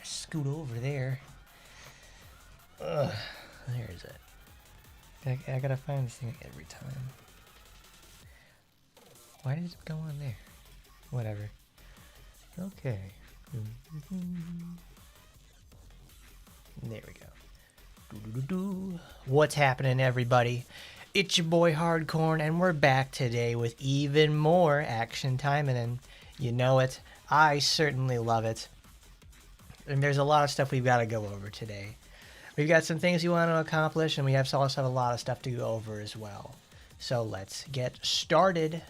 Scoot over there. Ugh, there is it. I gotta find this thing every time. Why did it go on there? Whatever. Okay. There we go. What's happening, everybody? It's your boy Hardcorn, and we're back today with even more action Taimanin. You know it. I certainly love it. And there's a lot of stuff we've got to go over today. We've got some things we want to accomplish, and we also have a lot of stuff to go over as well. So let's get started.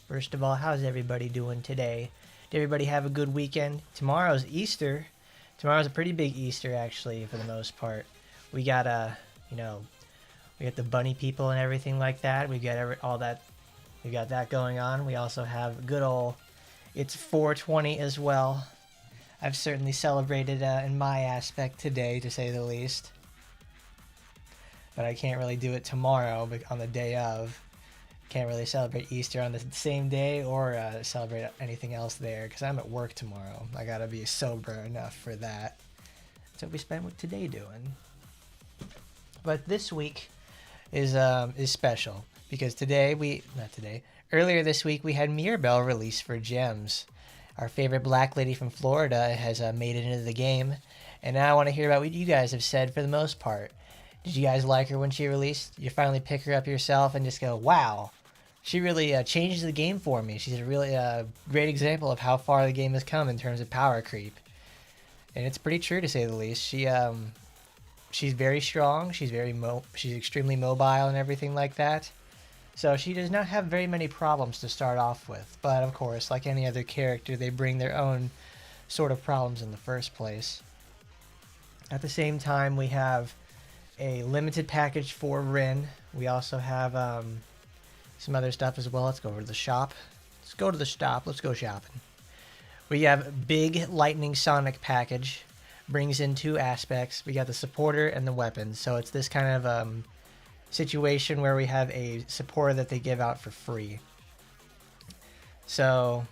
First of all, how's everybody doing today? Did everybody have a good weekend? Tomorrow's Easter. Tomorrow's a pretty big Easter, actually, for the most part. We got we got the bunny people and everything like that. We got all that. We got that going on. We also have good old. It's 420 as well. I've certainly celebrated in my aspect today, to say the least. But I can't really do it tomorrow, but on the day of. Can't really celebrate Easter on the same day or celebrate anything else there because I'm at work tomorrow. I gotta be sober enough for that. That's what we spent today doing. But this week is special because earlier this week we had Mirabbel released for Gems. Our favorite black lady from Florida has made it into the game, and now I want to hear about what you guys have said for the most part. Did you guys like her when she released? You finally pick her up yourself and just go, wow, she really changed the game for me. She's a really great example of how far the game has come in terms of power creep. And it's pretty true, to say the least. She's very strong. She's she's extremely mobile and everything like that. So she does not have very many problems to start off with. But of course, like any other character, they bring their own sort of problems in the first place. At the same time, we have a limited package for Ren. We also have some other stuff as well. Let's go over to the shop. Let's go to the shop. Let's go shopping. We have big Lightning Sonic package. Brings in two aspects. We got the supporter and the weapons. So it's this kind of situation where we have a supporter that they give out for free. So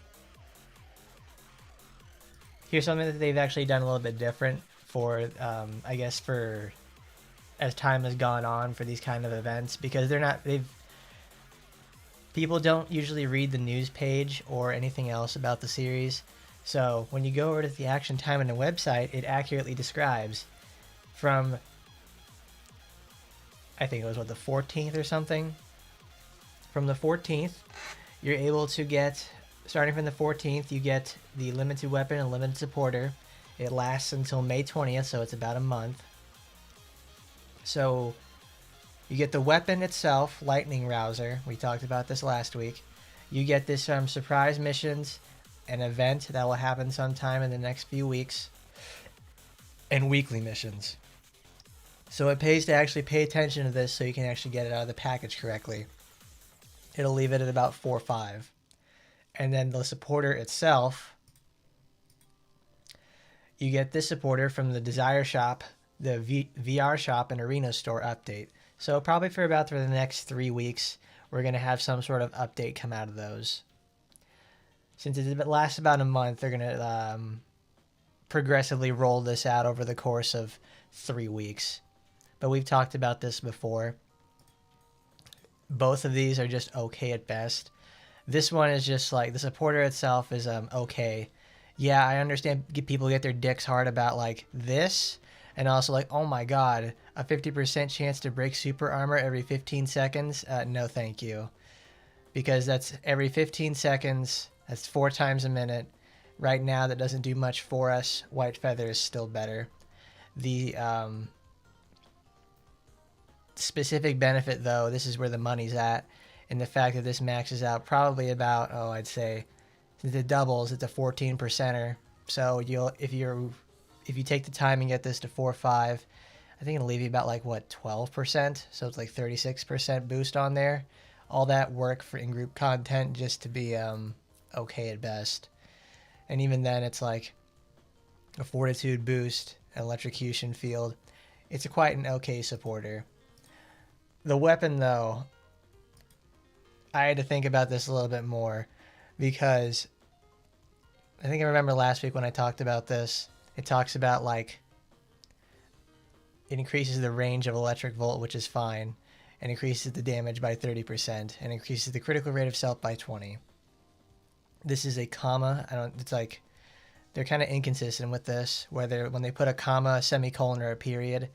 here's something that they've actually done a little bit different for, I guess, for as time has gone on for these kind of events, because people don't usually read the news page or anything else about the series. So when you go over to the Action Taimanin website, it accurately describes from, I think it was the 14th or something. From the 14th, you're able to get, starting from the 14th, you get the limited weapon and limited supporter. It lasts until May 20th, so it's about a month. So you get the weapon itself, Lightning Rouser. We talked about this last week. You get this surprise missions, an event that will happen sometime in the next few weeks, and weekly missions. So it pays to actually pay attention to this so you can actually get it out of the package correctly. It'll leave it at about 4 or 5. And then the supporter itself, you get this supporter from the Desire Shop, the VR Shop and Arena Store update. So probably for the next 3 weeks, we're going to have some sort of update come out of those. Since it lasts about a month, they're going to progressively roll this out over the course of 3 weeks. But we've talked about this before. Both of these are just okay at best. This one is just like, the supporter itself is okay. Yeah, I understand people get their dicks hard about like this, and also like, oh my god, a 50% chance to break super armor every 15 seconds? No thank you. Because that's every 15 seconds, that's 4 times a minute. Right now that doesn't do much for us. White Feather is still better. The specific benefit though, this is where the money's at, in the fact that this maxes out probably about, I'd say, since it doubles, it's a 14%er. So if you take the time and get this to 4 or 5, I think it'll leave you about like 12%. So it's like 36% boost on there. All that work for in-group content just to be okay at best. And even then, it's like a fortitude boost, an electrocution field. It's quite an okay supporter. The weapon, though, I had to think about this a little bit more, because I think I remember last week when I talked about this. It talks about like it increases the range of electric volt, which is fine, and increases the damage by 30%, and increases the critical rate of self by 20. This is a comma. It's like they're kind of inconsistent with this, whether when they put a comma, a semicolon, or a period.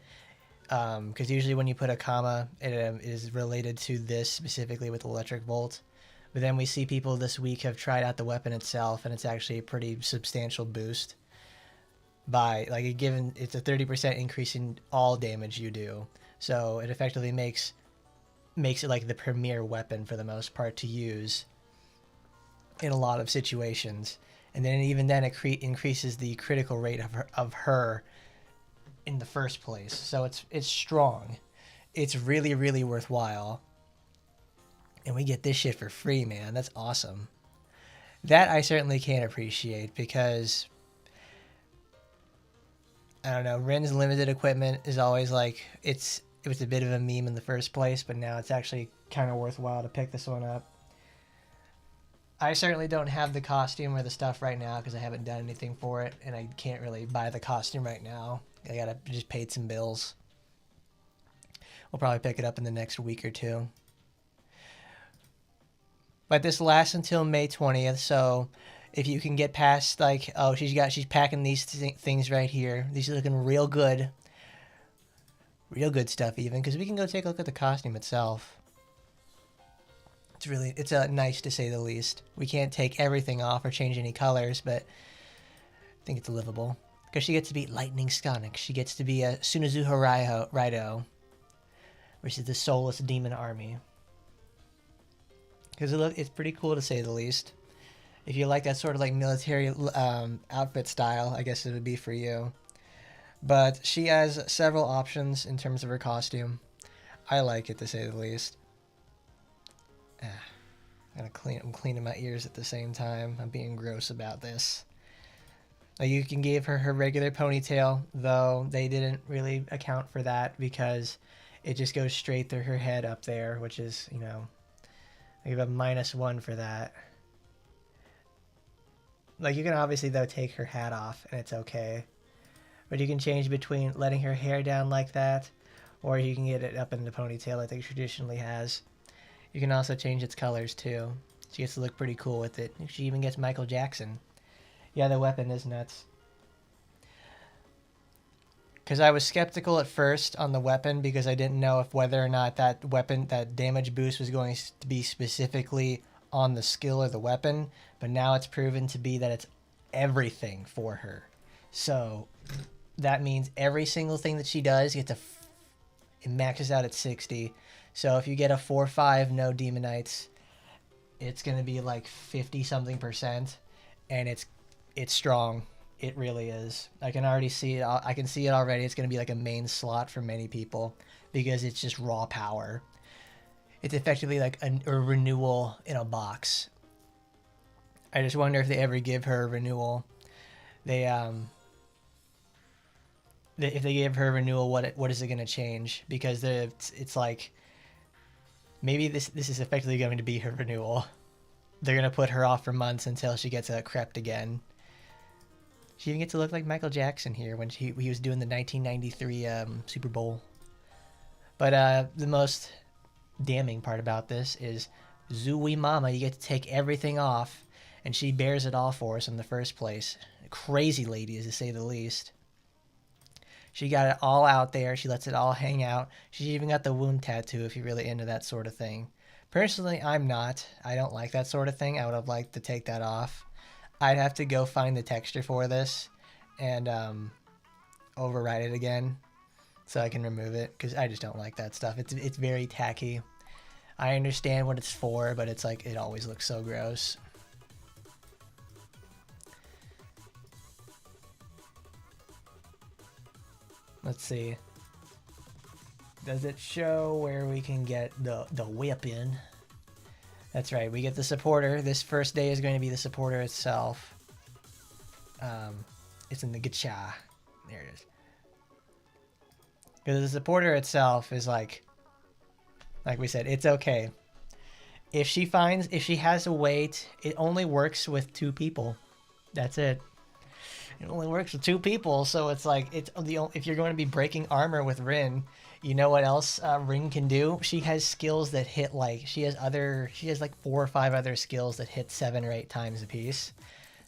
Because usually when you put a comma, it is related to this specifically with electric volt. But then we see people this week have tried out the weapon itself, and it's actually a pretty substantial boost. By like it's a 30% increase in all damage you do. So it effectively makes it like the premier weapon for the most part to use in a lot of situations. And then even then it increases the critical rate of her in the first place. So it's strong. It's really, really worthwhile. And we get this shit for free, man. That's awesome. That I certainly can't appreciate because I don't know, Ren's limited equipment is always like it was a bit of a meme in the first place, but now it's actually kind of worthwhile to pick this one up. I certainly don't have the costume or the stuff right now because I haven't done anything for it, and I can't really buy the costume right now. I gotta just pay some bills. We'll probably pick it up in the next week or two. But this lasts until May 20th, so if you can get past like, oh, she's packing these things right here. These are looking real good. Real good stuff even, because we can go take a look at the costume itself. It's nice to say the least. We can't take everything off or change any colors, but I think it's livable. Because she gets to be Lightning Skonic. She gets to be a Sunazu Raido, which is the soulless demon army. Because it's pretty cool to say the least. If you like that sort of like military outfit style, I guess it would be for you. But she has several options in terms of her costume. I like it to say the least. I'm cleaning my ears at the same time. I'm being gross about this. You can give her her regular ponytail, though they didn't really account for that because it just goes straight through her head up there, which is, you know, I give a -1 for that. Like, you can obviously, though, take her hat off, and it's okay. But you can change between letting her hair down like that, or you can get it up in the ponytail like it traditionally has. You can also change its colors, too. She gets to look pretty cool with it. She even gets Michael Jackson. Yeah, the weapon is nuts. Because I was skeptical at first on the weapon because I didn't know if whether or not that weapon, that damage boost was going to be specifically on the skill of the weapon. But now it's proven to be that it's everything for her. So that means every single thing that she does it maxes out at 60. So if you get a 4/5 no demonites, it's going to be like 50-something%. And it's strong. It really is. I can already see it. I can see it already. It's going to be like a main slot for many people because it's just raw power. It's effectively like a renewal in a box. I just wonder if they ever give her a renewal. If they give her a renewal, what is it going to change? Because it's like maybe this is effectively going to be her renewal. They're going to put her off for months until she gets crept again. She even gets to look like Michael Jackson here when he was doing the 1993 Super Bowl. But the most damning part about this is Zooey Mama. You get to take everything off, and she bears it all for us in the first place. Crazy lady, to say the least. She got it all out there. She lets it all hang out. She even got the wound tattoo if you're really into that sort of thing. Personally, I'm not. I don't like that sort of thing. I would have liked to take that off. I'd have to go find the texture for this and overwrite it again so I can remove it because I just don't like that stuff. It's very tacky. I understand what it's for, but it's like it always looks so gross. Let's see. Does it show where we can get the weapon? That's right, we get the supporter. This first day is going to be the supporter itself. It's in the gacha. There it is. Because the supporter itself is like we said, it's okay. If she has a weight, it only works with 2 people. That's it. It only works with 2 people, so it's like if you're going to be breaking armor with Rin, you know what else Rin can do? She has skills that hit like she has like 4 or 5 other skills that hit 7 or 8 times a piece.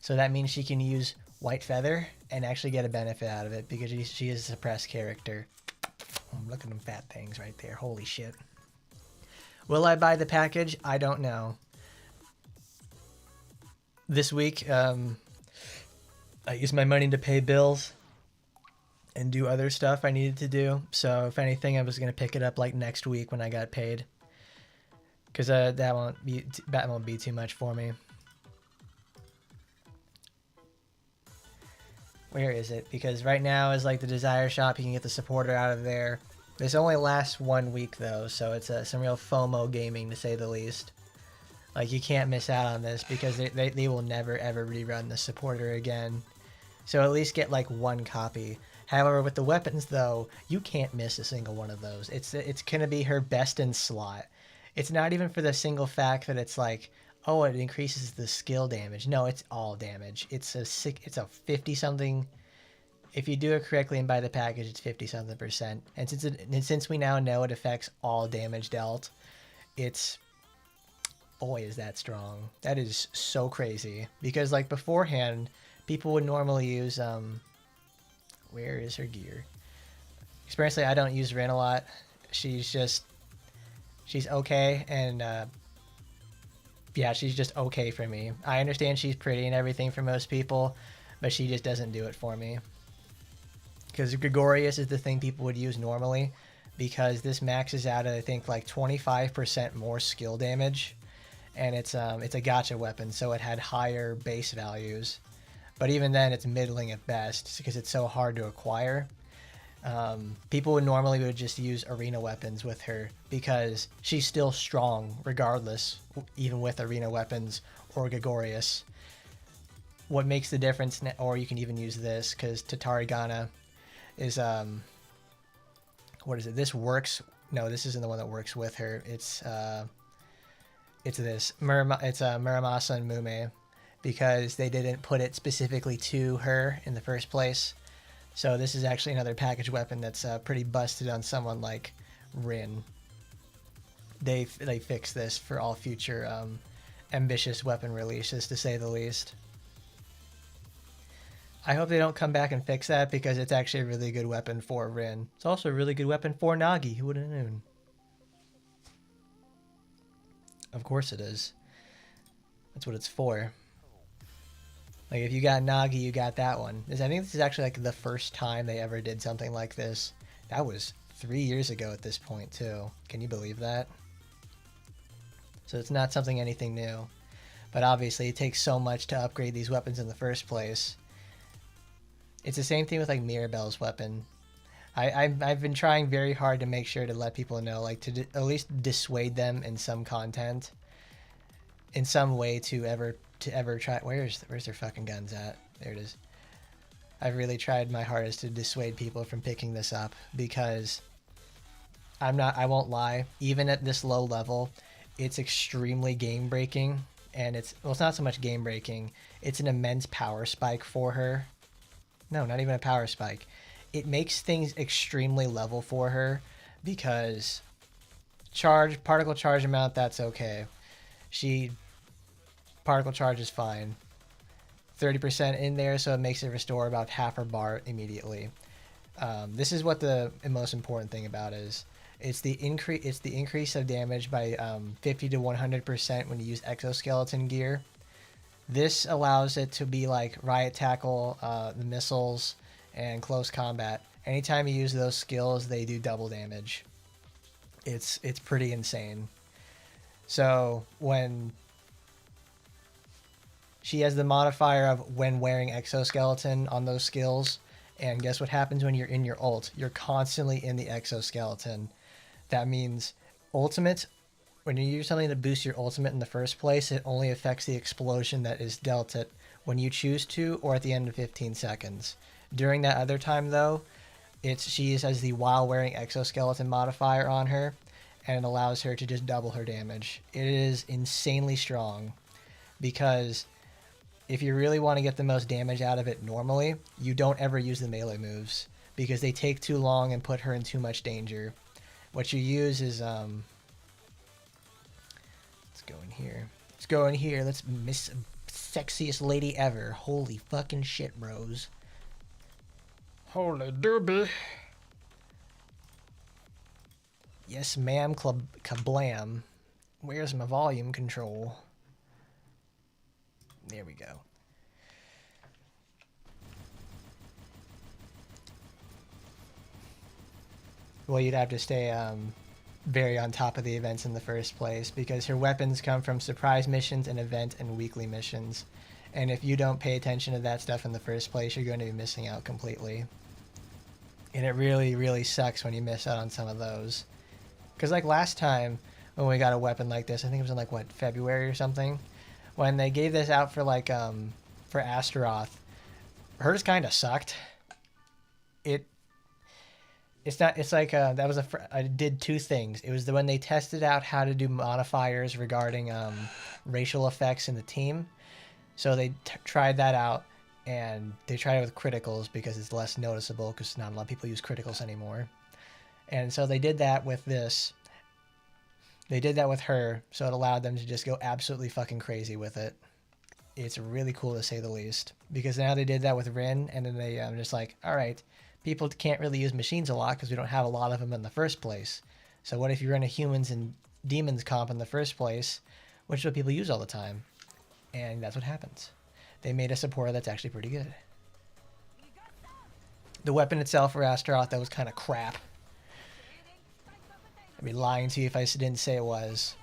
So that means she can use White Feather and actually get a benefit out of it because she is a suppressed character. Look at them fat things right there. Holy shit. Will I buy the package? I don't know. This week, I used my money to pay bills and do other stuff I needed to do. So if anything, I was going to pick it up like next week when I got paid. Because that won't be too much for me. Where is it? Because right now is like the Desire Shop. You can get the supporter out of there. This only lasts 1 week though, so it's some real FOMO gaming to say the least. Like you can't miss out on this because they will never ever rerun the supporter again. So at least get like 1 copy. However, with the weapons though, you can't miss a single one of those. It's gonna be her best in slot. It's not even for the single fact that it's like, oh, it increases the skill damage. No, it's all damage. It's a 50 something. If you do it correctly and buy the package, it's 50 something percent. And since we now know it affects all damage dealt, it's, boy, is that strong. That is so crazy. Because like beforehand, people would normally use where is her gear? Experientially, I don't use Ren a lot. She's okay, and yeah, she's just okay for me. I understand she's pretty and everything for most people, but she just doesn't do it for me. Because Gregorius is the thing people would use normally, because this maxes out at I think like 25% more skill damage, and it's a gotcha weapon, so it had higher base values. But even then, it's middling at best because it's so hard to acquire. People would just use arena weapons with her because she's still strong regardless, even with arena weapons or Gregorius. What makes the difference, or you can even use this because Tatarigana is what is it? This works. No, this isn't the one that works with her. It's this Muramasa and Mume, because they didn't put it specifically to her in the first place. So this is actually another package weapon that's pretty busted on someone like Rin. They fixed this for all future ambitious weapon releases, to say the least. I hope they don't come back and fix that, because it's actually a really good weapon for Rin. It's also a really good weapon for Nagi. Who would have known? Of course it is. That's what it's for. Like, if you got Nagi, you got that one. I think this is actually like the first time they ever did something like this. That was 3 years ago at this point, too. Can you believe that? So it's not anything new. But obviously, it takes so much to upgrade these weapons in the first place. It's the same thing with like Mirabbel's weapon. I've been trying very hard to make sure to let people know, like, to at least dissuade them in some content, in some way to ever try. Where's their fucking guns at? There it is. I've really tried my hardest to dissuade people from picking this up, because I won't lie, even at this low level, it's extremely game breaking, and it's not so much game breaking, it's an immense power spike for her. No, not even a power spike. It makes things extremely level for her, because particle charge amount, that's okay. Particle charge is fine. 30% in there, so it makes it restore about half her bar immediately. This is what the most important thing about is. It's the increase of damage by 50 to 100% when you use exoskeleton gear. This allows it to be like riot tackle, the missiles, and close combat. Anytime you use those skills, they do double damage. It's pretty insane. So when she has the modifier of when wearing exoskeleton on those skills, and guess what happens when you're in your ult? You're constantly in the exoskeleton. That means ultimate, when you use something to boost your ultimate in the first place, it only affects the explosion that is dealt it when you choose to, or at the end of 15 seconds. During that other time though, she has the while wearing exoskeleton modifier on her, and it allows her to just double her damage. It is insanely strong, because if you really want to get the most damage out of it normally, you don't ever use the melee moves because they take too long and put her in too much danger. What you use is let's go in here. Let's go in here. Let's miss sexiest lady ever. Holy fucking shit, bros. Holy doobie. Yes, ma'am, kablam. Where's my volume control? There we go. Well, you'd have to stay very on top of the events in the first place because her weapons come from surprise missions and event and weekly missions. And if you don't pay attention to that stuff in the first place, you're going to be missing out completely. And it really, really sucks when you miss out on some of those. Because like last time when we got a weapon like this, I think it was in like, what, February or something? When they gave this out for like, for Astaroth, hers kind of sucked. I did two things. It was when they tested out how to do modifiers regarding racial effects in the team. So they tried that out, and they tried it with criticals because it's less noticeable because not a lot of people use criticals anymore. And so they did that with this. They did that with her, so it allowed them to just go absolutely fucking crazy with it. It's really cool to say the least. Because now they did that with Ren, and then they just like, all right, people can't really use machines a lot because we don't have a lot of them in the first place. So what if you run a humans and demons comp in the first place, which is what people use all the time? And that's what happens. They made a supporter that's actually pretty good. The weapon itself for Astaroth, that was kind of crap. I'd be lying to you if I didn't say it was.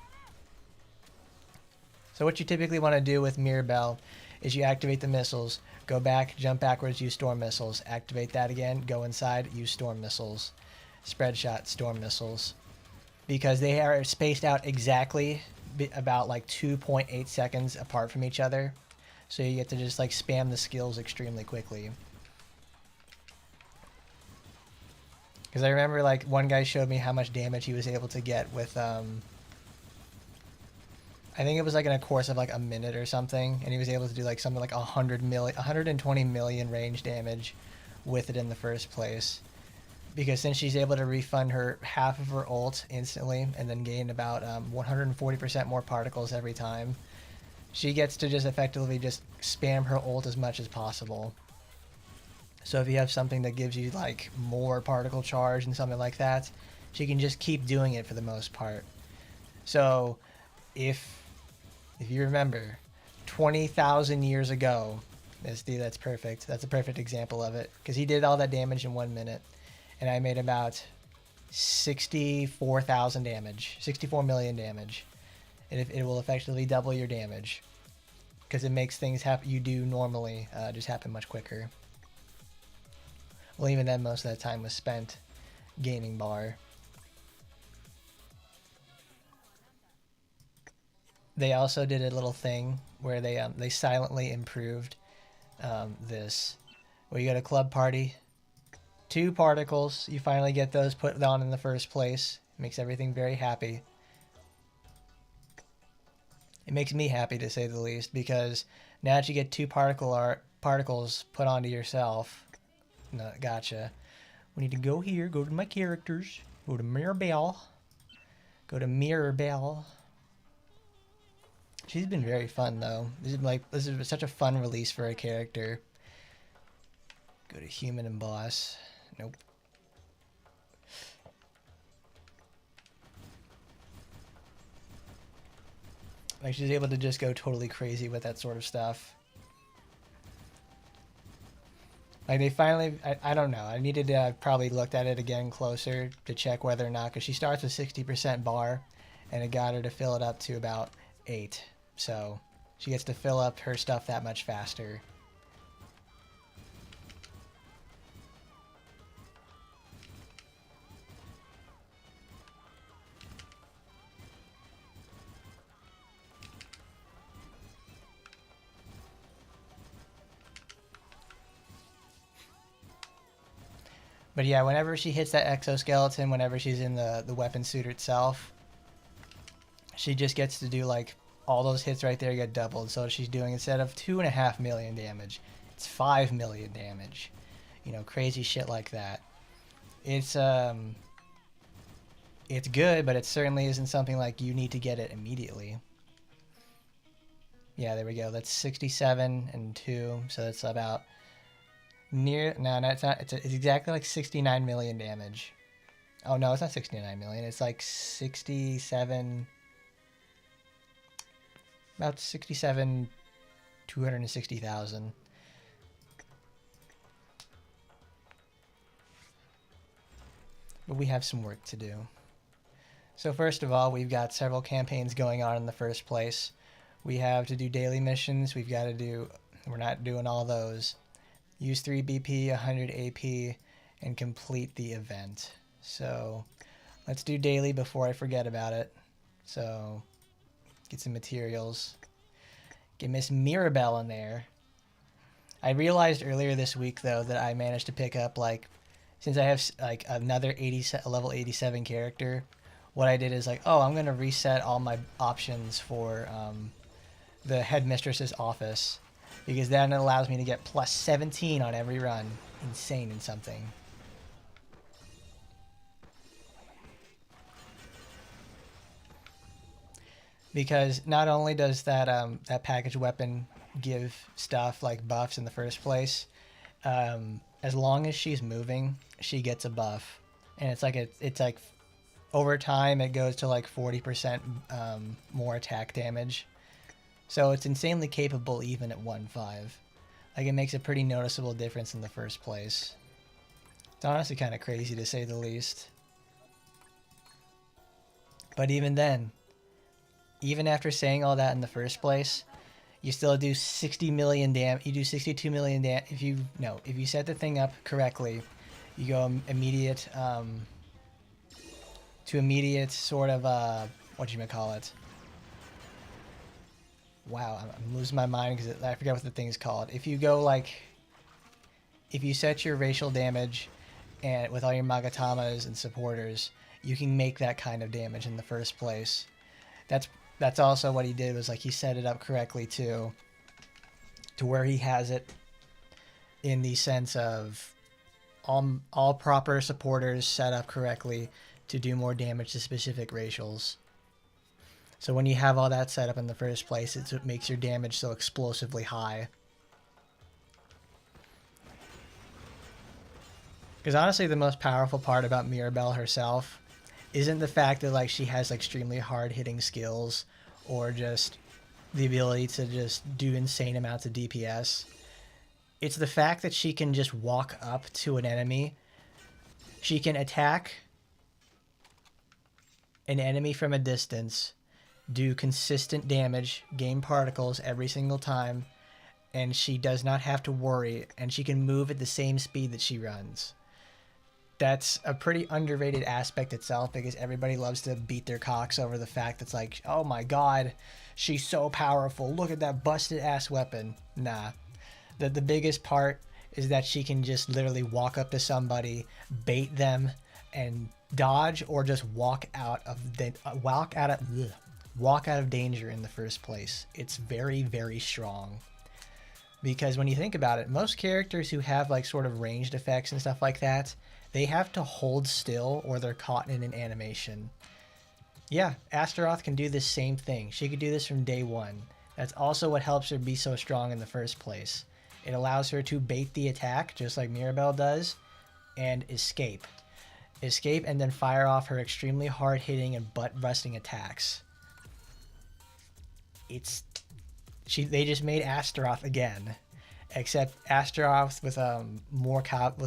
So what you typically want to do with Mirabbel is you activate the missiles, go back, jump backwards, use storm missiles, activate that again, go inside, use storm missiles, spread shot, storm missiles. Because they are spaced out exactly about like 2.8 seconds apart from each other. So you get to just like spam the skills extremely quickly. Because I remember like one guy showed me how much damage he was able to get with I think it was like in a course of like a minute or something, and he was able to do like something like 120 million range damage with it in the first place. Because since she's able to refund her half of her ult instantly and then gain about 140% more particles every time, she gets to just effectively just spam her ult as much as possible. So if you have something that gives you like more particle charge and something like that, she can just keep doing it for the most part. So if you remember 20,000 years ago, that's perfect. That's a perfect example of it. Because he did all that damage in 1 minute. And I made about 64,000 damage. 64 million damage. And it will effectively double your damage. Because it makes things you do normally just happen much quicker. Well, even then, most of that time was spent gaining bar. They also did a little thing where they silently improved this. Where you go to club party, 2 particles, you finally get those put on in the first place. It makes everything very happy. It makes me happy to say the least, because now that you get 2 particles put onto yourself. No, gotcha. We need to go here, go to my characters, go to Mirabbel. Go to Mirabbel. She's been very fun though. This is such a fun release for a character. Go to human and boss. Nope. Like she's able to just go totally crazy with that sort of stuff. Like they finally, I don't know. I needed to probably looked at it again closer to check whether or not, because she starts with 60% bar, and it got her to fill it up to about 8. So she gets to fill up her stuff that much faster. But yeah, whenever she hits that exoskeleton, whenever she's in the weapon suit itself, she just gets to do like all those hits right there get doubled. So she's doing, instead of 2.5 million damage, it's 5 million damage. You know, crazy shit like that. It's good, but it certainly isn't something like you need to get it immediately. Yeah, there we go. That's 67 and 2, so that's about near. No, it's not. It's exactly like 69 million damage. Oh no, it's not 69 million. It's like 67. About 67, 260,000. But we have some work to do. So first of all, we've got several campaigns going on in the first place. We have to do daily missions. We've got to do, we're not doing all those. Use 3 BP, 100 AP, and complete the event. So let's do daily before I forget about it. So get some materials. Get Miss Mirabbel in there. I realized earlier this week, though, that I managed to pick up, like, since I have, like, another level 87 character, what I did is, like, oh, I'm going to reset all my options for the headmistress's office, because then it allows me to get plus 17 on every run. Insane in something. Because not only does that that package weapon give stuff like buffs in the first place, as long as she's moving, she gets a buff, and it's like over time it goes to like 40% more attack damage. So it's insanely capable even at 1.5. Like, it makes a pretty noticeable difference in the first place. It's honestly kind of crazy to say the least. But even then, even after saying all that in the first place, you still do 60 million damage. You do 62 million damage. If you set the thing up correctly, you go immediate to immediate sort of whatchamacallit. Wow, I'm losing my mind because I forget what the thing is called. If you go like, if you set your racial damage and with all your Magatamas and supporters, you can make that kind of damage in the first place. That's also what he did, was like he set it up correctly too, to where he has it in the sense of all proper supporters set up correctly to do more damage to specific racials. So when you have all that set up in the first place, it's what makes your damage so explosively high. Because honestly, the most powerful part about Mirabbel herself isn't the fact that like she has extremely hard hitting skills or just the ability to just do insane amounts of DPS. It's the fact that she can just walk up to an enemy. She can attack an enemy from a distance, do consistent damage, gain particles every single time, and she does not have to worry, and she can move at the same speed that she runs. That's a pretty underrated aspect itself, because everybody loves to beat their cocks over the fact that's like, oh my god, she's so powerful, look at that busted ass weapon. Nah. The biggest part is that she can just literally walk up to somebody, bait them, and dodge, or just walk out of danger in the first place. It's very, very strong. Because when you think about it, most characters who have like sort of ranged effects and stuff like that, they have to hold still or they're caught in an animation. Yeah, Astaroth can do this same thing. She could do this from day one. That's also what helps her be so strong in the first place. It allows her to bait the attack, just like Mirabbel does, and escape. Escape and then fire off her extremely hard-hitting and butt-busting attacks. They just made Astaroth again, except Astaroth with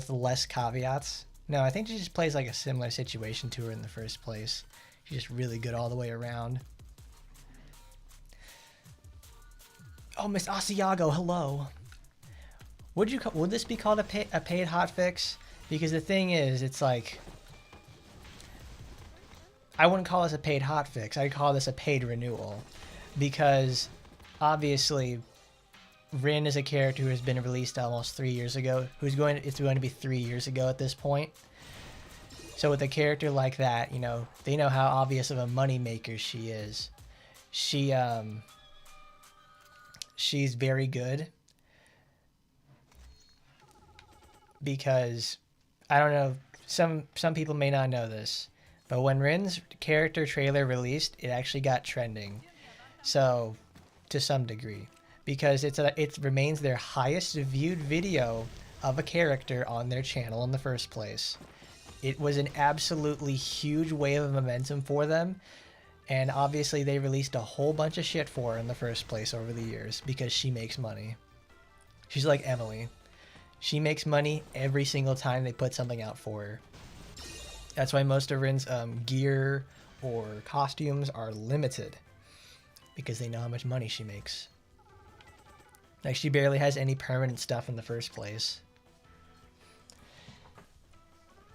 less caveats. No, I think she just plays like a similar situation to her in the first place. She's just really good all the way around. Oh, Miss Asiago, hello. Would this be called a paid hotfix? Because the thing is, it's like, I wouldn't call this a paid hotfix. I'd call this a paid renewal, because obviously Ren is a character who has been released almost 3 years ago. It's going to be 3 years ago at this point. So with a character like that, you know, they know how obvious of a money maker she is. She she's very good because I don't know, some people may not know this, but when Rin's character trailer released, it actually got trending. So, to some degree, because it remains their highest viewed video of a character on their channel in the first place. It was an absolutely huge wave of momentum for them, and obviously they released a whole bunch of shit for her in the first place over the years because she makes money. She's like Emily. She makes money every single time they put something out for her. That's why most of Rin's gear or costumes are limited, because they know how much money she makes. Like, she barely has any permanent stuff in the first place.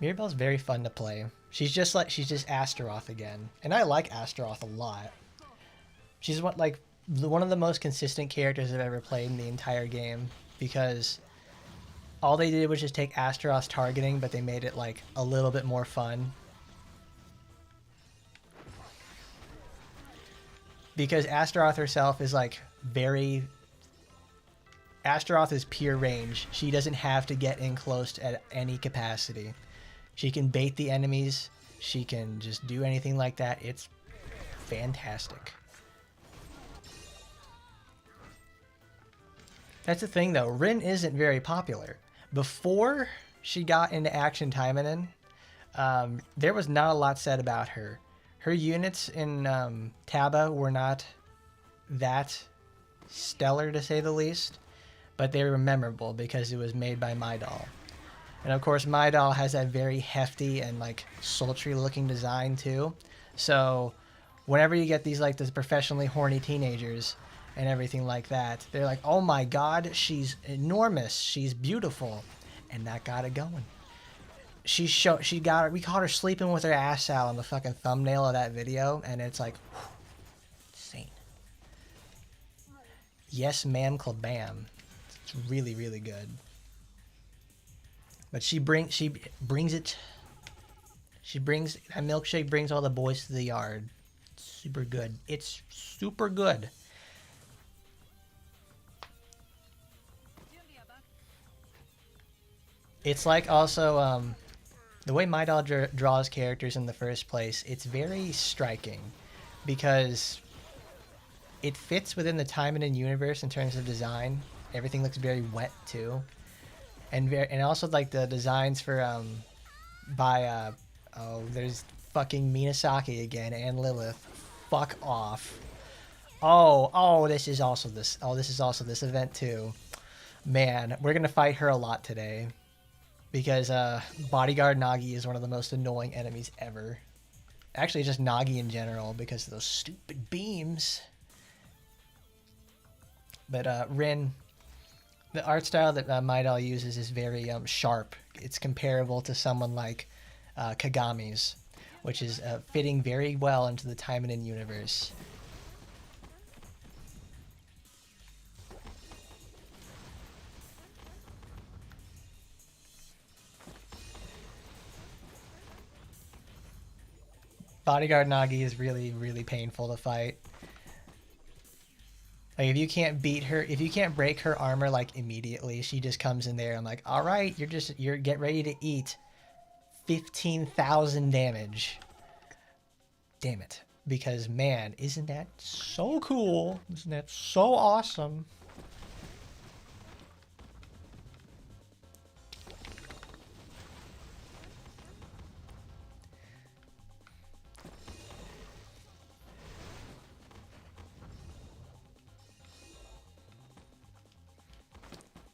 Mirabbel's very fun to play. She's just Astaroth again. And I like Astaroth a lot. She's one of the most consistent characters I've ever played in the entire game, because all they did was just take Astaroth's targeting, but they made it like a little bit more fun. Because Astaroth herself is like Astaroth is pure range. She doesn't have to get in close at any capacity. She can bait the enemies. She can just do anything like that. It's fantastic. That's the thing though, Rin isn't very popular. Before she got into Action Taimanin, there was not a lot said about her. Her units in Taba were not that stellar, to say the least, but they were memorable because it was made by Mirabbel. And of course, Mirabbel has that very hefty and like sultry looking design too. So whenever you get these like this professionally horny teenagers and everything like that, they're like, oh my god, she's enormous, she's beautiful. And that got it going. We caught her sleeping with her ass out on the fucking thumbnail of that video, and it's like, whew, insane. Yes, ma'am, klabam. It's really, really good. But that milkshake brings all the boys to the yard. It's super good. It's super good. It's like also, the way Mirabbel draws characters in the first place, it's very striking because it fits within the Taimanin universe in terms of design. Everything looks very wet too, and also like the designs for there's fucking Minasaki again and Lilith. Fuck off. This is also this event too. Man, we're gonna fight her a lot today. Because Bodyguard Nagi is one of the most annoying enemies ever. Actually, just Nagi in general, because of those stupid beams. But Rin, the art style that Mirabbel uses is very sharp. It's comparable to someone like Kagami's, which is fitting very well into the Taimanin universe. Bodyguard Nagi is really, really painful to fight. Like, if you can't break her armor like immediately, she just comes in there. I'm like, all right, you're get ready to eat 15,000 damage. Damn it. Because man, isn't that so cool? Isn't that so awesome?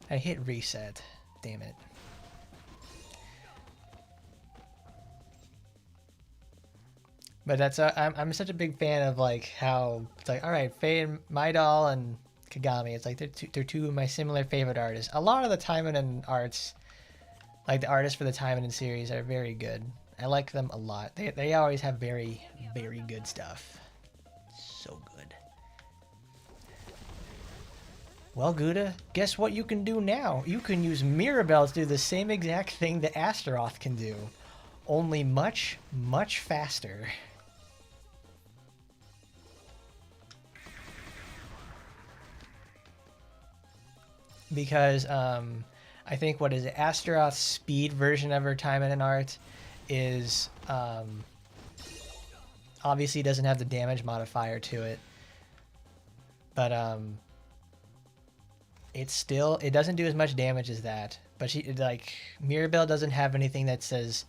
I hit reset. Damn it. But that's I'm such a big fan of like how it's like, all right, Faye and Mirabbel and Kagami. It's like they're two of my similar favorite artists. A lot of the Taimanin arts, like the artists for the Taimanin series, are very good. I like them a lot. They always have very, very good stuff. So good. Well, Gouda, guess what you can do now? You can use Mirabbel to do the same exact thing that Astaroth can do, only much, much faster. because I think what is it, Astaroth's speed version of her Taimanin art is obviously doesn't have the damage modifier to it, but it doesn't do as much damage as that. But Mirabbel doesn't have anything that says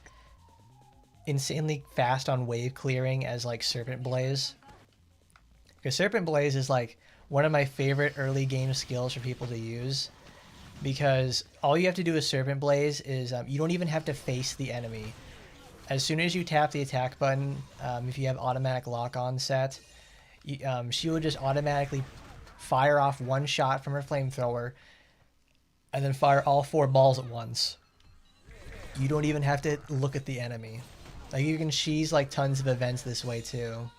insanely fast on wave clearing as like Serpent Blaze. Because Serpent Blaze is like one of my favorite early game skills for people to use, because all you have to do with Serpent Blaze is you don't even have to face the enemy. As soon as you tap the attack button, if you have automatic lock-on set, she will just automatically fire off one shot from her flamethrower and then fire all 4 balls at once. You don't even have to look at the enemy. Like, you can cheese like tons of events this way too.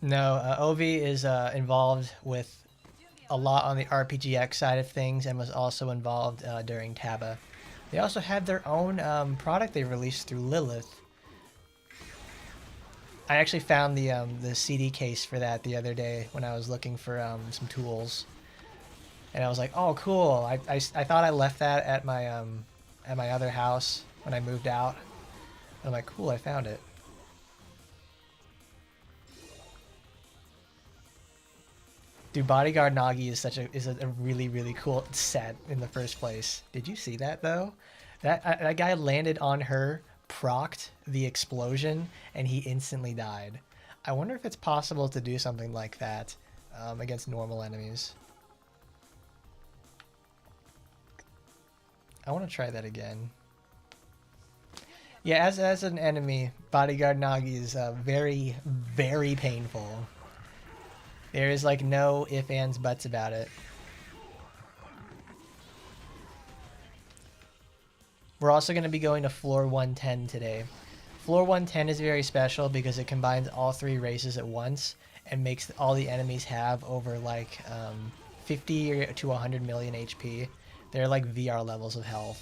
No, Ovi is involved with a lot on the RPGX side of things and was also involved during Taba. They also have their own product they released through Lilith. I actually found the CD case for that the other day when I was looking for some tools, and I was like, "Oh, cool!" I thought I left that at my other house when I moved out. And I'm like, "Cool, I found it." Dude, Bodyguard Nagi is a really, really cool set in the first place. Did you see that though? That guy landed on her, procced the explosion, and he instantly died. I wonder if it's possible to do something like that against normal enemies. I want to try that again. Yeah, as an enemy, Bodyguard Nagi is very, very painful. There is like no ifs, ands, buts about it. We're also going to be going to floor 110 today. Floor 110 is very special because it combines all 3 races at once and makes all the enemies have over like 50 to 100 million HP. They're like VR levels of health.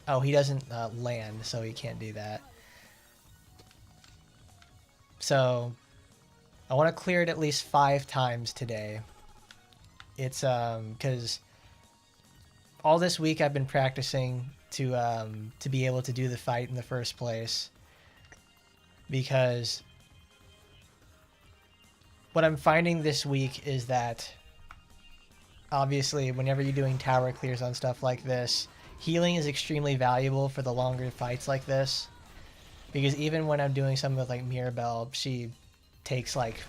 Oh, he doesn't land, so he can't do that. So I want to clear it at least 5 times today. It's because all this week I've been practicing to be able to do the fight in the first place. Because what I'm finding this week is that obviously whenever you're doing tower clears on stuff like this, healing is extremely valuable for the longer fights like this. Because even when I'm doing something with like Mirabbel, she takes like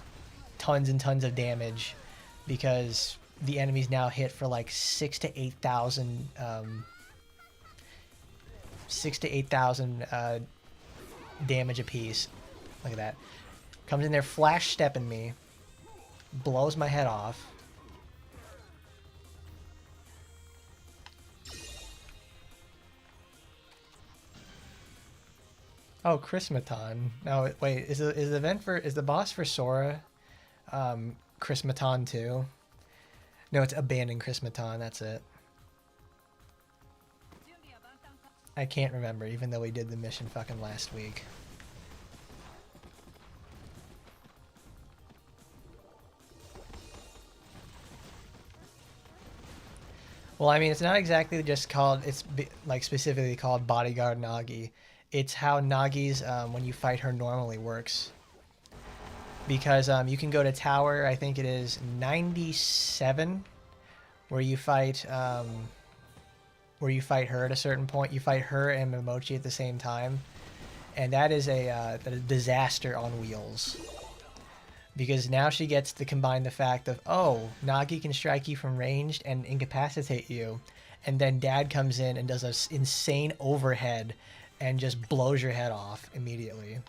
tons and tons of damage because the enemies now hit for like 6,000 to 8,000 damage apiece. Look at that. Comes in there flash stepping me, blows my head off. Oh, Chrismaton. No, wait. Is the boss for Sora, Chrismaton too? No, it's Abandoned Chrismaton. That's it. I can't remember, even though we did the mission fucking last week. Well, I mean, it's not exactly just called. It's like specifically called Bodyguard Nagi. It's how Nagi's, when you fight her normally, works. Because you can go to tower, I think it is 97, where you fight her at a certain point. You fight her and Momochi at the same time, and that is a disaster on wheels. Because now she gets to combine the fact of, oh, Nagi can strike you from ranged and incapacitate you, and then Dad comes in and does an insane overhead and just blows your head off immediately.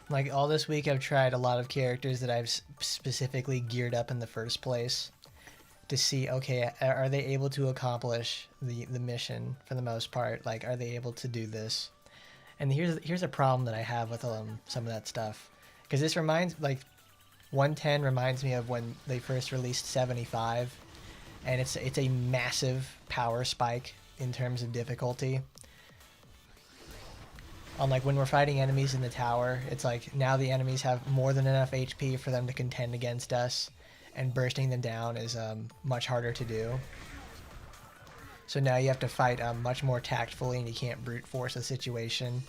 Like all this week I've tried a lot of characters that I've specifically geared up in the first place to see, okay, are they able to accomplish the mission for the most part? Like, are they able to do this? And here's a problem that I have with some of that stuff, because this reminds, like, 110 reminds me of when they first released 75, and it's a massive power spike in terms of difficulty. On, like, when we're fighting enemies in the tower, it's like now the enemies have more than enough HP for them to contend against us, and bursting them down is much harder to do. So now you have to fight much more tactfully, and you can't brute force a situation.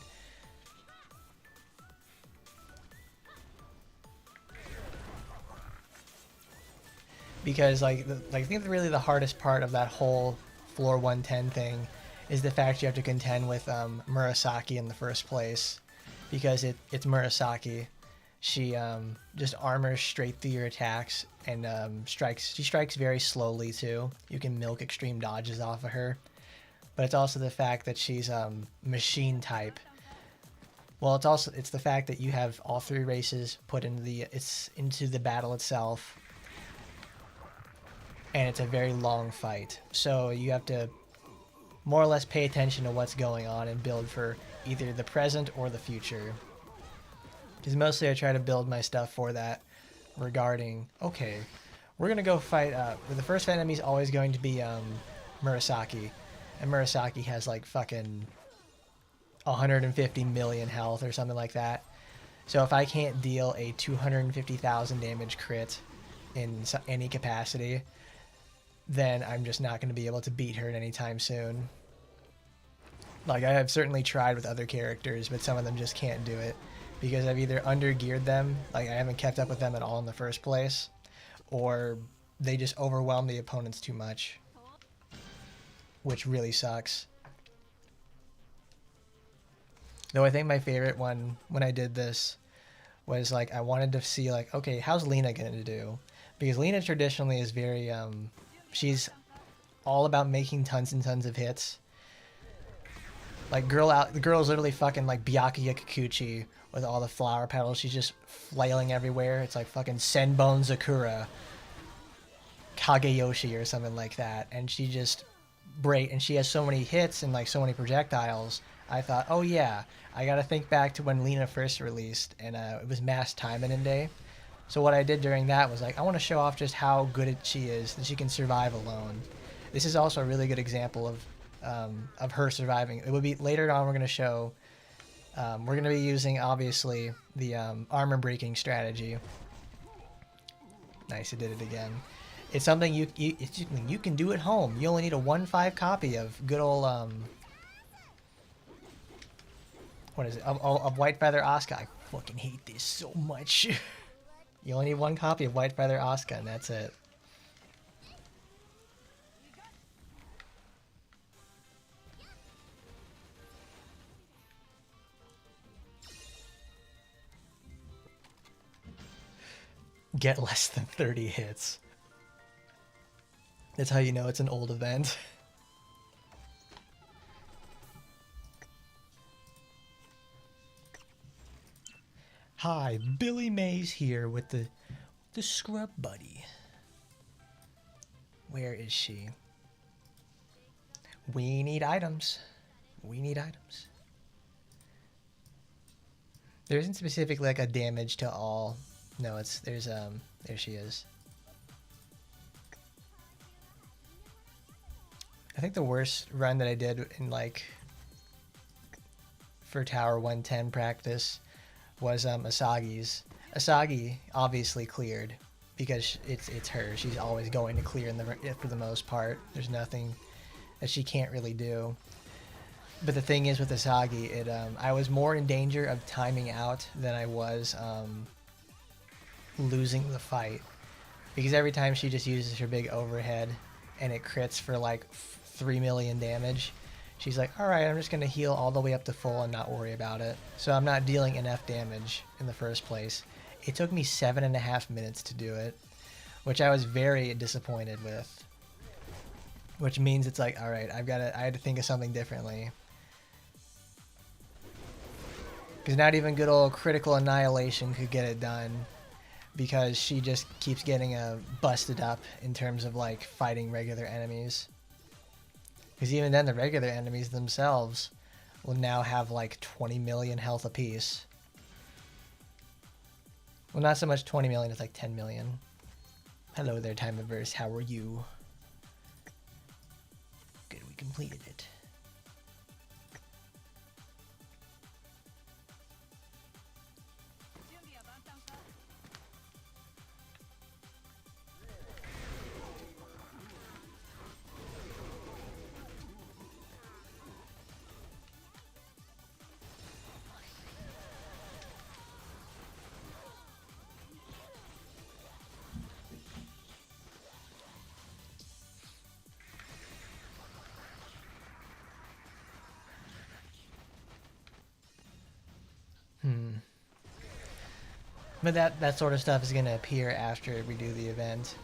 Because I think really the hardest part of that whole floor 110 thing is the fact you have to contend with Murasaki in the first place, because it's Murasaki. She just armors straight through your attacks, and she strikes very slowly too. You can milk extreme dodges off of her, but it's also the fact that she's machine type. Well, it's the fact that you have all three races put into the battle itself, and it's a very long fight. So you have to more or less pay attention to what's going on and build for either the present or the future. Because mostly I try to build my stuff for that regarding, okay, we're going to go fight, the first enemy is always going to be Murasaki. And Murasaki has like fucking 150 million health or something like that. So if I can't deal a 250,000 damage crit in any capacity, then I'm just not going to be able to beat her anytime soon. Like, I have certainly tried with other characters, but some of them just can't do it, because I've either under-geared them, like I haven't kept up with them at all in the first place, or they just overwhelm the opponents too much, which really sucks. Though I think my favorite one when I did this was, like, I wanted to see, like, okay, how's Lena going to do? Because Lena traditionally is very, she's all about making tons and tons of hits. Like, the girl's literally fucking like Byakuya Kikuchi with all the flower petals. She's just flailing everywhere. It's like fucking Senbone Zakura Kageyoshi or something like that. And she just and she has so many hits and like so many projectiles. I thought, oh yeah, I gotta think back to when Lena first released, and it was Mass Taimanin Day. So what I did during that was, like, I want to show off just how good she is, that she can survive alone. This is also a really good example of her surviving. It would be later on. We're going to show. We're going to be using, obviously, the armor breaking strategy. Nice, it did it again. It's something you can do at home. You only need a 1.5 copy of good old what is it? Of White Feather Asuka. I fucking hate this so much. You only need one copy of White Feather Asuka, and that's it. Get less than 30 hits. That's how you know it's an old event. Hi, Billy Mays here with the scrub buddy. Where is she? We need items. We need items. There isn't specifically like a damage to all. No, there she is. I think the worst run that I did in, like, for Tower 110 practice was Asagi's. Asagi obviously cleared, because it's her. She's always going to clear for the most part. There's nothing that she can't really do. But the thing is with Asagi, I was more in danger of timing out than I was losing the fight, because every time she just uses her big overhead and it crits for like 3 million damage, she's like, alright, I'm just going to heal all the way up to full and not worry about it. So I'm not dealing enough damage in the first place. It took me 7.5 minutes to do it, which I was very disappointed with. Which means it's like, alright, I had to think of something differently. Because not even good old critical annihilation could get it done. Because she just keeps getting busted up in terms of like fighting regular enemies. Because even then the regular enemies themselves will now have like 20 million health apiece. Well, not so much 20 million, it's like 10 million. Hello there, Timeverse, how are you? Good, we completed it. But that sort of stuff is going to appear after we do the event.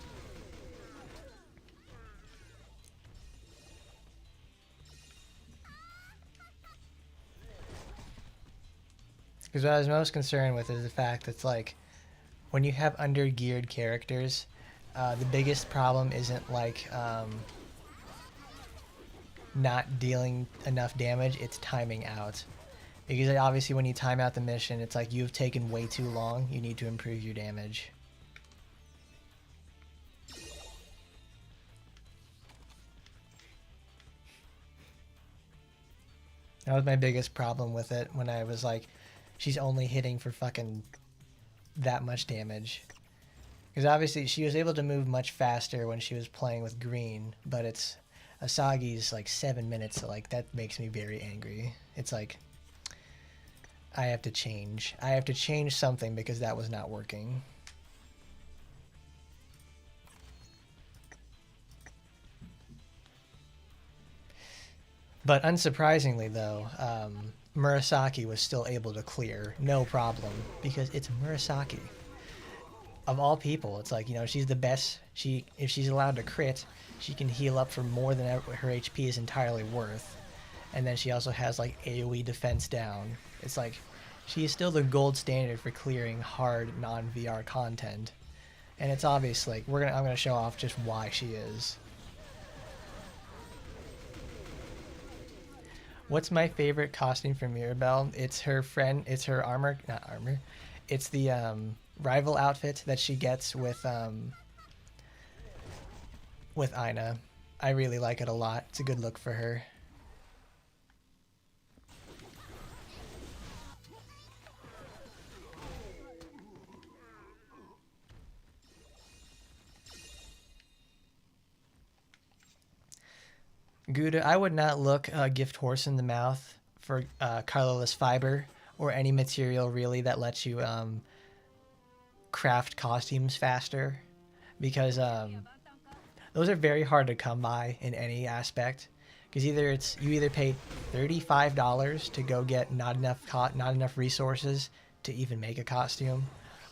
Because what I was most concerned with is the fact that it's like, when you have under-geared characters, the biggest problem isn't like not dealing enough damage, it's timing out. Because obviously when you time out the mission, it's like you've taken way too long, you need to improve your damage. That was my biggest problem with it, when I was like, she's only hitting for fucking that much damage. Because obviously she was able to move much faster when she was playing with green, but it's Asagi's like 7 minutes, so like that makes me very angry. It's like, I have to change. I have to change something because that was not working. But unsurprisingly though, Murasaki was still able to clear, no problem, because it's Murasaki. Of all people, it's like, you know, she's the best. If she's allowed to crit, she can heal up for more than her HP is entirely worth. And then she also has like AoE defense down. It's like, she is still the gold standard for clearing hard non-VR content. And it's obvious, like, I'm gonna show off just why she is. What's my favorite costume from Mirabbel? It's her friend, it's her not armor. It's the rival outfit that she gets with Aina. I really like it a lot. It's a good look for her. Gouda, I would not look a gift horse in the mouth for colorless fiber or any material really that lets you craft costumes faster, because those are very hard to come by in any aspect. Because you either pay $35 to go get not enough resources to even make a costume,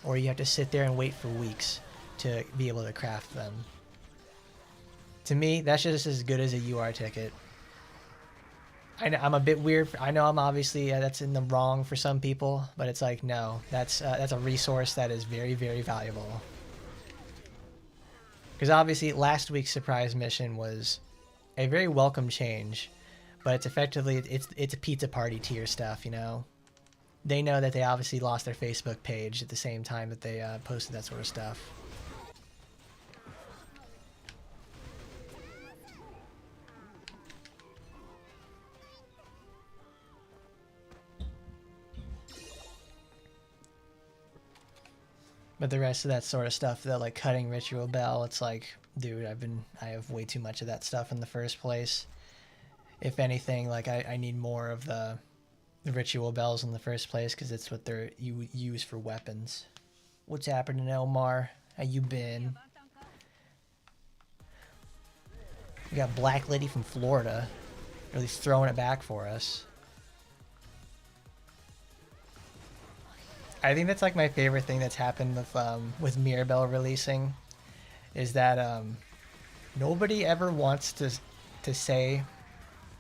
or you have to sit there and wait for weeks to be able to craft them. To me, that's just as good as a UR ticket. I'm a bit weird. I know I'm obviously that's in the wrong for some people, but it's like, no, that's a resource that is very, very valuable. Because obviously last week's surprise mission was a very welcome change, but it's effectively it's a pizza party tier stuff, you know. They know that they obviously lost their Facebook page at the same time that they posted that sort of stuff. But the rest of that sort of stuff, that like cutting ritual bell, it's like, dude, I have way too much of that stuff in the first place. If anything, like I need more of the ritual bells in the first place, because it's what you use for weapons. What's happening, Elmar? How you been? We got Black Lady from Florida, really throwing it back for us. I think that's like my favorite thing that's happened with Mirabbel releasing, is that nobody ever wants to say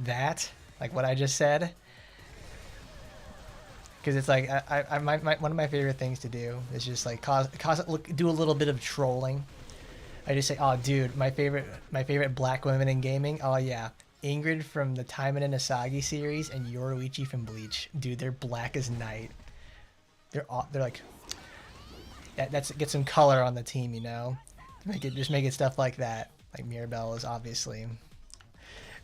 that, like what I just said. Because it's like one of my favorite things to do is just like do a little bit of trolling. I just say, oh dude, my favorite black women in gaming. Oh yeah, Ingrid from the Taimanin Asagi series and Yoruichi from Bleach. Dude, they're black as night. They're like that's get some color on the team, you know. Just make it stuff like that. Like Mirabbel is obviously.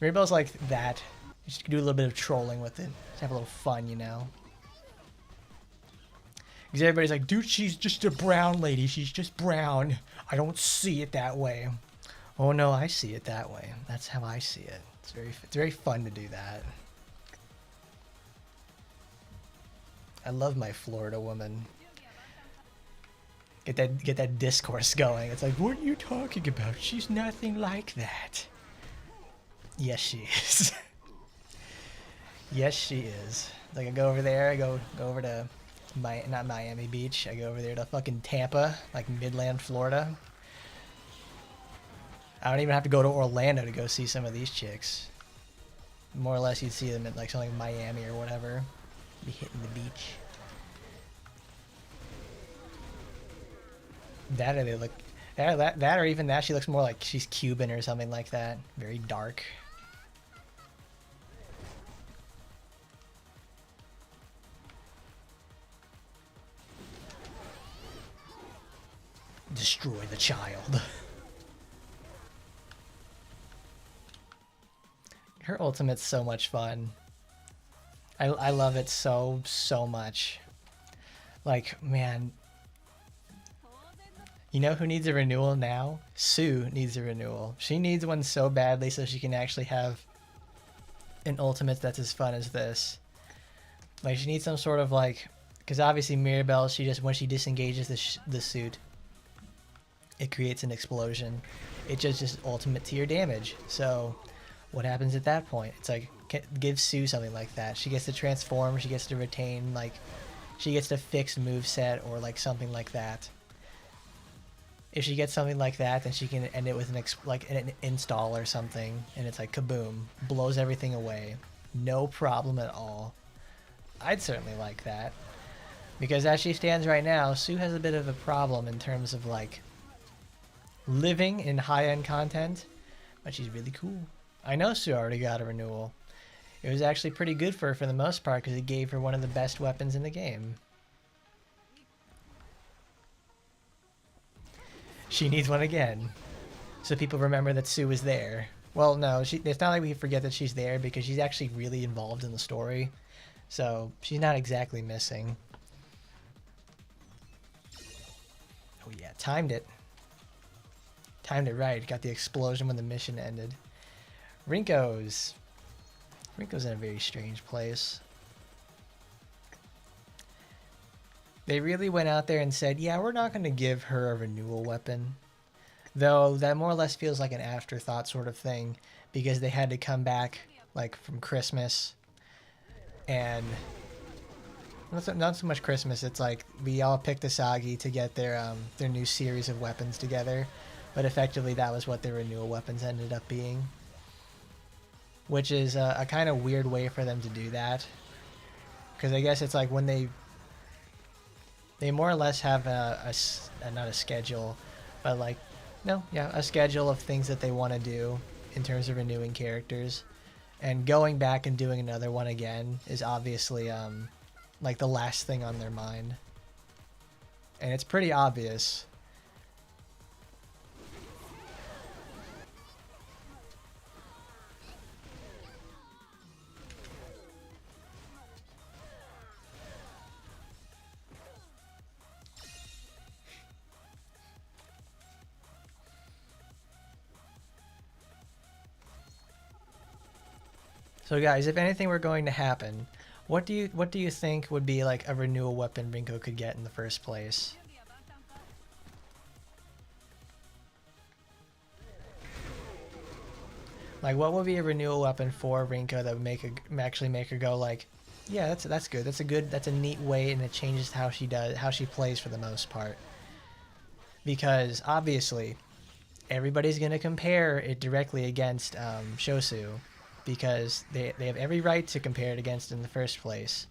Mirabbel's like that. You just do a little bit of trolling with it. Just have a little fun, you know. Because everybody's like, dude, she's just a brown lady. She's just brown. I don't see it that way. Oh no, I see it that way. That's how I see it. It's very fun to do that. I love my Florida woman. Get that discourse going. It's like, what are you talking about? She's nothing like that. Yes, she is. Yes, she is. Like I go over there. I go over to not Miami Beach. I go over there to fucking Tampa, like Midland, Florida. I don't even have to go to Orlando to go see some of these chicks. More or less, you'd see them at like something like Miami or whatever. Be hitting the beach. That or they look, that or even that she looks more like she's Cuban or something like that. Very dark. Destroy the child. Her ultimate's so much fun. I love it so much. Like, man. You know who needs a renewal now? Sue needs a renewal. She needs one so badly so she can actually have an ultimate that's as fun as this. Like, she needs some sort of like... Because obviously Mirabbel, when she disengages the suit, it creates an explosion. It just ultimate to your damage. So... what happens at that point? It's like, give Sue something like that. She gets to transform, she gets to retain, like, she gets to fix moveset or like something like that. If she gets something like that, then she can end it with an install or something, and it's like kaboom, blows everything away. No problem at all. I'd certainly like that. Because as she stands right now, Sue has a bit of a problem in terms of like living in high-end content, but she's really cool. I know Sue already got a renewal. It was actually pretty good for her for the most part because it gave her one of the best weapons in the game. She needs one again. So people remember that Sue was there. Well, no, it's not like we forget that she's there because she's actually really involved in the story. So she's not exactly missing. Oh yeah, timed it. Timed it right. Got the explosion when the mission ended. Rinko's in a very strange place. They really went out there and said, yeah, we're not going to give her a renewal weapon. Though that more or less feels like an afterthought sort of thing because they had to come back like from Christmas. And not so much Christmas, it's like we all picked Asagi to get their new series of weapons together. But effectively that was what their renewal weapons ended up being. Which is a kind of weird way for them to do that. Because I guess it's like when they more or less have not a schedule, but like, no, yeah, a schedule of things that they want to do in terms of renewing characters. And going back and doing another one again is obviously like the last thing on their mind. And it's pretty obvious. So guys, if anything were going to happen, what do you think would be like a renewal weapon Rinko could get in the first place? Like, what would be a renewal weapon for Rinko that would actually make her go like, yeah, that's good. That's a neat way, and it changes how she plays for the most part. Because obviously, everybody's gonna compare it directly against Shosu. Because they have every right to compare it against in the first place.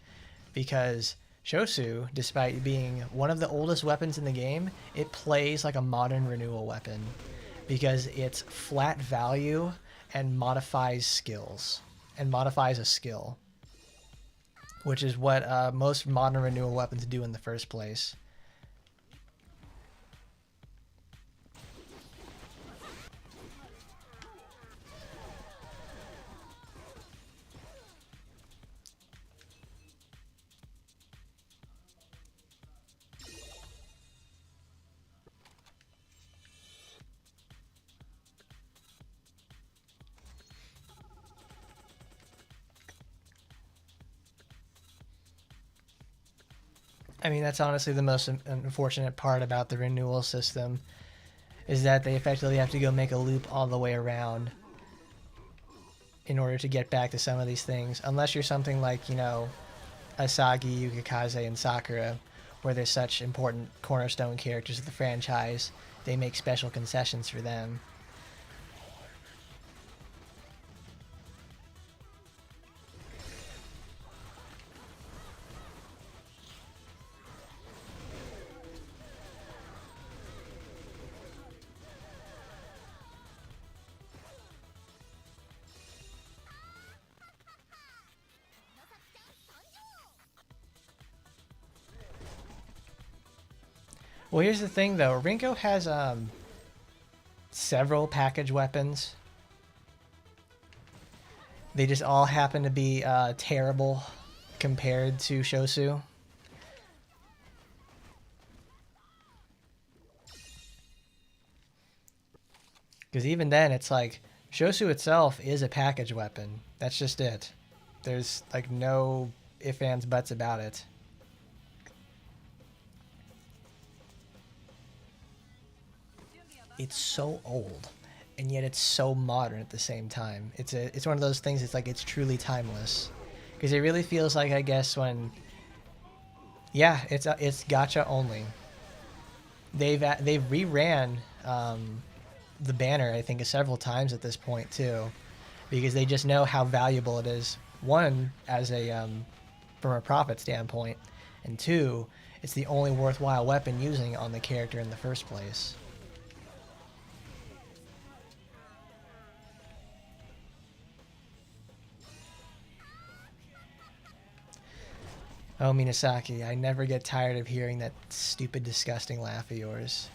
because Shosu, despite being one of the oldest weapons in the game, it plays like a modern renewal weapon because it's flat value and modifies skills and modifies a skill, which is what most modern renewal weapons do in the first place. I mean, that's honestly the most unfortunate part about the renewal system, is that they effectively have to go make a loop all the way around in order to get back to some of these things. Unless you're something like, you know, Asagi, Yukikaze, and Sakura, where they're such important cornerstone characters of the franchise, they make special concessions for them. Well, here's the thing, though. Rinko has several package weapons. They just all happen to be terrible compared to Shosu. Because even then, it's like, Shosu itself is a package weapon. That's just it. There's like no ifs, ands, buts about it. It's so old, and yet it's so modern at the same time. It's one of those things. It's like it's truly timeless, because it really feels like, I guess, when, yeah, it's gacha only. They've reran the banner, I think, several times at this point too, because they just know how valuable it is. One, as a from a profit standpoint, and two, it's the only worthwhile weapon using on the character in the first place. Oh, Minasaki, I never get tired of hearing that stupid, disgusting laugh of yours.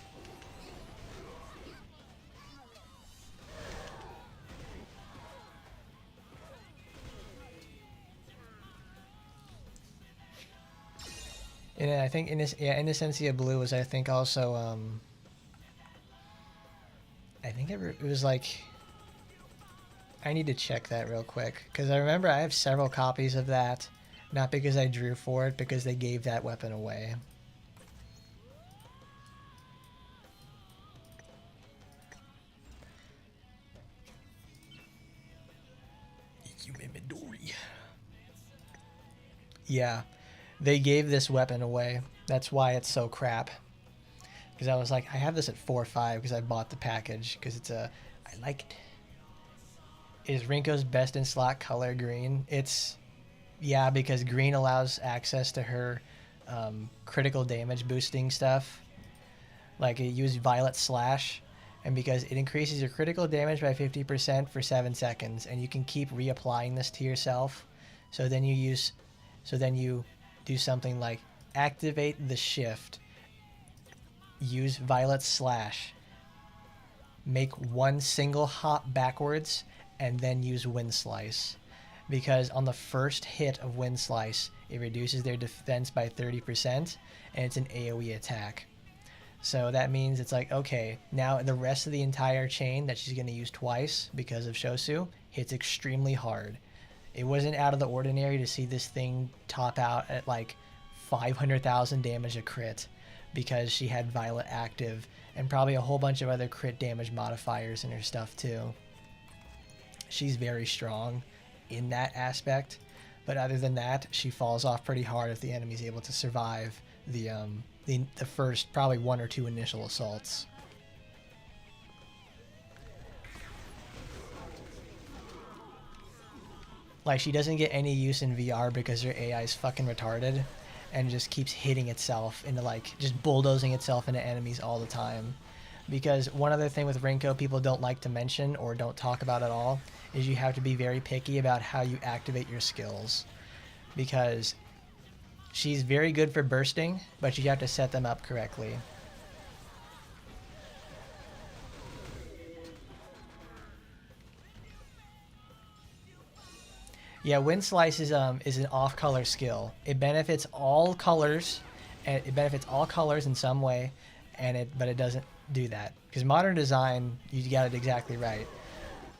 And I think Innocencia Blue was, I think, also I think it was like, I need to check that real quick, because I remember I have several copies of that. Not because I drew for it, because they gave that weapon away. Yeah, they gave this weapon away. That's why it's so crap. Because I was like, I have this at 4.5 because I bought the package, because it's I like it. Is Rinko's best in slot color green? It's... Yeah, because green allows access to her critical damage boosting stuff. Like, it used Violet Slash, and because it increases your critical damage by 50% for 7 seconds, and you can keep reapplying this to yourself. So then you do something like activate the shift, use Violet Slash, make one single hop backwards, and then use Wind Slice. Because on the first hit of Wind Slice, it reduces their defense by 30%, and it's an AoE attack. So that means it's like, okay, now the rest of the entire chain that she's going to use twice because of Shosu hits extremely hard. It wasn't out of the ordinary to see this thing top out at like 500,000 damage a crit, because she had Violet active and probably a whole bunch of other crit damage modifiers in her stuff too. She's very strong in that aspect, but other than that, she falls off pretty hard if the enemy's able to survive the first probably 1 or 2 initial assaults. Like, she doesn't get any use in VR because her AI is fucking retarded and just keeps hitting itself into, like, just bulldozing itself into enemies all the time. Because one other thing with Rinko people don't like to mention or don't talk about at all is you have to be very picky about how you activate your skills. Because she's very good for bursting, but you have to set them up correctly. Yeah, Wind Slice is an off-color skill. It benefits all colors, and it benefits all colors in some way, but it doesn't do that because modern design, you got it exactly right.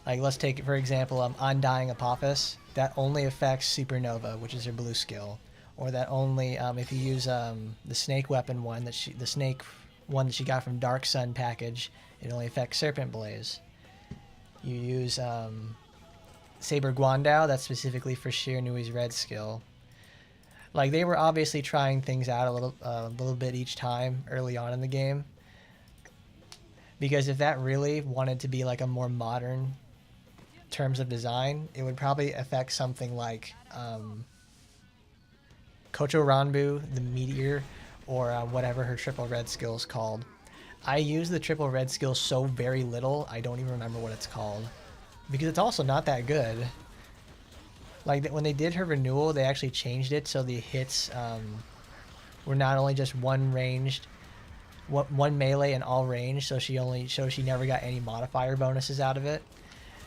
Like, let's take for example, Undying Apophis. That only affects Supernova, which is her blue skill, or that only if you use the snake weapon one that she got from Dark Sun package, it only affects Serpent Blaze. You use Saber Guandao, that's specifically for Shiranui's red skill. Like, they were obviously trying things out a little bit each time early on in the game. Because if that really wanted to be like a more modern terms of design, it would probably affect something like Kocho Ranbu, the Meteor, or whatever her triple red skill is called. I use the triple red skill so very little, I don't even remember what it's called. Because it's also not that good. Like, when they did her renewal, they actually changed it so the hits were not only just one melee and all range, so she never got any modifier bonuses out of it.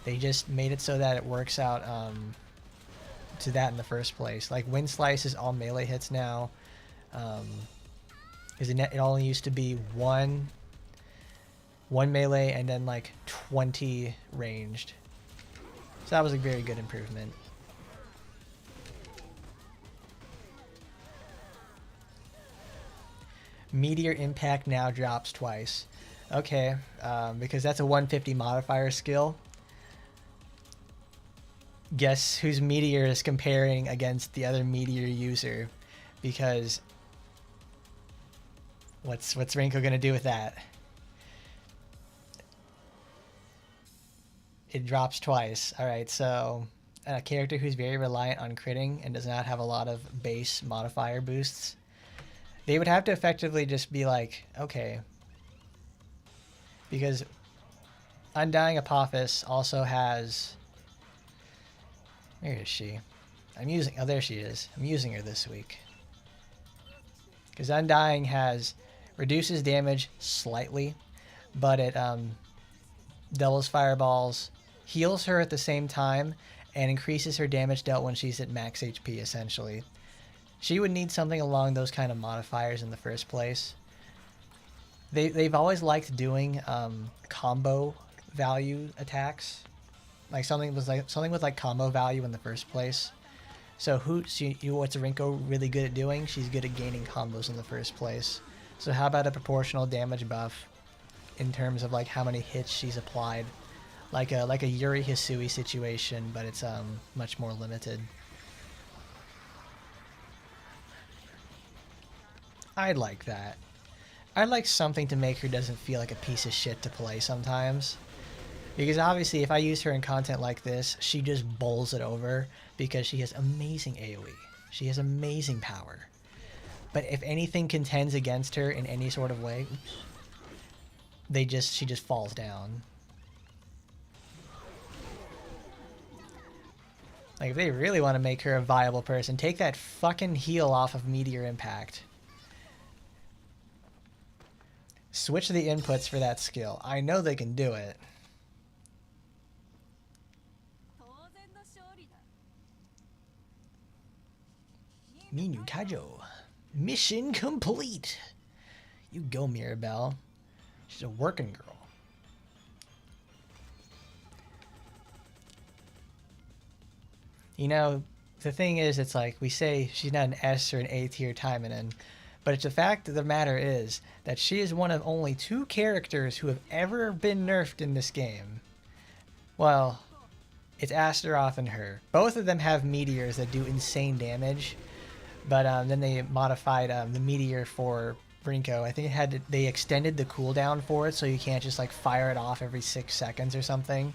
They just made it so that it works out to that in the first place. Like, Wind Slice is all melee hits now, because it only used to be one melee and then like 20 ranged. So that was a very good improvement. Meteor Impact now drops twice. Okay, because that's a 150 modifier skill. Guess whose Meteor is comparing against the other Meteor user? Because what's Rinko gonna do with that? It drops twice. Alright, so a character who's very reliant on critting and does not have a lot of base modifier boosts, they would have to effectively just be like, okay. Because Undying Apophis also has... Where is she? Oh, there she is. I'm using her this week. Because Undying reduces damage slightly, but it doubles fireballs, heals her at the same time, and increases her damage dealt when she's at max HP, essentially. She would need something along those kind of modifiers in the first place. They've always liked doing combo value attacks, like something with like combo value in the first place. So what's Rinko really good at doing? She's good at gaining combos in the first place. So how about a proportional damage buff in terms of like how many hits she's applied, like a Yuri Hisui situation, but it's much more limited. I'd like that. I'd like something to make her doesn't feel like a piece of shit to play sometimes. Because obviously if I use her in content like this, she just bowls it over because she has amazing AoE. She has amazing power. But if anything contends against her in any sort of way, she just falls down. Like, if they really want to make her a viable person, take that fucking heal off of Meteor Impact. Switch the inputs for that skill. I know they can do it. Minu Kaijo. Mission complete. You go, Mirabbel. She's a working girl. You know, the thing is, it's like we say she's not an S or an A tier Taimanin, but it's the fact of the matter is that she is one of only 2 characters who have ever been nerfed in this game. Well, it's Astaroth and her. Both of them have meteors that do insane damage, but then they modified the meteor for Rinko. I think they extended the cooldown for it so you can't just like fire it off every 6 seconds or something.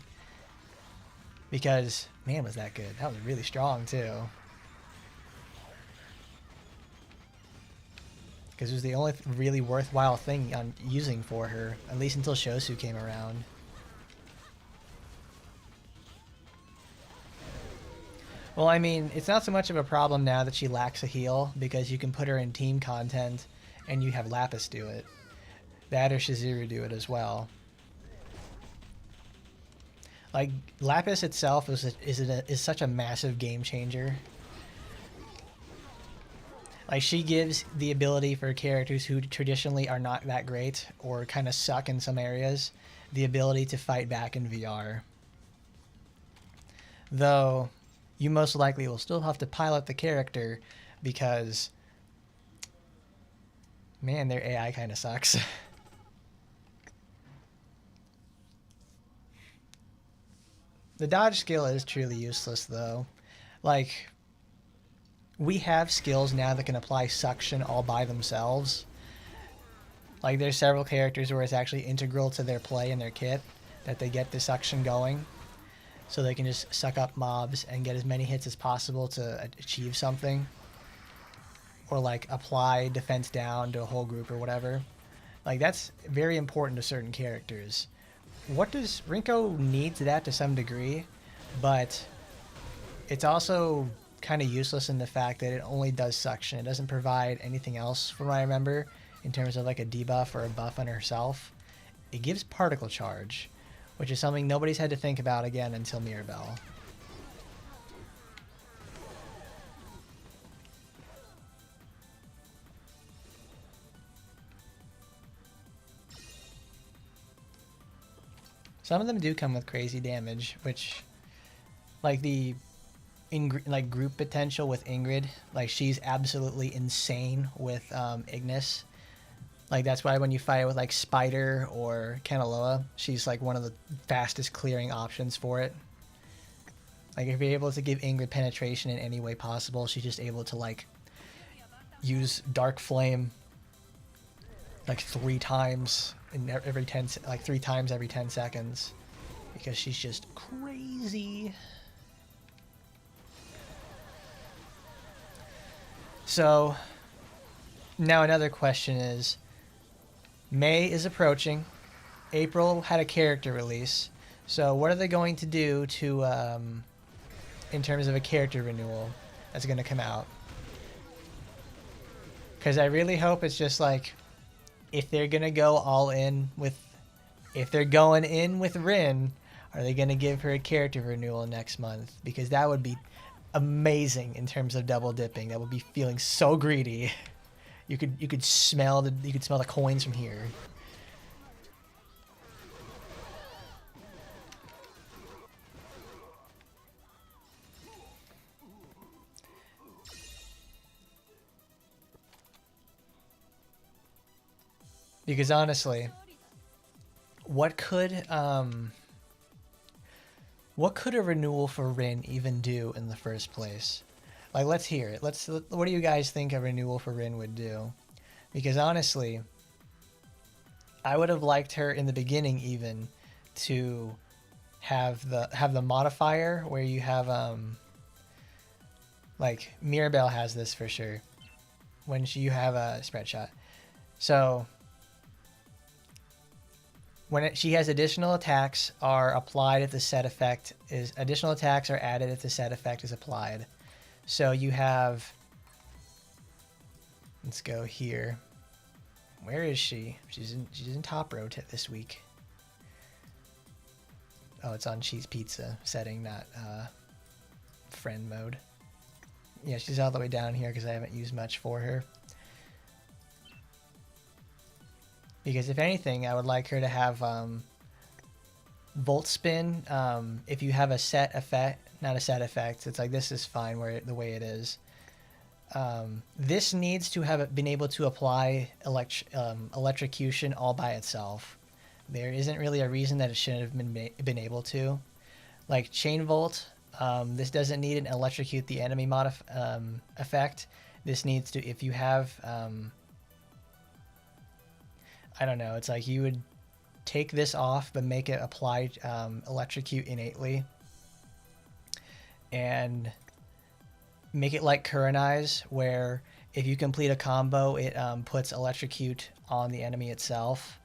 because, man, was that good. That was really strong, too. Because it was the only really worthwhile thing on using for her, at least until Shosu came around. Well, I mean, it's not so much of a problem now that she lacks a heal, because you can put her in team content and you have Lapis do it. That or Shizuru do it as well. Like, Lapis itself is such a massive game changer. Like, she gives the ability for characters who traditionally are not that great or kind of suck in some areas, the ability to fight back in VR. Though, you most likely will still have to pilot the character because, man, their AI kind of sucks. The dodge skill is truly useless, though. Like, we have skills now that can apply suction all by themselves. Like, there's several characters where it's actually integral to their play and their kit that they get the suction going, so they can just suck up mobs and get as many hits as possible to achieve something, or like apply defense down to a whole group or whatever. Like, that's very important to certain characters. What does Rinko needs that to some degree, but it's also kind of useless in the fact that it only does suction. It doesn't provide anything else, from what I remember, in terms of like a debuff or a buff on herself. It gives particle charge, which is something nobody's had to think about again until Mirabbel. Some of them do come with crazy damage, which, like the like group potential with Ingrid, like she's absolutely insane with Ignis. Like, that's why when you fight with like Spider or Kanaloa, she's like one of the fastest clearing options for it. Like, if you're able to give Ingrid penetration in any way possible, she's just able to like use Dark Flame like 3 times in every 10, like 3 times every 10 seconds, because she's just crazy. So now another question is, May is approaching. April had a character release. So what are they going to do to, in terms of a character renewal that's going to come out? Because I really hope it's just like, if they're going to go all in with, if they're going in with Rin, are they going to give her a character renewal next month? Because that would be amazing in terms of double dipping. That would be feeling so greedy. You could smell the coins from here. Because honestly, what could a renewal for Rin even do in the first place? Like, let's hear it. What do you guys think a renewal for Rin would do? Because honestly, I would have liked her in the beginning even to have the modifier where you have like Mirabbel has this for sure when you have a spread shot. So when she has additional attacks are applied if the set effect is additional attacks are added if the set effect is applied. So you have, let's go here. Where is she? She's in top row this week. Oh, it's on cheese pizza setting, not friend mode. Yeah, she's all the way down here because I haven't used much for her. Because if anything, I would like her to have Volt Spin. If you have a set effect, not a set effect, it's like this is fine the way it is. This needs to have been able to apply electrocution all by itself. There isn't really a reason that it shouldn't have been able to. Like Chain Volt, this doesn't need an electrocute the enemy effect. This needs to, if you have, I don't know, it's like you would take this off but make it apply electrocute innately. and make it like Current Eyes, where if you complete a combo, it puts electrocute on the enemy itself.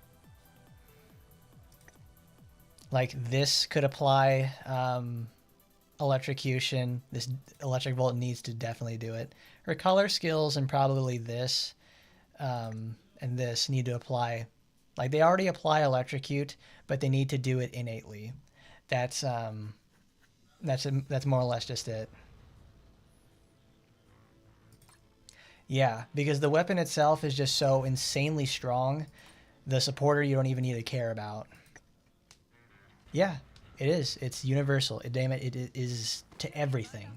Like this could apply electrocution. This electric volt needs to definitely do it. Her color skills and probably this and this need to apply. Like they already apply electrocute, but they need to do it innately. That's more or less just it. Yeah, because the weapon itself is just so insanely strong. The supporter you don't even need to care about. Yeah, it is. It's universal. Damn it, it is to everything.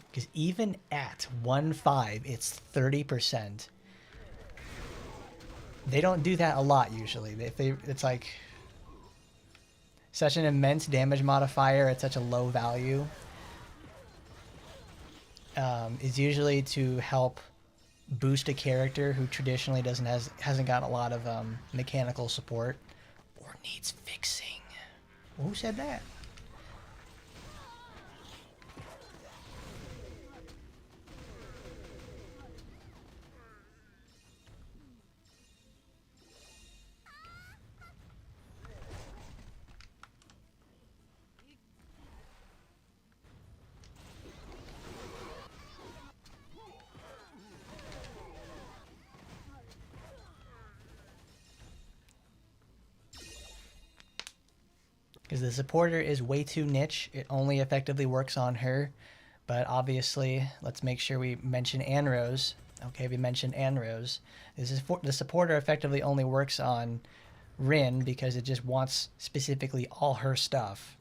Because even at 1.5, it's 30%. They don't do that a lot usually. It's like such an immense damage modifier at such a low value. Is usually to help boost a character who traditionally hasn't gotten a lot of mechanical support or needs fixing. Who said that? Because the supporter is way too niche. It only effectively works on her. But obviously, let's make sure we mention Anrose. Okay, we mentioned Anrose. The supporter effectively only works on Rin because it just wants specifically all her stuff.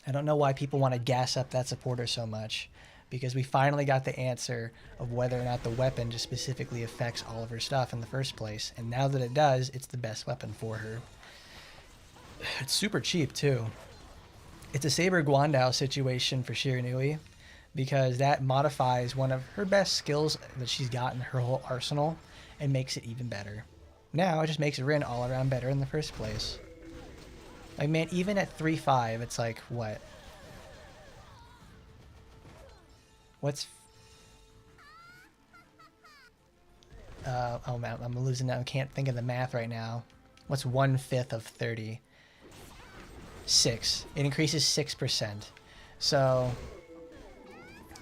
I don't know why people want to gas up that supporter so much, because we finally got the answer of whether or not the weapon just specifically affects all of her stuff in the first place. And now that it does, it's the best weapon for her. It's super cheap too. It's a Saber Guandao situation for Shiranui, because that modifies one of her best skills that she's got in her whole arsenal and makes it even better. Now it just makes Rin all around better in the first place. Like, man, even at 3.5, it's like, what? What's... oh man, I'm losing that. I can't think of the math right now. What's 1/5 of 30? 6. It increases 6%. So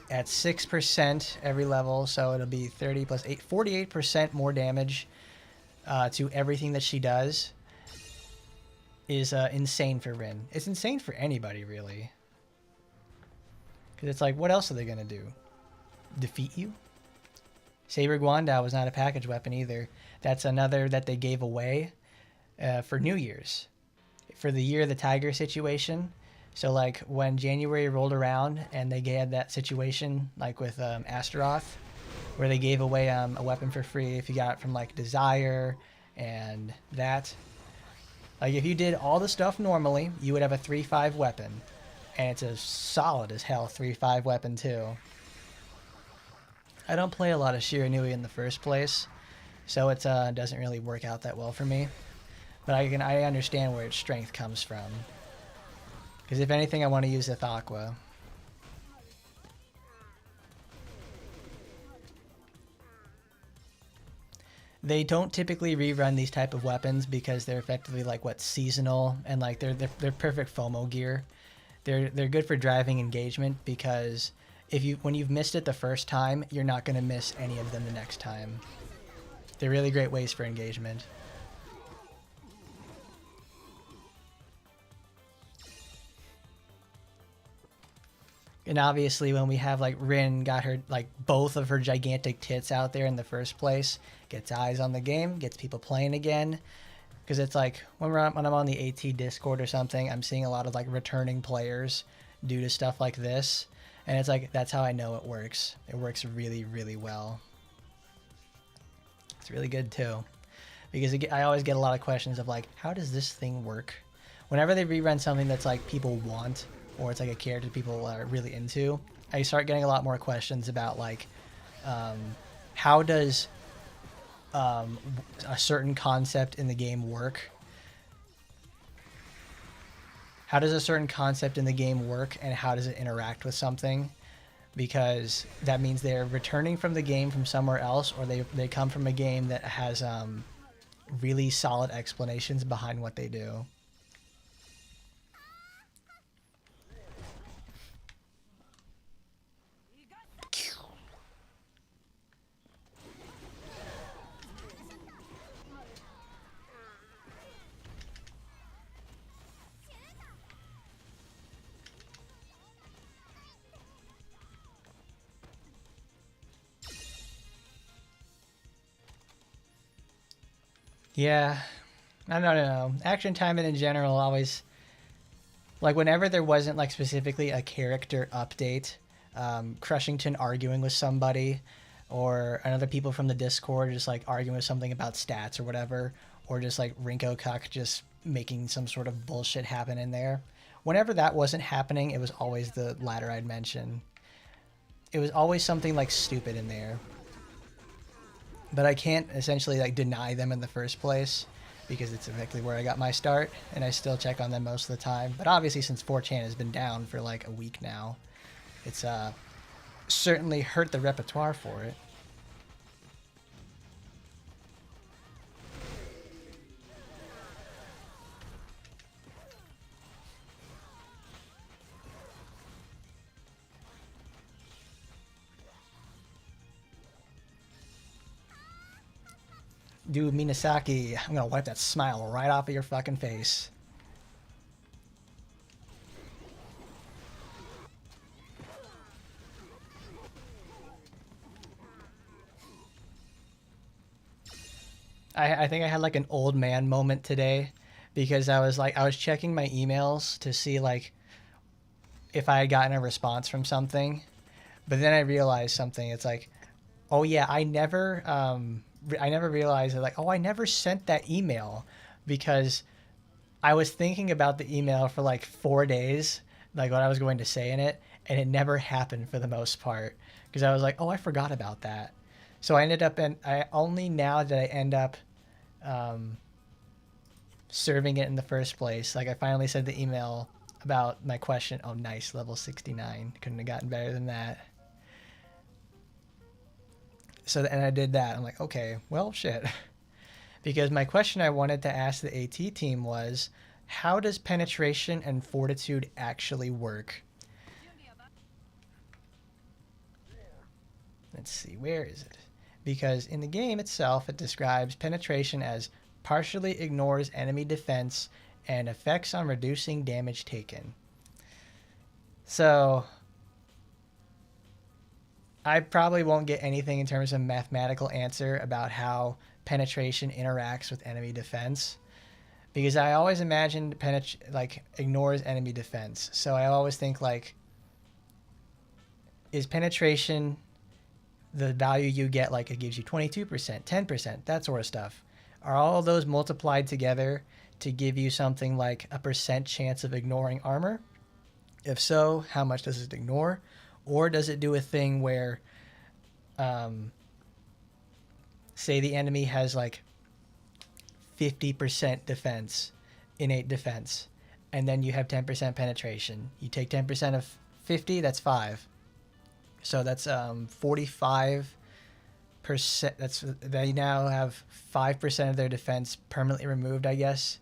at 6% every level, so it'll be 30 plus 8, 48% more damage to everything that she does is insane for Rin. It's insane for anybody, really. Because it's like, what else are they going to do? Defeat you? Saber Guandao was not a package weapon either. That's another that they gave away for New Year's. For the Year of the Tiger situation. So like when January rolled around and they had that situation like with Astaroth, where they gave away a weapon for free if you got it from like Desire and that. Like if you did all the stuff normally, you would have a 3.5 weapon. And it's a solid as hell 3.5 weapon too. I don't play a lot of Shiranui in the first place, so it doesn't really work out that well for me. But I understand where its strength comes from. Because if anything, I want to use Ithaqua. They don't typically rerun these type of weapons because they're effectively like what, seasonal, and like they're perfect FOMO gear. They're good for driving engagement because when you've missed it the first time, you're not going to miss any of them the next time. They're really great ways for engagement. And obviously when we have like Rin got her like both of her gigantic tits out there in the first place, gets eyes on the game, gets people playing again. Because it's like when I'm on the AT Discord or something, I'm seeing a lot of like returning players due to stuff like this. And it's like, that's how I know it works. It works really, really well. It's really good too. Because I always get a lot of questions of like, how does this thing work? Whenever they rerun something that's like people want, or it's like a character people are really into, I start getting a lot more questions about like, how does a certain concept in the game work? how does a certain concept in the game work and how does it interact with something, because that means they're returning from the game from somewhere else, or they come from a game that has really solid explanations behind what they do. Yeah, I don't know. Action Time in general always, like, whenever there wasn't like specifically a character update, Crushington arguing with somebody, or another people from the Discord just like arguing with something about stats or whatever, or just like Rinko Cuck just making some sort of bullshit happen in there. Whenever that wasn't happening, it was always the latter I'd mention. It was always something like stupid in there. But I can't essentially like deny them in the first place, because it's effectively where I got my start, and I still check on them most of the time. But obviously, since 4chan has been down for like a week now, it's certainly hurt the repertoire for it. Dude, Minasaki, I'm gonna wipe that smile right off of your fucking face. I think I had like an old man moment today, because I was checking my emails to see like if I had gotten a response from something, but then I realized something. It's like, oh yeah, I never realized that, like, oh, I never sent that email, because I was thinking about the email for like 4 days, like what I was going to say in it, and it never happened for the most part, because I was like, oh, I forgot about that. So I ended up I only now did I end up serving it in the first place. Like, I finally said the email about my question. Oh, nice, level 69. Couldn't have gotten better than that. So, and I did that. I'm like, okay, well, shit. Because my question I wanted to ask the AT team was, how does penetration and fortitude actually work? Let's see, where is it? Because in the game itself, it describes penetration as partially ignores enemy defense and effects on reducing damage taken. So I probably won't get anything in terms of mathematical answer about how penetration interacts with enemy defense, because I always imagined like ignores enemy defense. So I always think like, is penetration the value you get, like it gives you 22%, 10%, that sort of stuff? Are all of those multiplied together to give you something like a percent chance of ignoring armor? If so, how much does it ignore? Or does it do a thing where, say the enemy has like 50% defense, innate defense, and then you have 10% penetration. You take 10% of 50, that's 5. So that's 45%. They now have 5% of their defense permanently removed, I guess.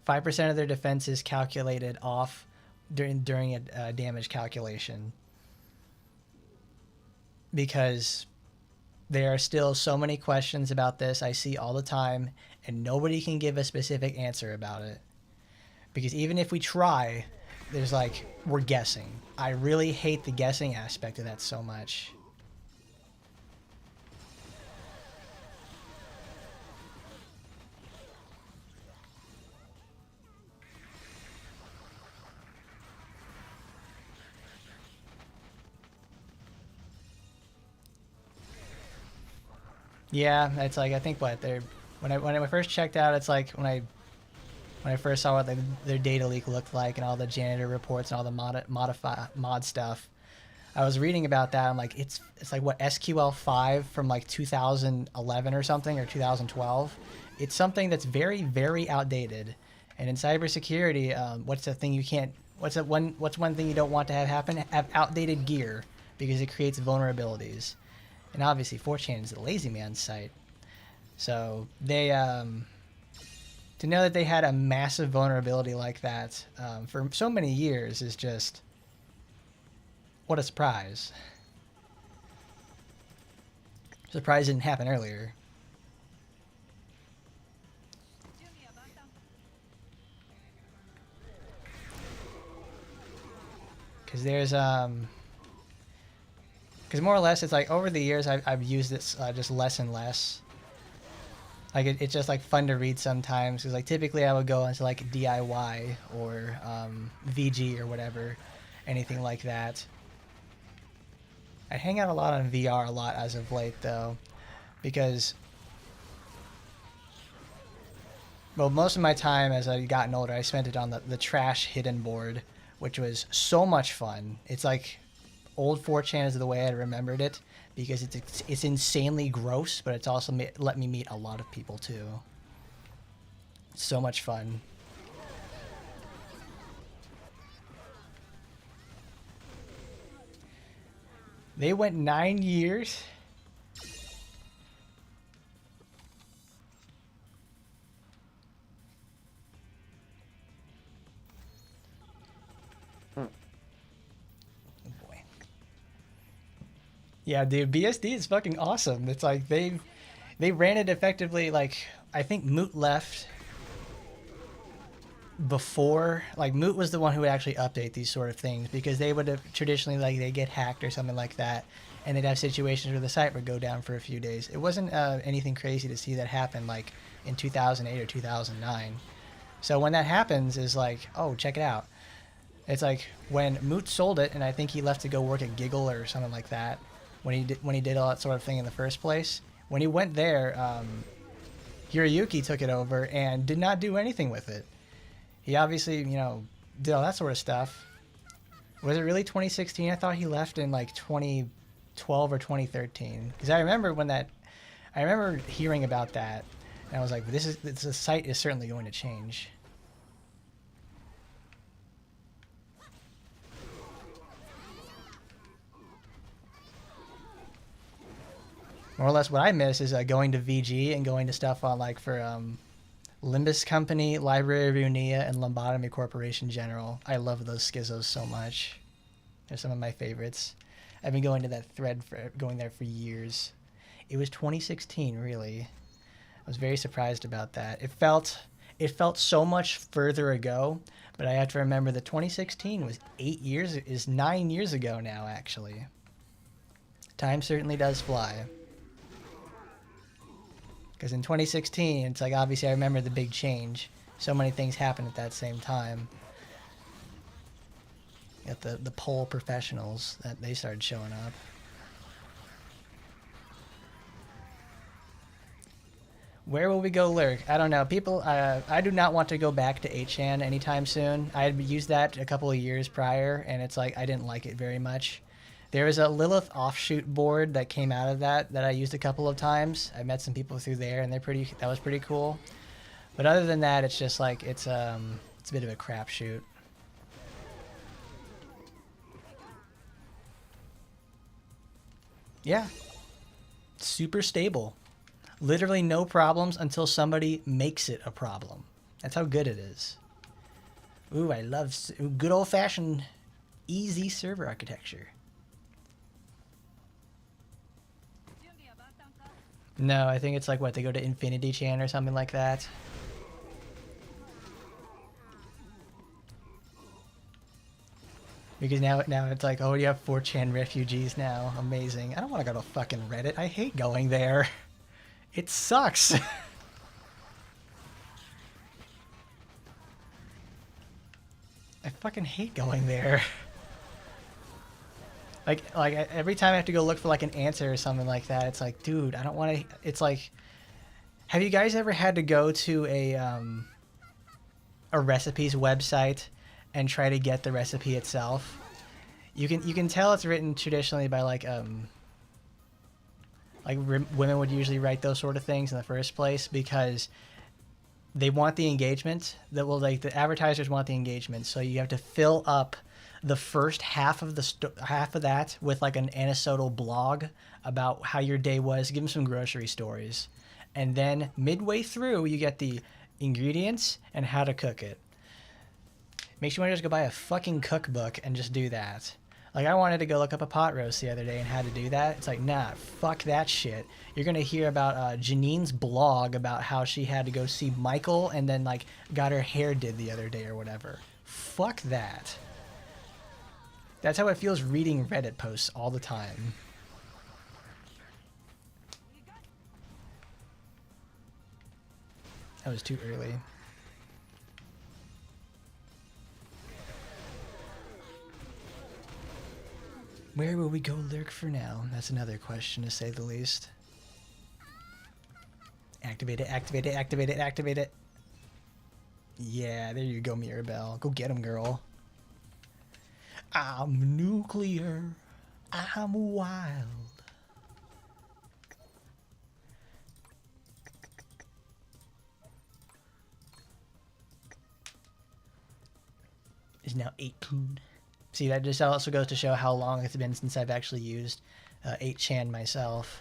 5% of their defense is calculated off during a damage calculation, because there are still so many questions about this I see all the time, and nobody can give a specific answer about it. Because even if we try, there's like, we're guessing. I really hate the guessing aspect of that so much. Yeah, it's like, I think what they're when I first checked out, it's like when I first saw what their data leak looked like and all the janitor reports and all the mod stuff. I was reading about that. I'm like, it's like what, SQL5 from like 2011 or something, or 2012. It's something that's very, very outdated, And in cybersecurity, what's the thing you can't? What's one thing you don't want to have happen? Have outdated gear, because it creates vulnerabilities. And obviously, 4chan is a lazy man's site, so they to know that they had a massive vulnerability like that for so many years is just what a surprise. Surprise didn't happen earlier. Because there's because more or less it's like over the years I've used this just less and less. Like it's just like fun to read sometimes, because like typically I would go into like DIY or VG or whatever, anything like that. I hang out a lot on VR a lot as of late though, because well, most of my time as I've gotten older I spent it on the trash hidden board, which was so much fun. It's like old 4chan is the way I remembered it, because it's insanely gross, but it's also let me meet a lot of people too. So much fun. They went 9 years. Yeah, dude, BSD is fucking awesome. It's like they ran it effectively. Like I think Moot left before, like Moot was the one who would actually update these sort of things, because they would have traditionally, like, they get hacked or something like that, and they'd have situations where the site would go down for a few days. It wasn't anything crazy to see that happen like in 2008 or 2009. So when that happens, is like, oh, check it out. It's like when Moot sold it, and I think he left to go work at Giggle or something like that. When he did all that sort of thing in the first place, when he went there, Hiroyuki took it over and did not do anything with it. He obviously, you know, did all that sort of stuff. Was it really 2016? I thought he left in like 2012 or 2013. Because I remember I remember hearing about that, and I was like, the site is certainly going to change. More or less what I miss is going to VG and going to stuff on like for Limbus Company, Library of Unia, and Lobotomy Corporation General. I love those schizos so much. They're some of my favorites. I've been going to that thread going there for years. It was 2016, really. I was very surprised about that. It felt so much further ago, but I have to remember that 2016 was 9 years ago now, actually. Time certainly does fly. Because in 2016, it's like, obviously I remember the big change. So many things happened at that same time. You got the poll professionals, that they started showing up. Where will we go lurk? I don't know. People, I do not want to go back to 8chan anytime soon. I had used that a couple of years prior, and it's like I didn't like it very much. There was a Lilith offshoot board that came out of that I used a couple of times. I met some people through there, and that was pretty cool. But other than that, it's just like it's a bit of a crapshoot. Yeah, super stable. Literally no problems until somebody makes it a problem. That's how good it is. Ooh, I love good old-fashioned easy server architecture. No, I think it's like, what, they go to Infinity Chan or something like that. Because now it's like, oh, you have 4chan refugees now. Amazing. I don't want to go to fucking Reddit. I hate going there. It sucks. I fucking hate going there. Like every time I have to go look for like an answer or something like that, it's like, dude, I don't want to. It's like, have you guys ever had to go to a recipes website and try to get the recipe itself? You can tell it's written traditionally by like women would usually write those sort of things in the first place, because they want the engagement. That will like the advertisers want the engagement, so you have to fill up the first half of half of that with like an anecdotal blog about how your day was. Give them some grocery stories, and then midway through you get the ingredients and how to cook it. Makes you want to just go buy a fucking cookbook and just do that. Like, I wanted to go look up a pot roast the other day and how to do that. It's like, nah, fuck that shit. You're going to hear about Janine's blog about how she had to go see Michael and then, like, got her hair did the other day or whatever. Fuck that. That's how it feels reading Reddit posts all the time. That was too early. Where will we go lurk for now? That's another question, to say the least. Activate it, activate it, activate it, activate it. Yeah, there you go, Mirabbel. Go get him, girl. I'm nuclear. I'm wild. It's now 18. See, that just also goes to show how long it's been since I've actually used 8chan myself.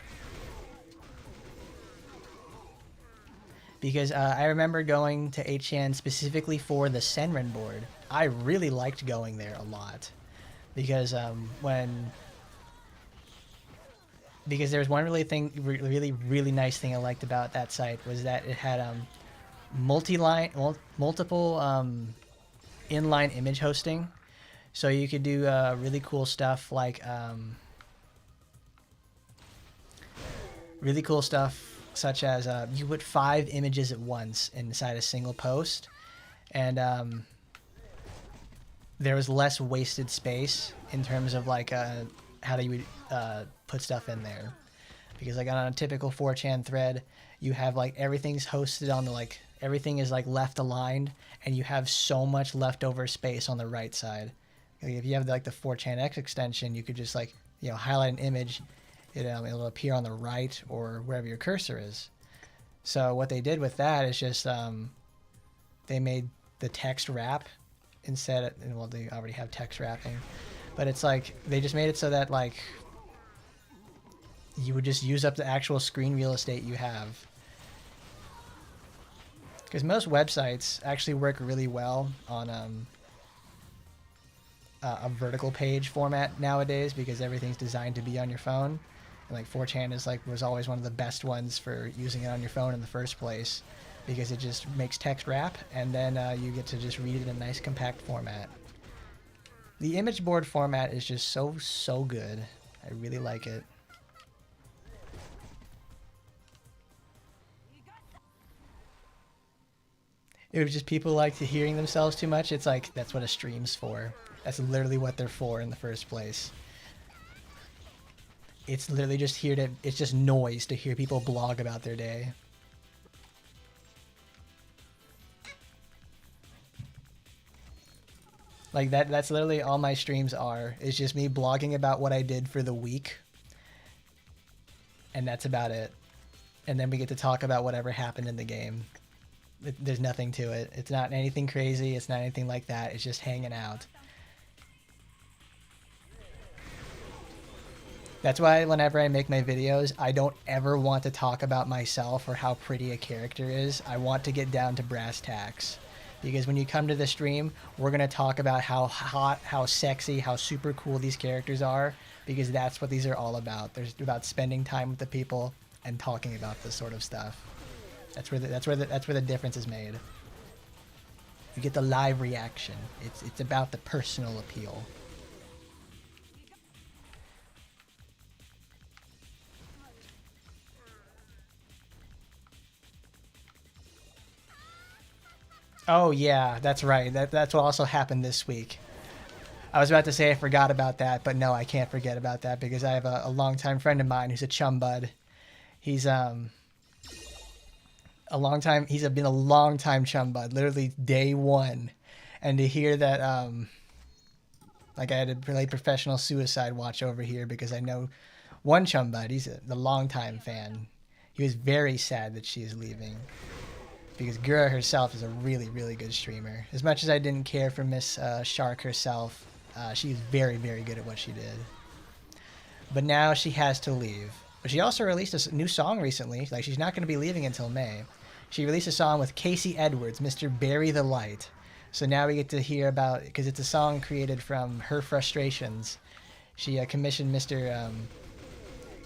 Because I remember going to 8chan specifically for the Senran board. I really liked going there a lot. Because because there was one really nice thing I liked about that site was that it had multiple inline image hosting. So you could do really cool stuff like such as you put 5 images at once inside a single post, and there was less wasted space in terms of like how you would put stuff in there. Because like on a typical 4chan thread, you have like everything's hosted on the like everything is like left aligned, and you have so much leftover space on the right side. Like if you have like the 4chan X extension, you could just like, you know, highlight an image, it'll appear on the right or wherever your cursor is. So what they did with that is just they made the text wrap instead of, well, they already have text wrapping, but it's like they just made it so that like you would just use up the actual screen real estate you have. Because most websites actually work really well on a vertical page format nowadays, because everything's designed to be on your phone, and like 4chan is like was always one of the best ones for using it on your phone in the first place, because it just makes text wrap, and then you get to just read it in a nice compact format. The image board format is just so good. I really like it. It was just people like to hearing themselves too much. It's like, that's what a stream's for. That's literally what they're for in the first place. It's literally just it's just noise to hear people blog about their day. Like that's literally all my streams are. It's just me blogging about what I did for the week. And that's about it. And then we get to talk about whatever happened in the game. There's nothing to it. It's not anything crazy. It's not anything like that. It's just hanging out. That's why whenever I make my videos, I don't ever want to talk about myself or how pretty a character is. I want to get down to brass tacks. Because when you come to the stream, we're going to talk about how hot, how sexy, how super cool these characters are. Because that's what these are all about. They're about spending time with the people and talking about this sort of stuff. That's where the difference is made. You get the live reaction. It's about the personal appeal. Oh yeah, that's right. That's what also happened this week. I was about to say I forgot about that, but no, I can't forget about that because I have a longtime friend of mine who's a chum bud. He's been a long time chum bud, literally day one. And to hear that like I had to play professional suicide watch over here because I know one chum bud, he's the longtime fan. He was very sad that she is leaving. because Gura herself is a really, really good streamer. As much as I didn't care for Miss Shark herself, she's very, very good at what she did. But now she has to leave. But she also released a new song recently. Like, she's not going to be leaving until May. She released a song with Casey Edwards, Mr. Bury the Light. So now we get to hear about, because it's a song created from her frustrations. She commissioned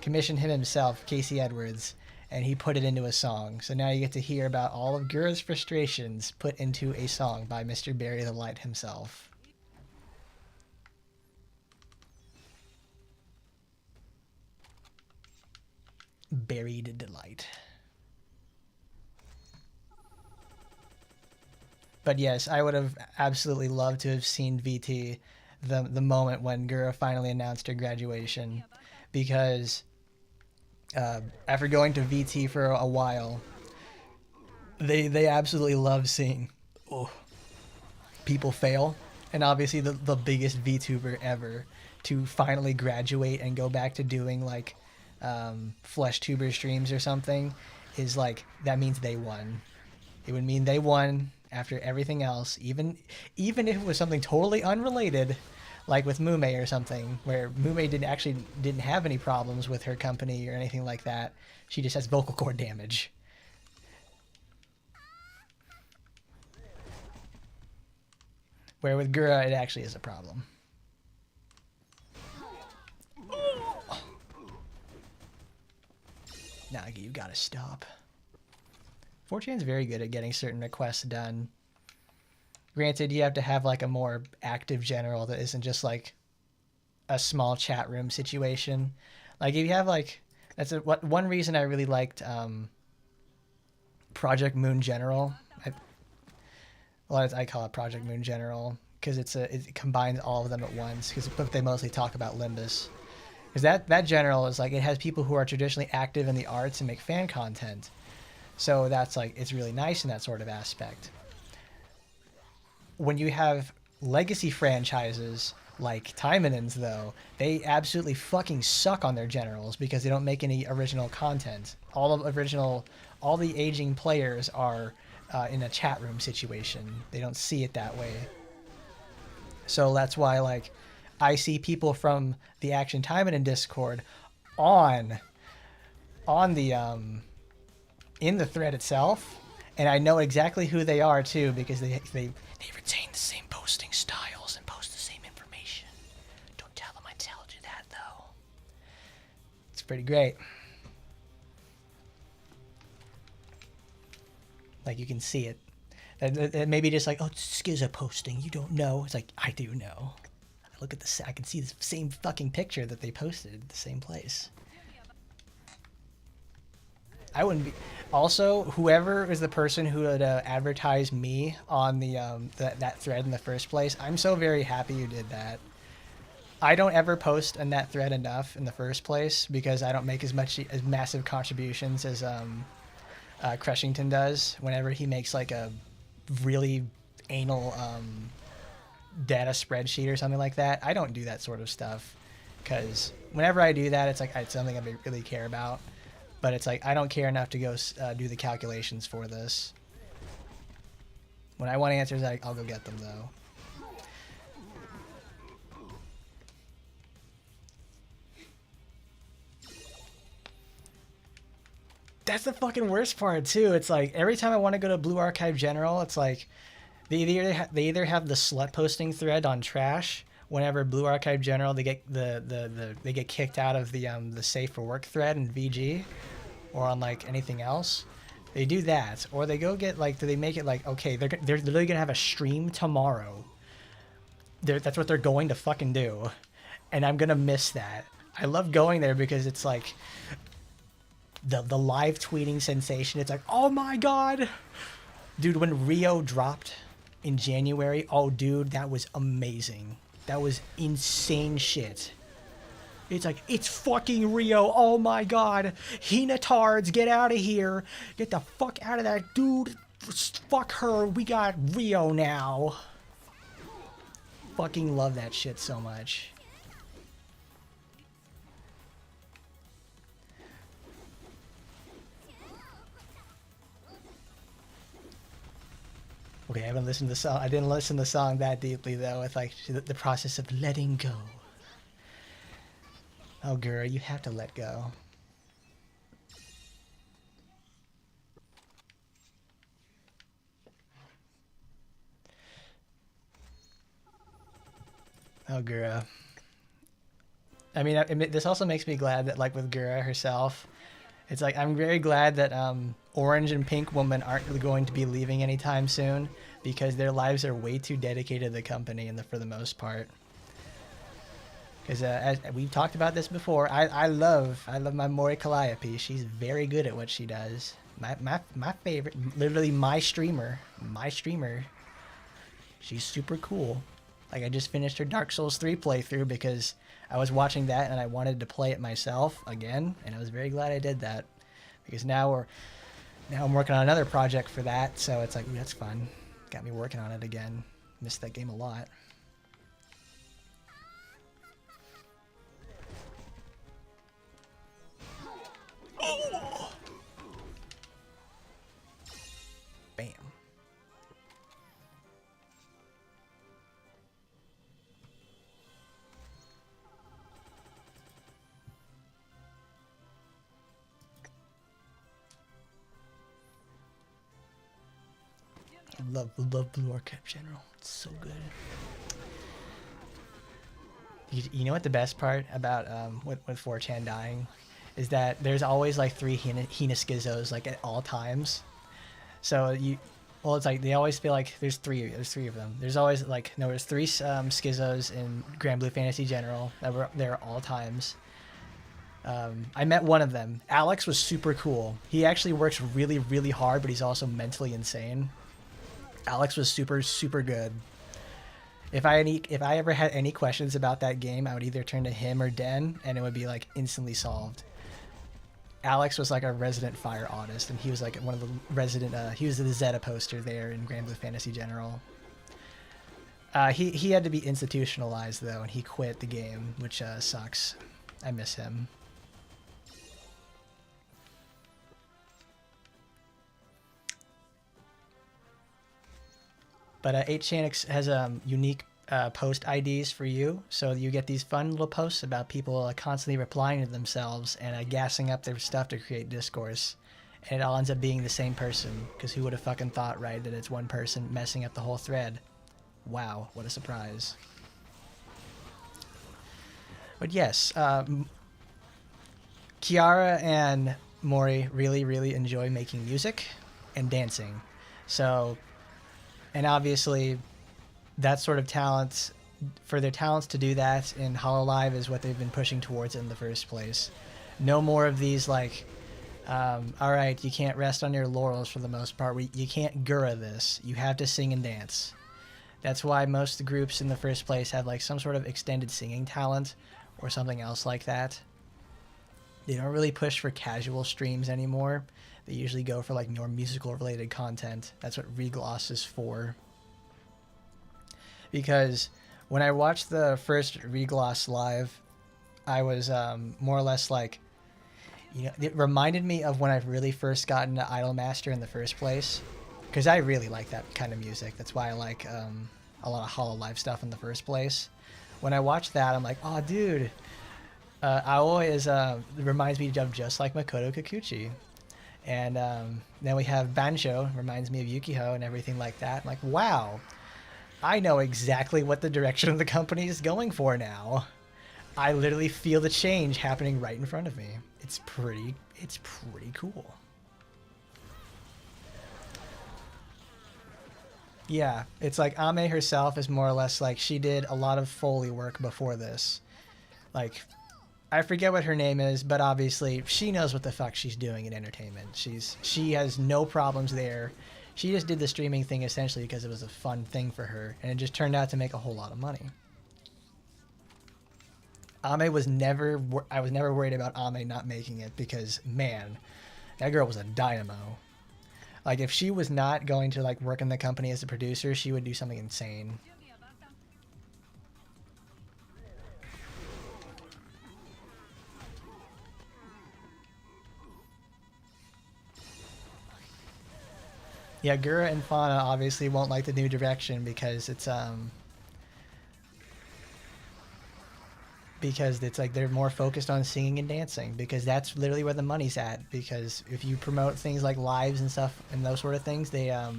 commissioned him himself, Casey Edwards, and he put it into a song. So now you get to hear about all of Gura's frustrations put into a song by Mr. Bury the Light himself. Buried Delight. But yes, I would have absolutely loved to have seen VT the moment when Gura finally announced her graduation, because after going to VT for a while, they absolutely love seeing people fail, and obviously the biggest VTuber ever to finally graduate and go back to doing like flesh tuber streams or something is like, that means they won. It would mean they won after everything else, even if it was something totally unrelated, like with Mume or something, where Mume didn't have any problems with her company or anything like that. She just has vocal cord damage. Where with Gura, it actually is a problem. Nagi, you gotta stop. 4chan's very good at getting certain requests done. Granted, you have to have like a more active general that isn't just like a small chat room situation. Like if you have like, one reason I really liked Project Moon General. I call it Project Moon General because it combines all of them at once, but they mostly talk about Limbus. Because that general is like, it has people who are traditionally active in the arts and make fan content. So that's like, it's really nice in that sort of aspect. When you have legacy franchises like Taimanin's, though, they absolutely fucking suck on their generals because they don't make any original content. All the aging players are in a chat room situation. They don't see it that way. So that's why, like, I see people from the Action Taimanin Discord on the in the thread itself, and I know exactly who they are too, because they retain the same posting styles and post the same information. Don't tell them I told you that, though. It's pretty great. Like, you can see it. It may be just like, oh, it's Skizzo posting. You don't know. It's like, I do know. I look at I can see the same fucking picture that they posted at the same place. I wouldn't be. Also, whoever is the person who would advertise me on that thread in the first place, I'm so very happy you did that. I don't ever post in that thread enough in the first place because I don't make as massive contributions as Crushington does whenever he makes like a really anal data spreadsheet or something like that. I don't do that sort of stuff because whenever I do that, it's like it's something I really care about. But it's like, I don't care enough to go do the calculations for this. When I want answers, I'll go get them, though. That's the fucking worst part, too. It's like, every time I want to go to Blue Archive General, it's like, they either have the slut posting thread on trash. Whenever Blue Archive General, they get they get kicked out of the Safe for Work thread in VG, or on like anything else. They do that, or they go get like, do they make it like, okay, they're literally gonna have a stream tomorrow. That's what they're going to fucking do, and I'm gonna miss that. I love going there because it's like the live tweeting sensation. It's like, oh my god, dude, when Rio dropped in January, oh dude, that was amazing. That was insane shit. It's like, it's fucking Rio. Oh my god. Hinatards, get out of here. Get the fuck out of that, dude. Fuck her. We got Rio now. Fucking love that shit so much. Okay, I haven't listened to the song. I didn't listen to the song that deeply though. With like the process of letting go. Oh, girl, you have to let go. Oh, Gura. I mean, this also makes me glad that, like, with Gura herself, it's like I'm very glad that Orange and Pink Woman aren't really going to be leaving anytime soon because their lives are way too dedicated to the company for the most part. Because as we've talked about this before, I love my Mori Calliope. She's very good at what she does. My favorite, literally my streamer. She's super cool. Like, I just finished her Dark Souls 3 playthrough because I was watching that and I wanted to play it myself again, and I was very glad I did that. Because now I'm working on another project for that, so it's like, ooh, that's fun. Got me working on it again. Missed that game a lot. Oh! Bam. I love Blue Archive General. It's so good. You know what the best part about with 4chan dying is that there's always like 3 Hina schizos like at all times. So it's like they always feel like there's three of them. There's always like there's 3 schizos in Grand Blue Fantasy General that were there at all times. I met one of them. Alex was super cool. He actually works really, really hard, but he's also mentally insane. Alex was super good. If I ever had any questions about that game, I would either turn to him or Den, and it would be like instantly solved. Alex was like a resident fire artist, and he was like one of the resident. He was the Zeta poster there in Grand Blue Fantasy General. He had to be institutionalized though, and he quit the game, which sucks. I miss him. But 8chan has unique post IDs for you, so you get these fun little posts about people constantly replying to themselves and gassing up their stuff to create discourse. And it all ends up being the same person, because who would have fucking thought, right, that it's one person messing up the whole thread? Wow, what a surprise. But yes, Kiara and Mori really enjoy making music and dancing. So, and obviously, that sort of talent, for their talents to do that in Hololive is what they've been pushing towards in the first place. No more of these like, alright, you can't rest on your laurels for the most part. You can't Gura this. You have to sing and dance. That's why most groups in the first place have like some sort of extended singing talent or something else like that. They don't really push for casual streams anymore. They usually go for like more musical related content. That's what Regloss is for. Because when I watched the first Regloss live, I was more or less like, you know, it reminded me of when I really first got into Idolmaster in the first place. Because I really like that kind of music. That's why I like a lot of Hololive stuff in the first place. When I watched that, I'm like, oh, dude, Aoi reminds me of just like Makoto Kikuchi. And then we have Bancho, reminds me of Yukiho and everything like that. I'm like, wow, I know exactly what the direction of the company is going for now. I literally feel the change happening right in front of me. It's pretty cool. Yeah, it's like Ame herself is more or less like she did a lot of Foley work before this. Like, I forget what her name is, but obviously she knows what the fuck she's doing in entertainment. She has no problems there. She just did the streaming thing essentially because it was a fun thing for her, and it just turned out to make a whole lot of money. I was never worried about Ame not making it because, man, that girl was a dynamo. Like, if she was not going to like work in the company as a producer, she would do something insane. Yeah, Gura and Fauna obviously won't like the new direction because it's like they're more focused on singing and dancing because that's literally where the money's at. Because if you promote things like lives and stuff and those sort of things, they're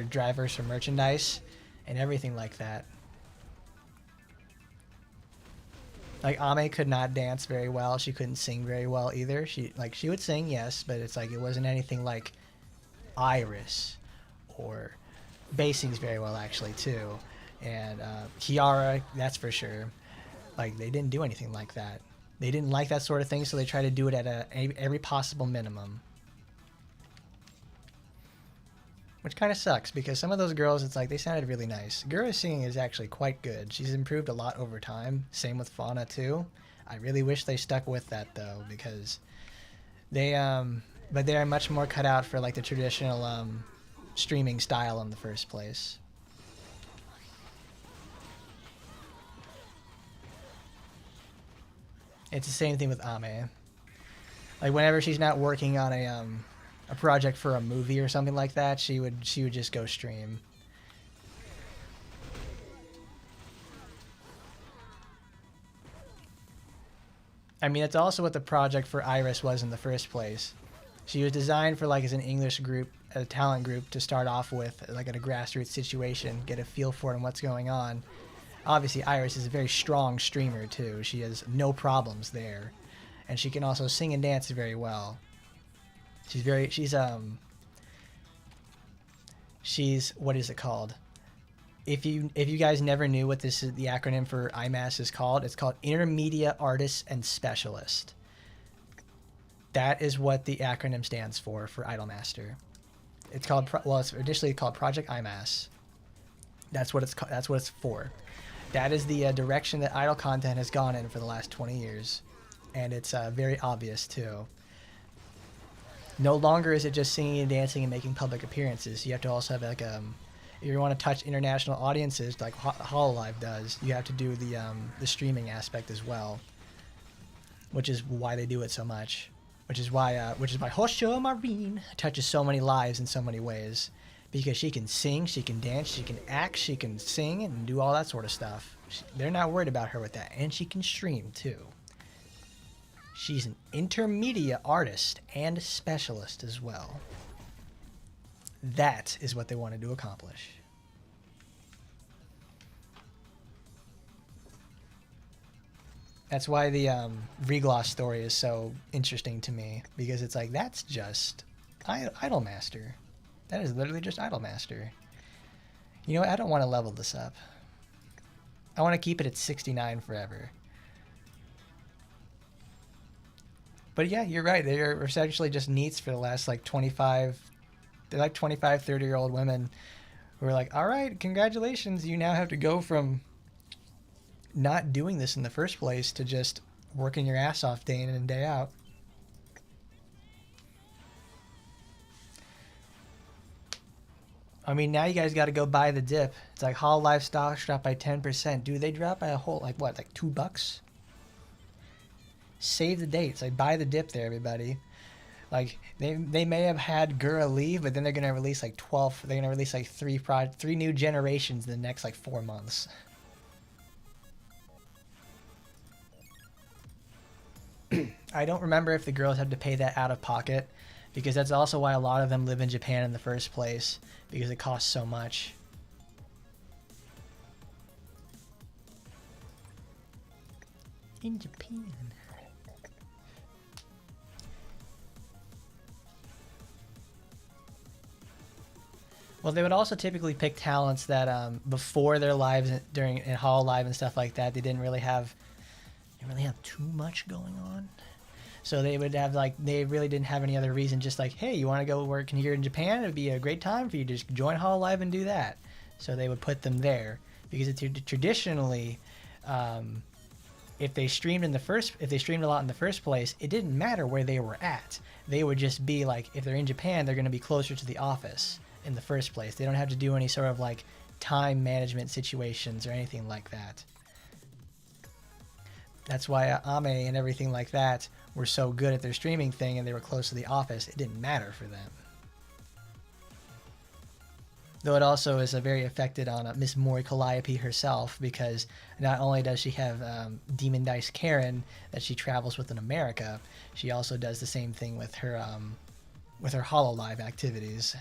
drivers for merchandise and everything like that. Like Ame could not dance very well. She couldn't sing very well either. She would sing, yes, but it's like it wasn't anything like Iris or Bay sings very well actually too, and Kiara, that's for sure. Like they didn't do anything like that. They didn't like that sort of thing, so they tried to do it at every possible minimum. Which kind of sucks because some of those girls, it's like they sounded really nice. Gura's singing is actually quite good. She's improved a lot over time. Same with Fauna too. I really wish they stuck with that though because but they are much more cut out for like the traditional streaming style in the first place. It's the same thing with Ame. Like whenever she's not working on a project for a movie or something like that, she would just go stream. I mean, that's also what the project for Iris was in the first place. She was designed for like as an English group, a talent group to start off with, like in a grassroots situation, get a feel for it and what's going on. Obviously, Iris is a very strong streamer too. She has no problems there, and she can also sing and dance very well. She's what is it called? If you guys never knew what this is, the acronym for IMAS is called, it's called Intermediate Artist and Specialist. That is what the acronym stands for Idolmaster. It's called it's initially called Project IMAS. That's what it's for. That is the direction that idol content has gone in for the last 20 years, and it's very obvious too. No longer is it just singing and dancing and making public appearances. You have to also have like if you want to touch international audiences like Hololive does, you have to do the streaming aspect as well, which is why they do it so much. Which is why Hosho Marine touches so many lives in so many ways, because she can sing, she can dance, she can act, she can sing and do all that sort of stuff. They're not worried about her with that, and she can stream too. She's an intermediate artist and specialist as well. That is what they wanted to accomplish. That's why the Regloss story is so interesting to me, because it's like, that's just Idolmaster. That is literally just Idolmaster. You know what? I don't want to level this up. I want to keep it at 69 forever. But yeah, you're right. They're essentially just NEETs for the last like 25... They're like 25, 30-year-old women who are like, all right, congratulations. You now have to go from not doing this in the first place to just working your ass off day in and day out. I mean, now you guys got to go buy the dip. It's like Hololive stocks dropped by 10%. Dude, they dropped by a whole, like what, like $2? Save the dates. Like, buy the dip there, everybody. Like, they may have had Gura leave, but then they're going to release like 12. They're going to release like three new generations in the next like 4 months. I don't remember if the girls had to pay that out of pocket, because that's also why a lot of them live in Japan in the first place, because it costs so much. In Japan. Well, they would also typically pick talents that before their lives during in Hololive and stuff like that, they didn't really have too much going on. So they would have like, they really didn't have any other reason, just like, hey, you want to go work here in Japan? It would be a great time for you to just join Hololive and do that. So they would put them there, because it's traditionally, if they streamed a lot in the first place, it didn't matter where they were at. They would just be like, if they're in Japan, they're going to be closer to the office in the first place. They don't have to do any sort of like time management situations or anything like that. That's why Ame and everything like that were so good at their streaming thing, and they were close to the office. It didn't matter for them. Though it also is very affected on Miss Mori Calliope herself, because not only does she have Demon Dice Karen that she travels with in America, she also does the same thing with her Hololive activities.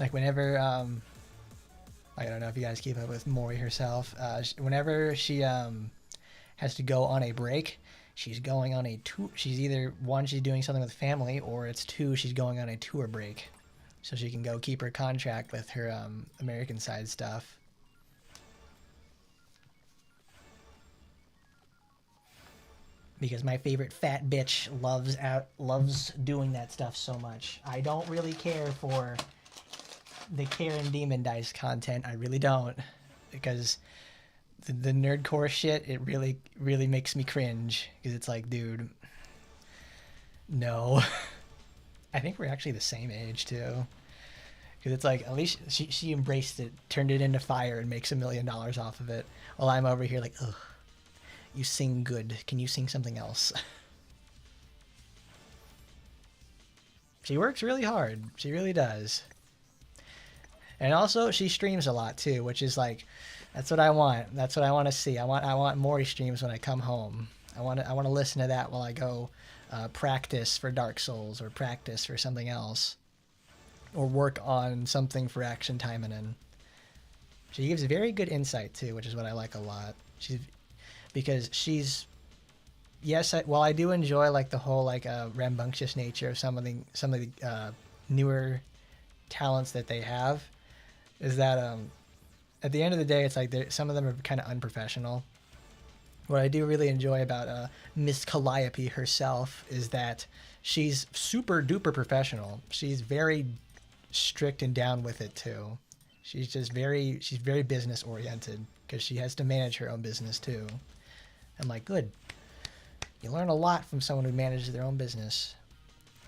Like whenever I don't know if you guys keep up with Mori herself. Whenever she has to go on a break, she's going on a tour. She's either one, she's doing something with family, or it's two, she's going on a tour break, so she can go keep her contract with her American side stuff. Because my favorite fat bitch loves doing that stuff so much. I don't really care for the Karen Demon Dice content. I really don't, because the nerdcore shit, it really makes me cringe, because it's like, dude, no. I think we're actually the same age too, because it's like, at least she embraced it, turned it into fire, and makes $1 million off of it, while I'm over here like, ugh, you sing good, can you sing something else? She works really hard, she really does. And also, she streams a lot too, which is like, that's what I want. That's what I want to see. I want Mori streams when I come home. I want to listen to that while I go practice for Dark Souls, or practice for something else, or work on something for Action Taimanin. She gives very good insight too, which is what I like a lot. Because she's, yes, while I do enjoy like the whole like rambunctious nature of some of the newer talents that they have, is that at the end of the day, it's like some of them are kind of unprofessional. What I do really enjoy about Miss Calliope herself is that she's super duper professional. She's very strict and down with it too. She's very business oriented, because she has to manage her own business too. I'm like, good. You learn a lot from someone who manages their own business.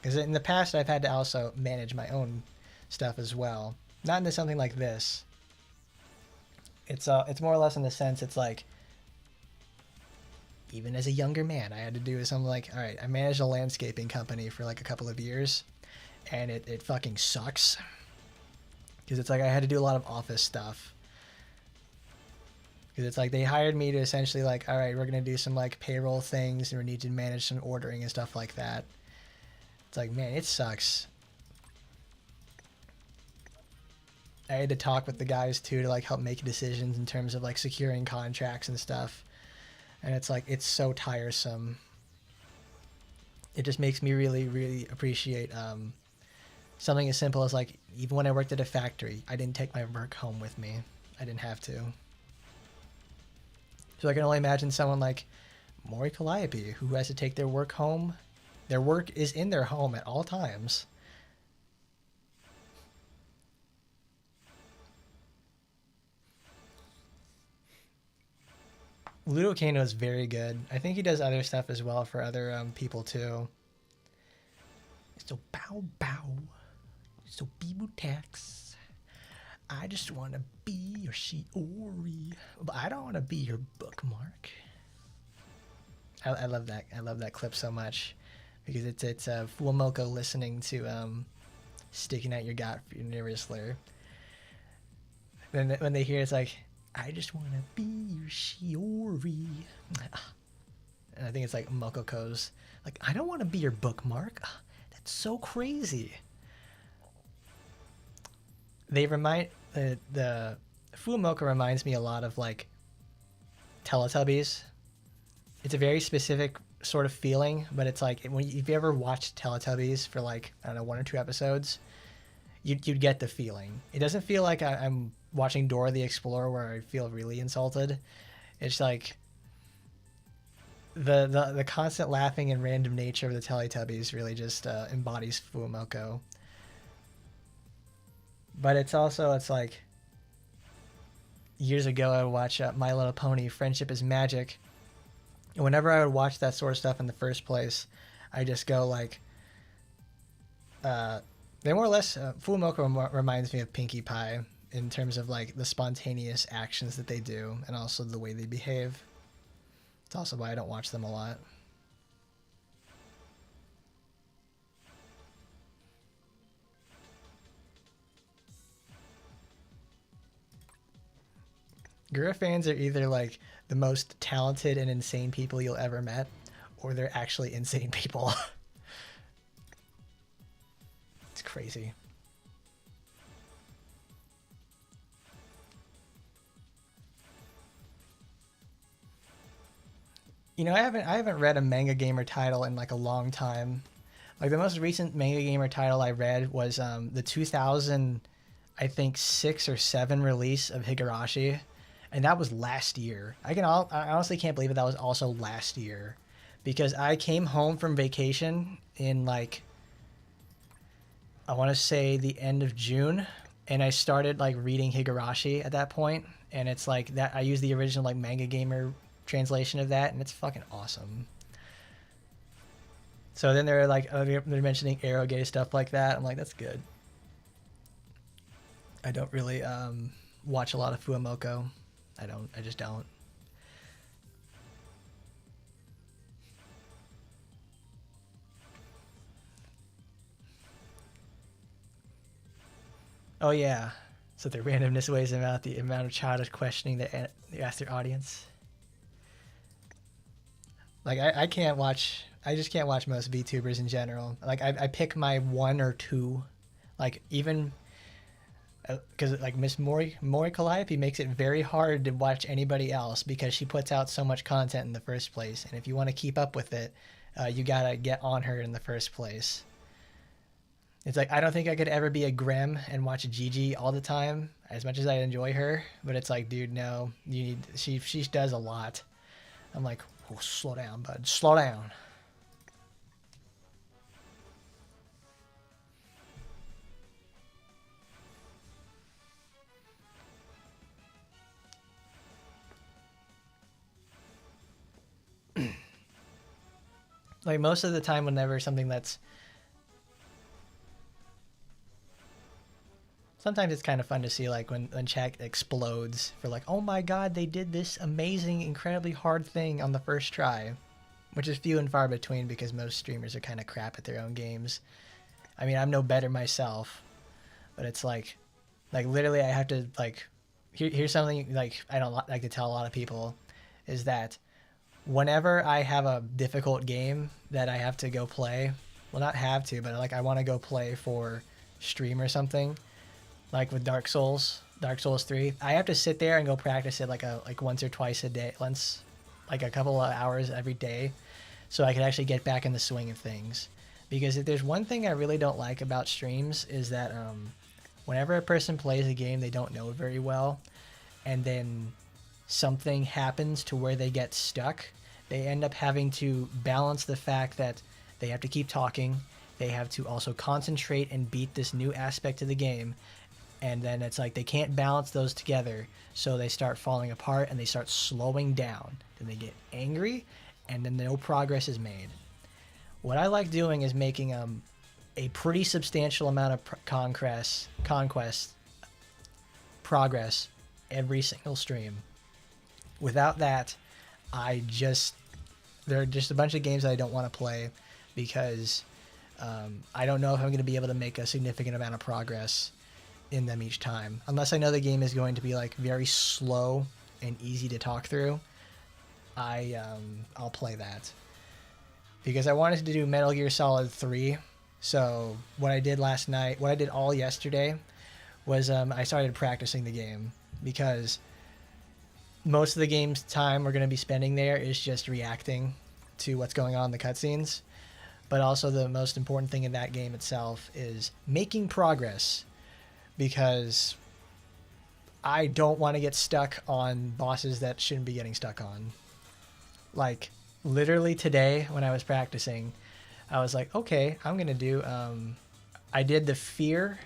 Because in the past, I've had to also manage my own stuff as well. Not into something like this. It's more or less in the sense, it's like, even as a younger man, I had to do something like, all right, I managed a landscaping company for like a couple of years, and it fucking sucks. Because it's like I had to do a lot of office stuff. Because it's like they hired me to essentially like, all right, we're going to do some like payroll things, and we need to manage some ordering and stuff like that. It's like, man, it sucks. I had to talk with the guys too to like help make decisions in terms of like securing contracts and stuff. And it's like, it's so tiresome. It just makes me really, really appreciate something as simple as like, even when I worked at a factory, I didn't take my work home with me. I didn't have to. So I can only imagine someone like Mori Calliope, who has to take their work home. Their work is in their home at all times. Ludo Kano is very good. I think he does other stuff as well for other people too. So bow bow. So Bibu Tax. I just want to be your Shiori, but I don't want to be your bookmark. I love that. I love that clip so much, because it's Fuamoko listening to Sticking Out Your Got for Your Nervousler. Then when they hear it's like, I just want to be your Shiori. And I think it's like Mokoko's like, I don't want to be your bookmark. That's so crazy. They remind the Fuamoko reminds me a lot of like Teletubbies. It's a very specific sort of feeling, but it's like if you ever watched Teletubbies for like, I don't know, 1 or 2 episodes, you'd get the feeling. It doesn't feel like I'm watching Dora the Explorer where I feel really insulted. It's like the constant laughing and random nature of the Teletubbies really just embodies Fuamoko. But it's like years ago I would watch My Little Pony Friendship is Magic, and whenever I would watch that sort of stuff in the first place, I just go like, they more or less Fuamoko reminds me of Pinkie Pie in terms of like the spontaneous actions that they do, and also the way they behave. It's also why I don't watch them a lot. Gura fans are either like the most talented and insane people you'll ever met, or they're actually insane people. It's crazy. You know, I haven't read a manga gamer title in like a long time. Like the most recent manga gamer title I read was the 2000, I think 6 or 7 release of Higurashi, and that was last year. I honestly can't believe that was also last year, because I came home from vacation in like, I want to say the end of June, and I started like reading Higurashi at that point, and it's like that I used the original like manga gamer translation of that, and it's fucking awesome. So then they're like, oh, they're mentioning Eroge stuff like that. I'm like, that's good. I don't really watch a lot of Fuamoko. I don't. I just don't. Oh yeah. So the randomness weighs about the amount of childish questioning that you ask their audience. Like I can't watch. I just can't watch most VTubers in general. Like I pick my one or two. Like even because like Miss Mori Calliope makes it very hard to watch anybody else because she puts out so much content in the first place, and if you want to keep up with it, you gotta get on her in the first place. It's like I don't think I could ever be a Grem and watch Gigi all the time, as much as I enjoy her. But it's like, dude, no, you need. She does a lot. I'm like, oh, slow down, bud, slow down. Like most of the time, whenever something that's sometimes it's kind of fun to see like when chat explodes for like, oh my god, they did this amazing, incredibly hard thing on the first try, which is few and far between because most streamers are kind of crap at their own games. I mean, I'm no better myself, but it's like literally I have to like here's something like I don't like to tell a lot of people is that whenever I have a difficult game that I have to go play, well not have to, but like I want to go play for stream or something, like with Dark Souls 3, I have to sit there and go practice it like once or twice a day, once like a couple of hours every day, so I can actually get back in the swing of things. Because if there's one thing I really don't like about streams is that whenever a person plays a game they don't know very well, and then something happens to where they get stuck, they end up having to balance the fact that they have to keep talking, they have to also concentrate and beat this new aspect of the game, and then it's like they can't balance those together, so they start falling apart and they start slowing down. Then they get angry, and then no progress is made. What I like doing is making a pretty substantial amount of conquest progress every single stream. Without that, there are just a bunch of games that I don't want to play because I don't know if I'm going to be able to make a significant amount of progress in them each time, unless I know the game is going to be like very slow and easy to talk through. I'll play that because I wanted to do Metal Gear Solid 3. So what I did last night, what I did all yesterday, was I started practicing the game because most of the game's time we're going to be spending there is just reacting to what's going on in the cutscenes. But also the most important thing in that game itself is making progress, because I don't want to get stuck on bosses that shouldn't be getting stuck on. Like literally today when I was practicing, I was like, okay, I'm going to do I did the fear,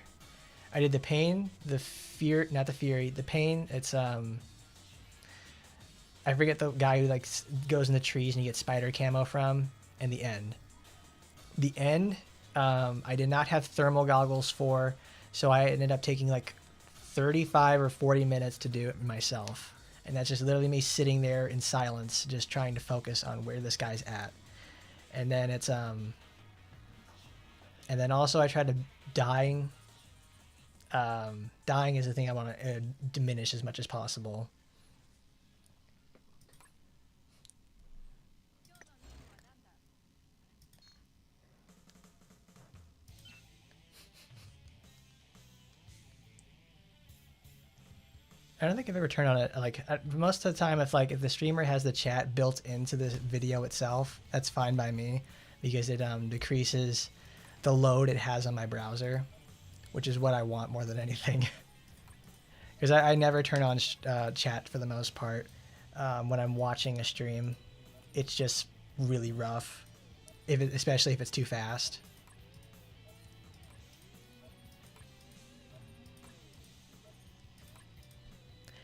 I did the pain, the fear, not the fury, the pain. It's I forget the guy who like goes in the trees and you get spider camo from, and the end. The end, I did not have thermal goggles for, so I ended up taking like 35 or 40 minutes to do it myself. And that's just literally me sitting there in silence, just trying to focus on where this guy's at. And then it's and then also I tried to dying. Dying is the thing I want to diminish as much as possible. I don't think I've ever turned on it. Like most of the time, if the streamer has the chat built into the video itself, that's fine by me, because it decreases the load it has on my browser, which is what I want more than anything. Because I never turn on chat for the most part when I'm watching a stream. It's just really rough, especially if it's too fast.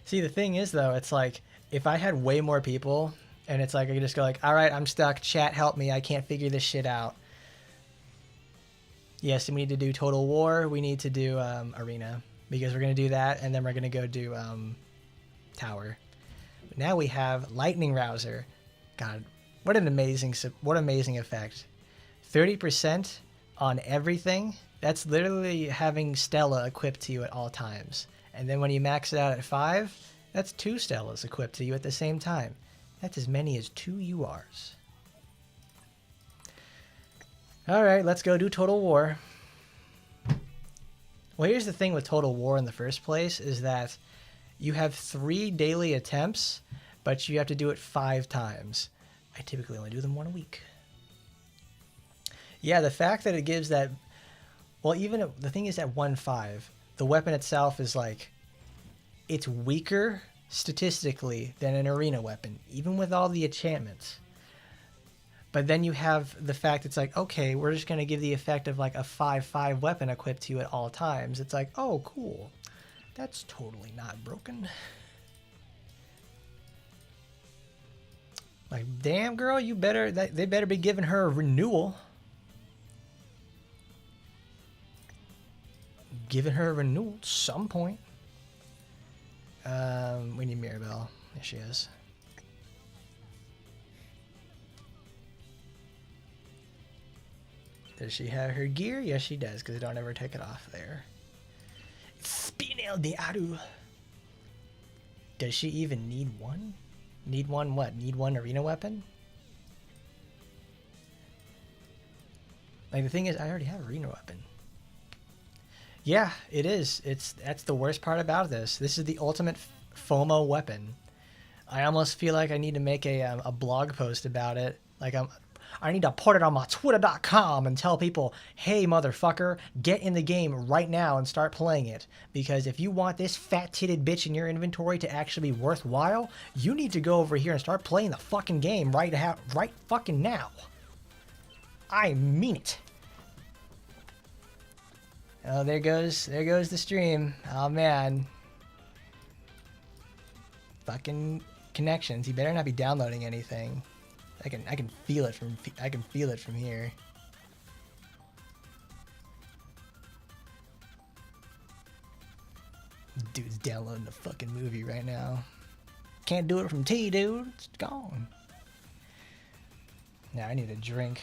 See, the thing is, though, it's like, if I had way more people, and it's like, I could just go like, all right, I'm stuck, chat, help me, I can't figure this shit out. Yes, we need to do Total War, we need to do Arena, because we're going to do that, and then we're going to go do Tower. But now we have Lightning Rouser. God, what amazing effect. 30% on everything. That's literally having Stella equipped to you at all times. And then when you max it out at 5, that's 2 Stellas equipped to you at the same time. That's as many as 2 URs. Alright, let's go do Total War. Well, here's the thing with Total War in the first place, is that you have 3 daily attempts, but you have to do it 5 times. I typically only do them 1 a week. Yeah, the fact that it gives that... Well, even the thing is at 1.5, the weapon itself is like... It's weaker statistically than an arena weapon, even with all the enchantments. But then you have the fact it's like, okay, we're just going to give the effect of like a 5/5 weapon equipped to you at all times. It's like, oh, cool. That's totally not broken. Like, damn, girl, you better... They better be giving her a renewal. Giving her a renewal at some point. We need Mirabbel. There she is. Does she have her gear? Yes, she does, because I don't ever take it off there. Spinel de Aru. Does she even need one? Need one what? Need one arena weapon? Like, the thing is, I already have an arena weapon. Yeah, it is. That's the worst part about this. This is the ultimate FOMO weapon. I almost feel like I need to make a blog post about it. Like, I need to put it on my twitter.com and tell people, hey, motherfucker, get in the game right now and start playing it. Because if you want this fat-titted bitch in your inventory to actually be worthwhile, you need to go over here and start playing the fucking game right fucking now. I mean it. Oh, there goes the stream. Oh, man. Fucking connections. He better not be downloading anything. I can feel it from here. Dude's downloading the fucking movie right now. Can't do it from T, dude. It's gone. Now I need a drink.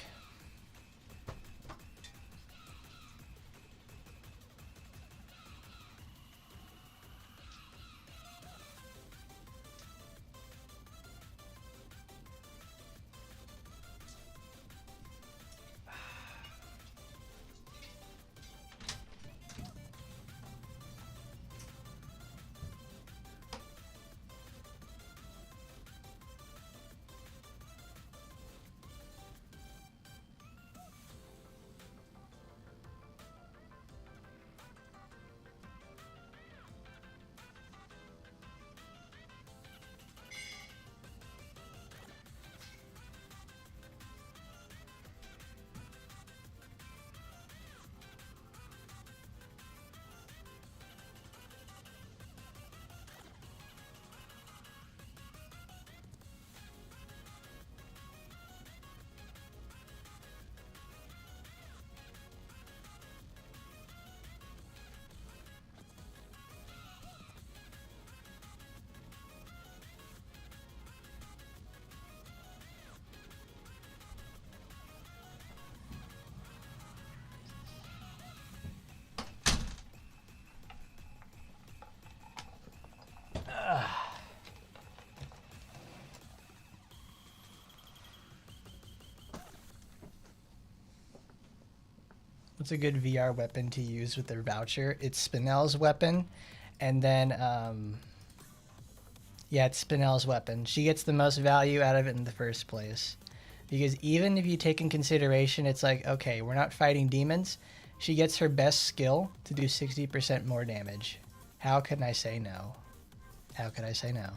What's a good VR weapon to use with their voucher? It's Spinel's weapon, and then Yeah, it's Spinel's weapon. She gets the most value out of it in the first place. Because even if you take in consideration, it's like, okay, we're not fighting demons. She gets her best skill to do 60% more damage. How can I say no? How could I say no?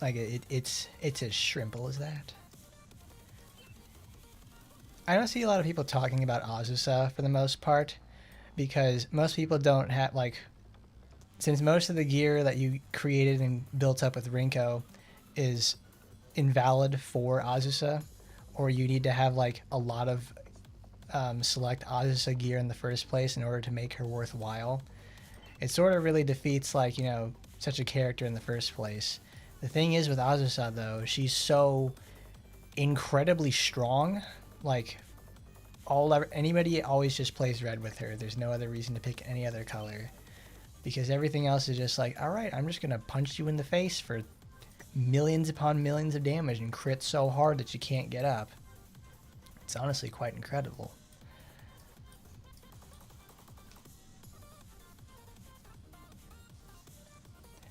Like, it's as shrimple as that. I don't see a lot of people talking about Azusa for the most part, because most people don't have, like, since most of the gear that you created and built up with Rinko is invalid for Azusa, or you need to have, like, a lot of select Azusa gear in the first place in order to make her worthwhile, it sort of really defeats, like, you know, such a character in the first place. The thing is with Azusa, though, she's so incredibly strong. Like, anybody always just plays red with her. There's no other reason to pick any other color, because everything else is just like, all right, I'm just gonna punch you in the face for millions upon millions of damage and crit so hard that you can't get up. It's honestly quite incredible.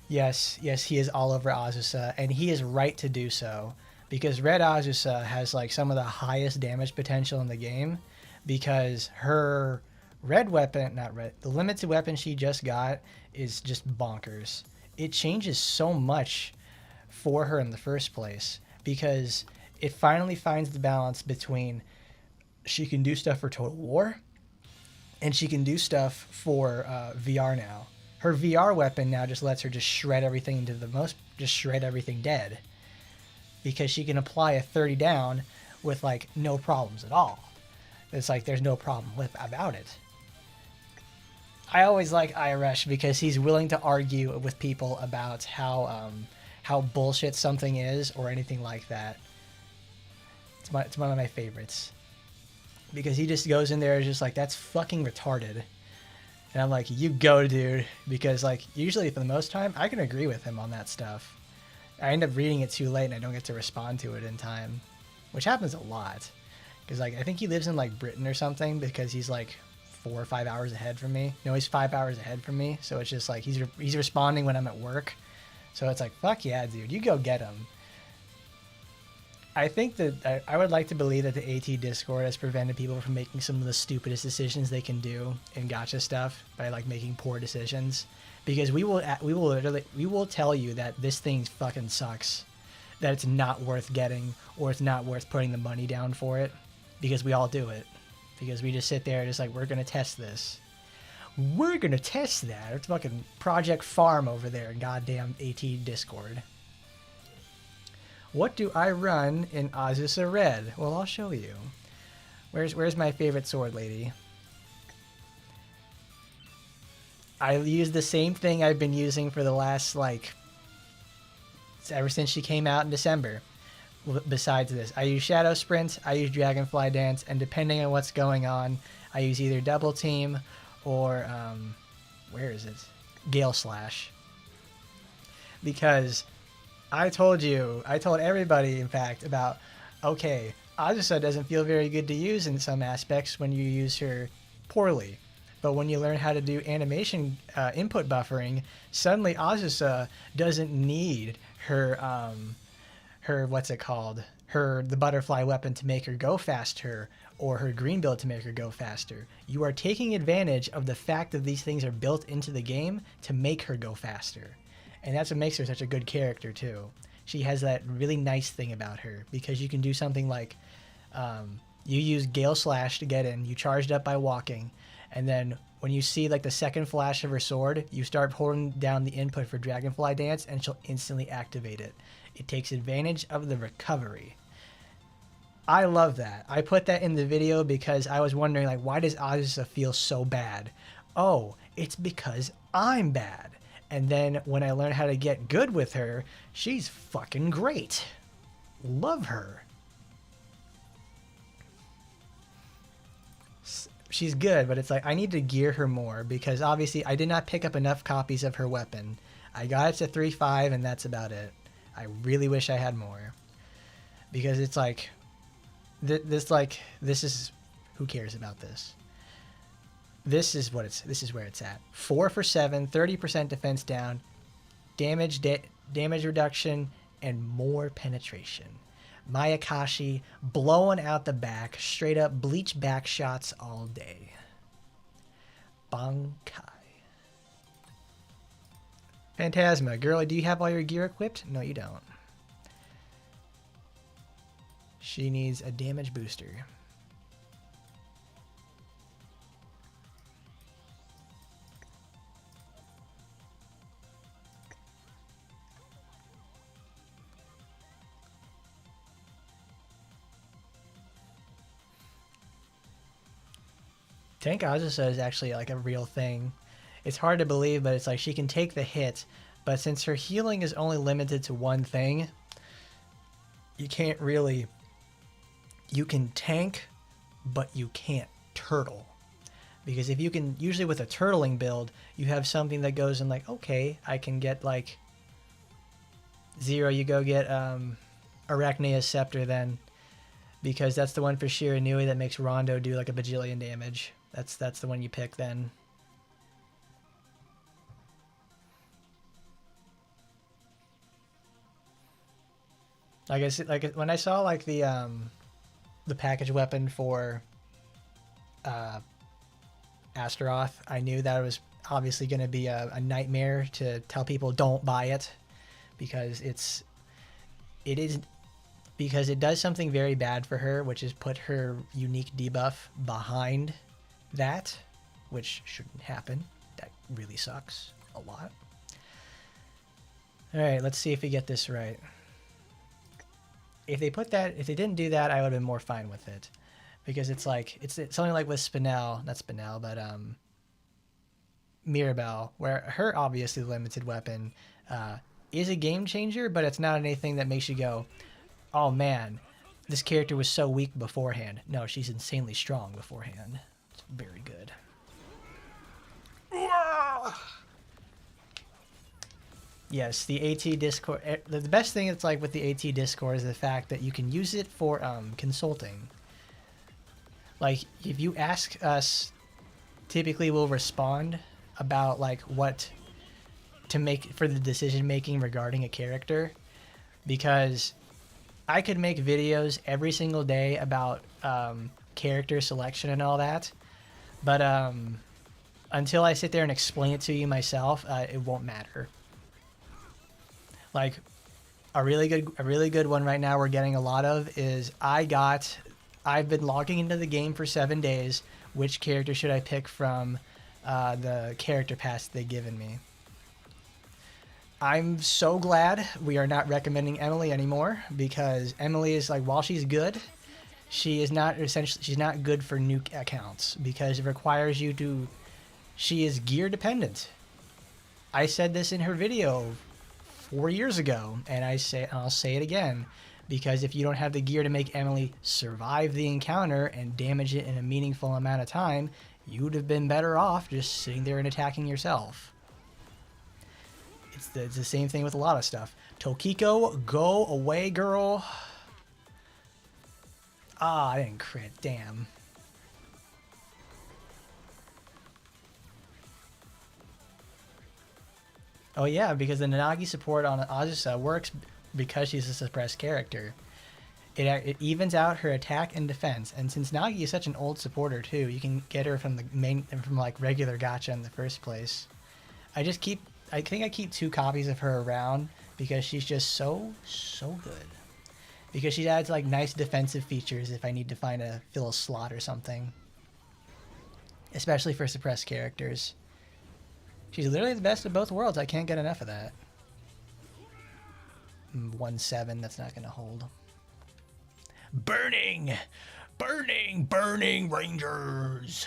Yes, he is all over Azusa, and he is right to do so, because Red Azusa has, like, some of the highest damage potential in the game, because her red weapon, not red, the limited weapon she just got is just bonkers. It changes so much for her in the first place, because it finally finds the balance between she can do stuff for Total War, and she can do stuff for VR now. Her VR weapon now just lets her just shred everything just shred everything dead, because she can apply a 30 down with, like, no problems at all. It's like there's no problem about it. I always like Irish because he's willing to argue with people about how bullshit something is or anything like that. It's one of my favorites, because he just goes in there and is just like, that's fucking retarded. And I'm like, you go, dude. Because, like, usually for the most time, I can agree with him on that stuff. I end up reading it too late and I don't get to respond to it in time, which happens a lot. Because, like, I think he lives in, like, Britain or something, because he's, like, 4 or 5 hours ahead from me. No, he's 5 hours ahead from me. So it's just like he's responding when I'm at work. So it's like, fuck yeah, dude, you go get him. I think that I would like to believe that the AT Discord has prevented people from making some of the stupidest decisions they can do in gacha stuff by, like, making poor decisions, because we will tell you that this thing fucking sucks, that it's not worth getting, or it's not worth putting the money down for it, because we all do it, because we just sit there just like, we're gonna test this. We're gonna test that. It's fucking Project Farm over there in goddamn AT Discord. What do I run in Azusa Red? Well, I'll show you. Where's my favorite sword lady? I use the same thing I've been using for the last, like, ever since she came out in December. Besides this, I use Shadow Sprint, I use Dragonfly Dance, and depending on what's going on, I use either Double Team or, where is it? Gale Slash. Because I told everybody, in fact, about, okay, Azusa doesn't feel very good to use in some aspects when you use her poorly. But when you learn how to do animation input buffering, suddenly Azusa doesn't need her what's it called? The butterfly weapon to make her go faster, or her green build to make her go faster. You are taking advantage of the fact that these things are built into the game to make her go faster. And that's what makes her such a good character, too. She has that really nice thing about her, because you can do something like, you use Gale Slash to get in, you charged up by walking, and then when you see, like, the second flash of her sword, you start holding down the input for Dragonfly Dance, and she'll instantly activate it. It takes advantage of the recovery. I love that. I put that in the video because I was wondering, like, why does Azusa feel so bad? Oh, it's because I'm bad. And then when I learned how to get good with her, she's fucking great. Love her. She's good, but it's like, I need to gear her more, because obviously I did not pick up enough copies of her weapon. I got it to 3.5 and that's about it. I really wish I had more, because it's like, this is Who cares about this? This is where it's at. 4 for 7, 30% defense down, damage reduction, and more penetration. Mayakashi blowing out the back, straight up bleach back shots all day. Bankai. Phantasma, girlie, do you have all your gear equipped? No, you don't. She needs a damage booster. Tank Azusa is actually like a real thing. It's hard to believe, but it's like she can take the hit, but since her healing is only limited to one thing, you can't really... You can tank, but you can't turtle. Because if you can... Usually with a turtling build, you have something that goes in like, okay, I can get like... Zero, you go get Arachnea's Scepter then. Because that's the one for Shiranui that makes Rondo do like a bajillion damage. That's the one you pick then. Like I said, like when I saw like the package weapon for Astaroth, I knew that it was obviously going to be a nightmare to tell people don't buy it, because because it does something very bad for her, which is put her unique debuff behind that, which shouldn't happen. That really sucks a lot. All right, let's see if we get this right. If they didn't do that, I would have been more fine with it, because it's like it's something like with Spinel, not Spinel, but Mirabbel, where her obviously limited weapon is a game changer, but it's not anything that makes you go, oh man, this character was so weak beforehand. No, she's insanely strong beforehand. It's very good. Yes, the AT Discord. The best thing it's like with the AT Discord is the fact that you can use it for consulting. Like, if you ask us, typically we'll respond about like what to make for the decision making regarding a character, because I could make videos every single day about character selection and all that, but until I sit there and explain it to you myself, it won't matter. Like a really good one right now we're getting a lot of is I've been logging into the game for 7 days. Which character should I pick from the character pass they've given me? I'm so glad we are not recommending Emily anymore, because Emily is like, while she's good, she's not good for new accounts, because it requires you to, she is gear dependent. I said this in her video 4 years ago, and I'll say it again, because if you don't have the gear to make Emily survive the encounter and damage it in a meaningful amount of time, you would have been better off just sitting there and attacking yourself. It's the same thing with a lot of stuff. Tokiko, go away, girl. Ah, I didn't crit, damn. Oh yeah, because the Nanagi support on Azusa works because she's a suppressed character. It evens out her attack and defense, and since Nagi is such an old supporter too, you can get her from like regular gacha in the first place. I think I keep 2 copies of her around because she's just so good. Because she adds like nice defensive features if I need to fill a slot or something. Especially for suppressed characters. She's literally the best of both worlds. I can't get enough of that. 1-7, that's not gonna hold. Burning Rangers.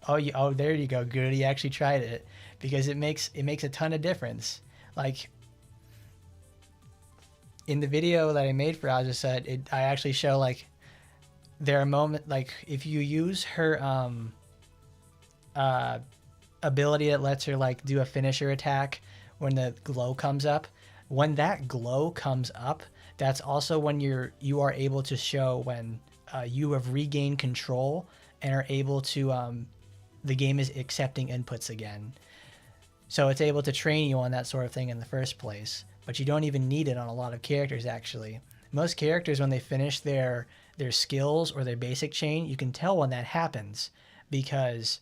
Oh, there you go. Good, you actually tried it, because it makes a ton of difference. Like in the video that I made for Azusa, I actually show like there are moments like if you use her ability that lets her like do a finisher attack when the glow comes up. When that glow comes up, that's also when you are able to show when you have regained control and are able to, the game is accepting inputs again. So it's able to train you on that sort of thing in the first place. But you don't even need it on a lot of characters, actually. Most characters, when they finish their skills or their basic chain, you can tell when that happens because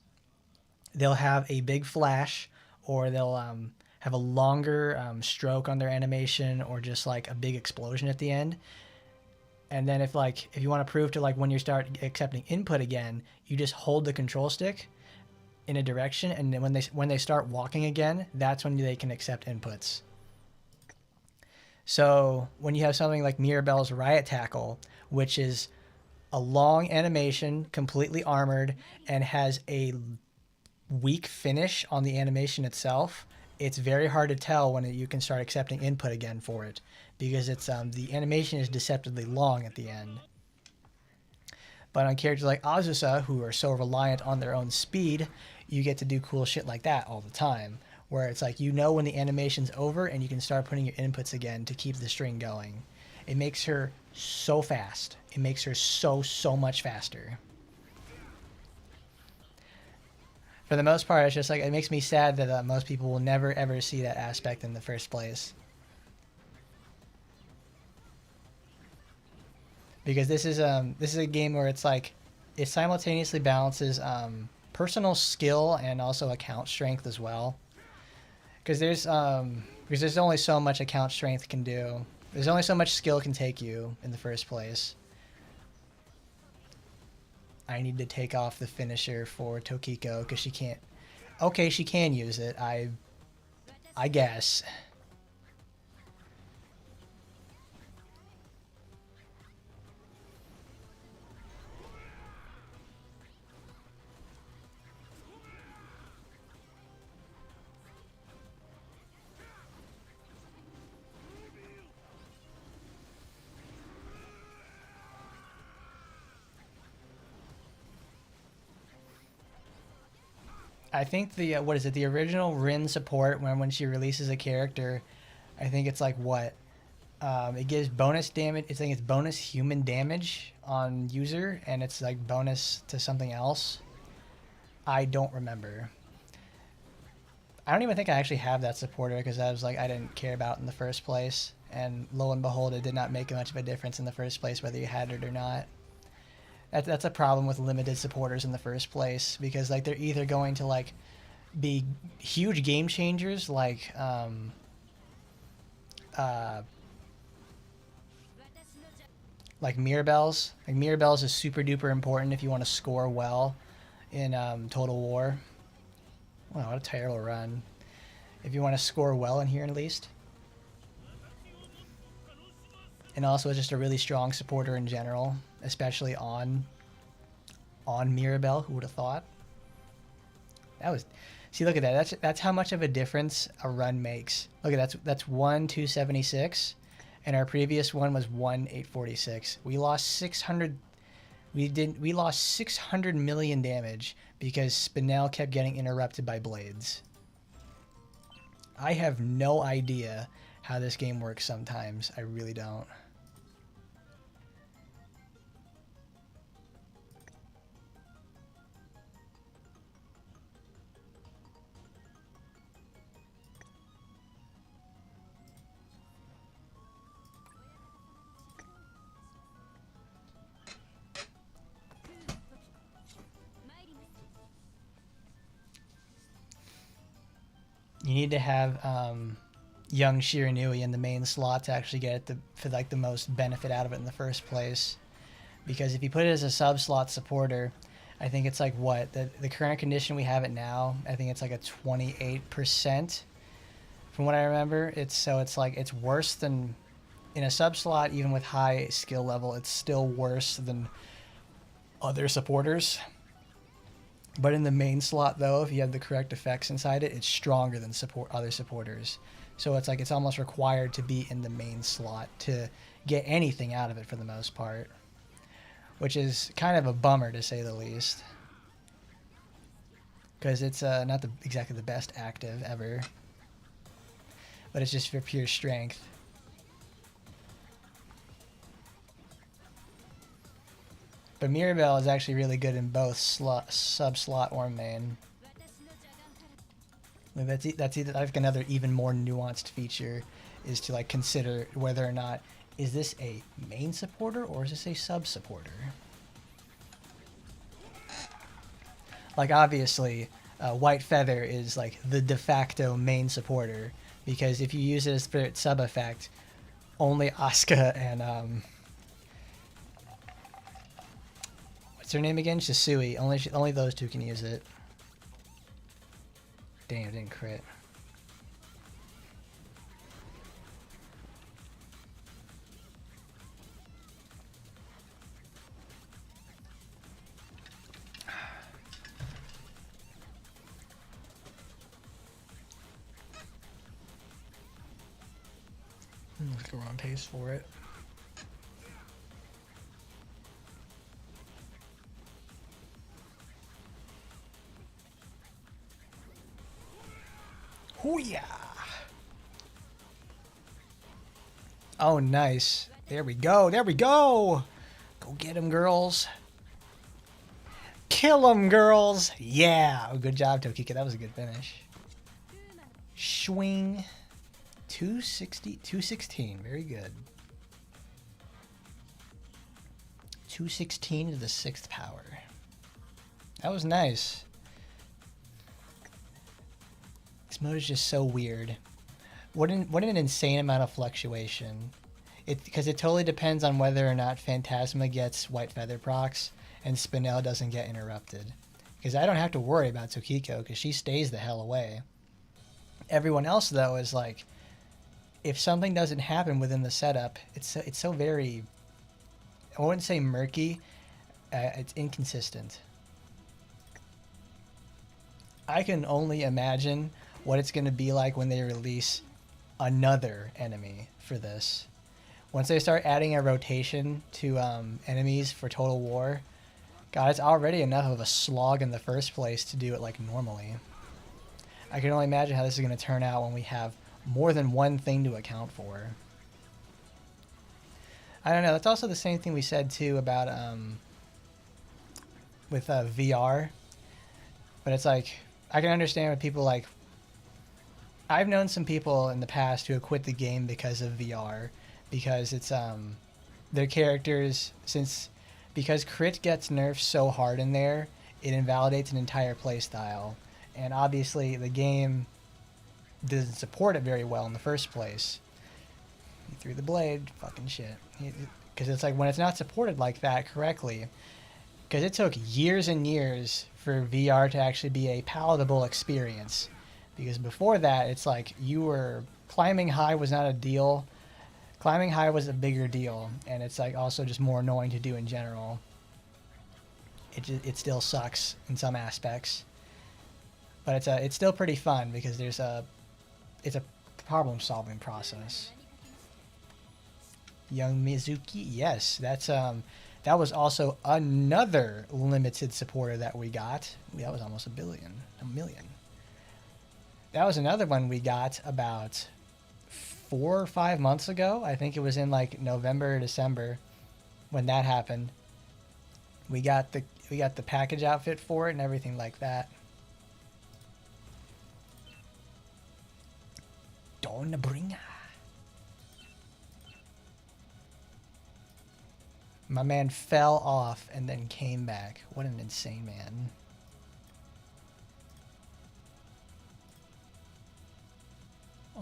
they'll have a big flash, or they'll have a longer stroke on their animation, or just like a big explosion at the end. And then if you want to prove to like when you start accepting input again, you just hold the control stick in a direction, and then when they start walking again, that's when they can accept inputs. So when you have something like Mirabbel's Riot Tackle, which is a long animation, completely armored, and has a weak finish on the animation itself, it's very hard to tell when you can start accepting input again for it, because it's the animation is deceptively long at the end. But on characters like Azusa, who are so reliant on their own speed, you get to do cool shit like that all the time, where it's like you know when the animation's over and you can start putting your inputs again to keep the string going. It makes her so fast. It makes her so much faster. For the most part, it's just like, it makes me sad that most people will never ever see that aspect in the first place. Because this is a game where it's like it simultaneously balances personal skill and also account strength as well. Because there's only so much account strength can do. There's only so much skill can take you in the first place. I need to take off the finisher for Tokiko because she can't. Okay, she can use it. I guess. I think the what is it? The original Rin support when she releases a character, I think it's like what? It gives bonus damage. I think it's bonus human damage on user, and it's like bonus to something else. I don't remember. I don't even think I actually have that supporter because I was like I didn't care about it in the first place, and lo and behold, it did not make much of a difference in the first place whether you had it or not. That's a problem with limited supporters in the first place, because like they're either going to like be huge game changers like Mirabbel's. Like Mirabbel's is super duper important if you want to score well in Total War. Wow, what a terrible run. If you want to score well in here at least. And also it's just a really strong supporter in general, especially on Mirabbel. Who would have thought? That was, see, look at that. That's how much of a difference a run makes. Look at that. That's 1,276, and our previous one was 1,846. We lost 600. We lost 600 million damage because Spinel kept getting interrupted by blades. I have no idea how this game works sometimes. I really don't. You need to have young Shiranui in the main slot to actually get it for like the most benefit out of it in the first place. Because if you put it as a sub slot supporter, I think it's like what the current condition we have it now. I think it's like a 28% from what I remember. It's like it's worse than in a sub slot, even with high skill level. It's still worse than other supporters. But in the main slot, though, if you have the correct effects inside it, it's stronger than other supporters. So it's like it's almost required to be in the main slot to get anything out of it for the most part. Which is kind of a bummer, to say the least. Because it's not exactly the best active ever. But it's just for pure strength. But Mirabbel is actually really good in both sub-slot or main. That's like another even more nuanced feature, is to like consider whether or not is this a main supporter or is this a sub supporter. Like obviously, White Feather is like the de facto main supporter, because if you use it as for its sub effect, only Asuka and what's her name again? Shisui. Only those two can use it. Damn, it didn't crit. Let's go on pace for it. Hoo-yah! Oh, nice. There we go. There we go. Go get him, girls. Kill him, girls. Yeah. Oh, good job, Tokika. That was a good finish. Swing. 216. Very good. 216 to the 6th power. That was nice. This mode is just so weird. What an insane amount of fluctuation. Because it totally depends on whether or not Phantasma gets White Feather procs and Spinel doesn't get interrupted. Because I don't have to worry about Tokiko because she stays the hell away. Everyone else though is like, if something doesn't happen within the setup, it's so very, I wouldn't say murky, it's inconsistent. I can only imagine what it's going to be like when they release another enemy for this. Once they start adding a rotation to enemies for Total War, God, it's already enough of a slog in the first place to do it like normally. I can only imagine how this is going to turn out when we have more than one thing to account for. I don't know. That's also the same thing we said too about with VR. But it's like, I can understand what people like. I've known some people in the past who have quit the game because of VR, because it's their characters, because crit gets nerfed so hard in there, it invalidates an entire playstyle, and obviously the game doesn't support it very well in the first place. He threw the blade, fucking shit. Because it's like when it's not supported like that correctly, because it took years and years for VR to actually be a palatable experience. Because before that, it's like climbing high was not a deal. Climbing high was a bigger deal, and it's like also just more annoying to do in general. It still sucks in some aspects, but it's still pretty fun because it's a problem-solving process. Young Mizuki, yes, that was also another limited supporter that we got. That was almost a million. That was another one we got about 4 or 5 months ago. I think it was in like November or December when that happened. We got the package outfit for it and everything like that. Dawnbringer. My man fell off and then came back. What an insane man.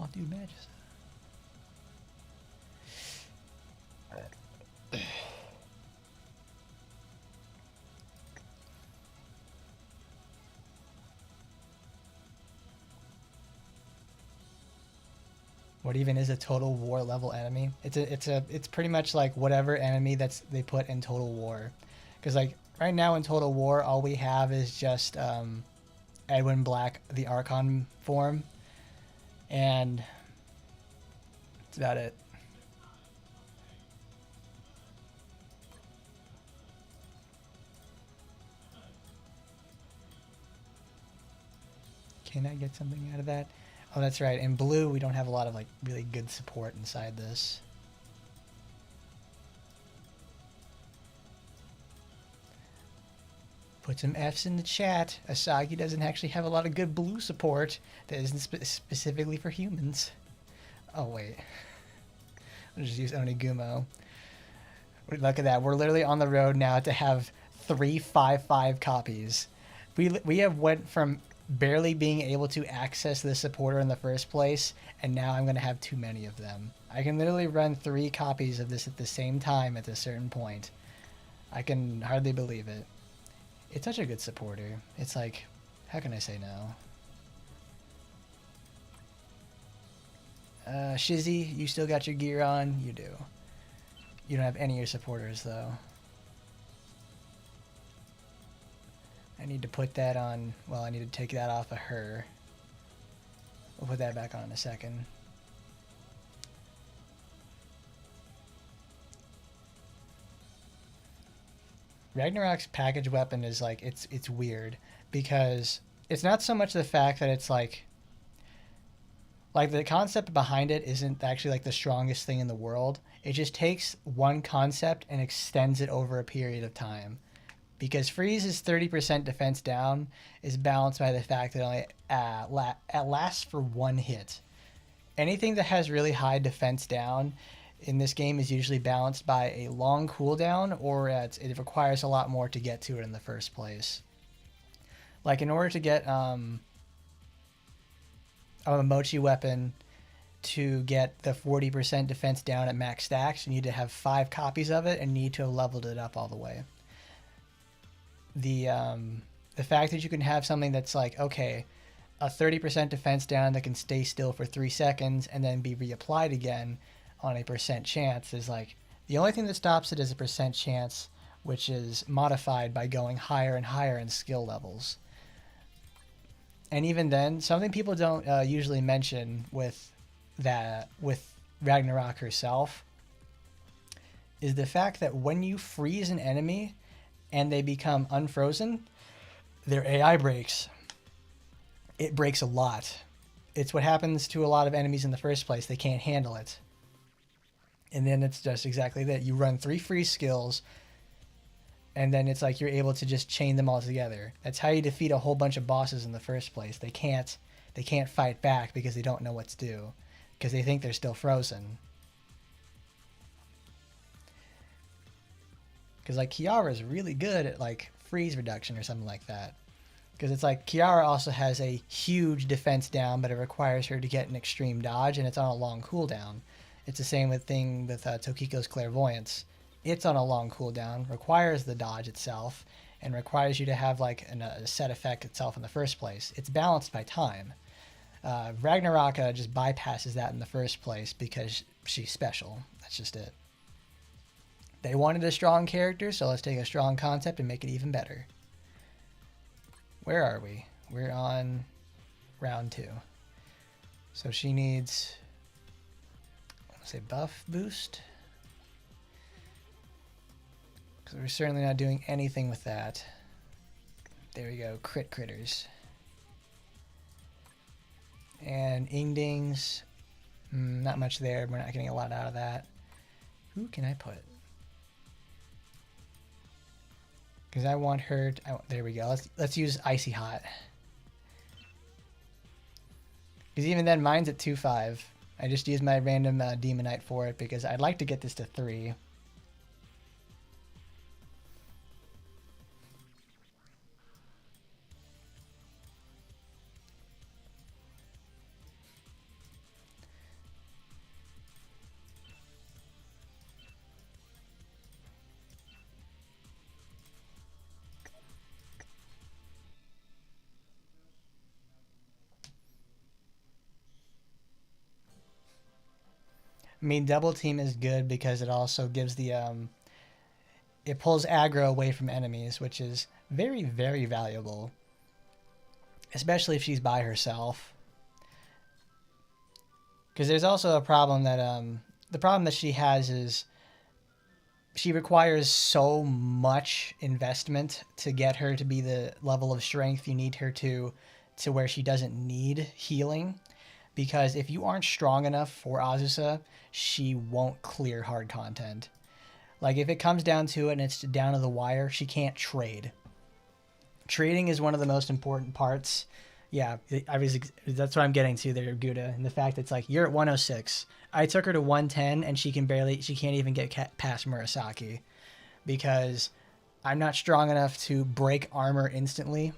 Oh, dude, matches. What even is a Total War level enemy? It's pretty much like whatever enemy they put in Total War. Because like right now in Total War, all we have is just Edwin Black, the Archon form, and that's about it. Can I get something out of that? Oh, that's right. In blue, we don't have a lot of like really good support inside this. Put some F's in the chat. Asagi doesn't actually have a lot of good blue support that isn't specifically for humans. Oh, wait. I'll just use Onigumo. Look at that. We're literally on the road now to have 355 copies. We have went from barely being able to access the supporter in the first place, and now I'm going to have too many of them. I can literally run 3 copies of this at the same time at a certain point. I can hardly believe it. It's such a good supporter. It's like, how can I say no? Shizzy, you still got your gear on? You do. You don't have any of your supporters, though. I need to put that on... Well, I need to take that off of her. We'll put that back on in a second. Ragnarok's package weapon is like... It's weird. Because it's not so much the fact that it's like... Like, the concept behind it isn't actually, like, the strongest thing in the world. It just takes one concept and extends it over a period of time. Because Freeze's 30% defense down is balanced by the fact that it only lasts for 1 hit. Anything that has really high defense down in this game is usually balanced by a long cooldown, or it requires a lot more to get to it in the first place. Like, in order to get... a Mochi weapon to get the 40% defense down at max stacks, you need to have 5 copies of it and need to have leveled it up all the way. The fact that you can have something that's like, okay, a 30% defense down that can stay still for 3 seconds and then be reapplied again on a percent chance is like, the only thing that stops it is a percent chance, which is modified by going higher and higher in skill levels. And even then, something people don't usually mention with Ragnarok herself is the fact that when you freeze an enemy and they become unfrozen, their AI breaks. It breaks a lot. It's what happens to a lot of enemies in the first place. They can't handle it. And then it's just exactly that. You run 3 freeze skills, and then it's like you're able to just chain them all together. That's how you defeat a whole bunch of bosses in the first place. They can't fight back because they don't know what to do, because they think they're still frozen. Because like Kiara is really good at like freeze reduction or something like that. Because it's like Kiara also has a huge defense down, but it requires her to get an extreme dodge, and it's on a long cooldown. It's the same thing with Tokiko's Clairvoyance. It's on a long cooldown, requires the dodge itself, and requires you to have like a set effect itself in the first place. It's balanced by time. Ragnarok just bypasses that in the first place because she's special. That's just it. They wanted a strong character, so let's take a strong concept and make it even better. Where are we? We're on round 2. So she needs, let's say, buff boost. Because we're certainly not doing anything with that. There we go, crit critters. And Ingdings, not much there. We're not getting a lot out of that. Who can I put? Because I want her to, there we go. Let's use Icy Hot. Because even then, mine's at 2.5. I just used my random Demonite for it because I'd like to get this to 3. I mean, double team is good because it also gives the it pulls aggro away from enemies, which is very, very valuable, especially if she's by herself. Because there's also a problem that the problem that she has is she requires so much investment to get her to be the level of strength you need her to where she doesn't need healing. Because if you aren't strong enough for Azusa, she won't clear hard content. Like, if it comes down to it and it's down to the wire, she can't trade. Trading is one of the most important parts. Yeah, that's what I'm getting to there, Gouda. And the fact that it's like, you're at 106. I took her to 110, and she can't even get past Murasaki because I'm not strong enough to break armor instantly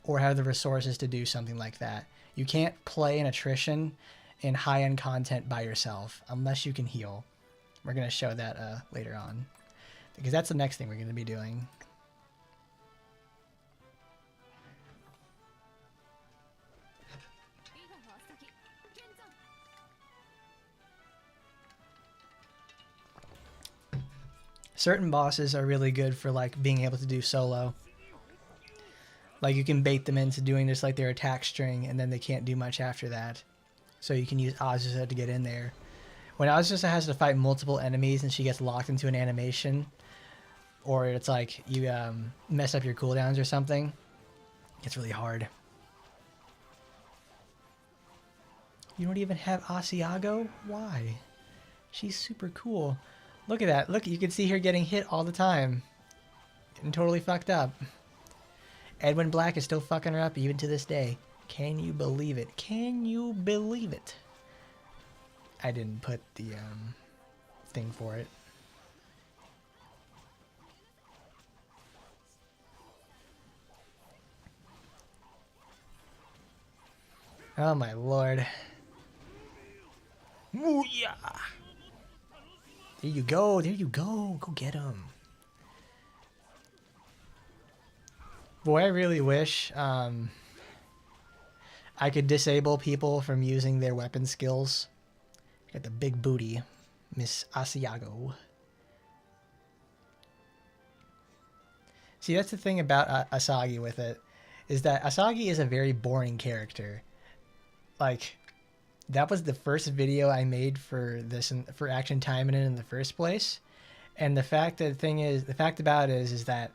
or have the resources to do something like that. You can't play an attrition in high-end content by yourself unless you can heal. We're going to show that later on because that's the next thing we're going to be doing. Certain bosses are really good for like being able to do solo. Like you can bait them into doing just like their attack string and then they can't do much after that. So you can use Azusa to get in there. When Azusa has to fight multiple enemies and she gets locked into an animation, or it's like you mess up your cooldowns or something, it's really hard. You don't even have Asiago? Why? She's super cool. Look at that. Look, you can see her getting hit all the time. Getting totally fucked up. Edwin Black is still fucking her up even to this day. Can you believe it? Can you believe it? I didn't put the thing for it. Oh my lord. Ooh, yeah. There you go. There you go. Go get him. Boy, I really wish I could disable people from using their weapon skills. Got the big booty, Miss Asiago. See, that's the thing about Asagi with it, is that Asagi is a very boring character. Like, that was the first video I made for this for Action Taimanin in the first place, and the fact about it is that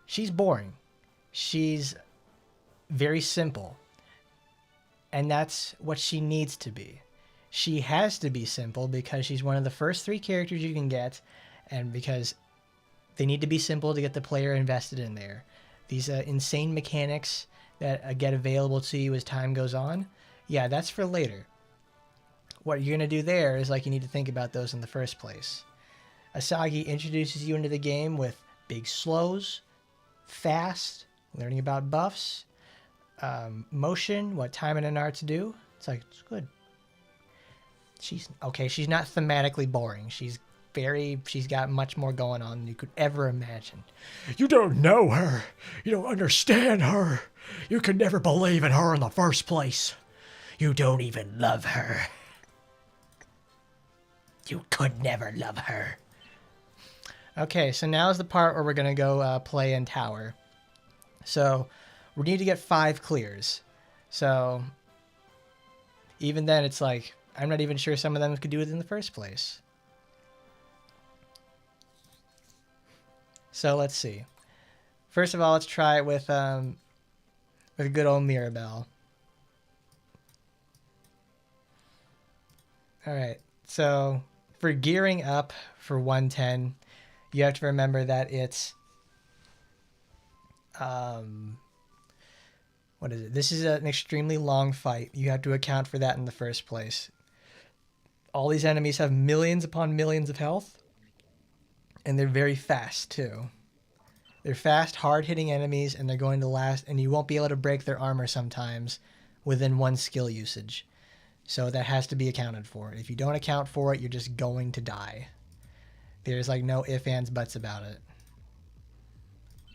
she's boring. She's very simple, and that's what she needs to be. She has to be simple because she's one of the first 3 characters you can get, and because they need to be simple to get the player invested in there. These insane mechanics that get available to you as time goes on, yeah, that's for later. What you're going to do there is like you need to think about those in the first place. Asagi introduces you into the game with big slows, fast, learning about buffs, motion, what Taimanin are to do. It's like, it's good. She's not thematically boring. She's got much more going on than you could ever imagine. You don't know her. You don't understand her. You could never believe in her in the first place. You don't even love her. You could never love her. Okay, so now's the part where we're going to go play in tower. So we need to get 5 clears. So even then, it's like, I'm not even sure some of them could do it in the first place. So let's see. First of all, let's try it with good old Mirabbel. All right, so for gearing up for 110, you have to remember that it's what is it? This is an extremely long fight. You have to account for that in the first place. All these enemies have millions upon millions of health, and they're very fast too. They're fast, hard-hitting enemies, and they're going to last, and you won't be able to break their armor sometimes within 1 skill usage. So that has to be accounted for. If you don't account for it, you're just going to die. There's like no ifs, ands, buts about it.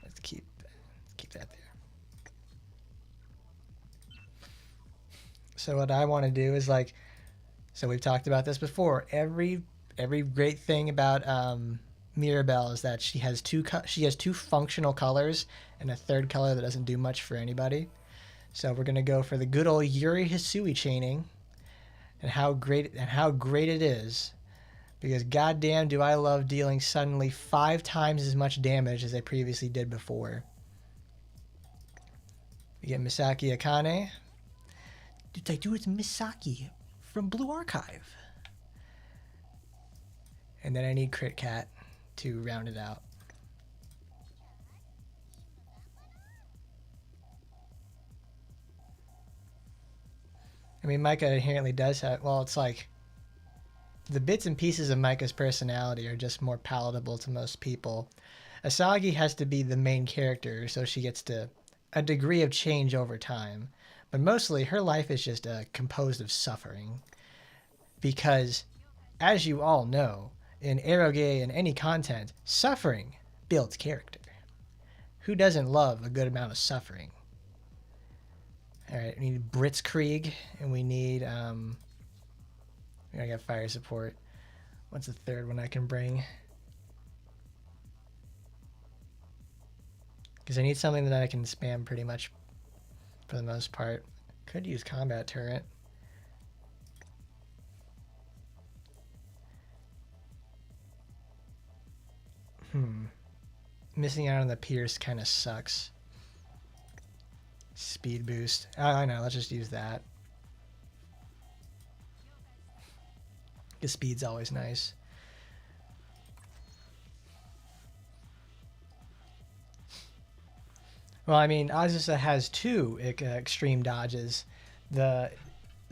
Let's keep that there. So what I want to do is like, so we've talked about this before. Every great thing about Mirabbel is that she has two functional colors and a third color that doesn't do much for anybody. So we're gonna go for the good old Yuri Hisui chaining, and how great it is, because goddamn do I love dealing suddenly 5 times as much damage as I previously did before. We get Misaki Akane. Dude, it's Misaki from Blue Archive. And then I need Crit Cat to round it out. I mean, Micah inherently does have. Well, it's like the bits and pieces of Micah's personality are just more palatable to most people. Asagi has to be the main character, so she gets to a degree of change over time. But mostly, her life is just composed of suffering. Because, as you all know, in eroge and any content, suffering builds character. Who doesn't love a good amount of suffering? All right, we need Blitzkrieg, and we need I got fire support. What's the third one I can bring? Because I need something that I can spam pretty much for the most part. Could use combat turret. Missing out on the Pierce kind of sucks. Speed boost. Oh, I know. Let's just use that. The speed's always nice. Well, I mean, Azusa has two extreme dodges. The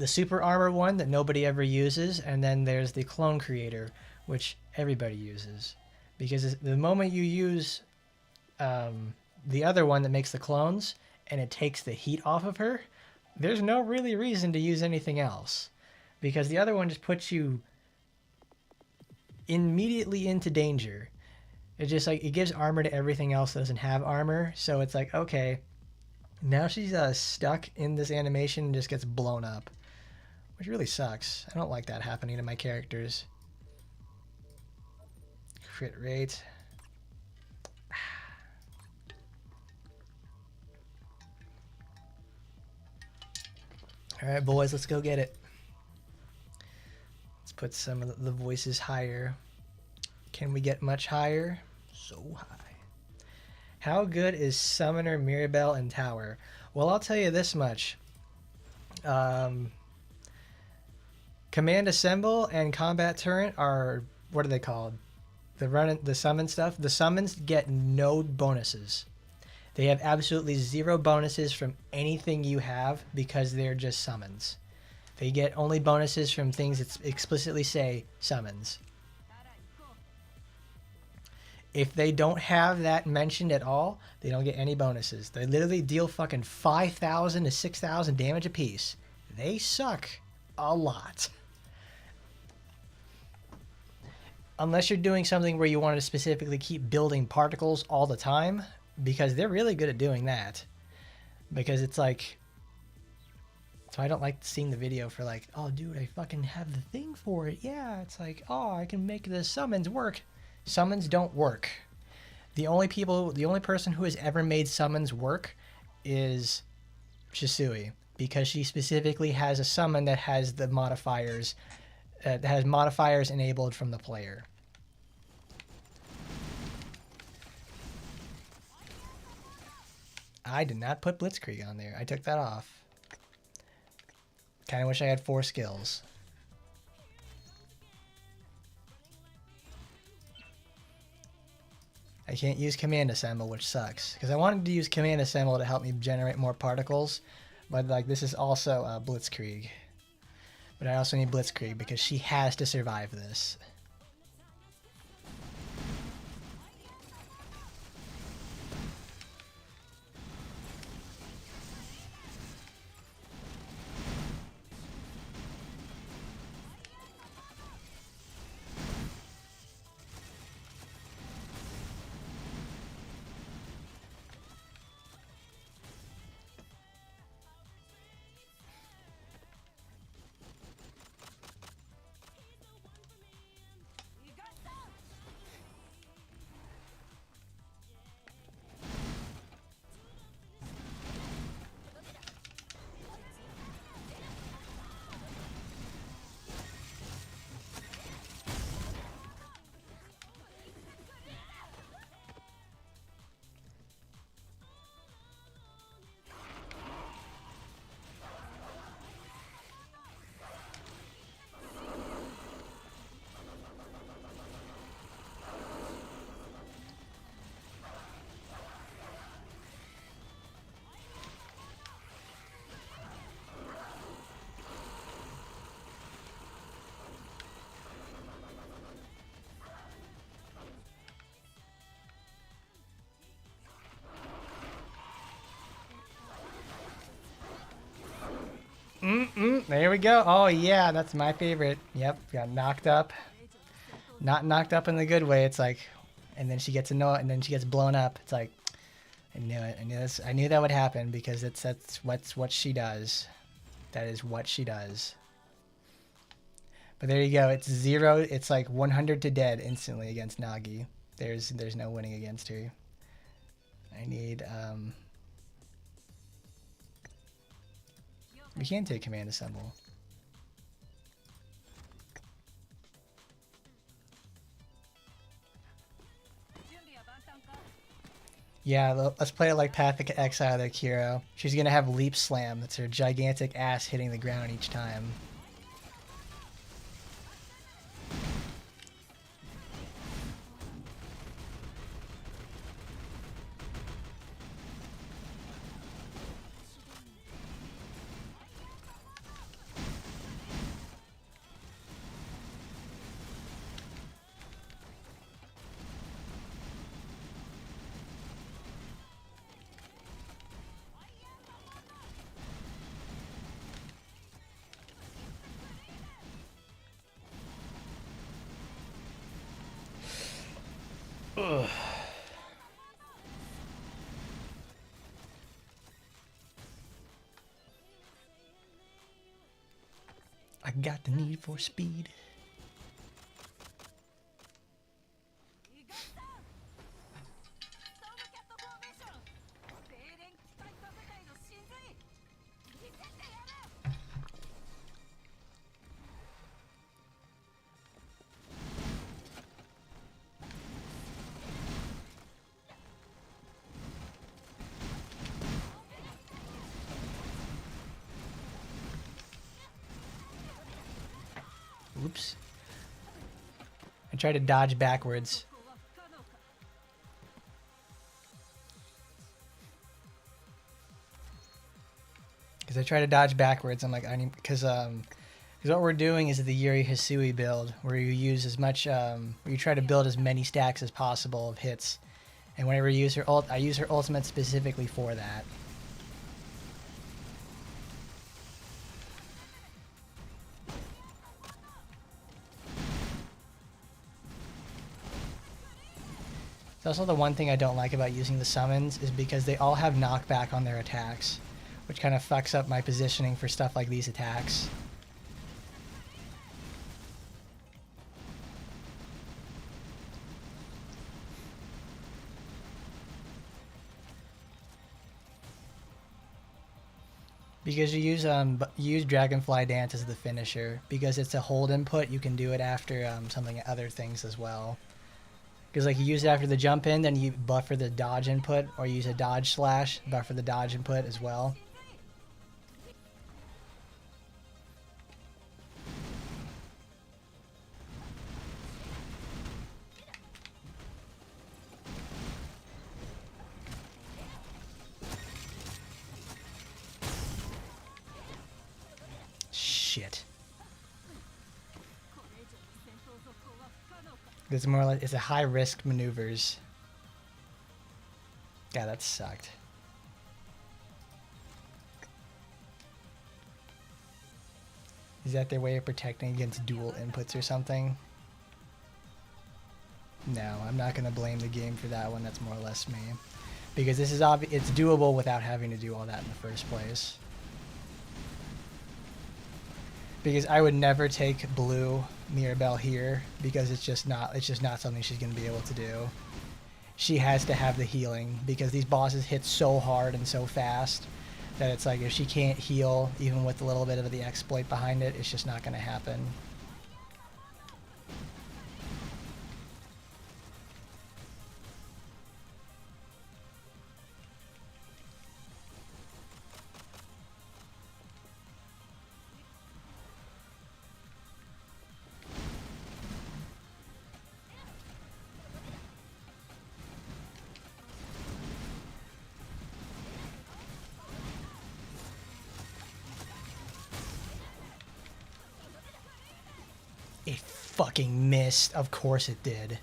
super armor one that nobody ever uses, and then there's the clone creator, which everybody uses. Because the moment you use the other one that makes the clones, and it takes the heat off of her, there's no really reason to use anything else. Because the other one just puts you immediately into danger. It just like it gives armor to everything else that doesn't have armor, so it's like, okay, now she's stuck in this animation and just gets blown up, which really sucks. I don't like that happening to my characters. Crit rate. All right, boys, let's go get it. Let's put some of the voices higher. Can we get much higher? So high. How good is Summoner, Mirabbel, and Tower? Well, I'll tell you this much. Command Assemble and Combat Turret are, what are they called? The summon stuff. The summons get no bonuses. They have absolutely zero bonuses from anything you have because they're just summons. They get only bonuses from things that explicitly say summons. If they don't have that mentioned at all, they don't get any bonuses. They literally deal fucking 5,000 to 6,000 damage apiece. They suck a lot. Unless you're doing something where you want to specifically keep building particles all the time, because they're really good at doing that. Because it's like... So I don't like seeing the video for like, oh dude, I fucking have the thing for it. Yeah, it's like, oh, I can make the summons work. Summons don't work. The only person who has ever made summons work is Shisui, because she specifically has a summon that has the modifiers, that has modifiers enabled from the player. I did not put Blitzkrieg on there. I took that off. Kind of wish I had 4 skills. I can't use Command Assemble, which sucks. Because I wanted to use Command Assemble to help me generate more particles. But like this is also Blitzkrieg. But I also need Blitzkrieg because she has to survive this. There we go. Oh yeah, that's my favorite. Yep, got knocked up. Not knocked up in the good way. It's like, and then she gets annoyed, and then she gets blown up. It's like, I knew it. I knew this. I knew that would happen because that's what she does. That is what she does. But there you go. It's 0. It's like 100 to dead instantly against Nagi. There's no winning against her. I need we can take command assemble. Yeah, let's play it like Path of Exile there, Kiro. She's gonna have Leap Slam. That's her gigantic ass hitting the ground each time. Ugh. I got the need for speed. Oops. I tried to dodge backwards. Because I try to dodge backwards. I'm like, I need, because what we're doing is the Yuri Hisui build, where you use as much, where you try to build as many stacks as possible of hits. And whenever you use her ult, I use her ultimate specifically for that. It's also the one thing I don't like about using the summons is because they all have knockback on their attacks, which kind of fucks up my positioning for stuff like these attacks. Because you use Dragonfly Dance as the finisher. Because it's a hold input, you can do it after other things as well. Because like you use it after the jump in, then you buffer the dodge input, or use a dodge slash, buffer the dodge input as well. Shit. It's more like it's a high risk maneuvers. Yeah, that sucked. Is that their way of protecting against dual inputs or something? No, I'm not gonna blame the game for that one. That's more or less me, because this is it's doable without having to do all that in the first place. Because I would never take blue Mirabbel here because it's just not something she's going to be able to do. She has to have the healing because these bosses hit so hard and so fast that it's like if she can't heal even with a little bit of the exploit behind it, it's just not going to happen. It fucking missed. Of course it did. I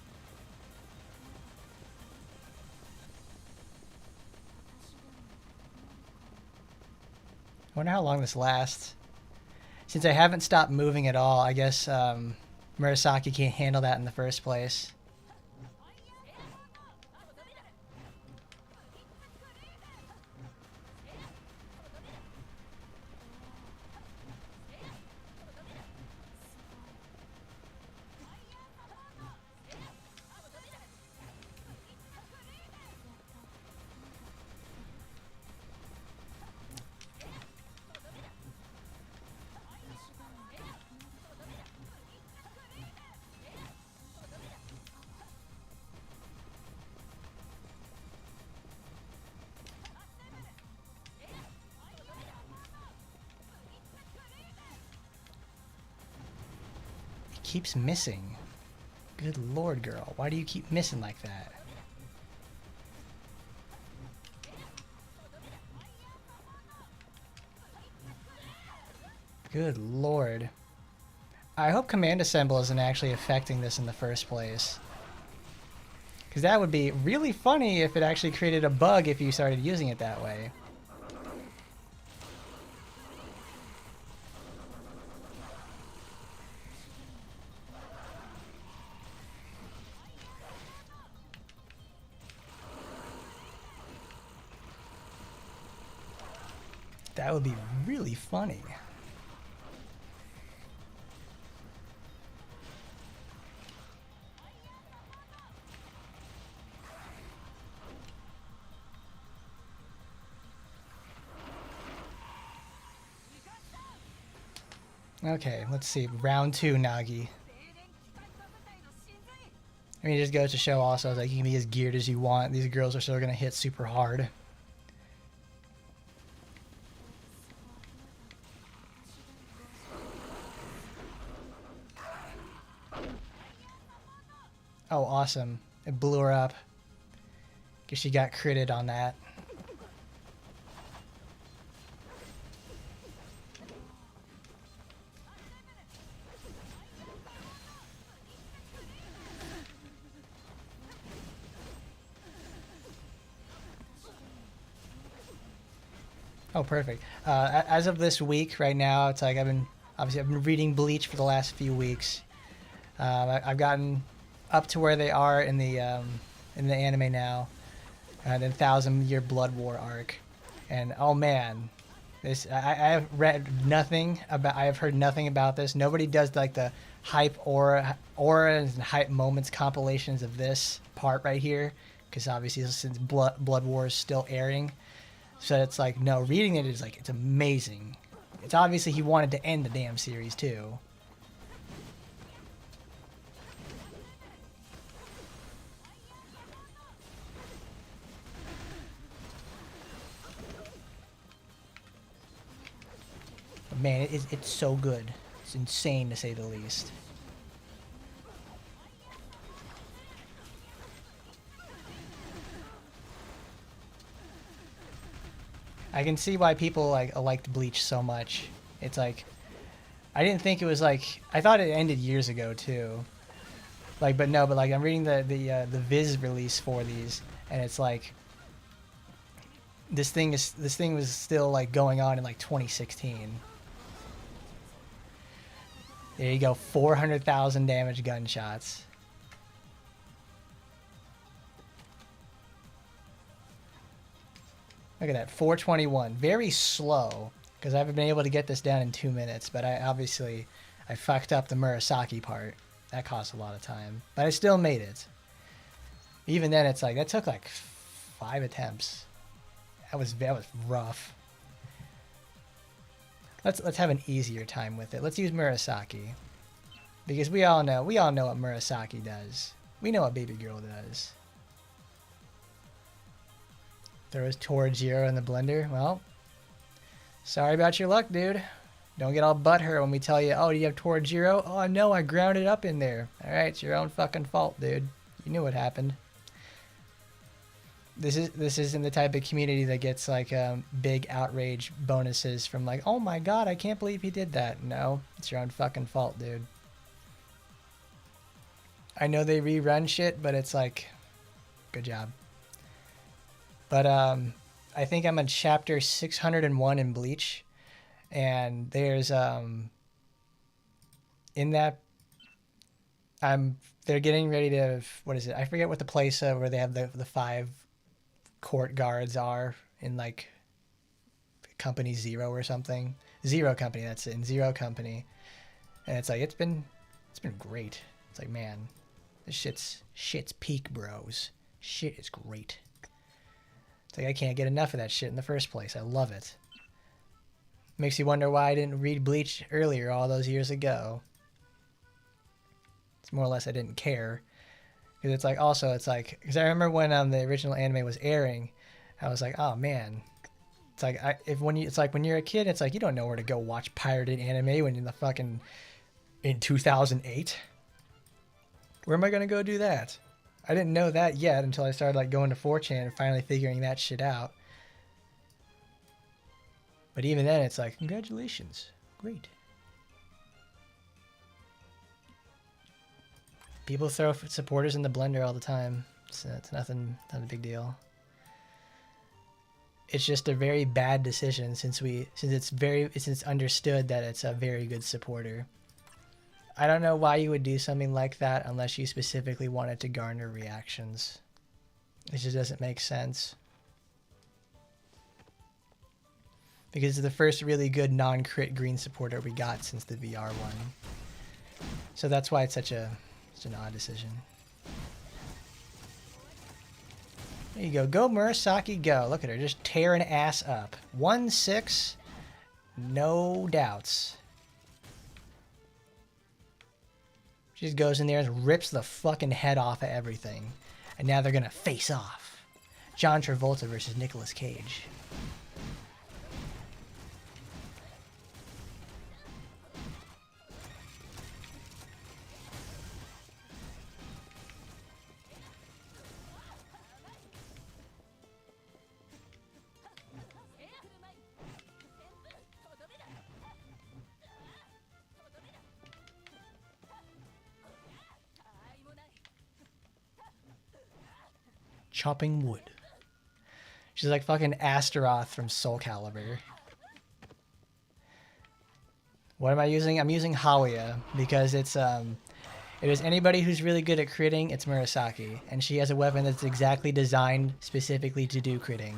wonder how long this lasts. Since I haven't stopped moving at all, I guess Murasaki can't handle that in the first place. Keeps missing. Good lord, girl. Why do you keep missing like that? Good lord. I hope command assemble isn't actually affecting this in the first place. Because that would be really funny if it actually created a bug if you started using it that way. That would be really funny. Okay, let's see. Round 2, Nagi. I mean, it just goes to show also, like, you can be as geared as you want. These girls are still going to hit super hard. Oh, awesome. It blew her up. Guess she got critted on that. Oh, perfect. As of this week, right now, it's like I've been reading Bleach for the last few weeks. I've gotten up to where they are in the anime now, the 1,000-year Blood War arc, and oh man, this I have read nothing about. I have heard nothing about this. Nobody does like the hype auras and hype moments compilations of this part right here, because obviously since Blood War is still airing. So it's like, no, reading it is like, it's amazing. It's obviously he wanted to end the damn series too. But man, it's so good. It's insane to say the least. I can see why people liked Bleach so much. It's like, I didn't think it was like, I thought it ended years ago too. Like, but no, but like I'm reading the Viz release for these, and it's like this thing was still like going on in like 2016. There you go, 400,000 damage gunshots. Look at that, 421. Very slow, because I haven't been able to get this down in 2 minutes, but I fucked up the Murasaki part. That cost a lot of time, but I still made it. Even then, it's like, that took like 5 attempts. That was rough. Let's have an easier time with it. Let's use Murasaki, because we all know what Murasaki does. We know what Baby Girl does. Throws Torajiro in the blender. Well, sorry about your luck, dude. Don't get all butthurt when we tell you, oh, do you have Torajiro? Oh, no, I grounded up in there. All right, it's your own fucking fault, dude. You knew what happened. This isn't the type of community that gets like big outrage bonuses from like, oh my god, I can't believe he did that. No, it's your own fucking fault, dude. I know they rerun shit, but it's like, good job. But I think I'm on chapter 601 in Bleach, and there's in that, they're getting ready to, what is it? I forget what the place where they have the 5 court guards are in like Company Zero or something. Zero Company, that's it, in Zero Company. And it's like it's been great. It's like, man, this shit's peak, bros. Shit is great. It's like I can't get enough of that shit in the first place. I love it. Makes you wonder why I didn't read Bleach earlier all those years ago. It's more or less I didn't care. Because it's like, also, it's like, because I remember when the original anime was airing, I was like, oh man. It's like, it's like when you're a kid, it's like you don't know where to go watch pirated anime when you're in 2008. Where am I going to go do that? I didn't know that yet until I started like going to 4chan and finally figuring that shit out. But even then, it's like, congratulations. Great. People throw supporters in the blender all the time. So it's not a big deal. It's just a very bad decision since it's understood that it's a very good supporter. I don't know why you would do something like that unless you specifically wanted to garner reactions. It just doesn't make sense. Because it's the first really good non-crit green supporter we got since the VR one. So that's why it's such an odd decision. There you go. Go Murasaki, go. Look at her, just tearing ass up. 1-6, no doubts. She just goes in there and rips the fucking head off of everything. And now they're gonna face off. John Travolta versus Nicolas Cage. Chopping wood. She's like fucking Astaroth from Soul Calibur. What am I using? I'm using Hawiya because it is anybody who's really good at critting, it's Murasaki. And she has a weapon that's exactly designed specifically to do critting.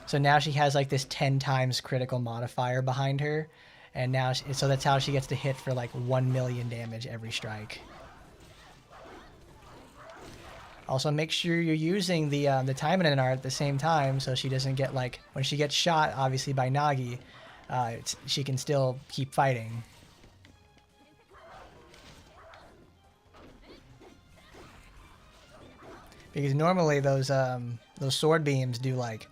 So now she has like this 10 times critical modifier behind her. And now, so that's how she gets to hit for like 1 million damage every strike. Also, make sure you're using the Taimanin art at the same time so she doesn't get, like, when she gets shot, obviously, by Nagi, she can still keep fighting. Because normally those sword beams do, like,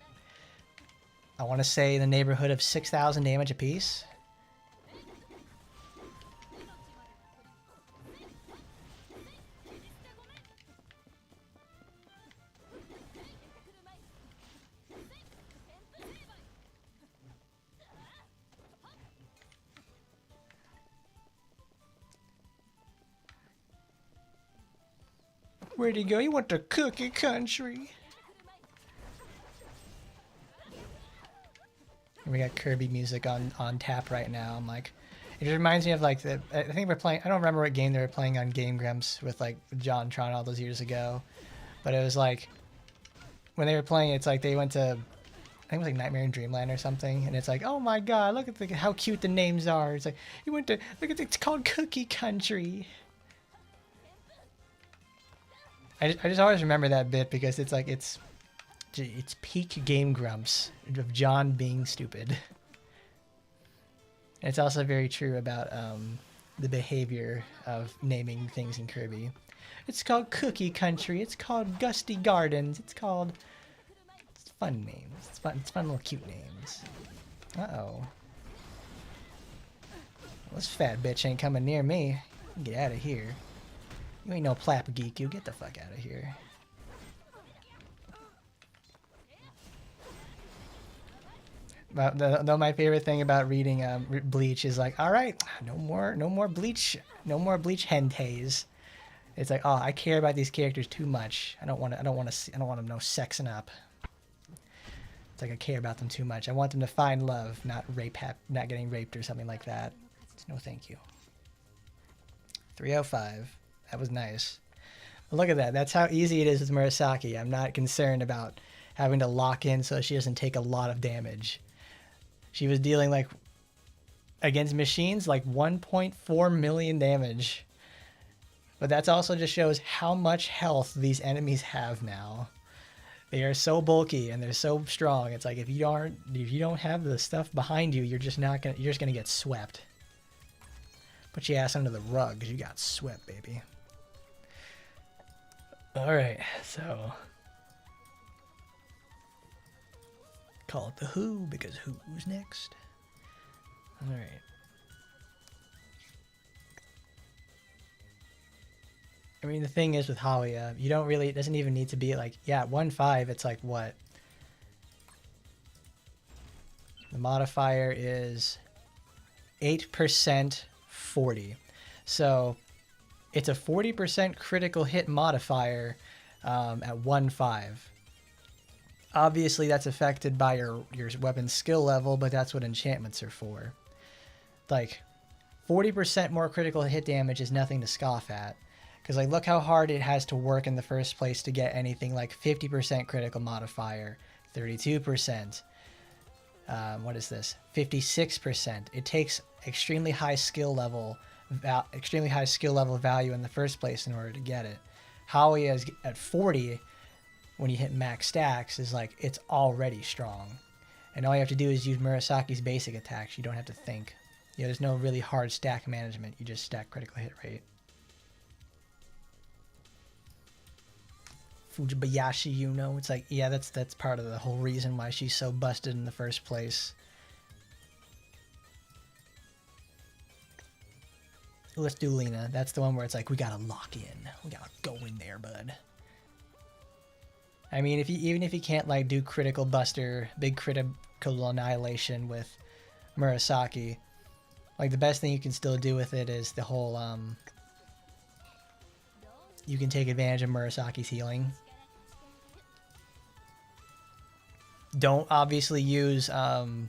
I want to say in the neighborhood of 6,000 damage apiece. Where'd he go? He went to Cookie Country. We got Kirby music on tap right now. I'm like, it just reminds me of like I think we're playing. I don't remember what game they were playing on Game Grumps with like John Tron all those years ago, but it was like when they were playing. It's like they went to, I think it was like Nightmare in Dreamland or something, and it's like, oh my god, look at how cute the names are. It's like you went to it's called Cookie Country. I just always remember that bit because it's like it's peak Game Grumps of John being stupid. And it's also very true about the behavior of naming things in Kirby. It's called Cookie Country. It's called Gusty Gardens. It's fun names. It's fun little cute names. Uh-oh. This fat bitch ain't coming near me. Get out of here. You ain't no plap geek, you get the fuck out of here. But though my favorite thing about reading Bleach is like, all right, no more Bleach hentais. It's like, oh, I care about these characters too much. I don't want them no sexing up. It's like I care about them too much. I want them to find love, not getting raped or something like that. No, thank you. 305. That was nice. But look at that. That's how easy it is with Murasaki. I'm not concerned about having to lock in so she doesn't take a lot of damage. She was dealing like against machines like 1.4 million damage. But that also just shows how much health these enemies have now. They are so bulky and they're so strong. It's like if you don't have the stuff behind you, you're just gonna get swept. Put your ass under the rug because you got swept, baby. All right, so call it the Who because who's next? All right. I mean, the thing is with Halia, you don't really, it doesn't even need to be like, yeah, 1-5, it's like what? The modifier is 8% 40. So it's a 40% critical hit modifier at 1-5. Obviously, that's affected by your weapon skill level, but that's what enchantments are for. Like, 40% more critical hit damage is nothing to scoff at. Because, like, look how hard it has to work in the first place to get anything like 50% critical modifier, 32%. What is this? 56%. It takes extremely high skill level value in the first place in order to get it. Halia is at 40 when you hit max stacks is like it's already strong, and all you have to do is use Murasaki's basic attacks. You don't have to think. You know, there's no really hard stack management. You just stack critical hit rate. Fujibayashi, you know, it's like, yeah, that's part of the whole reason why she's so busted in the first place. Let's do Lena. That's the one where it's like, we gotta lock in. We gotta go in there, bud. I mean, even if you can't like do critical buster, big critical annihilation with Murasaki, like the best thing you can still do with it is the whole you can take advantage of Murasaki's healing. Don't obviously use Futsu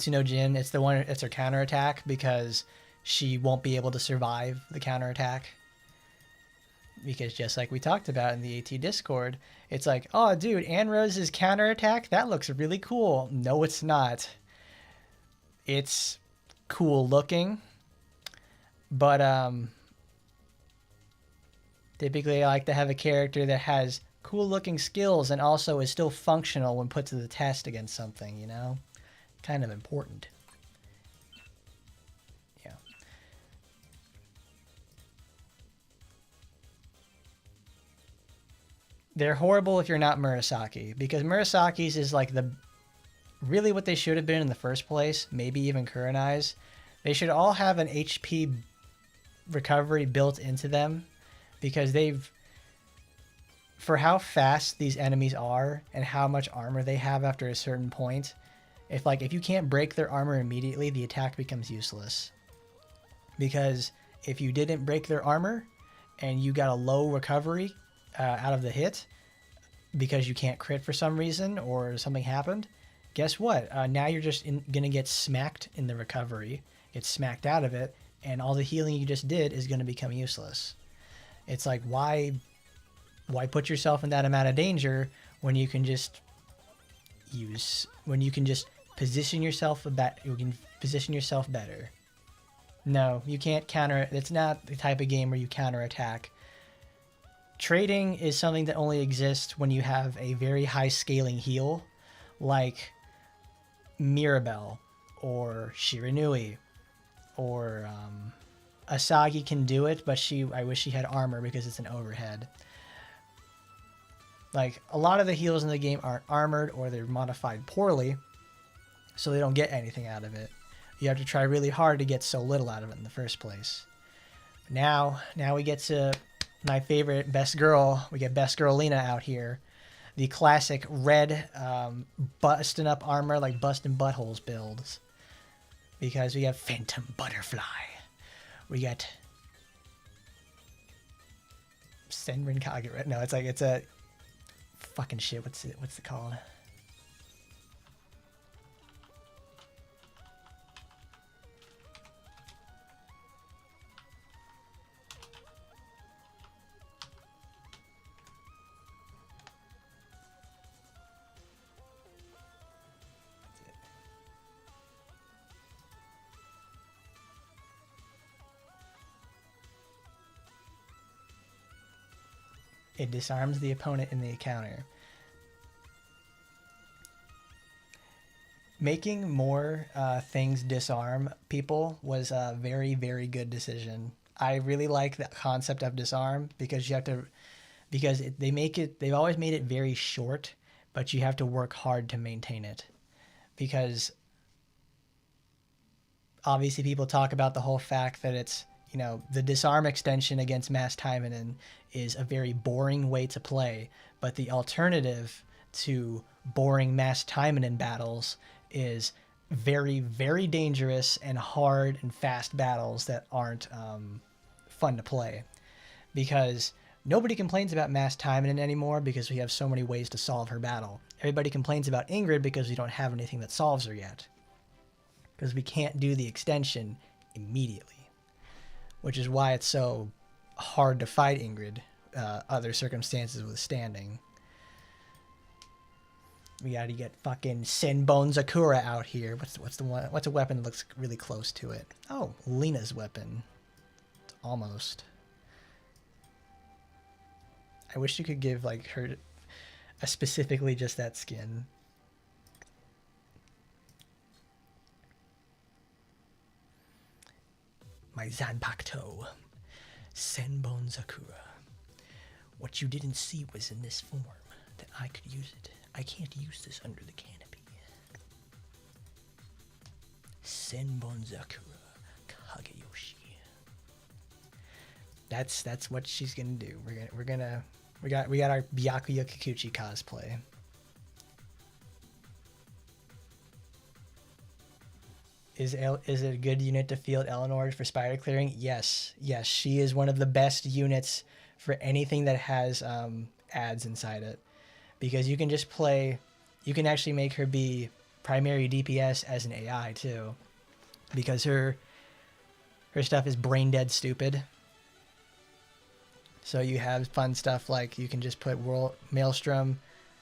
no Jin. It's the one. It's her counterattack because she won't be able to survive the counterattack. Because just like we talked about in the AT Discord, it's like, oh, dude, Anrose's counterattack, that looks really cool. No, it's not. It's cool looking, but typically I like to have a character that has cool looking skills and also is still functional when put to the test against something, you know? Kind of important. Yeah. They're horrible if you're not Murasaki, because Murasaki's is like really what they should have been in the first place, maybe even Kurenai's. They should all have an HP recovery built into them, because for how fast these enemies are and how much armor they have after a certain point, if you can't break their armor immediately, the attack becomes useless. Because if you didn't break their armor and you got a low recovery out of the hit because you can't crit for some reason or something happened, guess what? Now you're just gonna get smacked in the recovery, get smacked out of it, and all the healing you just did is gonna become useless. It's like, why put yourself in that amount of danger when you can just position yourself better. No, you can't counter. It's not the type of game where you counterattack. Trading is something that only exists when you have a very high scaling heal, like Mirabbel or Shiranui, or Asagi can do it, but I wish she had armor because it's an overhead. Like, a lot of the heals in the game aren't armored or they're modified poorly, so they don't get anything out of it. You have to try really hard to get so little out of it in the first place. Now we get to my favorite best girl. We get best girl Lena out here. The classic red busting up armor, like busting buttholes builds. Because we have Phantom Butterfly. We got Senrin Kagura. No, it's a fucking shit. What's it called? It disarms the opponent in the encounter. Making more things disarm people was a very, very good decision. I really like the concept of disarm because you have to, because they've always made it very short, but you have to work hard to maintain it. Because obviously people talk about the whole fact that it's, you know, the disarm extension against Mass Taimanin is a very boring way to play, but the alternative to boring Mass Taimanin battles is very, very dangerous and hard and fast battles that aren't fun to play. Because nobody complains about Mass Taimanin anymore because we have so many ways to solve her battle. Everybody complains about Ingrid because we don't have anything that solves her yet. Because we can't do the extension immediately. Which is why it's so hard to fight Ingrid, other circumstances withstanding. We gotta get fucking Senbon Zakura out here. What's a weapon that looks really close to it? Oh, Lena's weapon. It's almost. I wish you could give like her specifically just that skin. My Zanpakuto, Senbon Zakura. What you didn't see was in this form, that I could use it. I can't use this under the canopy. Senbon Zakura Kageyoshi. That's what she's gonna do. We got our Byakuya Kikuchi cosplay. Is it a good unit to field Eleanor for spider clearing? Yes, she is one of the best units for anything that has ads inside it, because you can just play. You can actually make her be primary DPS as an AI too, because her stuff is brain dead stupid. So you have fun stuff like you can just put Maelstrom,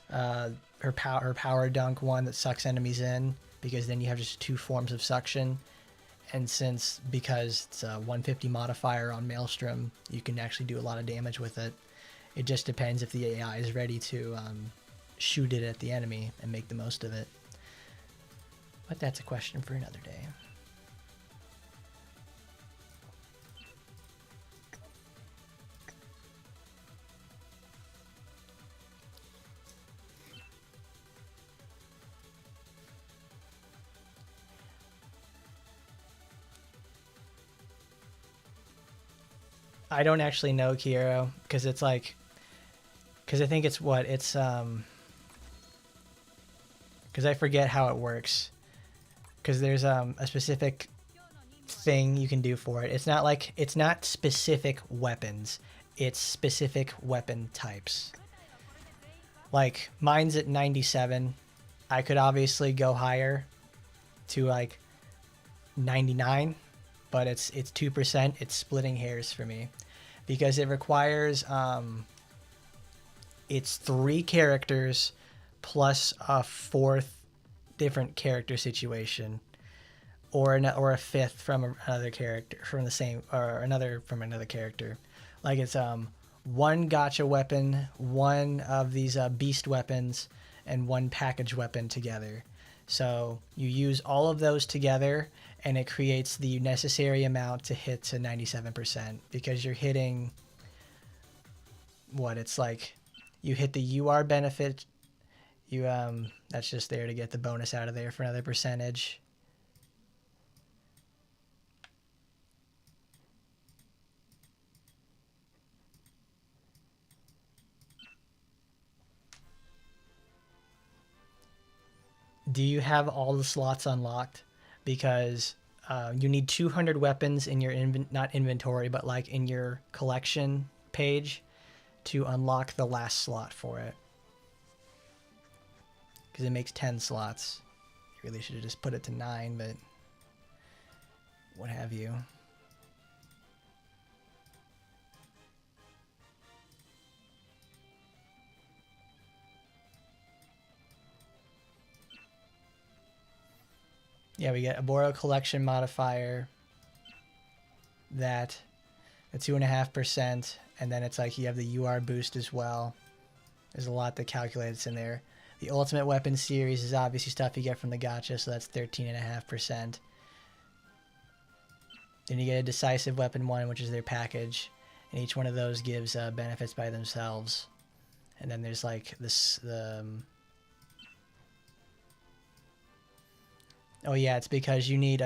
her power dunk one that sucks enemies in, because then you have just 2 forms of suction. And because it's a 150 modifier on Maelstrom, you can actually do a lot of damage with it. It just depends if the AI is ready to shoot it at the enemy and make the most of it. But that's a question for another day. I don't actually know, Kiro, because it's like, because I think it's because I forget how it works, because there's a specific thing you can do for it. It's not specific weapons, it's specific weapon types. Like mine's at 97. I could obviously go higher to like 99, but it's 2%. It's splitting hairs for me, because it requires it's 3 characters plus a 4th different character situation, or a 5th from another character from the same, or another from another character. Like it's 1 gotcha weapon, 1 of these beast weapons, and 1 package weapon together. So you use all of those together, and it creates the necessary amount to hit to 97%, because you're hitting it's like you hit the UR benefit. You that's just there to get the bonus out of there for another percentage. Do you have all the slots unlocked? Because you need 200 weapons in your not inventory, but like in your collection page to unlock the last slot for it. Because it makes 10 slots. You really should have just put it to 9, but what have you. Yeah, we get a Boro collection modifier that a 2.5%, and then it's like you have the UR boost as well. There's a lot that calculates in there. The Ultimate Weapon series is obviously stuff you get from the gacha, so that's 13.5%. Then you get a Decisive Weapon 1, which is their package, and each one of those gives benefits by themselves. And then there's like this, oh yeah, it's because you need,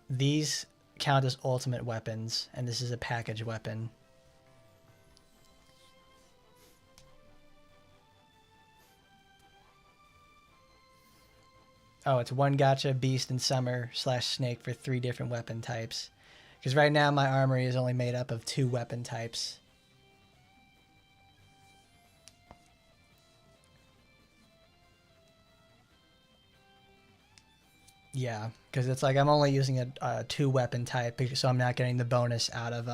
these count as ultimate weapons, and this is a package weapon. Oh, it's one gacha, beast, and summer / snake for 3 different weapon types. Because right now my armory is only made up of 2 weapon types. Yeah, because it's like I'm only using a 2 weapon type, so I'm not getting the bonus out of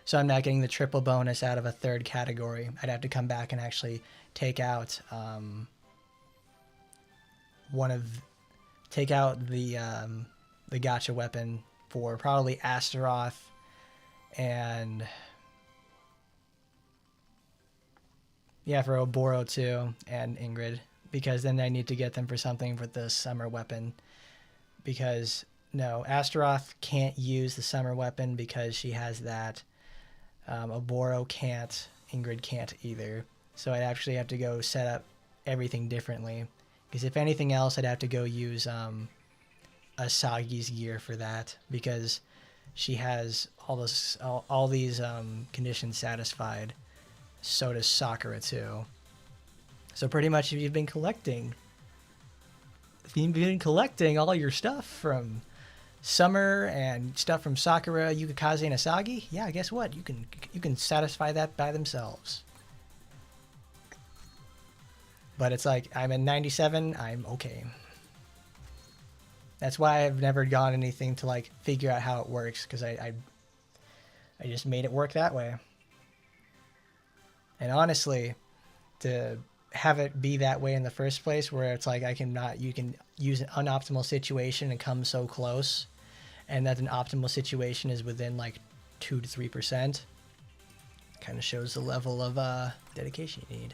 so I'm not getting the triple bonus out of a 3rd category. I'd have to come back and actually take out the gacha weapon for probably Astaroth and yeah, for Oboro too and Ingrid, because then I need to get them for something with the summer weapon. Because no, Astaroth can't use the summer weapon because she has that. Oboro can't. Ingrid can't either. So I'd actually have to go set up everything differently. Because if anything else, I'd have to go use Asagi's gear for that, because she has all these conditions satisfied. So does Sakura too. So pretty much, if you've been collecting all your stuff from Summer and stuff from Sakura, Yukikaze, and Asagi, yeah, guess what? You can satisfy that by themselves. But it's like, I'm at 97, I'm okay. That's why I've never gone anything to like figure out how it works, because I just made it work that way. And honestly, to have it be that way in the first place, where it's like you can use an unoptimal situation and come so close, and that an optimal situation is within like 2 to 3%, kind of shows the level of dedication you need.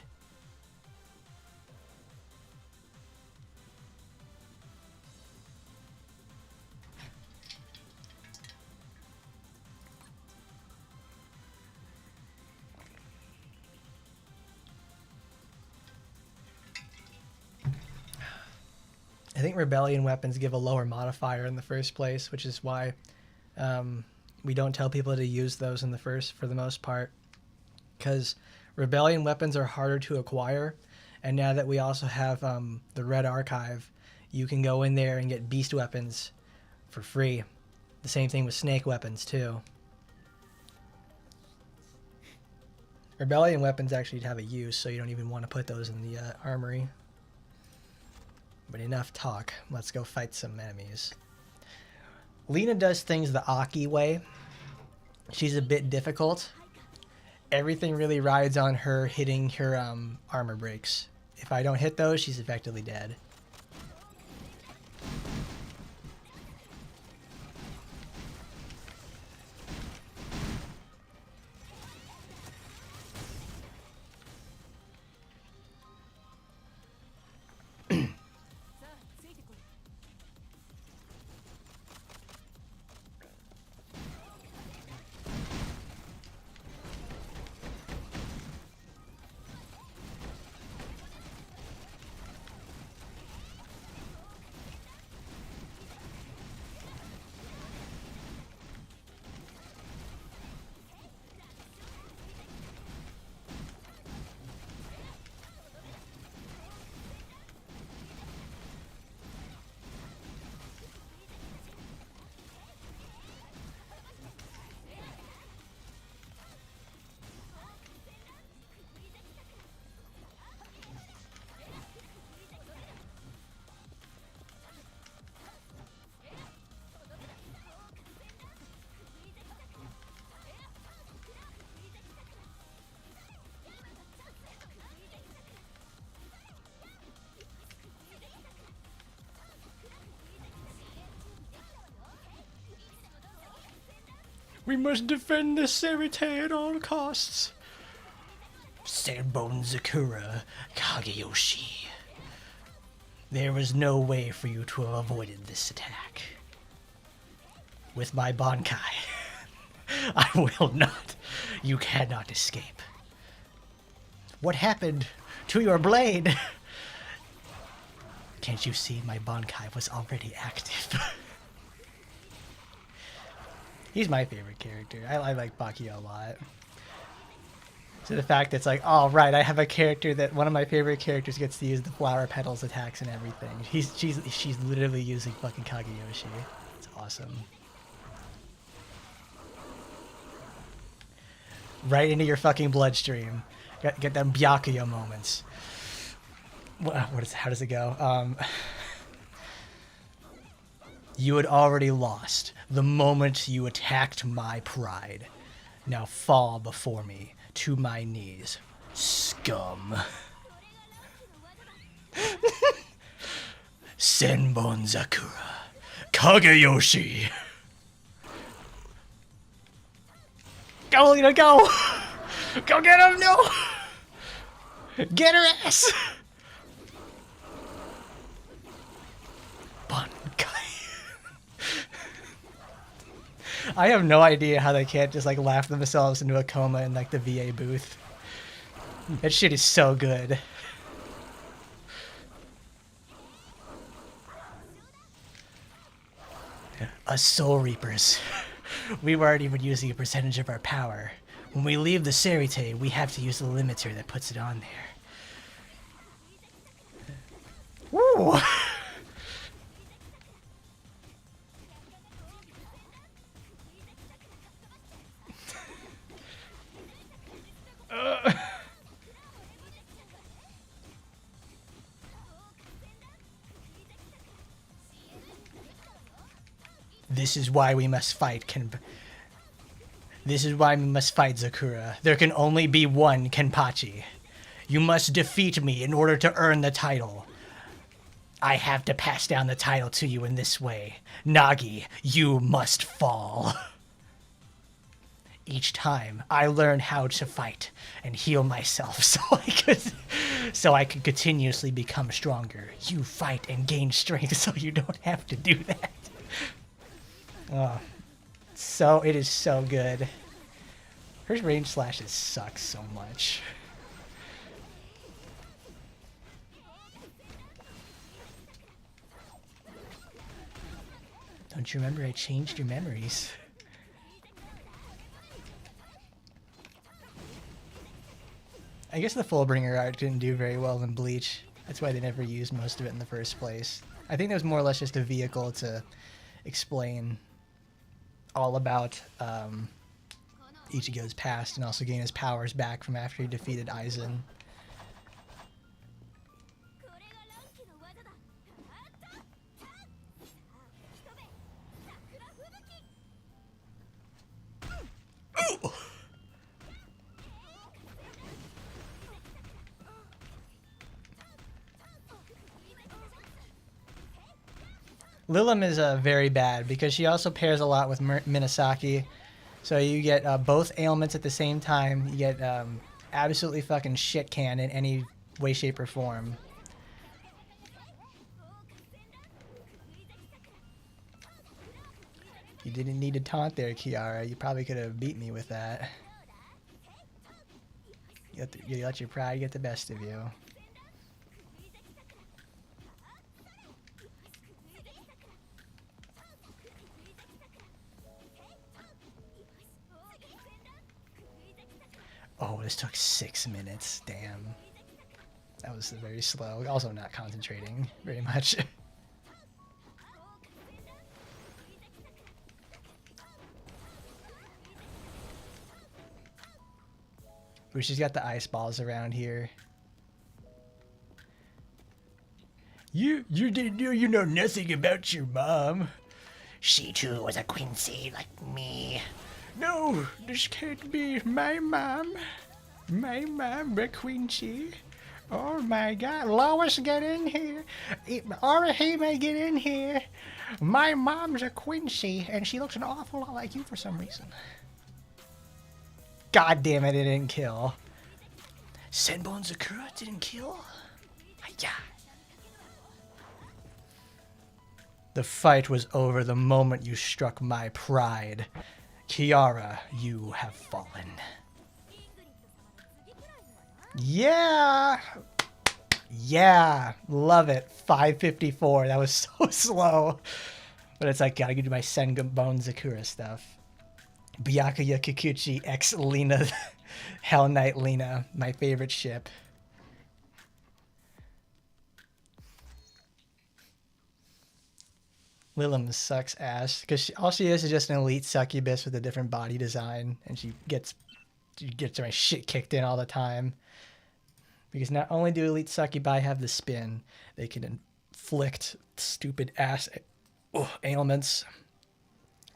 I think Rebellion weapons give a lower modifier in the first place, which is why we don't tell people to use those for the most part. Because Rebellion weapons are harder to acquire, and now that we also have the Red Archive, you can go in there and get beast weapons for free. The same thing with snake weapons too. Rebellion weapons actually have a use, so you don't even want to put those in the armory. But enough talk. Let's go fight some enemies. Lena does things the Aki way. She's a bit difficult. Everything really rides on her hitting her armor breaks. If I don't hit those, she's effectively dead. We must defend the Serite at all costs. Sanbone Zakura Kageyoshi. There was no way for you to have avoided this attack. With my Bankai, I will not. You cannot escape. What happened to your blade? Can't you see my Bankai was already active? He's my favorite character. I like Baki a lot. So the fact that it's like, oh right, I have a character that one of my favorite characters gets to use the flower petals attacks and everything. She's literally using fucking Kageyoshi. It's awesome. Right into your fucking bloodstream. Get them Byakuya moments. How does it go? You had already lost the moment you attacked my pride. Now fall before me to my knees, scum. Senbon Zakura Kageyoshi. Go, Lena, go! Go get him, no! Get her ass! I have no idea how they can't just like laugh themselves into a coma in like the VA booth. That shit is so good. Us Soul Reapers. We weren't even using a percentage of our power. When we leave the Serite, we have to use the limiter that puts it on there. Woo! This is why we must fight. This is why we must fight, Zakura. There can only be one Kenpachi. You must defeat me in order to earn the title. I have to pass down the title to you in this way. Nagi, you must fall. Each time I learn how to fight and heal myself so I could continuously become stronger. You fight and gain strength so you don't have to do that. Oh, so it is so good. Her range slashes suck so much. Don't you remember I changed your memories? I guess the Fullbringer art didn't do very well in Bleach. That's why they never used most of it in the first place. I think that was more or less just a vehicle to explain all about Ichigo's past and also gain his powers back from after he defeated Aizen. Ooh. Lilim is very bad because she also pairs a lot with Minasaki. So you get both ailments at the same time. You get absolutely fucking shit canned in any way, shape, or form. You didn't need to taunt there, Kiara. You probably could have beat me with that. You let your pride get the best of you. Oh, this took 6 minutes. Damn. That was very slow. Also not concentrating very much. Ooh, she's got the ice balls around here. You didn't know, you know nothing about your mom. She too was a Quincy like me. No, this can't be my mom. My mom, the Quincy. Oh my god, Lois, get in here. Orihime, get in here. My mom's a Quincy, and she looks an awful lot like you for some reason. God damn it, it didn't kill. Senbon Zakura didn't kill? Hiya. The fight was over the moment you struck my pride. Kiara, you have fallen. Yeah! Yeah! Love it. 554. That was so slow. But it's like, gotta do my Senbon Zakura stuff. Byakuya Kikuchi x Lena. Hell Knight Lena. My favorite ship. Lilim sucks ass because all she is just an elite succubus with a different body design, and she gets my shit kicked in all the time. Because not only do elite succubi have the spin, they can inflict stupid ass ailments.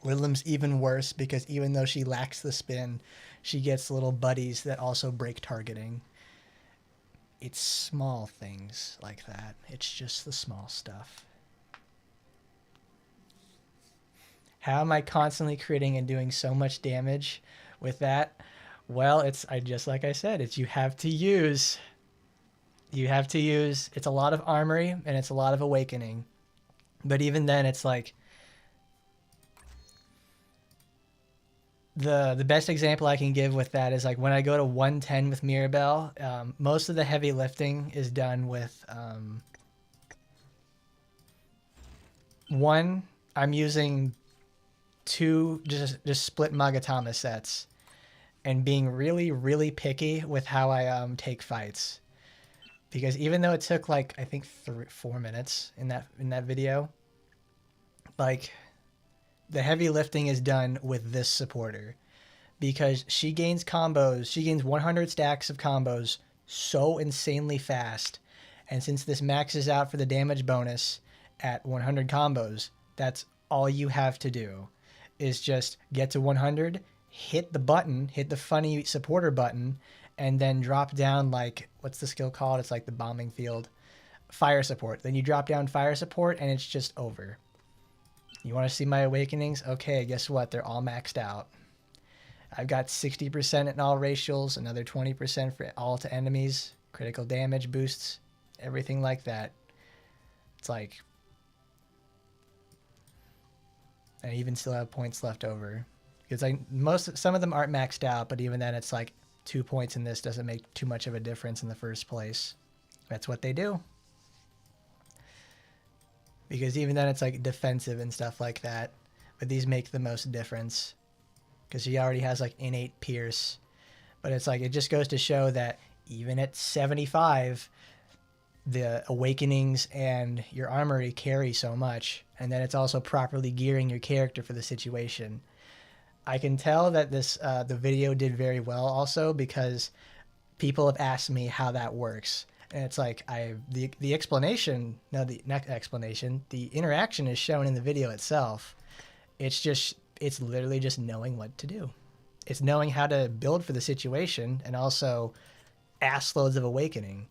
Lilim's even worse because even though she lacks the spin, she gets little buddies that also break targeting. It's small things like that. It's just the small stuff. How am I constantly critting and doing so much damage with that? Well, it's just like I said, it's you have to use. It's a lot of armory and it's a lot of awakening. But even then, it's like the best example I can give with that is like when I go to 110 with Mirabbel, most of the heavy lifting is done with one. I'm using 2 just split Magatama sets and being really picky with how I take fights, because even though it took like I think 4 minutes in that video, like the heavy lifting is done with this supporter because she gains 100 stacks of combos so insanely fast, and since this maxes out for the damage bonus at 100 combos, that's all you have to do is just get to 100, hit the funny supporter button, and then drop down like, what's the skill called? It's like the bombing field. Fire support. Then you drop down fire support and it's just over. You want to see my awakenings? Okay, guess what? They're all maxed out. I've got 60% in all racials, another 20% for all to enemies, critical damage boosts, everything like that. It's like, I even still have points left over because some of them aren't maxed out, but even then it's like 2 points in this doesn't make too much of a difference in the first place. That's what they do. Because even then it's like defensive and stuff like that, but these make the most difference because she already has like innate pierce. But it's like, it just goes to show that even at 75, the awakenings and your armory carry so much, and then it's also properly gearing your character for the situation. I can tell that this the video did very well also because people have asked me how that works, and it's like the interaction is shown in the video itself. It's literally just knowing what to do. It's knowing how to build for the situation and also ass loads of awakening.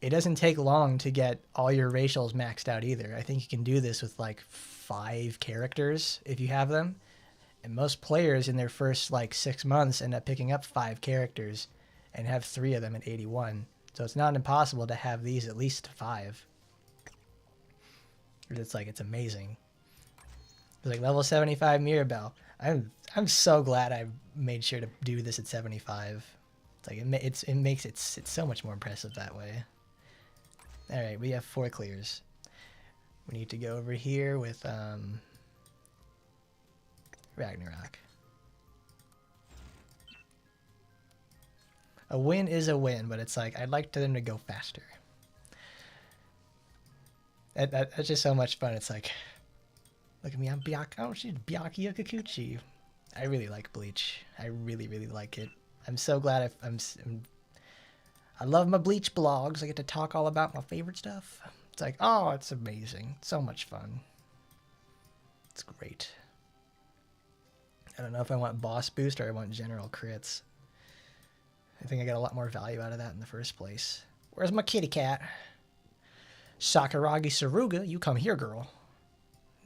It doesn't take long to get all your racials maxed out either. I think you can do this with like 5 characters if you have them. And most players in their first like 6 months end up picking up 5 characters and have 3 of them at 81. So it's not impossible to have these at least 5. It's like, it's amazing. It's like level 75 Mirabbel. I'm so glad I made sure to do this at 75. It's like it makes it so much more impressive that way. All right, we have 4 clears. We need to go over here with Ragnarok. A win is a win, but it's like, I'd like them to go faster. That's just so much fun. It's like, look at me, I'm she's Byakuya Kikuchi. I really like Bleach. I really like it. I'm so glad I love my Bleach blogs. I get to talk all about my favorite stuff. It's like, oh, it's amazing. So much fun. It's great. I don't know if I want boss boost or I want general crits. I think I got a lot more value out of that in the first place. Where's my kitty cat? Sakuragi Saruga, you come here, girl.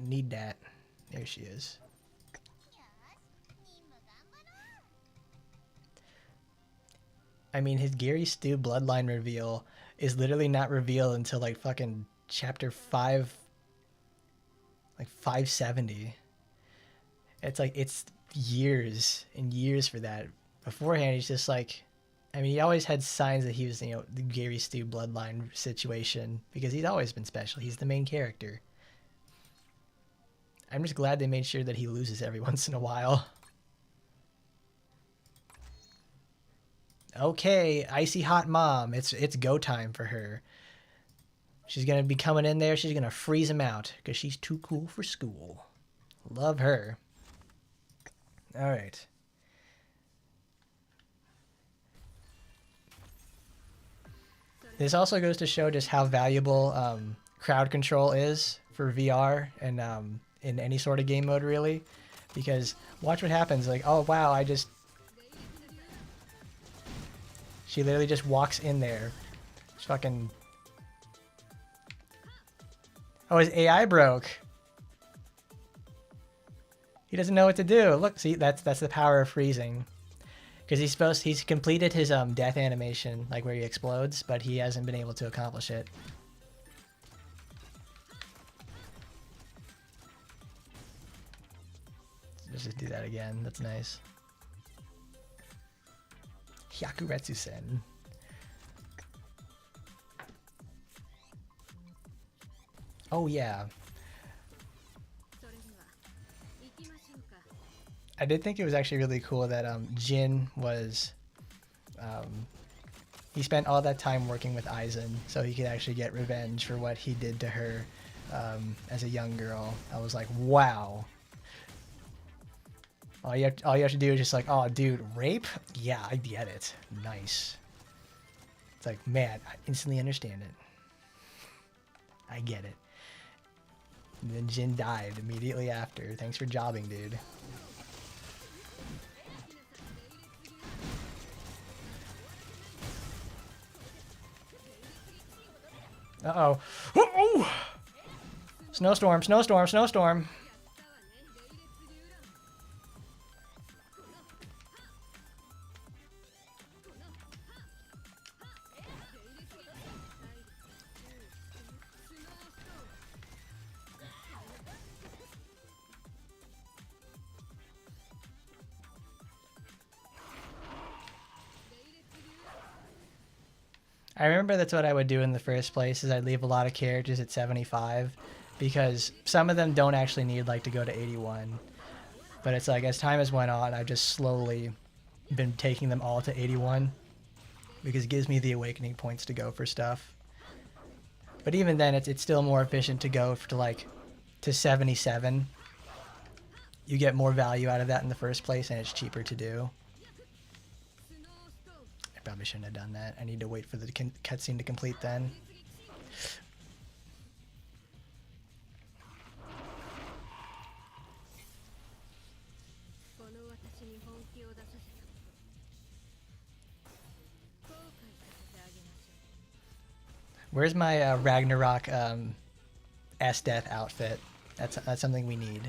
Need that. There she is. I mean, his Gary Stu bloodline reveal is literally not revealed until like fucking chapter 5, like 570. It's like, it's years and years for that. Beforehand, he's just like, I mean, he always had signs that he was, you know, the Gary Stu bloodline situation because he's always been special. He's the main character. I'm just glad they made sure that he loses every once in a while. Okay, icy hot mom. It's go time for her. She's gonna be coming in there. She's gonna freeze him out because she's too cool for school. Love her. All right. This also goes to show just how valuable crowd control is for VR and in any sort of game mode, really. Because watch what happens. Like, oh, wow, she literally just walks in there. She's fucking... Oh, his AI broke. He doesn't know what to do. Look, see, that's the power of freezing. Because he's completed his death animation, like where he explodes, but he hasn't been able to accomplish it. Let's just do that again. That's nice. Hyakuretsu-sen. Oh yeah. I did think it was actually really cool that Jin was, he spent all that time working with Aizen so he could actually get revenge for what he did to her as a young girl. I was like, wow. All you have to do is just like, oh, dude, rape? Yeah, I get it. Nice. It's like, man, I instantly understand it. I get it. And then Jin died immediately after. Thanks for jobbing, dude. Uh-oh. Oh! Snowstorm, snowstorm, snowstorm. I remember that's what I would do in the first place, is I'd leave a lot of characters at 75 because some of them don't actually need like to go to 81. But it's like as time has went on, I've just slowly been taking them all to 81 because it gives me the awakening points to go for stuff. But even then, it's still more efficient to go to 77. You get more value out of that in the first place, and it's cheaper to do. I probably shouldn't have done that. I need to wait for the cutscene to complete then. Where's my Ragnarok S-Death outfit? That's something we need.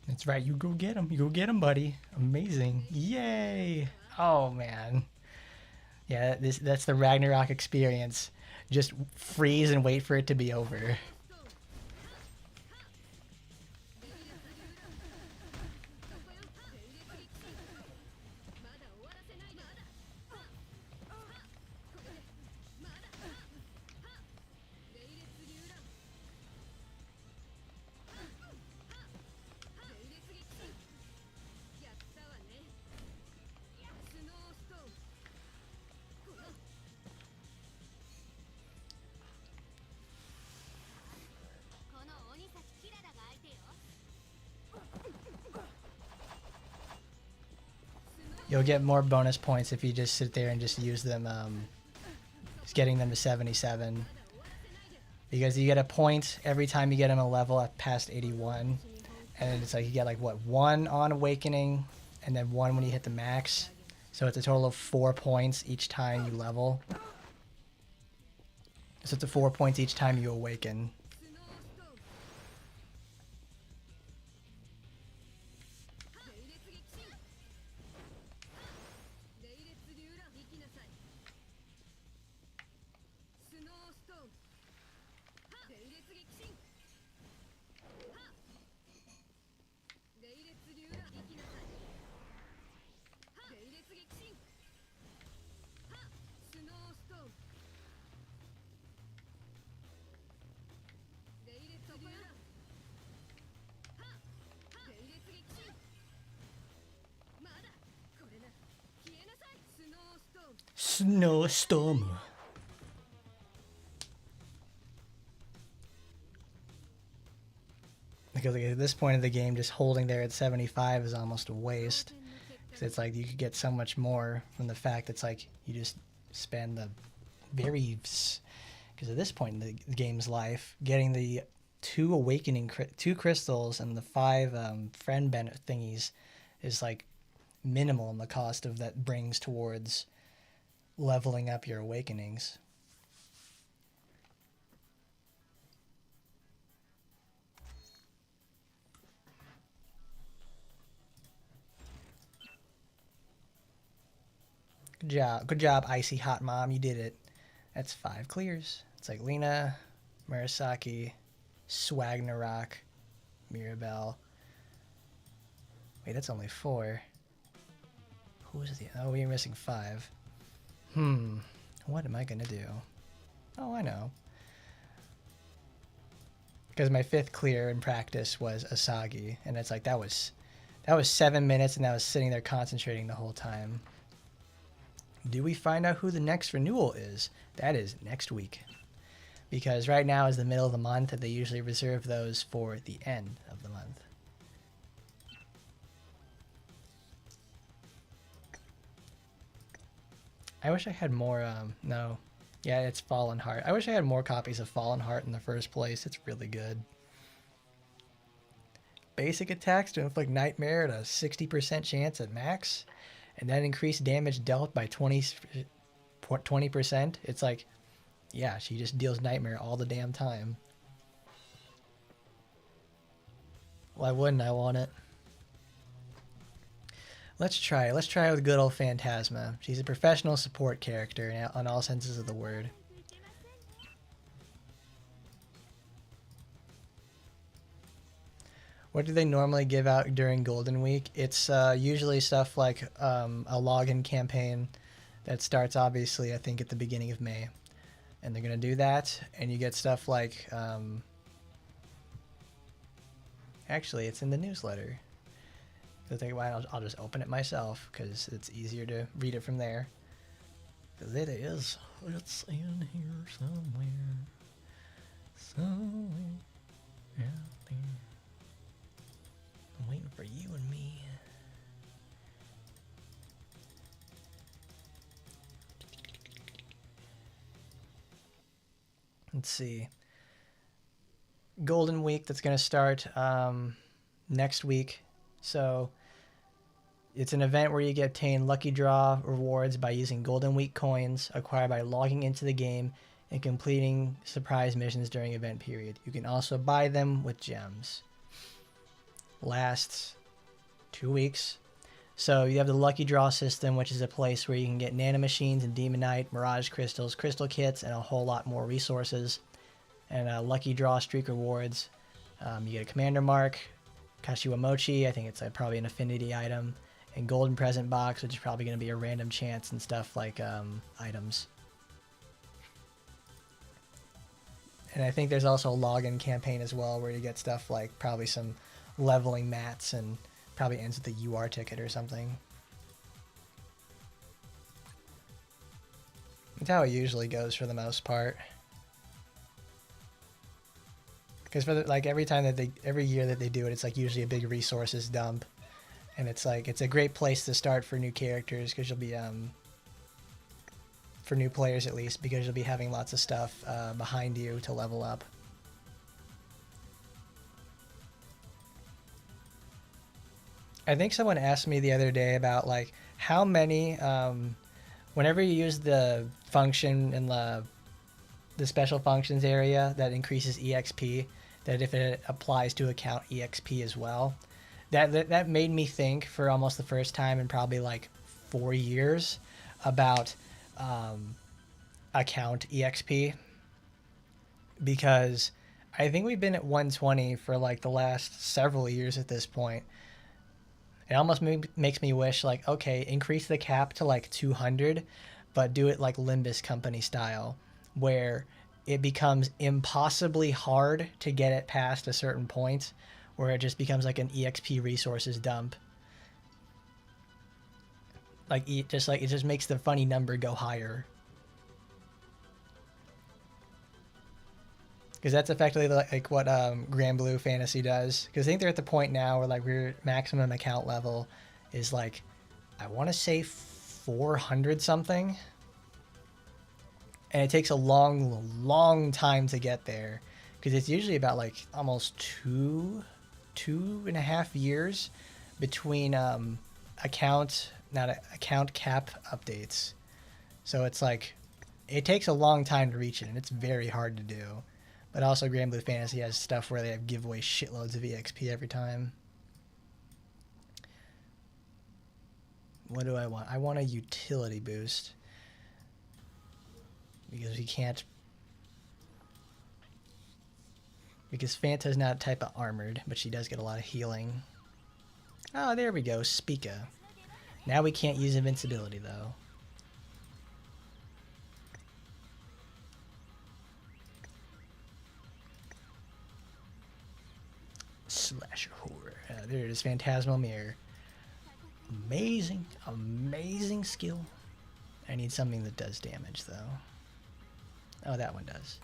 That's right. You go get him. You go get him, buddy. Amazing. Yay. Oh, man. Yeah, that's the Ragnarok experience. Just freeze and wait for it to be over. You'll get more bonus points if you just sit there and just use them, just getting them to 77. Because you get a point every time you get them a level at past 81. And it's like you get like, what, 1 on Awakening, and then 1 when you hit the max. So it's a total of 4 points each time you level. So it's a 4 points each time you awaken. Snowstorm. Because like, at this point of the game, just holding there at 75 is almost a waste. Because it's like you could get so much more from the fact it's like you just spend the very... Because at this point in the game's life, getting the 2 awakening, 2 crystals and the 5 friend benefit thingies is like minimal in the cost of that brings towards leveling up your awakenings. Good job, Icy Hot Mom. You did it. That's 5 clears. It's like Lena, Murasaki, Swagnarok, Mirabbel. Wait, that's only 4. Who is the... Oh, we're missing 5. What am I gonna do? Oh, I know. Because my 5th clear in practice was Asagi, and it's like that was 7 minutes, and I was sitting there concentrating the whole time. Do we find out who the next renewal is? That is next week. Because right now is the middle of the month, and they usually reserve those for the end of the month. I wish I had more, no. Yeah, it's Fallen Heart. I wish I had more copies of Fallen Heart in the first place. It's really good. Basic attacks to inflict Nightmare at a 60% chance at max. And then increase damage dealt by 20%. It's like, yeah, she just deals Nightmare all the damn time. Why wouldn't I want it? Let's try it. Let's try it with good old Phantasma. She's a professional support character in all senses of the word. What do they normally give out during Golden Week? It's usually stuff like a login campaign that starts, obviously, I think, at the beginning of May. And they're going to do that, and you get stuff like... actually, it's in the newsletter. So think, well, I'll just open it myself, because it's easier to read it from there. Because it is. It's in here somewhere. Somewhere out there. I'm waiting for you and me. Let's see. Golden Week, that's going to start next week. So it's an event where you get obtain lucky draw rewards by using Golden Week coins acquired by logging into the game and completing surprise missions during event period. You can also buy them with gems. Lasts 2 weeks. So you have the lucky draw system, which is a place where you can get nanomachines and demonite, mirage crystals, crystal kits, and a whole lot more resources. And lucky draw streak rewards. You get a commander mark, Kashiwa Mochi, I think it's probably an affinity item, and golden present box, which is probably going to be a random chance and stuff like items. And I think there's also a login campaign as well, where you get stuff like probably some leveling mats, and probably ends with a UR ticket or something. That's how it usually goes for the most part. Because for every year that they do it, it's like usually a big resources dump, And it's like, it's a great place to start for new characters, because you'll be for new players at least, because you'll be having lots of stuff behind you to level up. I think someone asked me the other day about like how many, whenever you use the function in the special functions area that increases EXP, that if it applies to account EXP as well, that made me think for almost the first time in probably like 4 years about account EXP, because I think we've been at 120 for like the last several years at this point. It almost makes me wish, like, okay, increase the cap to like 200, but do it like Limbus Company style, where it becomes impossibly hard to get it past a certain point, where it just becomes like an EXP resources dump. Like, it just makes the funny number go higher. Because that's effectively like what Grand Blue Fantasy does. Because I think they're at the point now where like we're maximum account level is like, I want to say 400 something. And it takes a long time to get there. Because it's usually about like almost two and a half years between account cap updates. So it's like, it takes a long time to reach it, and it's very hard to do. But also Grand Blue Fantasy has stuff where they have giveaway shitloads of EXP every time. What do I want? I want a utility boost. Because we can't... Because Fanta's not a type of armored, but she does get a lot of healing. Oh, there we go. Spica. Now we can't use invincibility, though. Slasher horror. There it is, Phantasmal Mirror. Amazing skill. I need something that does damage, though. Oh, that one does.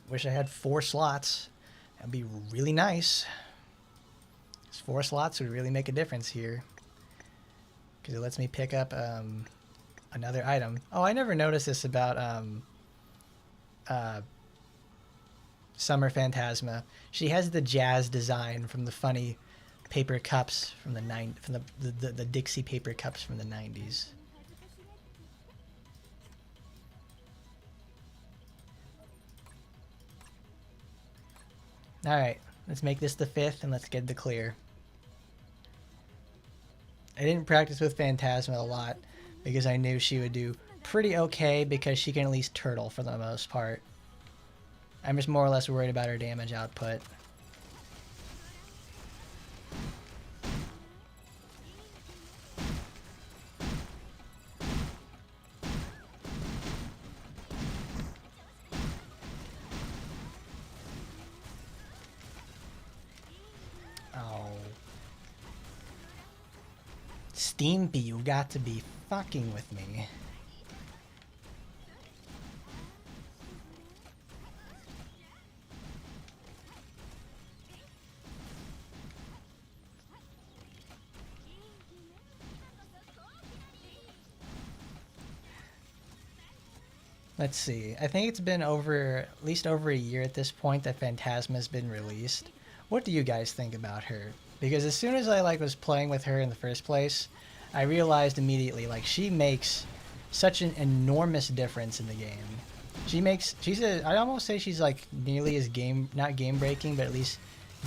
Wish I had 4 slots. That'd be really nice. 4 slots would really make a difference here, because it lets me pick up another item. Oh, I never noticed this about Summer Phantasma. She has the jazz design from the funny paper cups from the Dixie paper cups from the 90s. All right, let's make this the 5th and let's get the clear. I didn't practice with Phantasma a lot because I knew she would do pretty okay, because she can at least turtle for the most part. I'm just more or less worried about her damage output. Oh. Steampy, you got to be fucking with me. Let's see. I think it's been at least over a year at this point that Phantasma has been released. What do you guys think about her? Because as soon as I was playing with her in the first place, I realized immediately she makes such an enormous difference in the game. I'd almost say she's nearly as not game breaking, but at least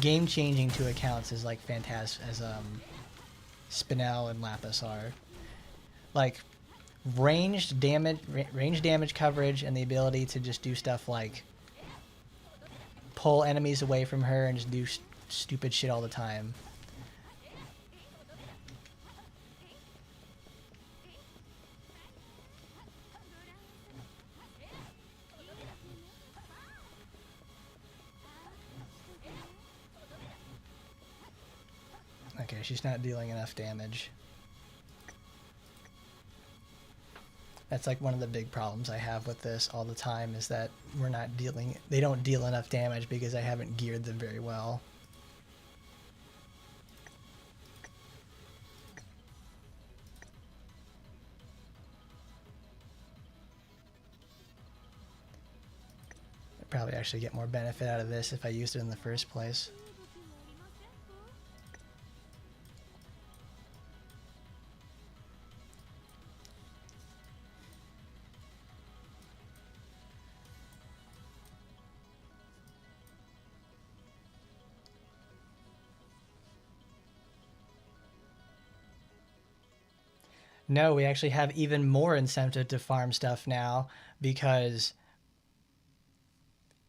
game changing to accounts as Spinel and Lapis are. Range damage coverage, and the ability to just do stuff like pull enemies away from her and just do stupid shit all the time. Okay, she's not dealing enough damage. That's one of the big problems I have with this all the time, is that they don't deal enough damage because I haven't geared them very well. Probably actually get more benefit out of this if I used it in the first place. No, we actually have even more incentive to farm stuff now because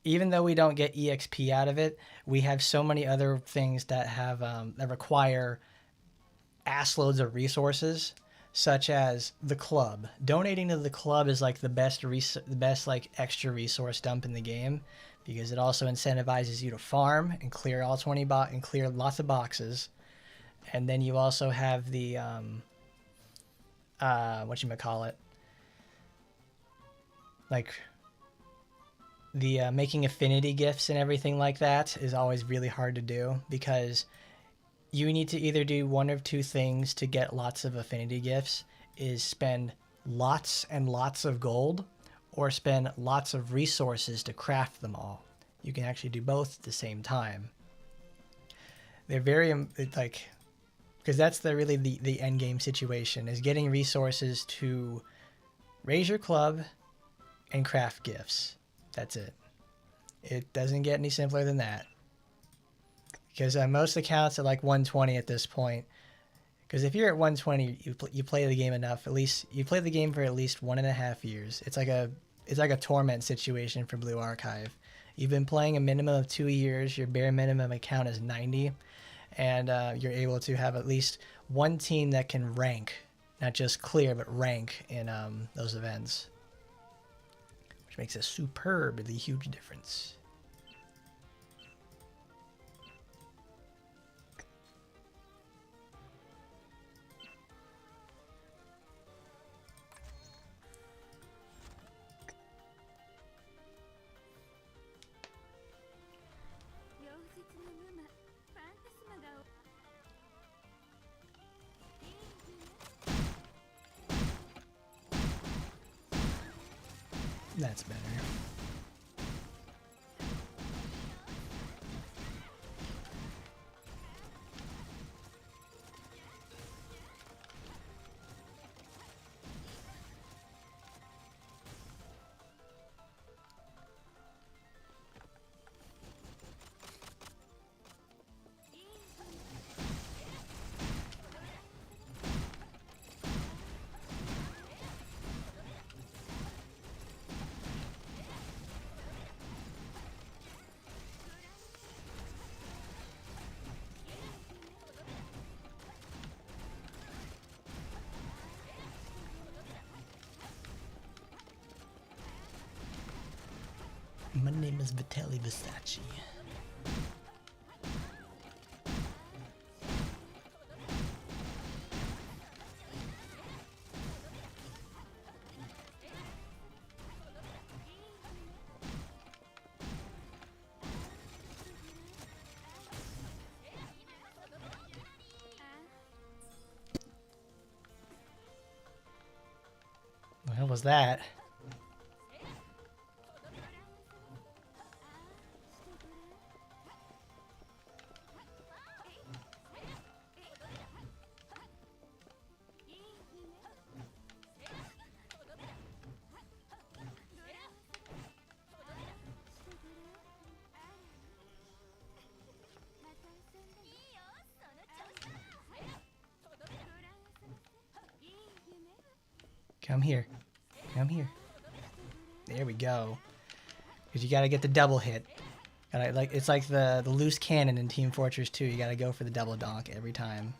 even though we don't get EXP out of it, we have so many other things that have that require ass loads of resources, such as the club. Donating to the club is like the best like extra resource dump in the game because it also incentivizes you to farm and clear all 20 and clear lots of boxes, and then you also have the whatchamacallit, like the making affinity gifts and everything like that is always really hard to do because you need to either do one of two things to get lots of affinity gifts: is spend lots and lots of gold or spend lots of resources to craft them all. You can actually do both at the same time. They're very like, because that's really the end game situation, is getting resources to raise your club and craft gifts. That's it. It doesn't get any simpler than that. Because most accounts are like 120 at this point. Because if you're at 120, you play the game enough. At least you play the game for at least 1.5 years. It's like a torment situation for Blue Archive. You've been playing a minimum of 2 years. Your bare minimum account is 90, and you're able to have at least one team that can rank, not just clear, but rank in those events, which makes a superbly huge difference. That's better. My name is Vitaly Versace. What the hell was that? Come here. Come here. There we go. Because you gotta get the double hit. It's like the loose cannon in Team Fortress 2. You gotta go for the double donk every time.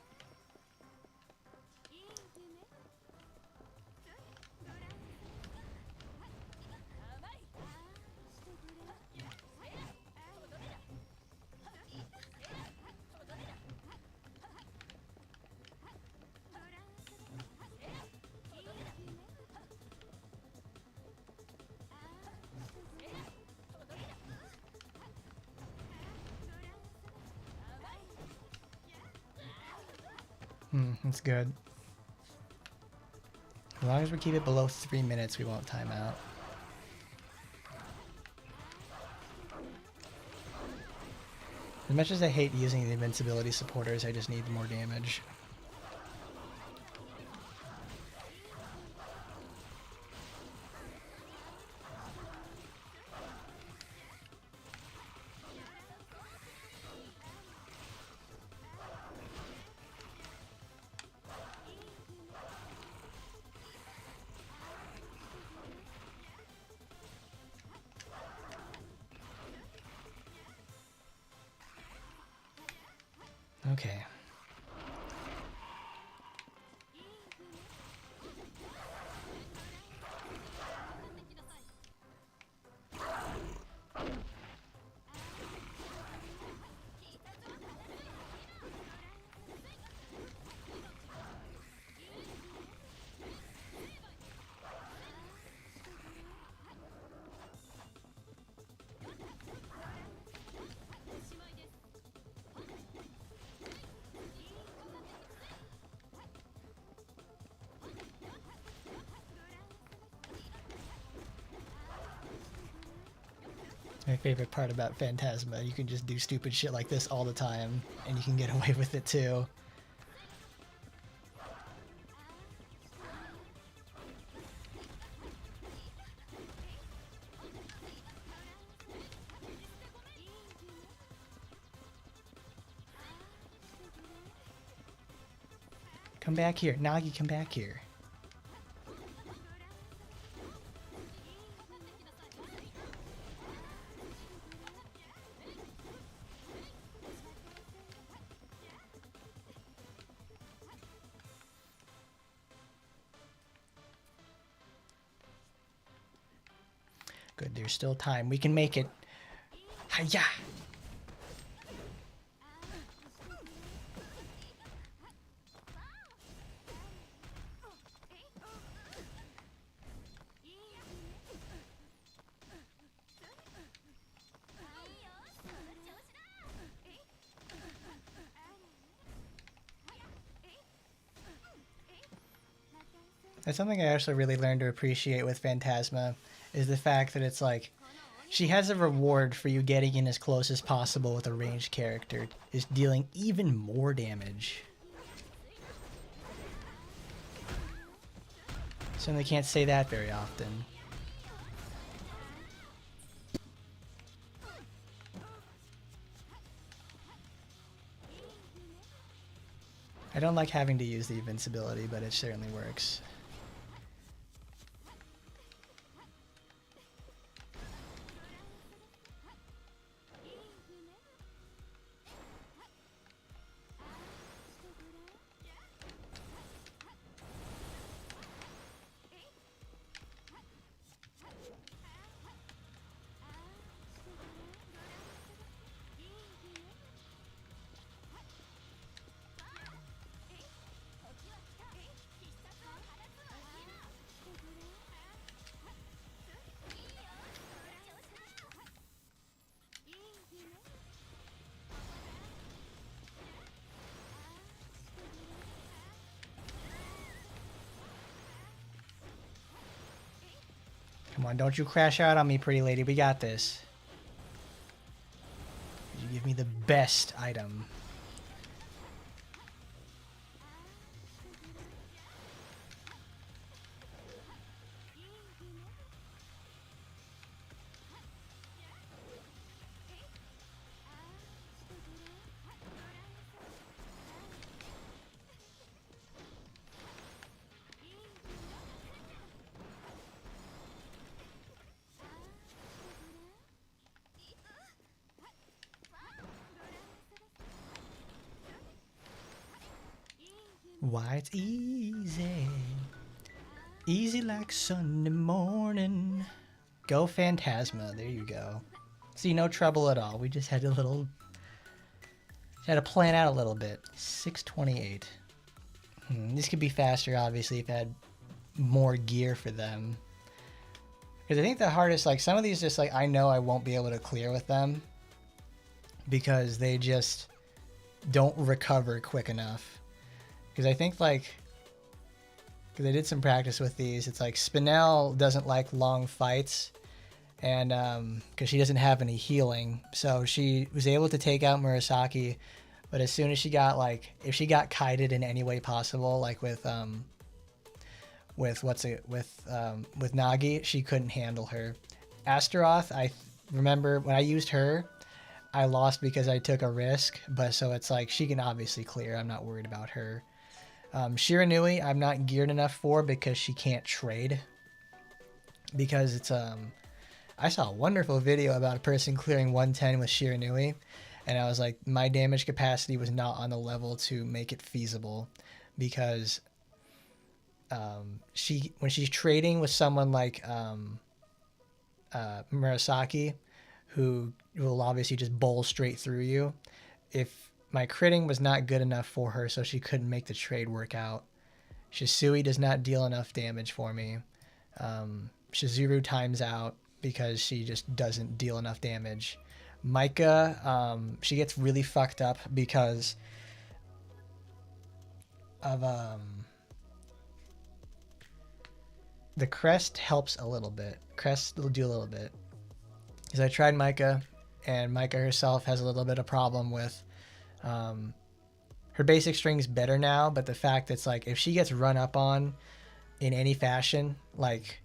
That's good. As long as we keep it below 3 minutes, we won't time out. As much as I hate using the invincibility supporters, I just need more damage. Okay. My favorite part about Phantasma, you can just do stupid shit like this all the time, and you can get away with it too. Come back here. Nagi, come back here. Good, there's still time. We can make it. Hiya! That's something I also really learned to appreciate with Phantasma, is the fact that it's like, she has a reward for you getting in as close as possible with a ranged character, is dealing even more damage. Certainly can't say that very often. I don't like having to use the invincibility, but it certainly works. Come on, don't you crash out on me, pretty lady. We got this. You give me the best item. Why, it's easy. Easy like Sunday morning. Go Phantasma. There you go. See, no trouble at all. We just had had to plan out a little bit. 628. This could be faster, obviously, if I had more gear for them. Because I think the hardest, like, some of these just, like, I know I won't be able to clear with them. Because they just don't recover quick enough. Because I think, like, because I did some practice with these, it's like Spinel doesn't like long fights, and because she doesn't have any healing, so she was able to take out Murasaki. But as soon as she got like, if she got kited in any way possible, like with Nagi, she couldn't handle her. Astaroth, I remember when I used her, I lost because I took a risk, but so it's like she can obviously clear. I'm not worried about her. Shiranui, I'm not geared enough for because she can't trade. Because it's I saw a wonderful video about a person clearing 110 with Shiranui, and I was like, my damage capacity was not on the level to make it feasible, because when she's trading with someone like Murasaki, who will obviously just bowl straight through you, if my critting was not good enough for her, so she couldn't make the trade work out. Shisui does not deal enough damage for me. Shizuru times out because she just doesn't deal enough damage. Micah, she gets really fucked up because of the crest helps a little bit. Crest will do a little bit. Because I tried Micah, and Micah herself has a little bit of problem with her basic string's better now, but the fact that's like, if she gets run up on in any fashion, like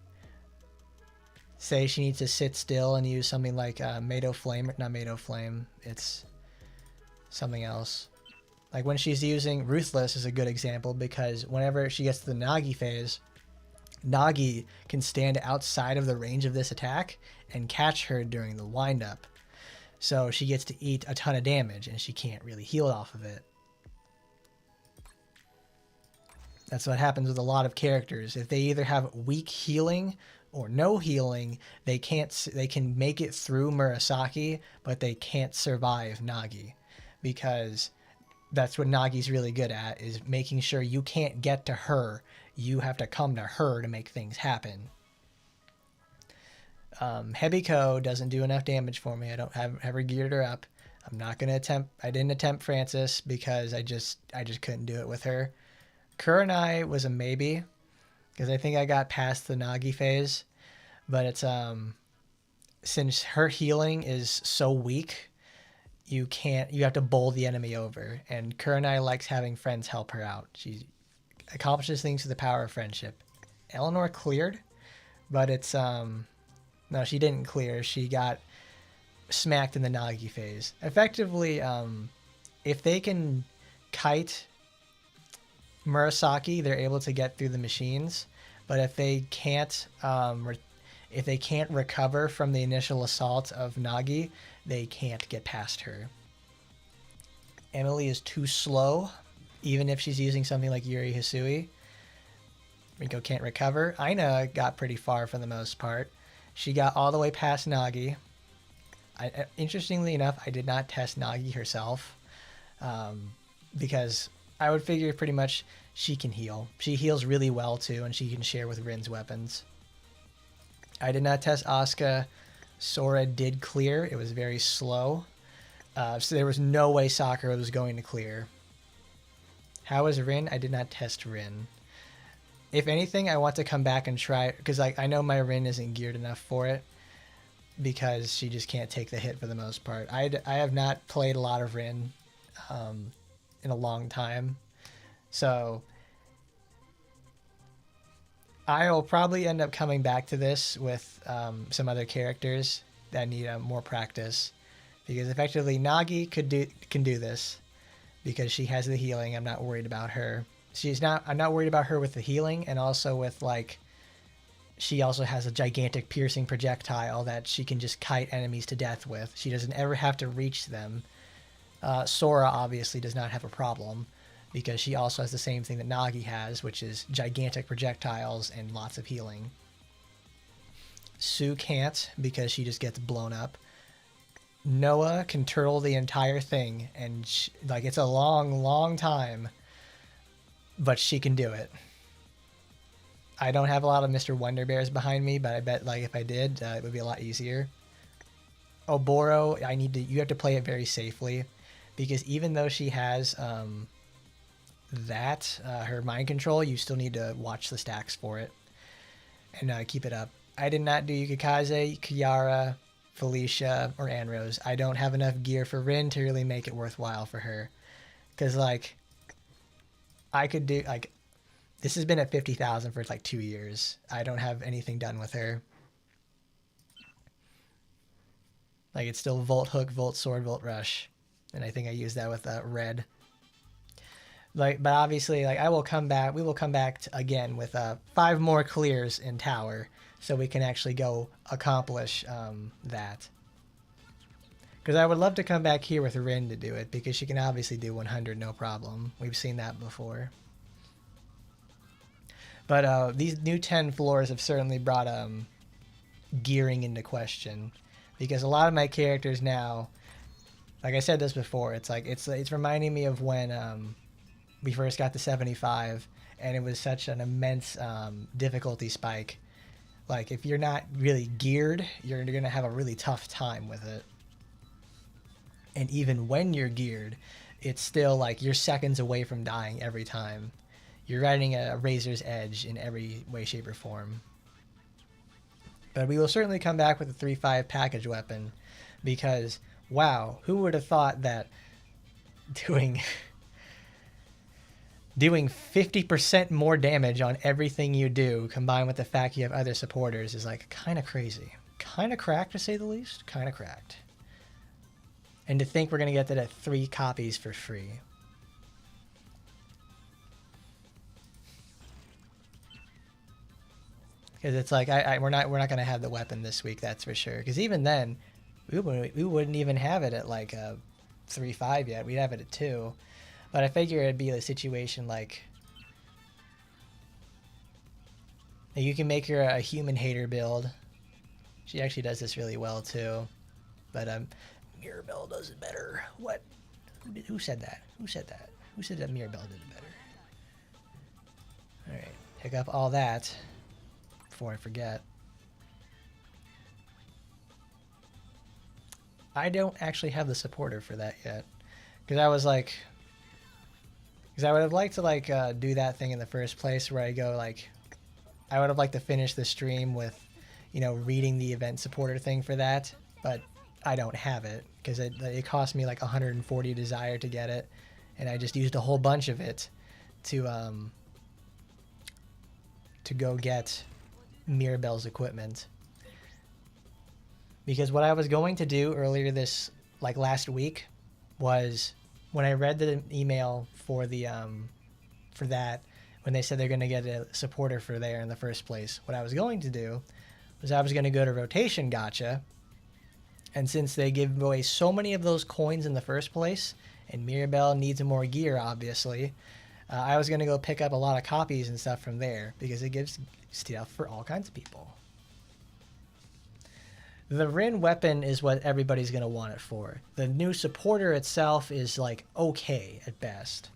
say she needs to sit still and use something like Mado Flame, not Mado Flame, it's something else. Like when she's using Ruthless is a good example, because whenever she gets to the Nagi phase, Nagi can stand outside of the range of this attack and catch her during the windup. So she gets to eat a ton of damage and she can't really heal off of it. That's what happens with a lot of characters. If they either have weak healing or no healing, they can make it through Murasaki, but they can't survive Nagi, because that's what Nagi's really good at, is making sure you can't get to her. You have to come to her to make things happen. Hebiko doesn't do enough damage for me. I don't have ever geared her up. I'm not gonna attempt. I didn't attempt Francis because I just couldn't do it with her. Kurenai was a maybe, because I think I got past the Nagi phase, but it's since her healing is so weak, you have to bowl the enemy over, and Kurenai likes having friends help her out. She accomplishes things through the power of friendship. Eleanor cleared, but it's no, she didn't clear. She got smacked in the Nagi phase. Effectively, if they can kite Murasaki, they're able to get through the machines. But if they can't recover from the initial assault of Nagi, they can't get past her. Emily is too slow, even if she's using something like Yuri Hisui. Rinko can't recover. Aina got pretty far for the most part. She got all the way past Nagi. Interestingly enough, I did not test Nagi herself, because I would figure pretty much she can heal. She heals really well too, and she can share with Rin's weapons. I did not test Asuka. Sora did clear. It was very slow. So there was no way Sakura was going to clear. How was Rin? I did not test Rin. If anything, I want to come back and try, because I know my Rin isn't geared enough for it, because she just can't take the hit for the most part. I have not played a lot of Rin in a long time, so I'll probably end up coming back to this with some other characters that need more practice, because effectively Nagi can do this because she has the healing. I'm not worried about her. I'm not worried about her with the healing, and also with like, she also has a gigantic piercing projectile that she can just kite enemies to death with. She doesn't ever have to reach them. Sora obviously does not have a problem, because she also has the same thing that Nagi has, which is gigantic projectiles and lots of healing. Sue can't, because she just gets blown up. Noah can turtle the entire thing, and it's a long time, but she can do it. I don't have a lot of Mr. Wonder Bears behind me, but I bet if I did, it would be a lot easier. Oboro, you have to play it very safely, because even though she has her mind control, you still need to watch the stacks for it and keep it up. I did not do Yukikaze, Kiara, Felicia, or Anrose. I don't have enough gear for Rin to really make it worthwhile for her. Because, like, I could do, like, this has been at 50,000 for, like, 2 years. I don't have anything done with her. Like, it's still Volt Hook, Volt Sword, Volt Rush. And I think I used that with Red. Like, but obviously, like, we will come back again with 5 more clears in Tower. So we can actually go accomplish that. Because I would love to come back here with Rin to do it. Because she can obviously do 100 no problem. We've seen that before. But these new 10 floors have certainly brought gearing into question. Because a lot of my characters now, like I said this before, it's like it's reminding me of when we first got to 75, and it was such an immense difficulty spike. Like, if you're not really geared, you're going to have a really tough time with it. And even when you're geared, it's still like you're seconds away from dying every time. You're riding a razor's edge in every way, shape, or form. But we will certainly come back with a 3-5 package weapon, because, wow, who would have thought that doing 50% more damage on everything you do, combined with the fact you have other supporters, is like kind of crazy. Kind of cracked, to say the least. Kind of cracked. And to think we're going to get that at 3 copies for free. Because it's like, we're not going to have the weapon this week, that's for sure. Because even then, we wouldn't even have it at like 3-5 yet. We'd have it at 2. But I figure it'd be a situation like you can make her a human hater build. She actually does this really well too. But Mirabbel does it better. What? Who said that? Who said that? Who said that Mirabbel did it better? Alright, pick up all that before I forget. I don't actually have the supporter for that yet. Because I was like... Because I would have liked to like do that thing in the first place where I go like... I would have liked to finish the stream with, you know, reading the event supporter thing for that. But I don't have it. Because it cost me like 140 desire to get it. And I just used a whole bunch of it to go get Mirabbel's equipment. Because what I was going to do earlier this, like last week, was when I read the email for the for that, when they said they're going to get a supporter for there in the first place, what I was going to do was I was going to go to rotation gacha, and since they give away so many of those coins in the first place, and Mirabbel needs more gear, obviously, I was going to go pick up a lot of copies and stuff from there, because it gives stuff for all kinds of people. The Rin weapon is what everybody's going to want it for. The new supporter itself is like okay at best.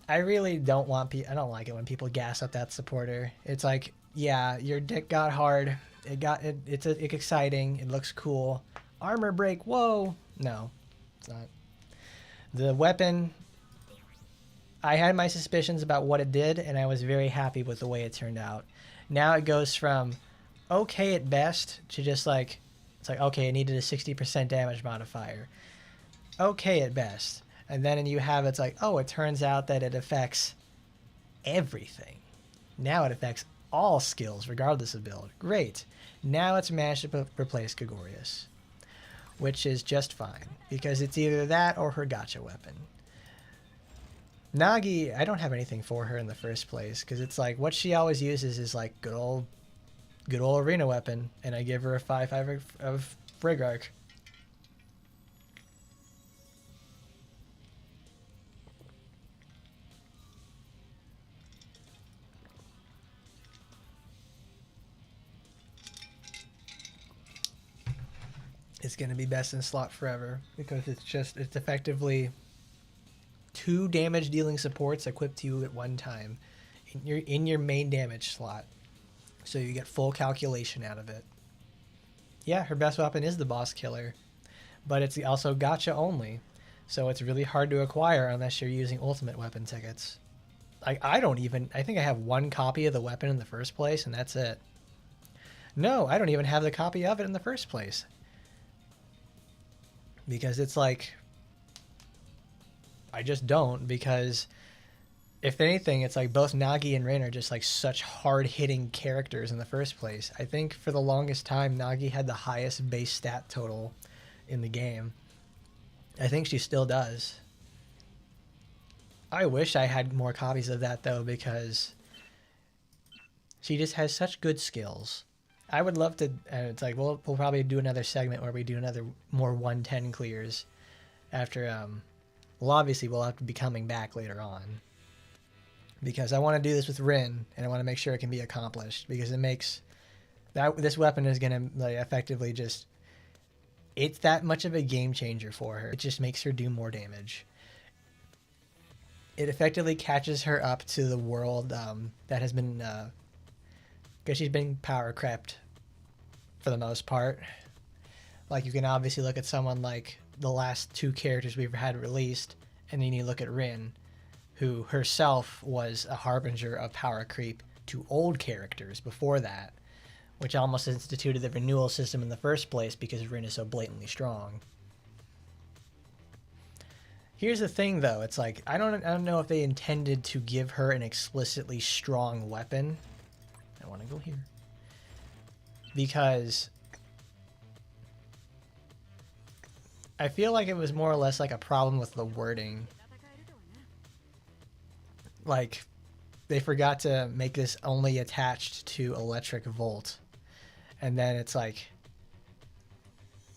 I really don't want I don't like it when people gas up that supporter. It's like, yeah, your dick got hard. It's exciting. It looks cool. Armor break. Whoa. No, it's not. The weapon, I had my suspicions about what it did, and I was very happy with the way it turned out. Now it goes from okay at best to just like, it's like, okay, it needed a 60% damage modifier. Okay at best. And then you have, it's like, oh, it turns out that it affects everything. Now it affects all skills, regardless of build. Great. Now it's managed to replace Gregorius, which is just fine, because it's either that or her gotcha weapon. Nagi, I don't have anything for her in the first place, because it's like, what she always uses is like good old arena weapon, and I give her a 5/5 of Frigarch. It's going to be best in slot forever, because it's effectively 2 damage dealing supports equipped to you at one time in your main damage slot. So you get full calculation out of it. Yeah, her best weapon is the boss killer, but it's also gacha only. So it's really hard to acquire unless you're using ultimate weapon tickets. I think I have 1 copy of the weapon in the first place, and that's it. No, I don't even have the copy of it in the first place. Because it's like, I just don't, because if anything, it's like both Nagi and Rin are just like such hard-hitting characters in the first place. I think for the longest time, Nagi had the highest base stat total in the game. I think she still does. I wish I had more copies of that though, because she just has such good skills. I would love to, and it's like we'll probably do another segment where we do another more 110 clears after well, obviously we'll have to be coming back later on, because I want to do this with Rin and I want to make sure it can be accomplished, because it makes that this weapon is going to like effectively just, it's that much of a game changer for her. It just makes her do more damage. It effectively catches her up to the world that has been because she's been power crept for the most part. Like, you can obviously look at someone like the last two characters we've had released, and then you look at Rin, who herself was a harbinger of power creep to old characters before that, which almost instituted the renewal system in the first place because Rin is so blatantly strong. Here's the thing though, it's like I don't know if they intended to give her an explicitly strong weapon. I want to go here. Because I feel like it was more or less like a problem with the wording. Like, they forgot to make this only attached to electric volt. And then it's like,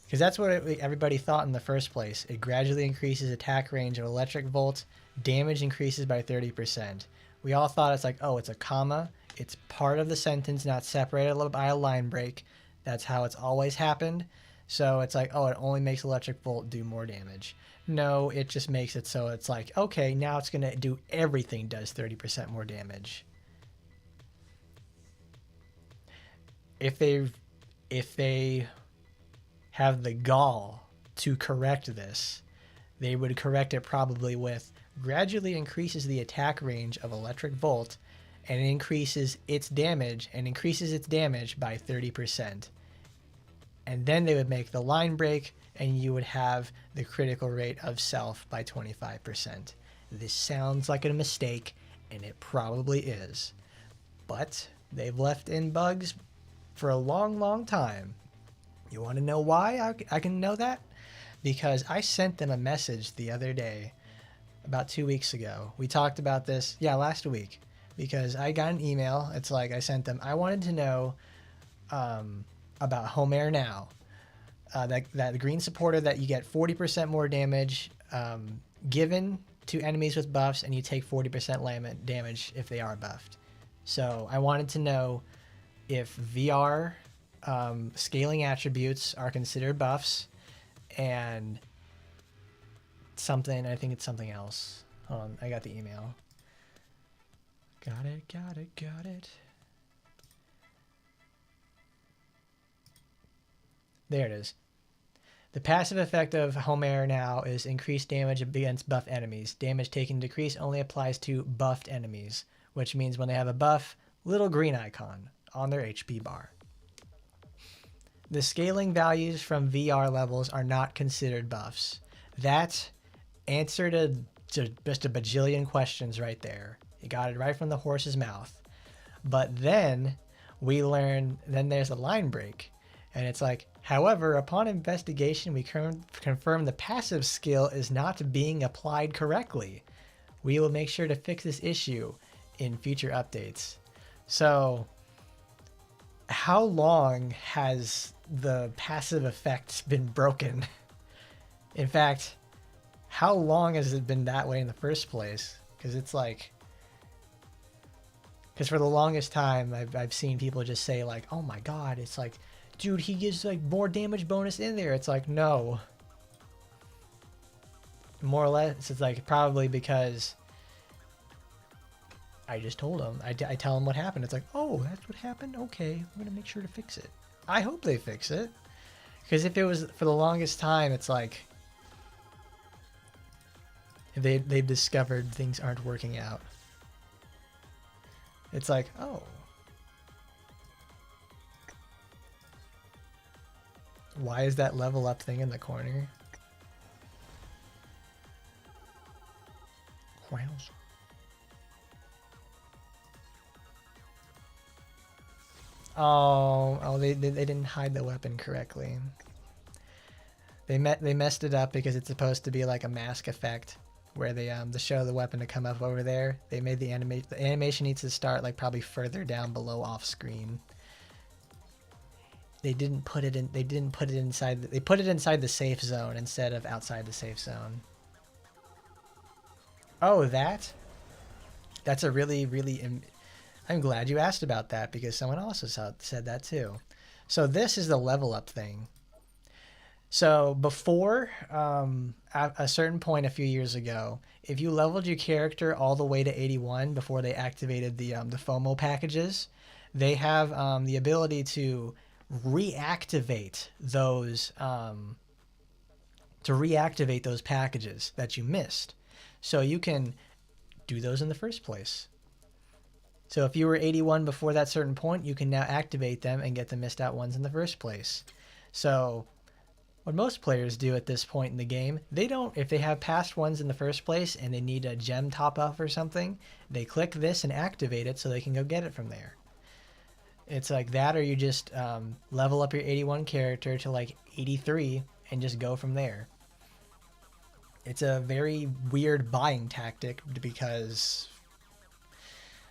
because that's what everybody thought in the first place. It gradually increases attack range of electric volt. Damage increases by 30%. We all thought it's like, oh, it's a comma. It's part of the sentence, not separated by a line break. That's how it's always happened. So it's like, oh, it only makes electric volt do more damage. No, it just makes it so it's like, okay, now it's going to do everything does 30% more damage. If they have the gall to correct this, they would correct it probably with gradually increases the attack range of electric volt and increases its damage by 30%. And then they would make the line break and you would have the critical rate of self by 25%. This sounds like a mistake, and it probably is. But they've left in bugs for a long, long time. You want to know why I can know that? Because I sent them a message the other day, about 2 weeks ago. We talked about this, last week. Because I got an email. It's like I sent them, I wanted to know about Home Air Now. That green supporter that you get 40% more damage given to enemies with buffs, and you take 40% damage if they are buffed. So I wanted to know if VR scaling attributes are considered buffs, and something, I think it's something else. Hold on, I got the email. Got it. There it is. The passive effect of Home Air Now is increased damage against buff enemies. Damage taken decrease only applies to buffed enemies, which means when they have a buff, little green icon on their HP bar. The scaling values from VR levels are not considered buffs. That answered just a bajillion questions right there. You got it right from the horse's mouth. But then we learn, then there's a line break. And it's like, however, upon investigation, we confirm the passive skill is not being applied correctly. We will make sure to fix this issue in future updates. So, how long has the passive effect been broken? In fact, how long has it been that way in the first place? Because it's like, because for the longest time, I've seen people just say like, oh my god, it's like, dude, he gives like more damage bonus in there. It's like, no. More or less, it's like probably because I just told him. I tell him what happened. It's like, oh, that's what happened? Okay, I'm going to make sure to fix it. I hope they fix it. Because if it was for the longest time, it's like they've discovered things aren't working out. It's like, oh. Why is that level up thing in the corner? Oh, they didn't hide the weapon correctly. They messed it up because it's supposed to be like a mask effect, where they show the weapon to come up over there. They made the animation needs to start like probably further down below off screen. They didn't put it in. They didn't put it inside. They put it inside the safe zone instead of outside the safe zone. Oh, that's a really. I'm glad you asked about that because someone also said that too. So this is the level up thing. So before, at a certain point a few years ago, if you leveled your character all the way to 81 before they activated the FOMO packages, they have the ability to reactivate those packages that you missed. So you can do those in the first place. So if you were 81 before that certain point, you can now activate them and get the missed out ones in the first place. So what most players do at this point in the game, they don't, if they have past ones in the first place and they need a gem top up or something, they click this and activate it so they can go get it from there. It's like that, or you just level up your 81 character to like 83 and just go from there. It's a very weird buying tactic because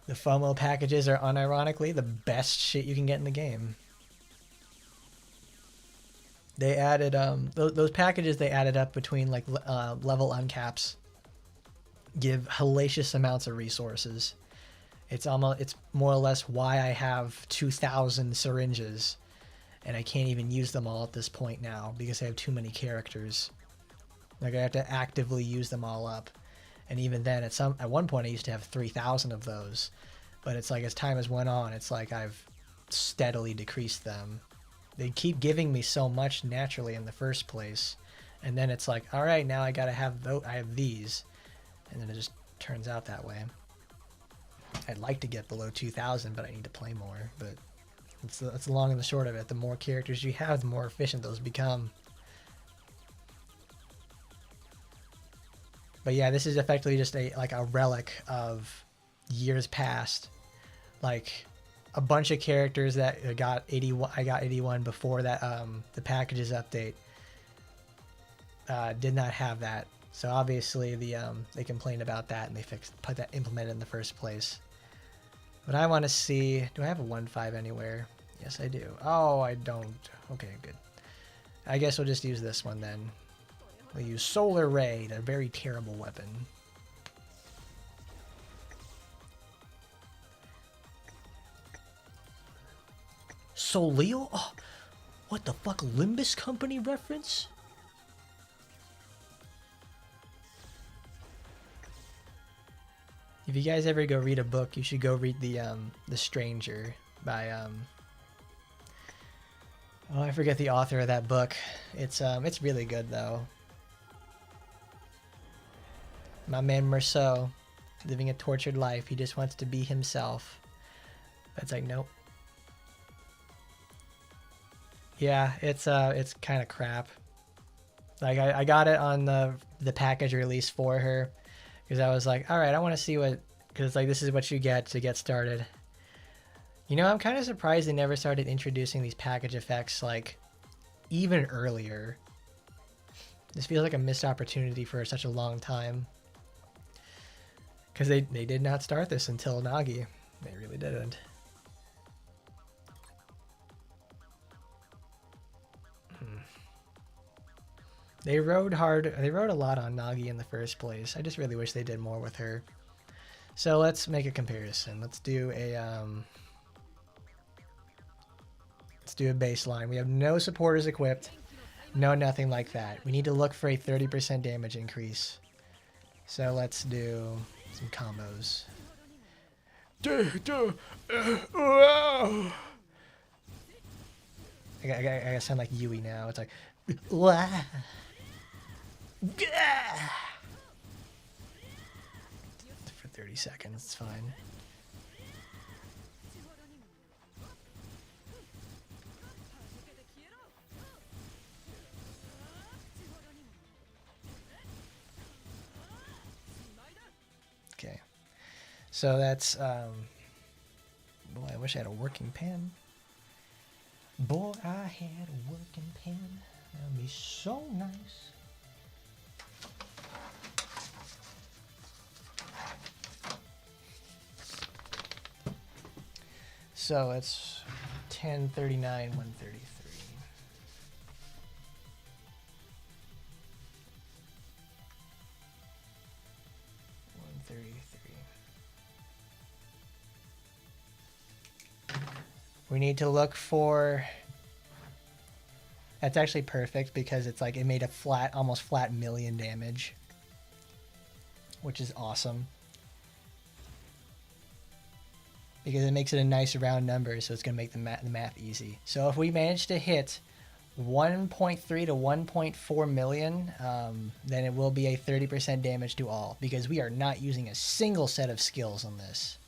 the FOMO packages are unironically the best shit you can get in the game. They added those packages they added up between like level uncaps give hellacious amounts of resources. It's more or less why I have 2,000 syringes and I can't even use them all at this point now because I have too many characters. Like I have to actively use them all up. And even then, at one point, I used to have 3,000 of those. But it's like as time has went on, it's like I've steadily decreased them. They keep giving me so much naturally in the first place. And then it's like, all right, now I gotta have I have these. And then it just turns out that way. I'd like to get below 2,000, but I need to play more. But that's the long and the short of it. The more characters you have, the more efficient those become. But yeah, this is effectively just a relic of years past. Like a bunch of characters that got 81. I got 81 before that the packages update did not have that. So obviously they complained about that and they implemented in the first place. But I want to see, do I have a 1.5 anywhere? Yes, I do. Oh, I don't. Okay, good. I guess we'll just use this one then. We'll use Solar Ray, a very terrible weapon. Solio? Oh, what the fuck, Limbus Company reference? If you guys ever go read a book, you should go read The Stranger by oh, I forget the author of that book. It's really good though. My man Merceau, living a tortured life. He just wants to be himself. It's like, nope. Yeah, it's kind of crap. Like I got it on the package release for her because I was like, all right, I want to see what, because like this is what you get to get started. You know, I'm kind of surprised they never started introducing these package effects like even earlier. This feels like a missed opportunity for such a long time. Because they did not start this until Nagi. They really didn't. They rode hard. They rode a lot on Nagi in the first place. I just really wish they did more with her. So let's make a comparison. Let's do a baseline. We have no supporters equipped. No, nothing like that. We need to look for a 30% damage increase. So let's do some combos. I gotta sound like Yui now. It's like, for 30 seconds, it's fine. So that's boy, I wish I had a working pen. Boy, I had a working pen. That would be so nice. So it's 1039, 133. 133. We need to look for. That's actually perfect because it's like it made a flat, almost flat million damage, which is awesome. Because it makes it a nice round number, so it's going to make the math easy. So if we manage to hit 1.3 to 1.4 million, then it will be a 30% damage to all, because we are not using a single set of skills on this.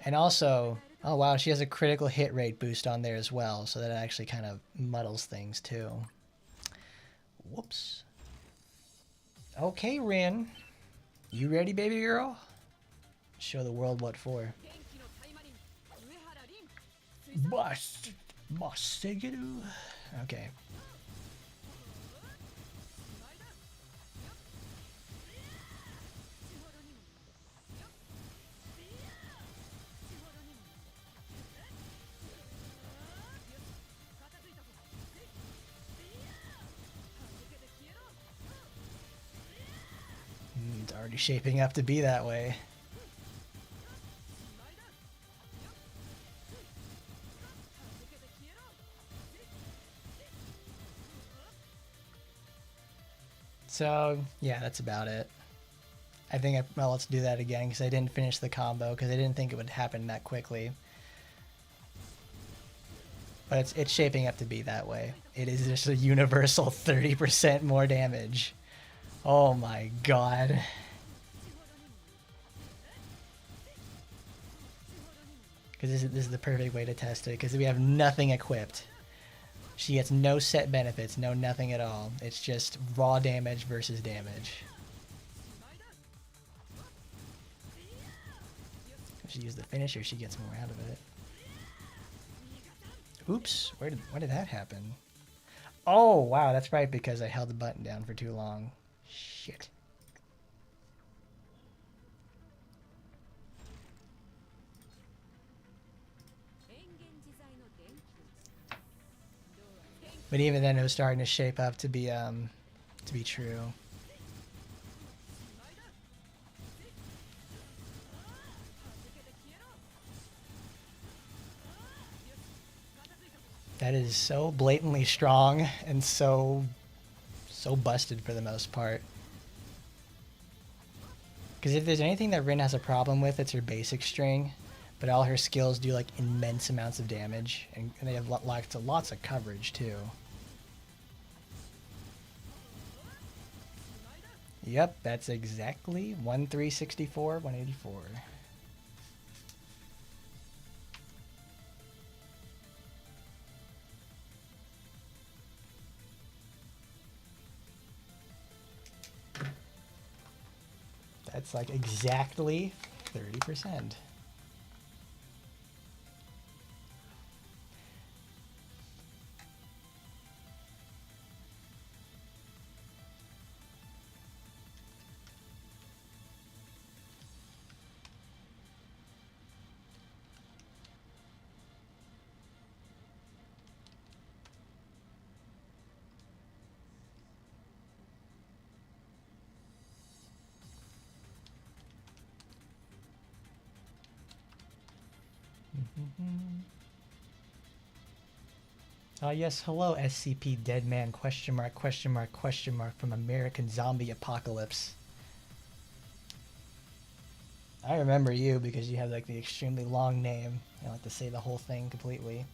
And also, oh wow, she has a critical hit rate boost on there as well, so that actually kind of muddles things too. Whoops. Okay, Ren. You ready, baby girl? Show the world what for. Okay. It's already shaping up to be that way. So, yeah, that's about it. I think, well, let's do that again because I didn't finish the combo because I didn't think it would happen that quickly. But it's shaping up to be that way. It is just a universal 30% more damage. Oh my god. Because this is the perfect way to test it because we have nothing equipped. She gets no set benefits, no nothing at all. It's just raw damage versus damage. If she uses the finisher, she gets more out of it. Oops, why did that happen? Oh, wow, that's right, because I held the button down for too long. Shit. But even then, it was starting to shape up to be true. That is so blatantly strong and so busted for the most part. Because if there's anything that Ren has a problem with, it's her basic string. But all her skills do like immense amounts of damage, and they have lots of coverage too. Yep, that's exactly 1364, 184. That's like exactly 30%. Yes, hello SCP Deadman question mark from American Zombie Apocalypse. I remember you because you have like the extremely long name. I like to say the whole thing completely.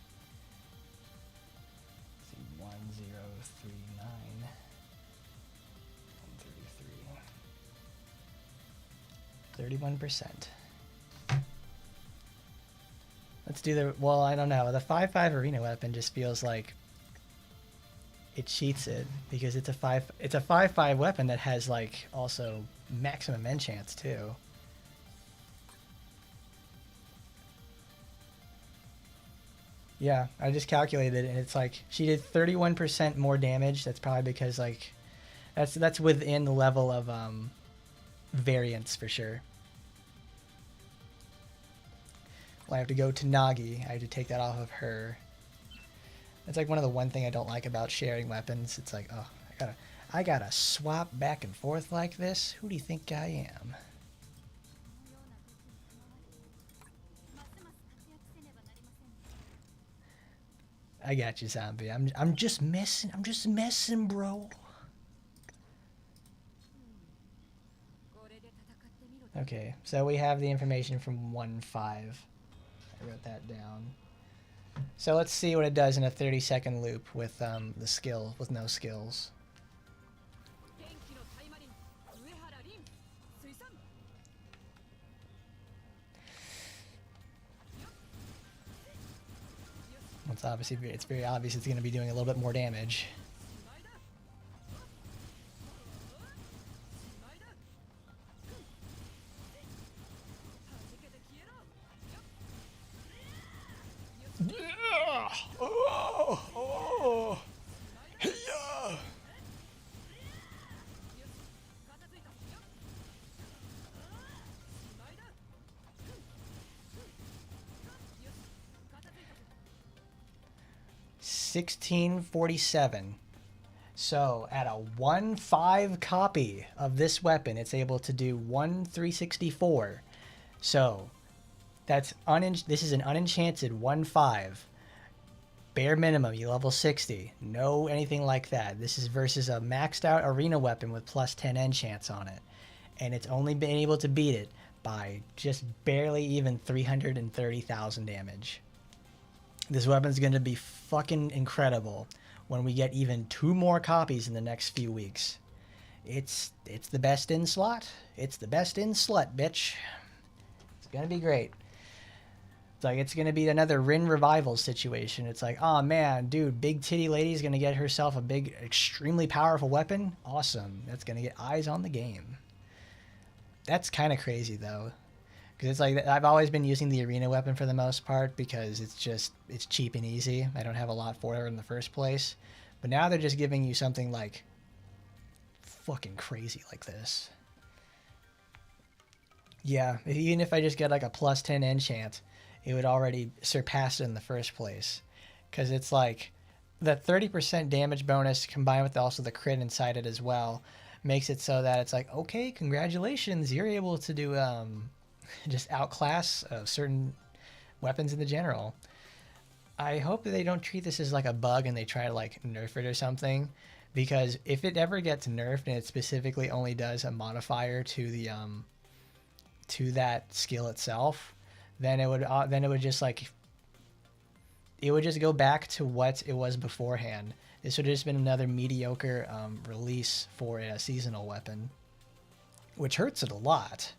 Let's see, 1039 133. 31%. Let's do the, well, I don't know. The 5.5 arena weapon just feels like it cheats it because it's a 5.5 weapon that has like also maximum enchants too. Yeah, I just calculated it, and it's like she did 31% more damage. That's probably because like that's within the level of variance for sure. Well, I have to go to Nagi. I have to take that off of her. That's like one of the one thing I don't like about sharing weapons. It's like, oh, I gotta swap back and forth like this. Who do you think I am? I got you, zombie. I'm just messing. I'm just messing, bro. Okay, so we have the information from 1.5. I wrote that down. So let's see what it does in a 30-second loop with the skill, with no skills. It's very obvious it's going to be doing a little bit more damage. Oh. Yeah. 1647. So at a 1.5 copy of this weapon, it's able to do 1.364. So that's this is an unenchanted 1.5. Bare minimum, you level 60. No anything like that. This is versus a maxed out arena weapon with plus 10 enchants on it. And it's only been able to beat it by just barely even 330,000 damage. This weapon's going to be fucking incredible when we get even 2 more copies in the next few weeks. It's the best in slot. It's the best in slut, bitch. It's going to be great. It's like it's going to be another Ren revival situation. It's like, oh man, dude, big titty lady's going to get herself a big, extremely powerful weapon. Awesome. That's going to get eyes on the game. That's kind of crazy though. Because it's like, I've always been using the arena weapon for the most part because it's cheap and easy. I don't have a lot for it in the first place. But now they're just giving you something like fucking crazy like this. Yeah, even if I just get like a plus 10 enchant, it would already surpass it in the first place. Because it's like the 30% damage bonus combined with also the crit inside it as well makes it so that it's like, okay, congratulations, you're able to do just outclass certain weapons in the general. I hope that they don't treat this as like a bug and they try to like nerf it or something, because if it ever gets nerfed and it specifically only does a modifier to the to that skill itself, then it would just like it would just go back to what it was beforehand. This would have just been another mediocre release for a seasonal weapon, which hurts it a lot.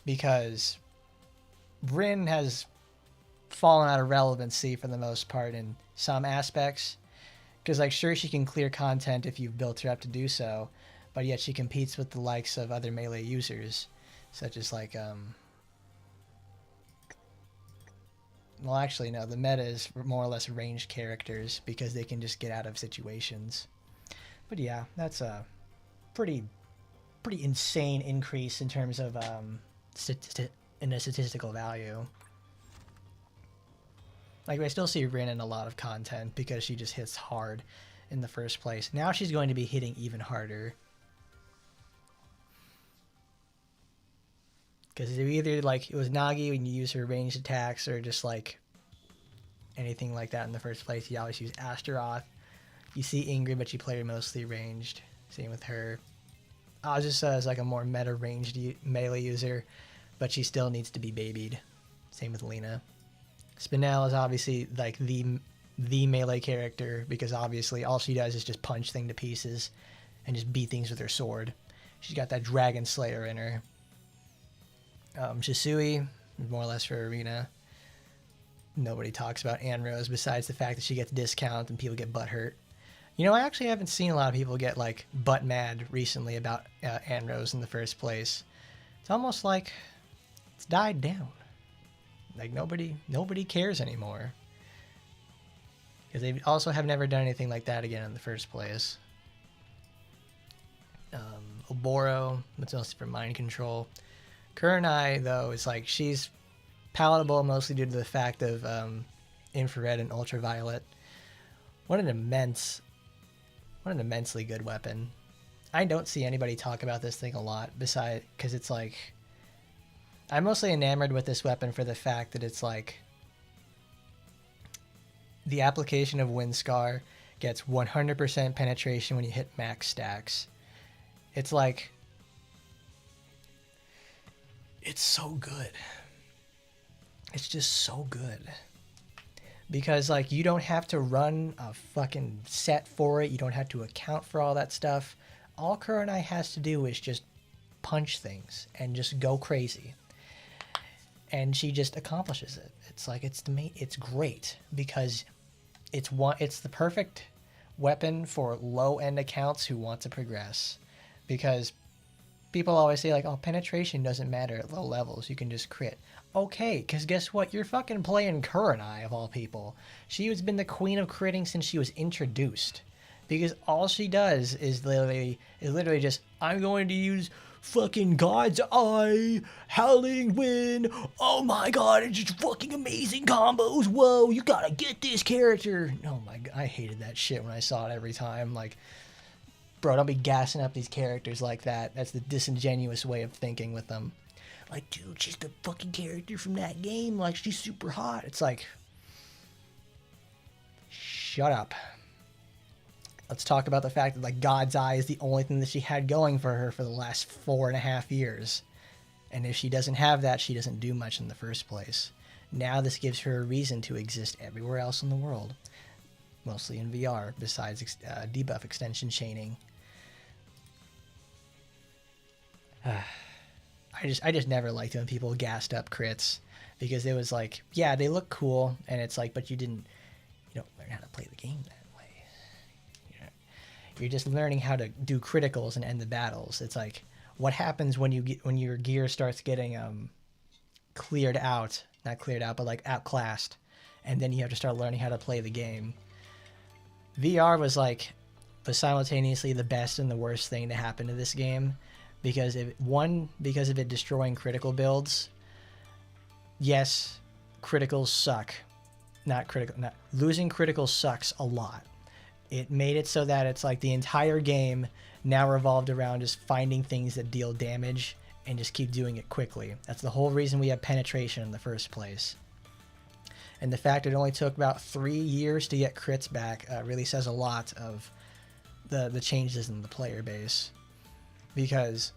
Because Ren has fallen out of relevancy for the most part in some aspects. Because, like, sure, she can clear content if you've built her up to do so, but yet she competes with the likes of other melee users, such as, like, well, actually, no, the meta is more or less ranged characters because they can just get out of situations. But yeah, that's a pretty insane increase in terms of in a statistical value. Like, I still see Ren in a lot of content because she just hits hard in the first place. Now she's going to be hitting even harder. Because either like it was Nagi when you use her ranged attacks, or just like anything like that in the first place. You always use Astaroth. You see Ingrid, but you play her mostly ranged. Same with her. Azusa is like a more meta ranged melee user, but she still needs to be babied. Same with Lena. Spinel is obviously like the melee character because obviously all she does is just punch things to pieces and just beat things with her sword. She's got that Dragon Slayer in her. Shisui, more or less for arena. Nobody talks about Anrose besides the fact that she gets discount and people get butthurt. You know, I actually haven't seen a lot of people get like butt mad recently about Anrose in the first place. It's almost like it's died down. Like nobody cares anymore. Because they also have never done anything like that again in the first place. Oboro, that's mostly for mind control. Kurenai, though, is like she's palatable mostly due to the fact of infrared and ultraviolet. What an immensely good weapon. I don't see anybody talk about this thing a lot, besides because it's like I'm mostly enamored with this weapon for the fact that it's like the application of Wind Scar gets 100% penetration when you hit max stacks. It's like, it's so good. It's just so good. Because like you don't have to run a fucking set for it. You don't have to account for all that stuff. All Kurenai has to do is just punch things and just go crazy. And she just accomplishes it. It's like it's great because it's the perfect weapon for low end accounts who want to progress. Because people always say like, oh, penetration doesn't matter at low levels. You can just crit. Okay, because guess what? You're fucking playing Kurenai of all people. She has been the queen of critting since she was introduced. Because all she does is literally just, I'm going to use fucking God's Eye, Howling Wind. Oh my god, it's just fucking amazing combos. Whoa, you gotta get this character. Oh my god, I hated that shit when I saw it every time. Like, bro, don't be gassing up these characters like that. That's the disingenuous way of thinking with them. Like, dude, she's the fucking character from that game. Like, she's super hot. It's like, shut up. Let's talk about the fact that, like, God's Eye is the only thing that she had going for her for the last 4.5 years. And if she doesn't have that, she doesn't do much in the first place. Now this gives her a reason to exist everywhere else in the world. Mostly in VR, besides debuff extension chaining. I just never liked when people gassed up crits, because it was like, yeah, they look cool, and it's like, but you don't learn how to play the game that way. You're just learning how to do criticals and end the battles. It's like, what happens when your gear starts getting cleared out, not cleared out, but like outclassed, and then you have to start learning how to play the game. VR was simultaneously the best and the worst thing to happen to this game, because of it destroying critical builds. Yes, criticals suck. Losing criticals sucks a lot. It made it so that it's like the entire game now revolved around just finding things that deal damage and just keep doing it quickly. That's the whole reason we have penetration in the first place. And the fact it only took about 3 years to get crits back really says a lot of the changes in the player base. Because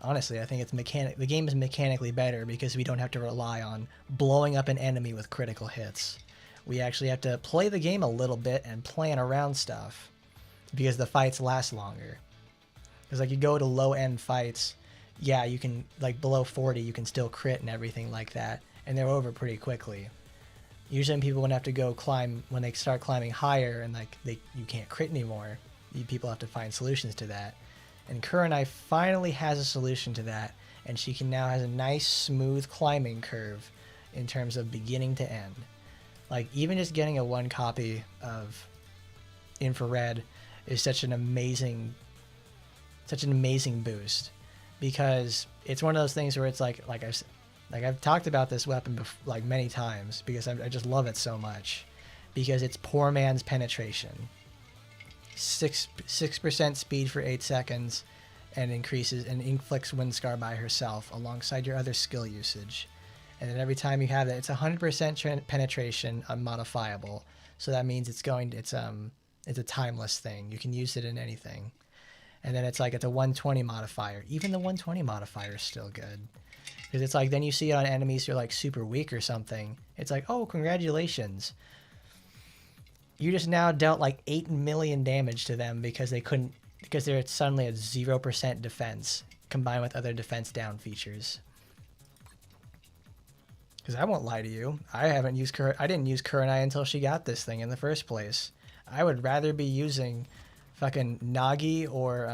honestly, I think the game is mechanically better because we don't have to rely on blowing up an enemy with critical hits. We actually have to play the game a little bit and plan around stuff because the fights last longer. Because like you go to low end fights, yeah, you can, like below 40, you can still crit and everything like that, and they're over pretty quickly. Usually people would have to go climb, when they start climbing higher and like you can't crit anymore, people have to find solutions to that. And Kurenai finally has a solution to that, and she now has a nice smooth climbing curve in terms of beginning to end. Like even just getting a 1 copy of infrared is such an amazing boost, because it's one of those things where it's like I've talked about this weapon like many times because I just love it so much, because it's poor man's penetration. 6% speed for 8 seconds, and inflicts Wind Scar by herself alongside your other skill usage. And then every time you have that, it's 100% penetration unmodifiable. So that means it's a timeless thing. You can use it in anything. And then it's a 120 modifier. Even the 120 modifier is still good. Because it's like, then you see it on enemies who are like super weak or something. It's like, oh, congratulations. You just now dealt like 8 million damage to them because they're suddenly at 0% defense combined with other defense down features. Because I won't lie to you, I didn't use Kurenai until she got this thing in the first place. I would rather be using fucking Nagi or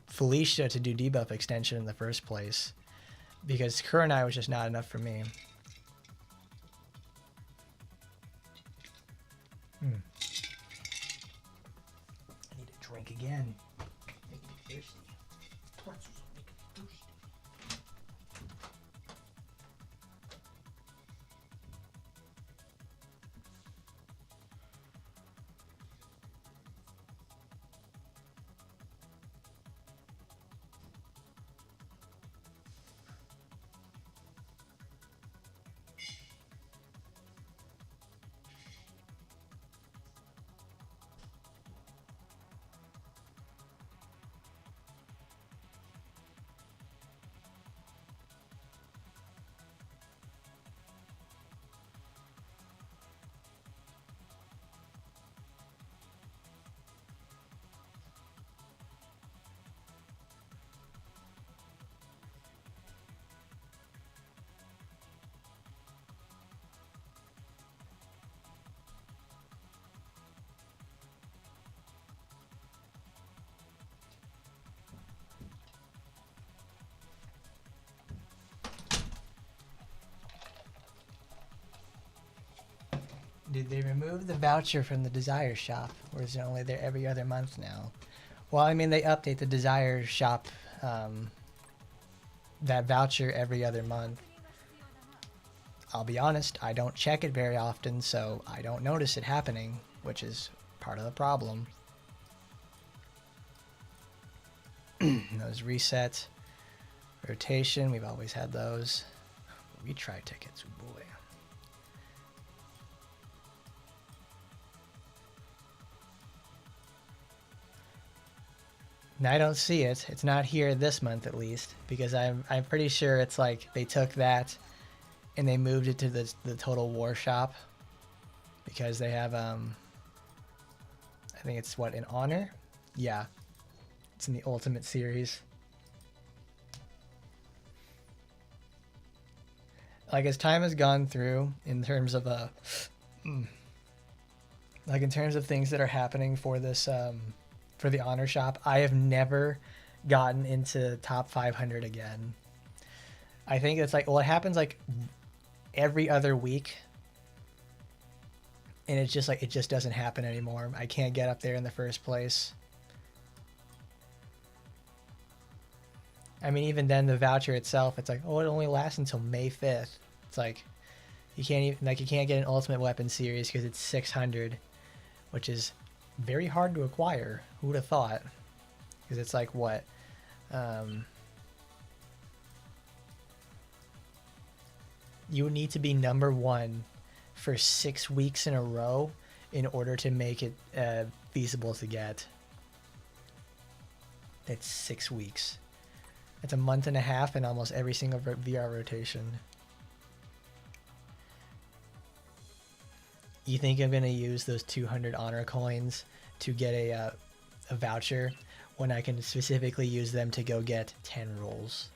Felicia to do debuff extension in the first place. Because Kurenai was just not enough for me. I need a drink again. Make me thirsty. Pretzels make me thirsty. Did they remove the voucher from the Desire Shop, or is it only there every other month now? Well, I mean, they update the Desire Shop, that voucher every other month. I'll be honest, I don't check it very often, so I don't notice it happening, which is part of the problem. Those resets, rotation, we've always had those. Retry tickets, oh boy. Now, I don't see it. It's not here this month, at least, because I'm pretty sure it's like they took that and they moved it to the Total War shop, because they have I think it's what, in Honor? Yeah, it's in the Ultimate series. Like, as time has gone through, in terms of like in terms of things that are happening for this for the Honor shop, I have never gotten into top 500 again. I think it's like, well, it happens like every other week, and it's just like, it just doesn't happen anymore. I can't get up there in the first place. I mean, even then, the voucher itself, it's like, oh, it only lasts until May 5th. It's like, you can't even, like, you can't get an Ultimate Weapon series because it's 600, which is very hard to acquire. Who would have thought? Because it's like, what? You would need to be number 1 for 6 weeks in a row in order to make it feasible to get. That's 6 weeks. That's a month and a half in almost every single VR rotation. You think I'm going to use those 200 honor coins to get a voucher when I can specifically use them to go get 10 rolls?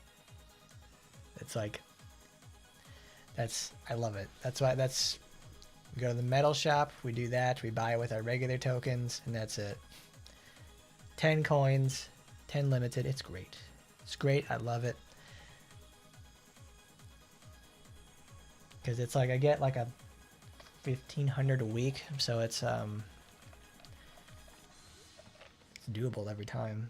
It's like, I love it. That's why, we go to the metal shop, we do that, we buy it with our regular tokens, and that's it. 10 coins, 10 limited, it's great. It's great, I love it. Because it's like, I get like a 1,500 a week, so it's doable every time.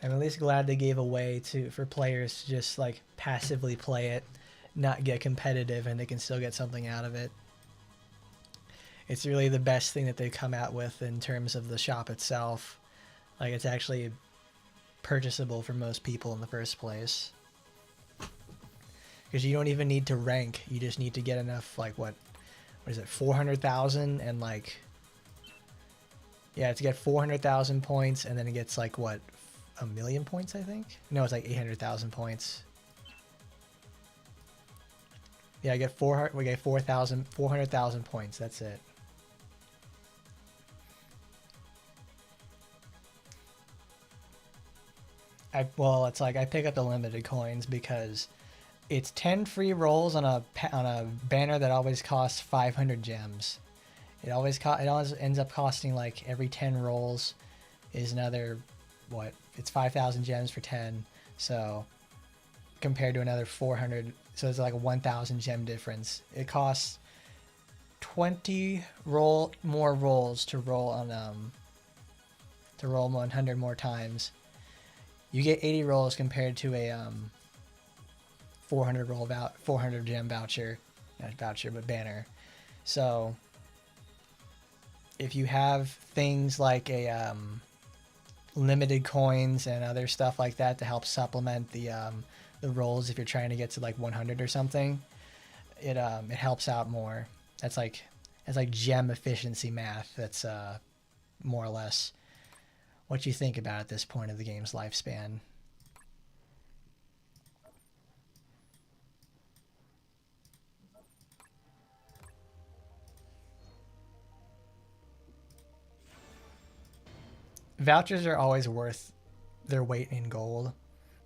I'm at least glad they gave a way for players to just like passively play it, not get competitive, and they can still get something out of it. It's really the best thing that they've come out with in terms of the shop itself. Like, it's actually purchasable for most people in the first place. Because you don't even need to rank, you just need to get enough, like, what is it, 400,000, and like, yeah, to get 400,000 points, and then it gets like, what, 1,000,000 points, I think? No, it's like 800,000 points. Yeah, we get 400,000 points, that's it. Well, it's like I pick up the limited coins because it's 10 free rolls on a banner that always costs 500 gems. It always ends up costing, like, every 10 rolls is another, what? It's 5,000 gems for 10. So compared to another 400, so it's like a 1,000 gem difference. It costs 20 more rolls to roll 100 more times. You get 80 rolls compared to a 400 gem voucher, not voucher but banner. So if you have things like a limited coins and other stuff like that to help supplement the rolls, if you're trying to get to like 100 or something, it helps out more. That's like gem efficiency math. That's more or less what you think about at this point of the game's lifespan. Vouchers are always worth their weight in gold,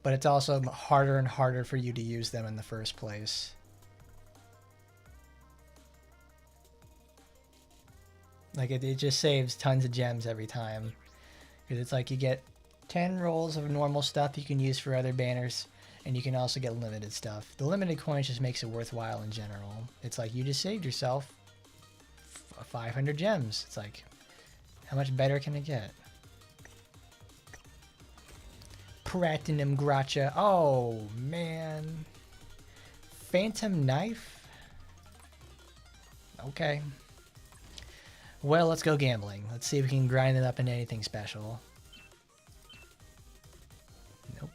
but it's also harder and harder for you to use them in the first place. Like, it just saves tons of gems every time. Because it's like you get 10 rolls of normal stuff you can use for other banners, and you can also get limited stuff. The limited coins just makes it worthwhile in general. It's like you just saved yourself 500 gems. It's like, how much better can it get? Platinum Gracha. Oh, man. Phantom Knife? Okay. Well, let's go gambling. Let's see if we can grind it up into anything special. Nope.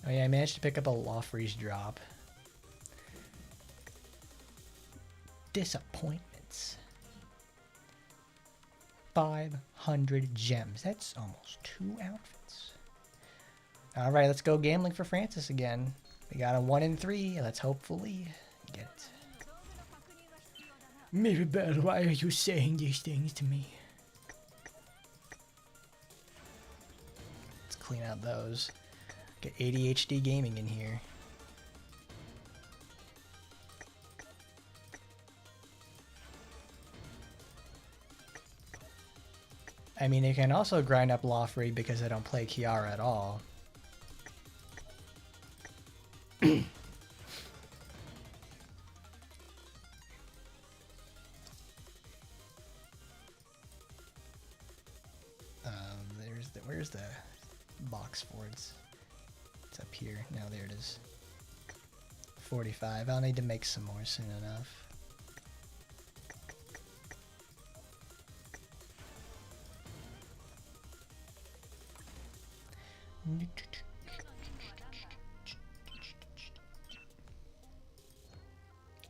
Oh yeah, I managed to pick up a Lawfreeze drop. Disappointments. 500 gems. That's almost 2 outfits. All right, let's go gambling for Francis again. We got a 1 in 3. Let's hopefully get it. Mirabbel, why are you saying these things to me? Let's clean out those. Get ADHD gaming in here. I mean, you can also grind up Lawfrey because I don't play Kiara at all. Where's the box forts? It's up here. Now there it is. 45. I'll need to make some more soon enough.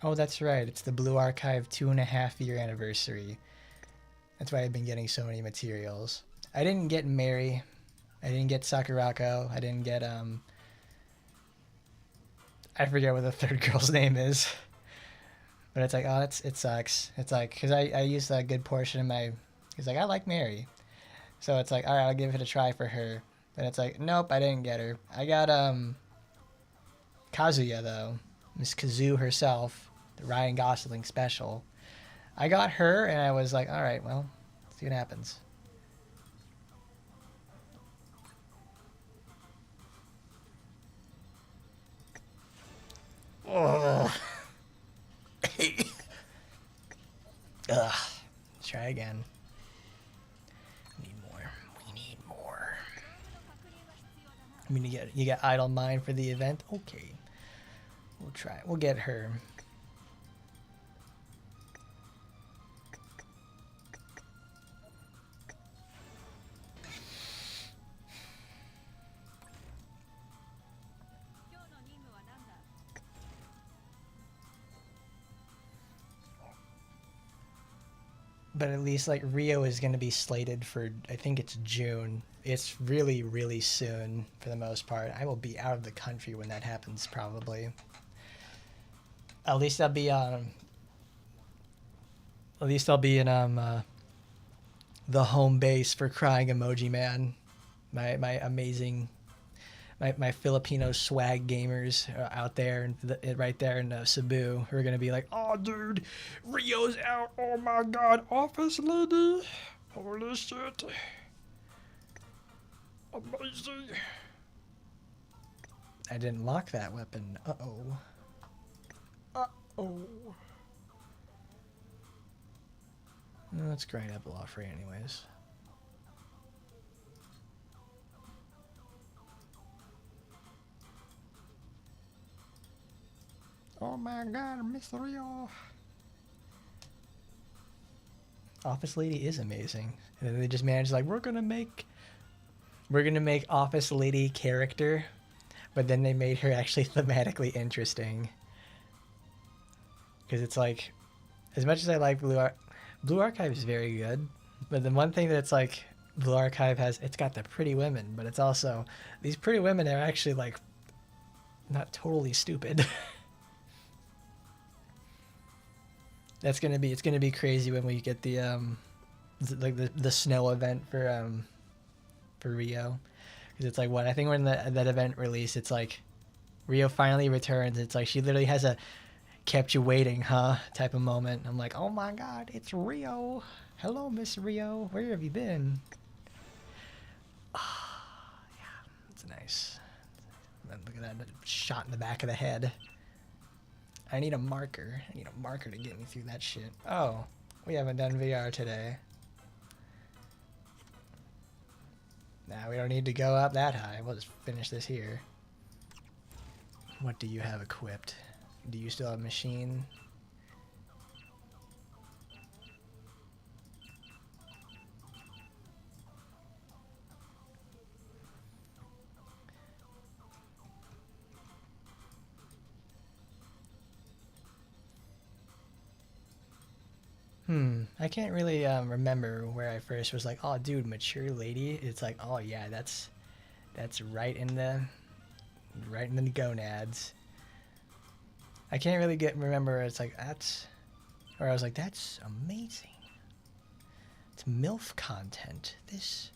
Oh, that's right. It's the Blue Archive 2.5-year anniversary. That's why I've been getting so many materials. I didn't get Mary. I didn't get Sakurako. I didn't get, I forget what the third girl's name is. But it's like, oh, it sucks. It's like, because I used a good portion of my... He's like, I like Mary. So it's like, all right, I'll give it a try for her. Then it's like, nope, I didn't get her. I got, Kazuya, though. Miss Kazoo herself. The Ryan Gosling special. I got her, and I was like, all right, well, let's see what happens. Ugh. Ugh. Let's try again. We need more. We need more. I mean, you get Idle Mind for the event? Okay. We'll try it. We'll get her. But at least, like, Rio is going to be slated for, I think it's June. It's really, really soon for the most part. I will be out of the country when that happens, probably. At least I'll be At least I'll be in the home base for Crying Emoji Man. My amazing, my Filipino swag gamers out there, right there in Cebu, who are gonna be like, "Oh, dude, Rio's out! Oh my God, Office Lady! Holy shit! Amazing!" I didn't lock that weapon. Uh-oh. Uh-oh. Let's grind up a lot free anyways. Oh my God, Miss Rio. Office Lady is amazing. And then they just managed, like, we're gonna make Office Lady character, but then they made her actually thematically interesting. Because it's like, as much as I like Blue Archive is very good, but the one thing that's like Blue Archive has, it's got the pretty women, but it's also, these pretty women are actually like not totally stupid. It's gonna be crazy when we get the like the snow event for Rio, because it's like, what, I think when that event released, it's like Rio finally returns. It's like she literally has a kept you waiting, huh, type of moment. I'm like, oh my God, it's Rio. Hello, Miss Rio. Where have you been? Oh, yeah, it's nice. Look at that shot in the back of the head. I need a marker. I need a marker to get me through that shit. Oh, we haven't done VR today. Nah, we don't need to go up that high. We'll just finish this here. What do you have equipped? Do you still have a machine? I can't really remember where I first was like, oh, dude, mature lady. It's like, oh yeah, that's right in the gonads. I can't really remember. It's like, that's where I was like, that's amazing. It's MILF content. This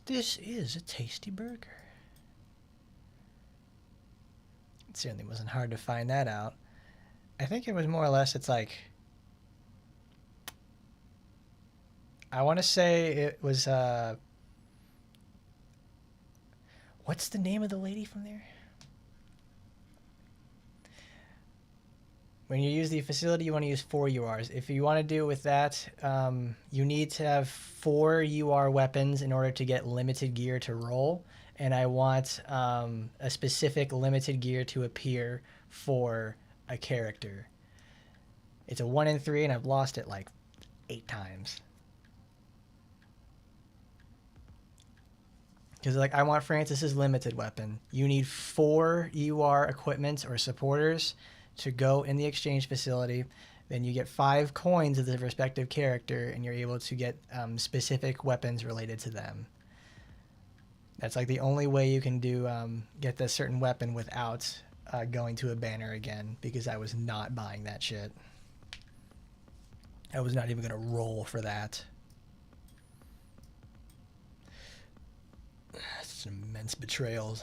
is a tasty burger. It certainly wasn't hard to find that out. I think it was more or less, it's like, I want to say it was, what's the name of the lady from there? When you use the facility, you want to use 4 URs. If you want to do it with that, you need to have 4 UR weapons in order to get limited gear to roll. And I want a specific limited gear to appear for a character. It's a 1 in 3, and I've lost it like 8 times. Because like, I want Francis's limited weapon. You need 4 UR equipment or supporters to go in the exchange facility. Then you get 5 coins of the respective character, and you're able to get specific weapons related to them. That's like the only way you can do get this certain weapon without going to a banner again, because I was not buying that shit. I was not even going to roll for that. It's an immense betrayal.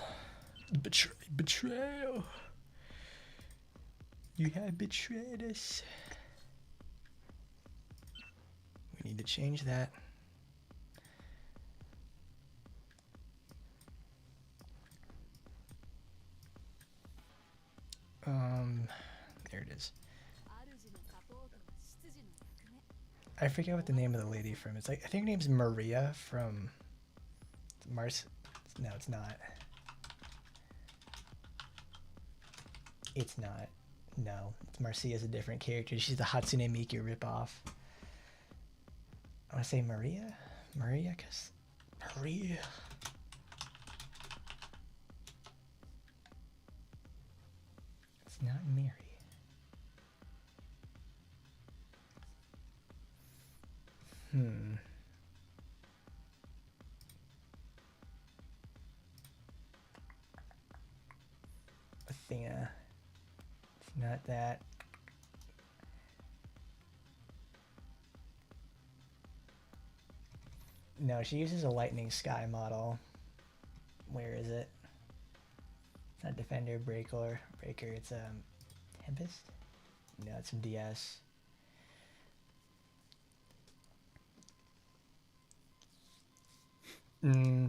Betrayal. You have betrayed us. We need to change that. There it is. I forget what the name of the lady from. It's like, I think her name's Maria from Mars. No, it's not. It's not. No, Marcia's a different character. She's the Hatsune Miku ripoff. I want to say Maria? Maria? Cause Maria. It's not Mary. Athena. It's not that. No, she uses a Lightning Sky model. Where is it? It's not Defender, Breaker. It's Tempest? No, it's some DS.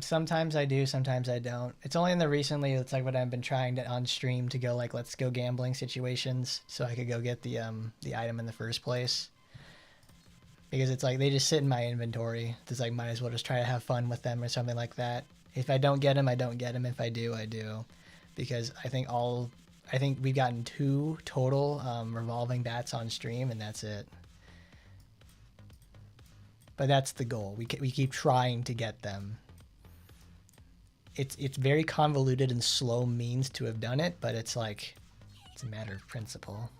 Sometimes I do, sometimes I don't. It's only in the recently, it's like what I've been trying to on stream to go like let's go gambling situations so I could go get the item in the first place. Because it's like they just sit in my inventory. It's like might as well just try to have fun with them or something like that. If I don't get them, I don't get them. If I do, I do. Because I think we've gotten 2 total revolving bats on stream, and that's it. But that's the goal. We keep trying to get them. It's very convoluted and slow means to have done it, but it's like it's a matter of principle.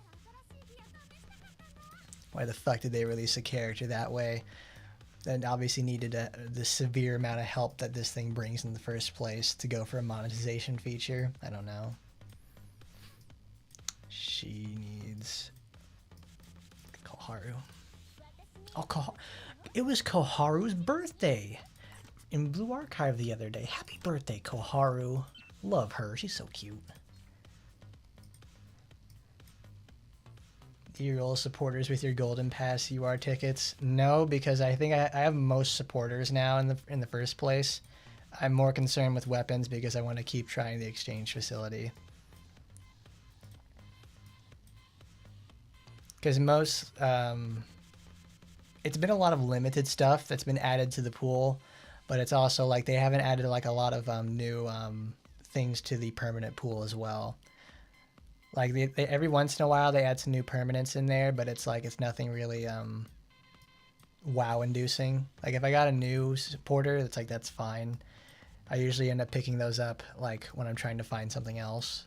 Why the fuck did they release a character that way? That obviously needed the severe amount of help that this thing brings in the first place to go for a monetization feature. I don't know. She needs Koharu. Oh, it was Koharu's birthday in Blue Archive the other day. Happy birthday, Koharu. Love her. She's so cute. Do you roll supporters with your Golden Pass UR tickets? No, because I think I have most supporters now in the first place. I'm more concerned with weapons because I want to keep trying the exchange facility. Because most, it's been a lot of limited stuff that's been added to the pool, but it's also like they haven't added like a lot of new things to the permanent pool as well. Like they every once in a while they add some new permanents in there, but it's like it's nothing really wow inducing. Like if I got a new supporter, it's like that's fine. I usually end up picking those up like when I'm trying to find something else.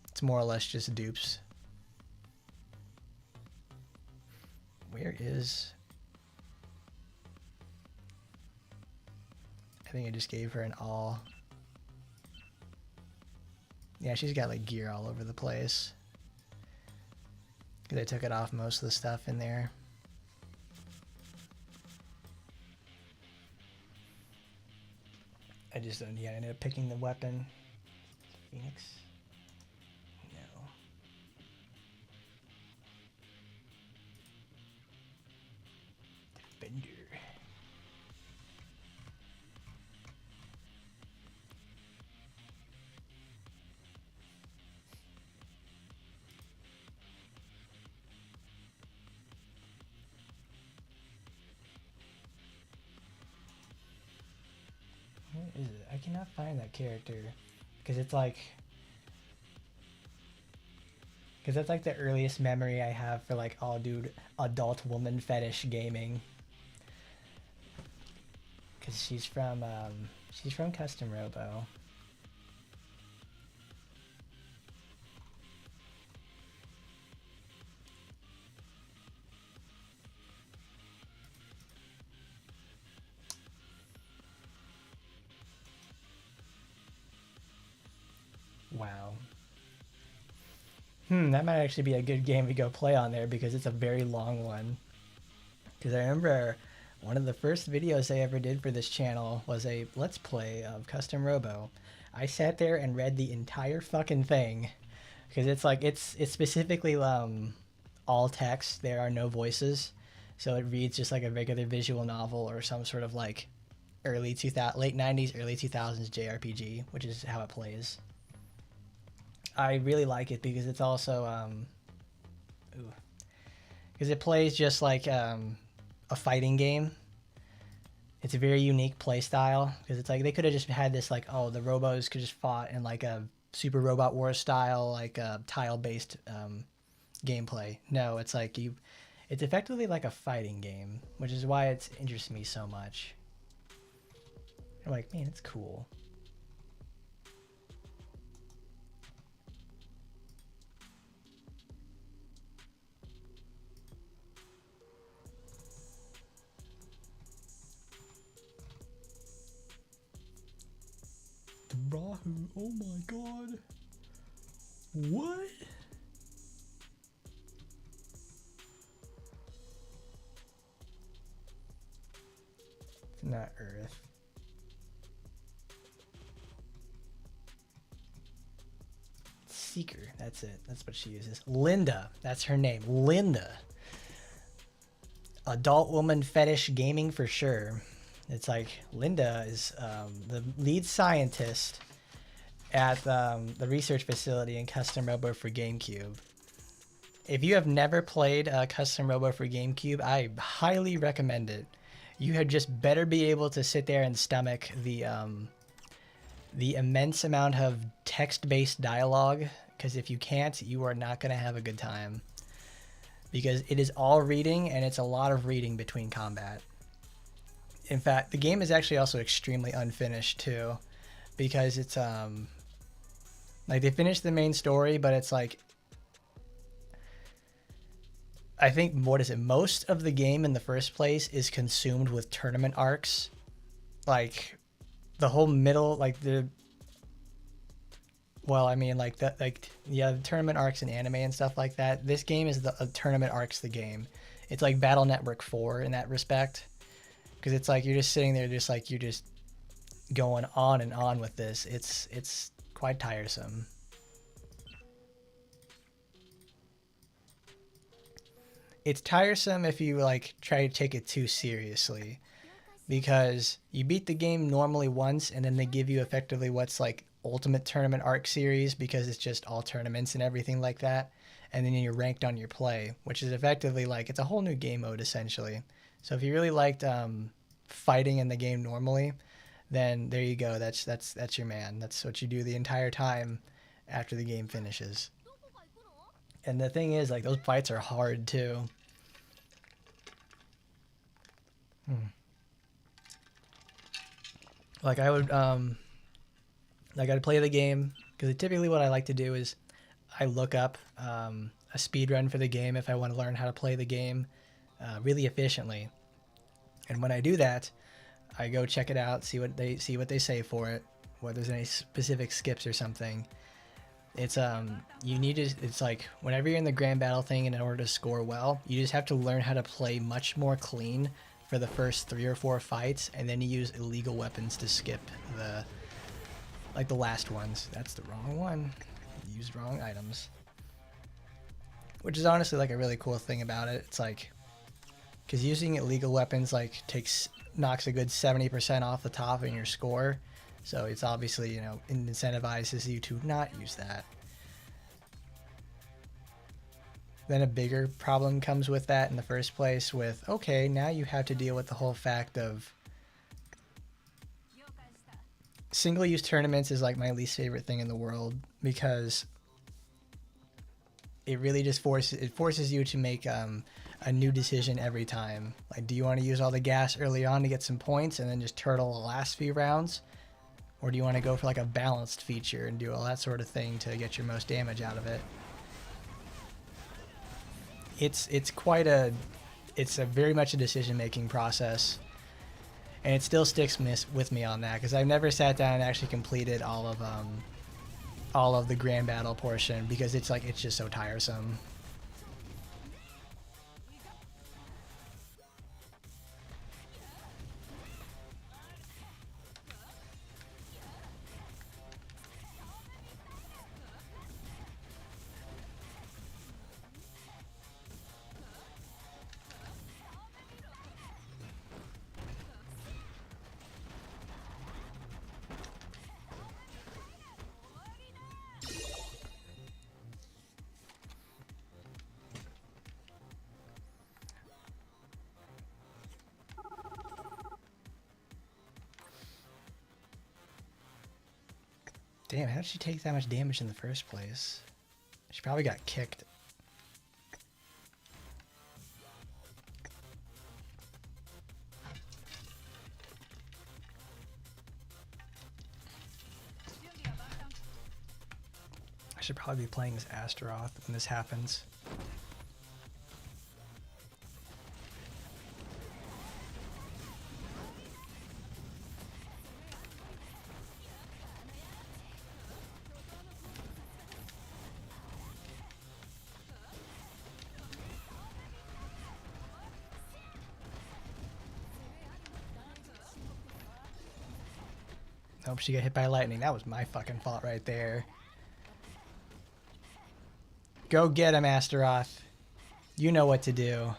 It's more or less just dupes. Where is... I think I just gave her an all. Yeah, she's got like gear all over the place. Because I took it off most of the stuff in there. I just don't, yeah, I ended up picking the weapon. Phoenix? No. Defender. Where is it? I cannot find that character. Because it's like... Because that's like the earliest memory I have for like, oh dude, adult woman fetish gaming. Because she's from Custom Robo. Wow. That might actually be a good game to go play on there because it's a very long one. Because I remember one of the first videos I ever did for this channel was a Let's Play of Custom Robo. I sat there and read the entire fucking thing. Because it's like, it's specifically all text. There are no voices. So it reads just like a regular visual novel or some sort of like late 90s, early 2000s JRPG, which is how it plays. I really like it because it's also because it plays just like a fighting game. It's a very unique play style because it's like they could have just had this like, oh, the robos could just fought in like a Super Robot Wars style, like a tile based gameplay. No, it's like it's effectively like a fighting game, which is why it interests me so much. I'm like, man, it's cool. Rahu, oh my god. What? not Earth. Seeker, that's it. That's what she uses. Linda, that's her name. Linda. Adult woman fetish gaming for sure. It's like Linda is the lead scientist at the research facility in Custom Robo for GameCube. If you have never played Custom Robo for GameCube, I highly recommend it. You had just better be able to sit there and stomach the immense amount of text-based dialogue, because if you can't, you are not going to have a good time. Because it is all reading, and it's a lot of reading between combat. In fact, the game is actually also extremely unfinished too, because it's like they finished the main story, but it's like, I think, what is it? Most of the game in the first place is consumed with tournament arcs. Like the whole middle, like the, well, I mean, like that, like, yeah, the tournament arcs in anime and stuff like that. This game is the tournament arcs the game. It's like Battle Network 4 in that respect. Because it's like you're just sitting there, just like you're just going on and on with this. It's quite tiresome. It's tiresome if you like try to take it too seriously, because you beat the game normally once, and then they give you effectively what's like Ultimate Tournament Arc Series, because it's just all tournaments and everything like that, and then you're ranked on your play, which is effectively like it's a whole new game mode essentially. So if you really liked fighting in the game normally, then there you go. That's your man. That's what you do the entire time after the game finishes. And the thing is, like, those fights are hard too. Like I would like I'd play the game, because typically what I like to do is I look up a speed run for the game if I want to learn how to play the game really efficiently. And when I do that, I go check it out, see what they say for it, whether there's any specific skips or something. It's you need to, it's like whenever you're in the grand battle thing, and in order to score well, you just have to learn how to play much more clean for the first 3 or 4 fights, and then you use illegal weapons to skip the last ones. That's the wrong one. Used wrong items. Which is honestly like a really cool thing about it. It's like, because using illegal weapons like knocks a good 70% off the top in your score, so it's obviously, you know, incentivizes you to not use that. Then a bigger problem comes with that in the first place with, okay, now you have to deal with the whole fact of single-use tournaments is like my least favorite thing in the world, because it really just forces you to make a new decision every time. Like, do you want to use all the gas early on to get some points and then just turtle the last few rounds? Or do you want to go for like a balanced feature and do all that sort of thing to get your most damage out of it? It's a very much a decision-making process. And it still sticks with me on that, because I've never sat down and actually completed all of the grand battle portion, because it's just so tiresome. Damn, how did she take that much damage in the first place? She probably got kicked. I should probably be playing as Astaroth when this happens. Hope she got hit by lightning. That was my fucking fault right there. Go get him, Astaroth. You know what to do.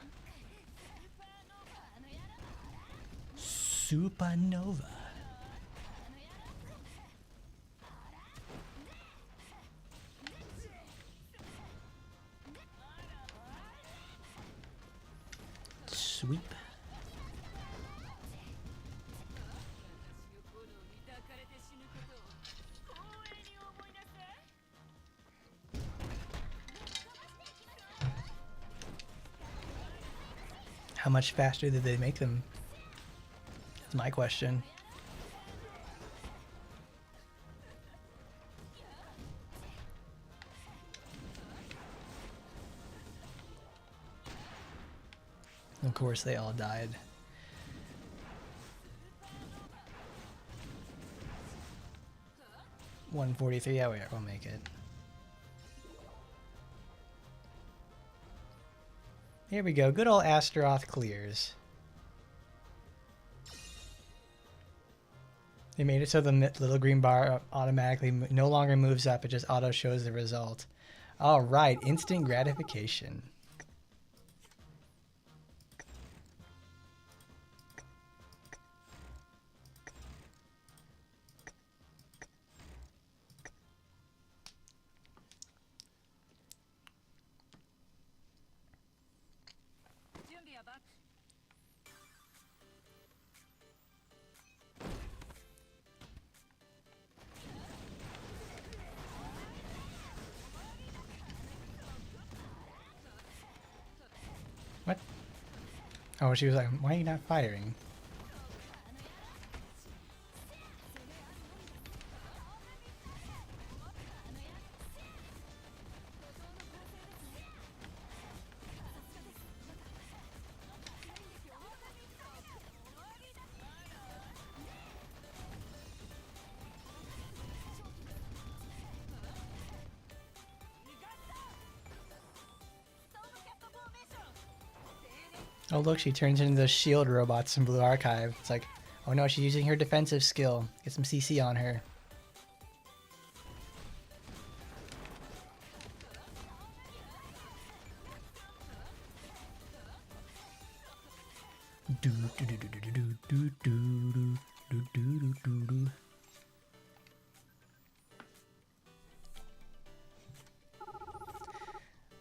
Supernova. Sweep. How much faster did they make them? That's my question. Of course, they all died. $143. Yeah, we'll make it. Here we go. Good old Astaroth clears. They made it so the little green bar automatically no longer moves up. It just auto shows the result. All right. Instant gratification. What? Oh, she was like, why are you not firing? Oh look, she turns into the shield robots in Blue Archive. It's like, oh no, she's using her defensive skill. Get some CC on her.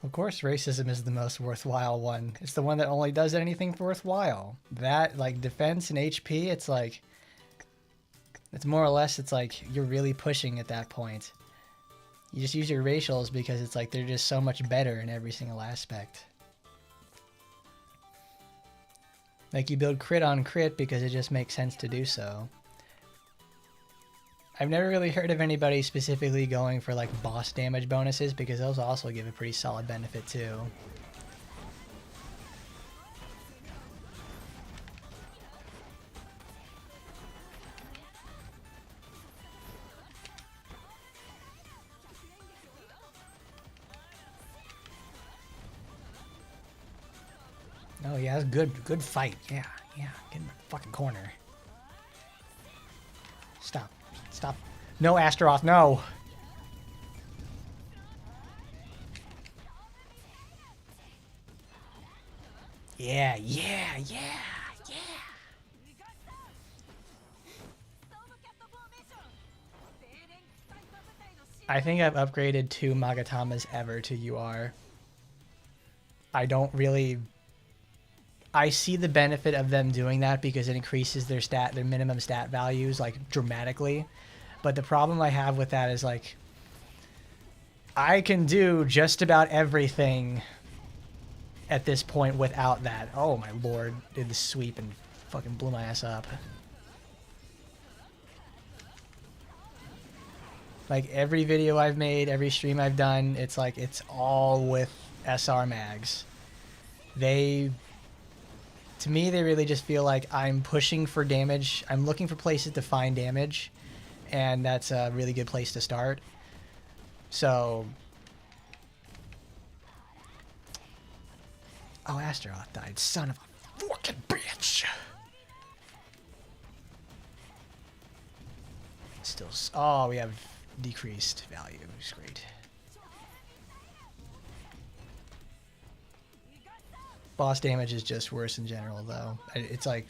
Of course, racism is the most worthwhile one. It's the one that only does anything worthwhile. That, like, defense and HP, it's like... It's more or less, it's like, you're really pushing at that point. You just use your racials because it's like, they're just so much better in every single aspect. Like, you build crit on crit because it just makes sense to do so. I've never really heard of anybody specifically going for like boss damage bonuses because those also give a pretty solid benefit too. Oh yeah, that's good fight. Yeah, get in the fucking corner. Stop. Stop. No, Astaroth, no! Yeah. I think I've upgraded 2 Magatamas ever to UR. I don't really... I see the benefit of them doing that because it increases their minimum stat values, like, dramatically. But the problem I have with that is, like, I can do just about everything at this point without that. Oh, my lord. Did the sweep and fucking blew my ass up. Like, every video I've made, every stream I've done, it's like, it's all with SR mags. To me, they really just feel like I'm pushing for damage. I'm looking for places to find damage, and that's a really good place to start. So... Oh, Astaroth died. Son of a fucking bitch! Still, oh, we have decreased value, which is great. Boss damage is just worse in general, though. It's like,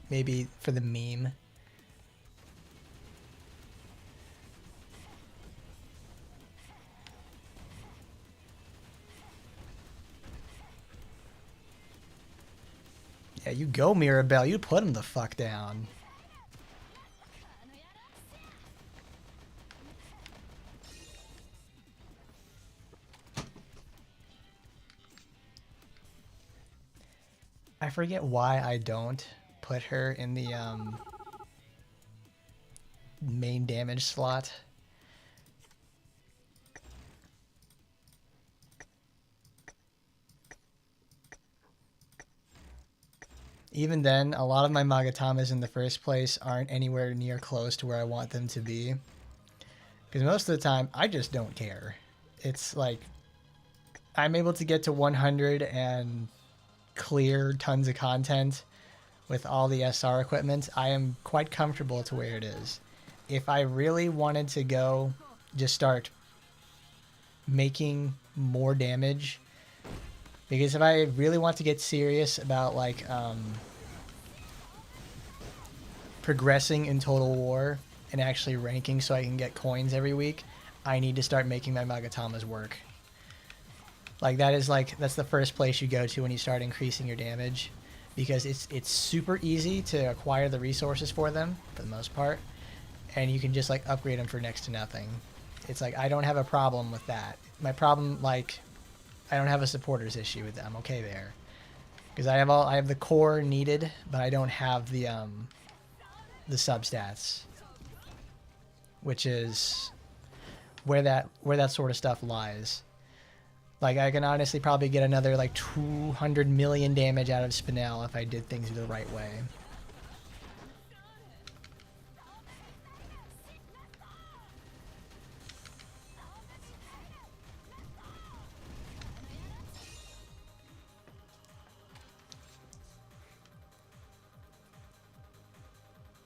maybe for the meme. Yeah, you go, Mirabbel. You put him the fuck down. I forget why I don't put her in the main damage slot. Even then, a lot of my Magatamas in the first place aren't anywhere near close to where I want them to be. Because most of the time, I just don't care. It's like, I'm able to get to 100 and clear tons of content with all the SR equipment. I am quite comfortable to where it is. If I really wanted to go, just start making more damage. Because if I really want to get serious about like progressing in Total War and actually ranking so I can get coins every week, I need to start making my Magatamas work. Like that's the first place you go to when you start increasing your damage, because it's super easy to acquire the resources for them for the most part, and you can just like upgrade them for next to nothing. It's like I don't have a problem with that. My problem, like, I don't have a supporters issue with them. I'm okay there, because I have the core needed, but I don't have the substats, which is where that sort of stuff lies. Like, I can honestly probably get another like 200 million damage out of Spinel if I did things the right way.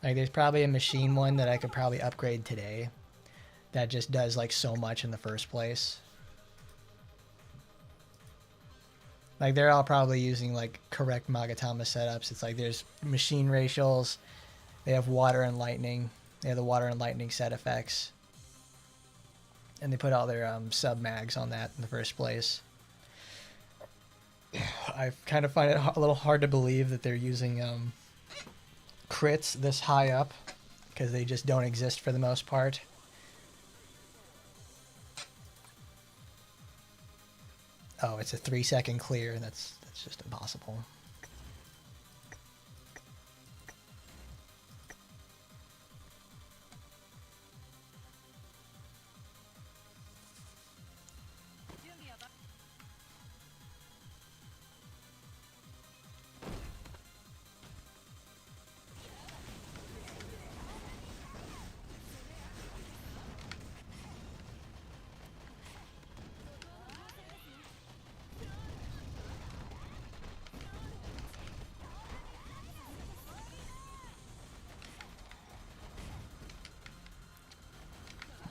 Like, there's probably a machine one that I could probably upgrade today that just does like so much in the first place. Like, they're all probably using like correct Magatama setups. It's like there's machine racials, they have water and lightning, they have the water and lightning set effects, and they put all their sub mags on that in the first place. I kind of find it a little hard to believe that they're using crits this high up, because they just don't exist for the most part. Oh, it's a 3-second clear. That's just impossible.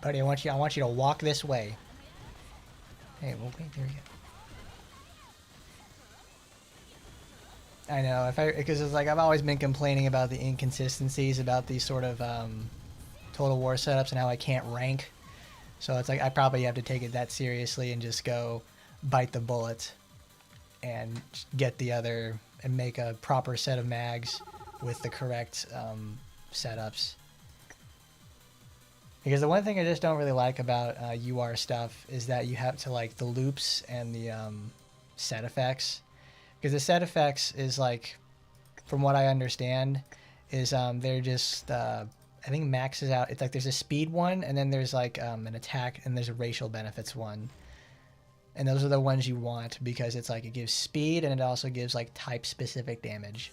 Buddy, I want you to walk this way. Hey, well, wait, there you go. I know, because it's like I've always been complaining about the inconsistencies about these sort of Total War setups and how I can't rank. So it's like I probably have to take it that seriously and just go bite the bullet and get the other and make a proper set of mags with the correct setups. Because the one thing I just don't really like about UR stuff is that you have to like the loops and the set effects. Because the set effects is like, from what I understand, is they're just, I think maxes out. It's like there's a speed one, and then there's like an attack, and there's a racial benefits one. And those are the ones you want, because it's like it gives speed, and it also gives like type specific damage,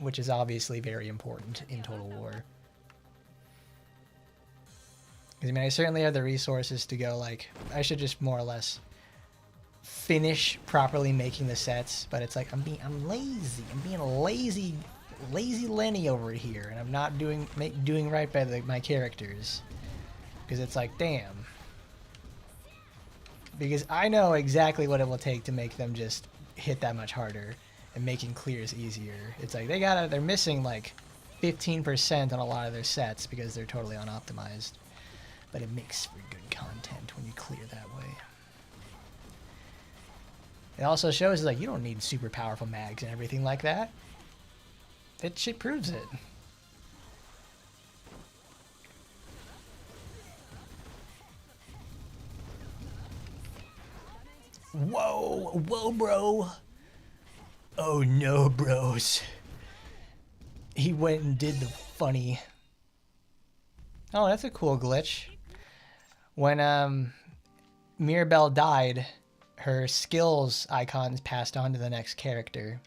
which is obviously very important in Total War. I mean, I certainly have the resources to go, like, I should just more or less finish properly making the sets, but it's like, I'm lazy. I'm being a lazy lazy Lenny over here, and I'm not doing right by my characters, because it's like, damn. Because I know exactly what it will take to make them just hit that much harder, and making clears easier. It's like they're missing like 15% on a lot of their sets because they're totally unoptimized. But it makes for good content when you clear that way. It also shows like you don't need super powerful mags and everything like that. It shit proves it. Whoa, whoa, bro. Oh no, bros. He went and did the funny. Oh, that's a cool glitch. When Mirabbel died, her skills icons passed on to the next character.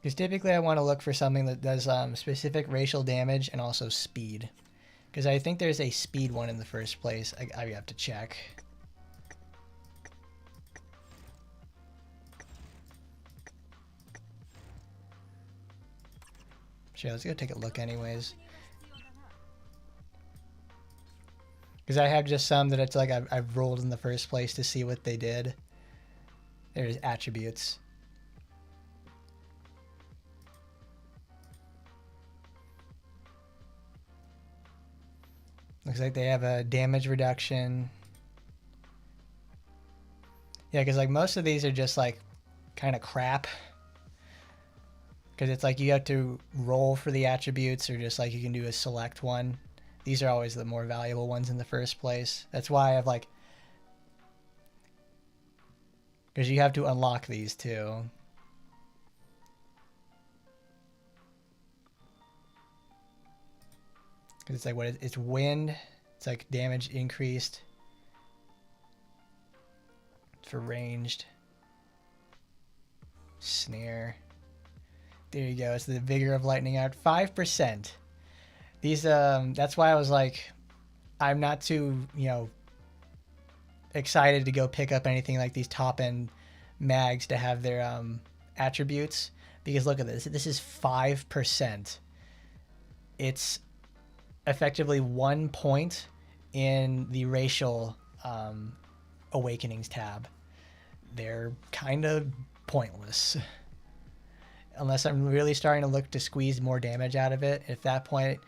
Because typically I want to look for something that does specific racial damage and also speed. Because I think there's a speed one in the first place. I have to check. Sure, let's go take a look anyways. Because I have just some that it's like I've rolled in the first place to see what they did. There's attributes. Looks like they have a damage reduction. Yeah, because like most of these are just like kind of crap. Because it's like you have to roll for the attributes, or just like you can do a select one. These are always the more valuable ones in the first place. That's why I have like... Because you have to unlock these too. Because it's like what it's wind. It's like damage increased. For ranged. Snare. There you go. It's the vigor of lightning out. 5%. These that's why I was like, I'm not too, excited to go pick up anything like these top end mags to have their attributes, because look at this. This is 5%. It's effectively 1 point in the racial awakenings tab. They're kind of pointless. Unless I'm really starting to look to squeeze more damage out of it at that point.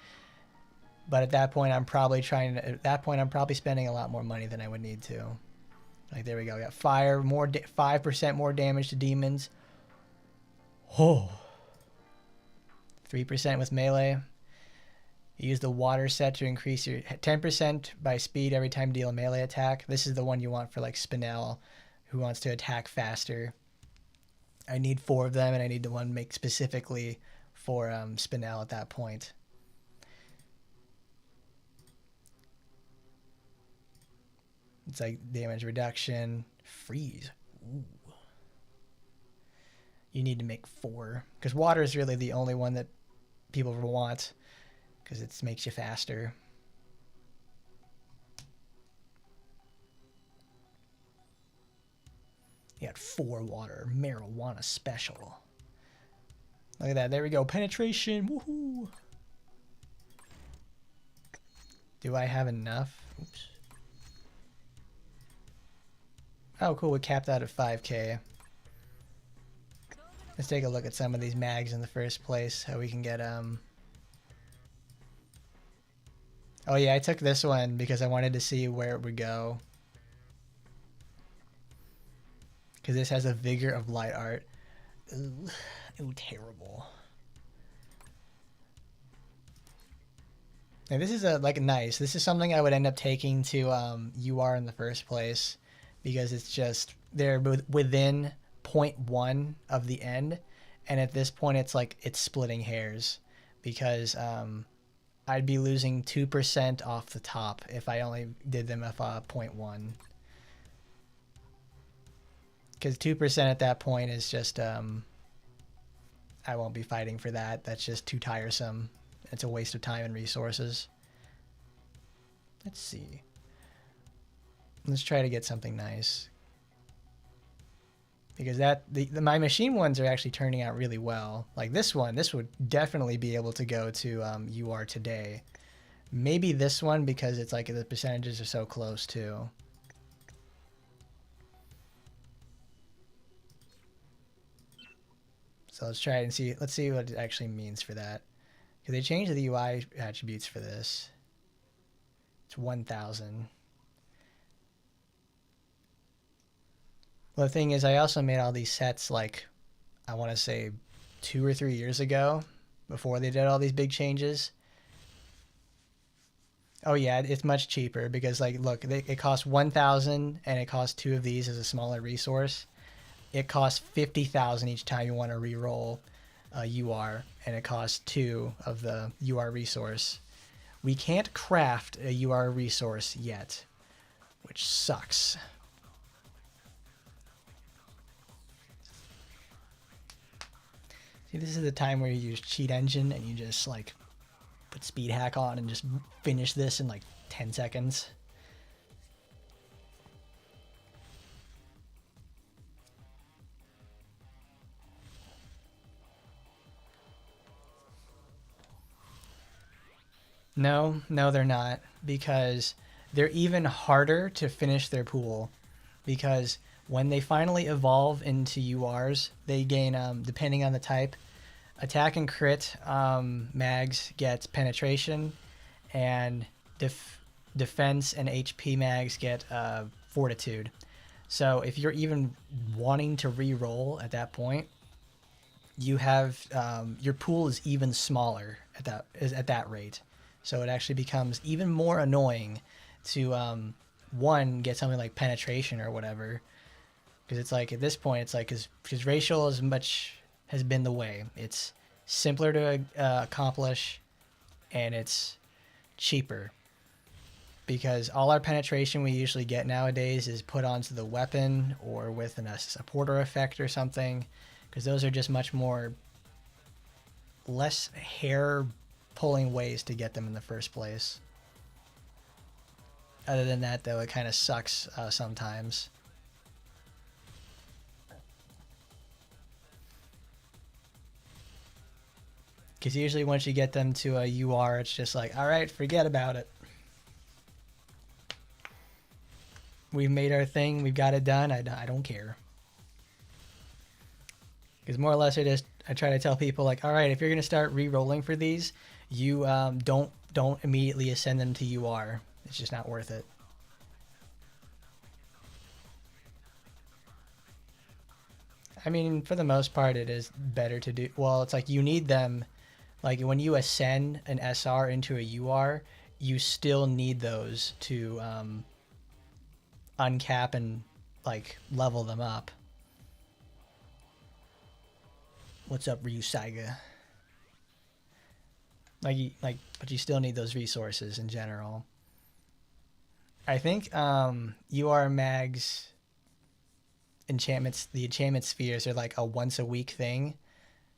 But at that point, I'm probably spending a lot more money than I would need to. Like, there we go. We got fire, 5% more damage to demons. Oh. 3% with melee. You use the water set to increase your 10% by speed every time deal a melee attack. This is the one you want for like Spinel, who wants to attack faster. I need 4 of them, and I need the one make specifically for Spinel at that point. It's like damage reduction, freeze. Ooh. You need to make 4, because water is really the only one that people want, because it makes you faster. You got 4 water, marijuana special. Look at that. There we go. Penetration. Woohoo. Do I have enough? Oops. Oh, cool. We capped out at 5K. Let's take a look at some of these mags in the first place. How we can get Oh yeah, I took this one because I wanted to see where it would go. Because this has a vigor of light art. Ooh, ooh, terrible. And this is nice. This is something I would end up taking to UR in the first place, because it's just they're within 0.1 of the end, and at this point it's like it's splitting hairs, because I'd be losing 2% off the top if I only did them at 0.1. Because 2% at that point is just, I won't be fighting for that. That's just too tiresome. It's a waste of time and resources. Let's see. Let's try to get something nice. Because my machine ones are actually turning out really well. Like this one, this would definitely be able to go to UR today. Maybe this one because it's like the percentages are so close too. So let's try it and see. Let's see what it actually means for that. Because they changed the UI attributes for this. It's 1,000. Well, the thing is, I also made all these sets like, I want to say 2 or 3 years ago, before they did all these big changes. Oh yeah, it's much cheaper because like, look, it costs 1,000 and it costs 2 of these as a smaller resource. It costs 50,000 each time you want to re-roll a UR, and it costs 2 of the UR resource. We can't craft a UR resource yet, which sucks. See, this is the time where you use cheat engine and you just like put speed hack on and just finish this in like 10 seconds. No, they're not, because they're even harder to finish their pool, because when they finally evolve into URs, they gain, depending on the type, attack and crit mags get penetration, and defense and HP mags get fortitude. So if you're even wanting to re-roll at that point, you have your pool is even smaller at that rate. So it actually becomes even more annoying to one, get something like penetration or whatever, because it's like at this point it's like because racial has been the way. It's simpler to accomplish, and it's cheaper, because all our penetration we usually get nowadays is put onto the weapon or with a supporter effect or something, because those are just much more less hair pulling ways to get them in the first place. Other than that, though, it kind of sucks sometimes. Because usually once you get them to a UR, it's just like, all right, forget about it. We've made our thing. We've got it done. I don't care. Because more or less I try to tell people, like, all right, if you're going to start re-rolling for these, you don't immediately ascend them to UR. It's just not worth it. I mean, for the most part, it is better to do. Well, it's like you need them. Like when you ascend an SR into a UR, you still need those to uncap and like level them up. What's up, Ryu Saiga? But you still need those resources in general. I think UR mags enchantments, the enchantment spheres are like a once a week thing,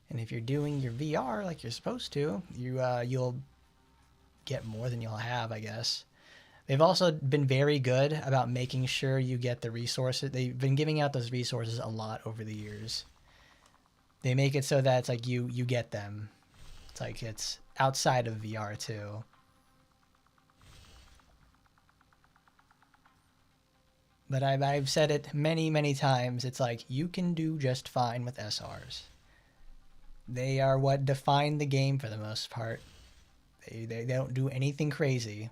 and if you're doing your VR like you're supposed to, you'll get more than you'll have, I guess. They've also been very good about making sure you get the resources. They've been giving out those resources a lot over the years. They make it so that it's like you get them. It's like it's outside of VR too. But I've said it many times. It's like you can do just fine with SRs. They are what define the game for the most part. They don't do anything crazy.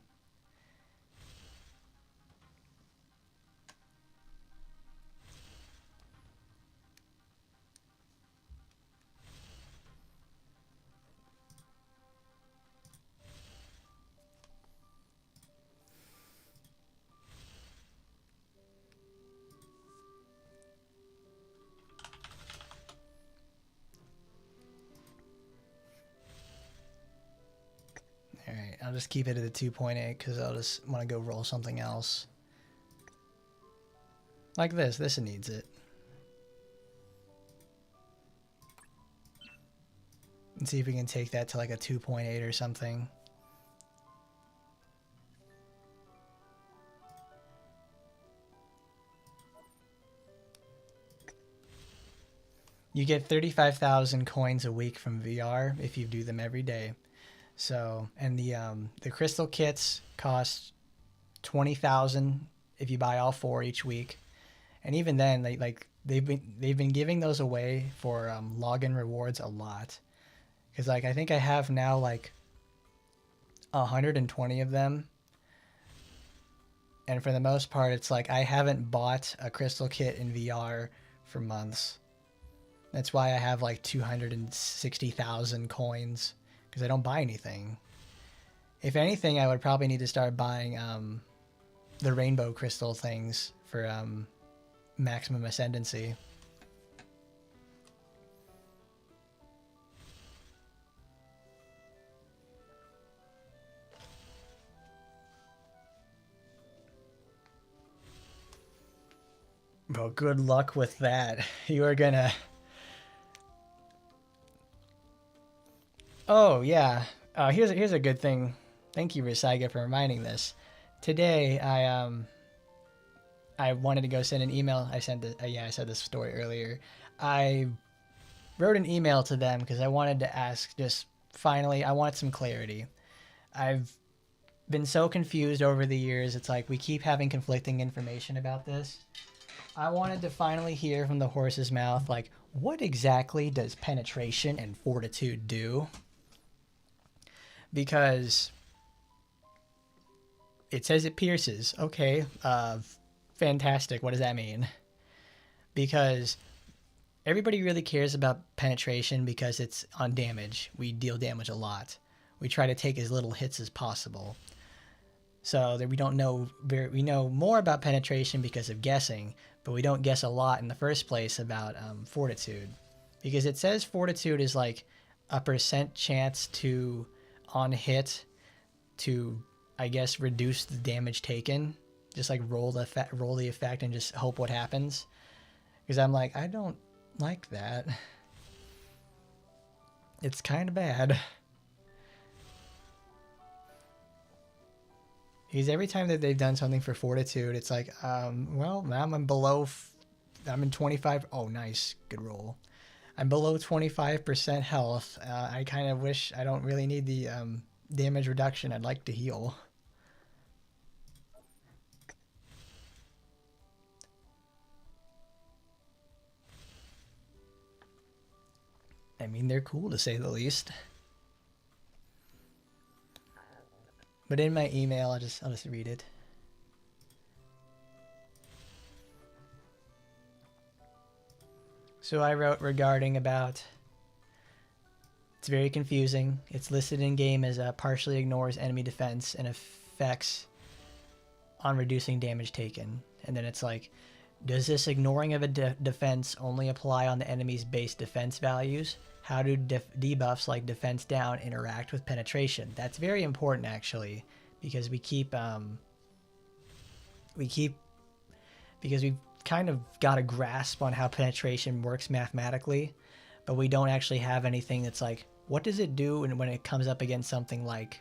Alright, I'll just keep it at a 2.8 because I'll just want to go roll something else. Like this. This needs it. And see if we can take that to like a 2.8 or something. You get 35,000 coins a week from VR if you do them every day. So, and the crystal kits cost 20,000 if you buy all 4 each week. And even then, they've been giving those away for login rewards a lot. Cuz like I think I have now like 120 of them. And for the most part, it's like I haven't bought a crystal kit in VR for months. That's why I have like 260,000 coins, because I don't buy anything. If anything, I would probably need to start buying the rainbow crystal things for maximum ascendancy. Well, good luck with that. You are gonna... Oh, yeah. Here's a good thing. Thank you, Risaiga, for reminding this. Today, I wanted to go send an email. I said this story earlier. I wrote an email to them because I wanted to ask, just finally, I want some clarity. I've been so confused over the years. It's like we keep having conflicting information about this. I wanted to finally hear from the horse's mouth, like, what exactly does penetration and fortitude do? Because it says it pierces. Okay, fantastic. What does that mean? Because everybody really cares about penetration because it's on damage. We deal damage a lot. We try to take as little hits as possible. So that we know more about penetration because of guessing, but we don't guess a lot in the first place about fortitude. Because it says fortitude is like a % chance to, on hit, to, I guess, reduce the damage taken. Just like roll the effect and just hope what happens. Because I'm like, I don't like that. It's kind of bad. Because every time that they've done something for fortitude, it's like, well, now I'm below, I'm in 25. Oh, nice. Good roll. I'm below 25% health. I kind of wish I don't really need the damage reduction. I'd like to heal. I mean, they're cool to say the least. But in my email, I'll just read it. So I wrote regarding about, it's very confusing. It's listed in game as partially ignores enemy defense and effects on reducing damage taken. And then it's like, does this ignoring of a defense only apply on the enemy's base defense values? How do debuffs like defense down interact with penetration? That's very important, actually, because because we've kind of got a grasp on how penetration works mathematically, but we don't actually have anything that's like, what does it do when it comes up against something like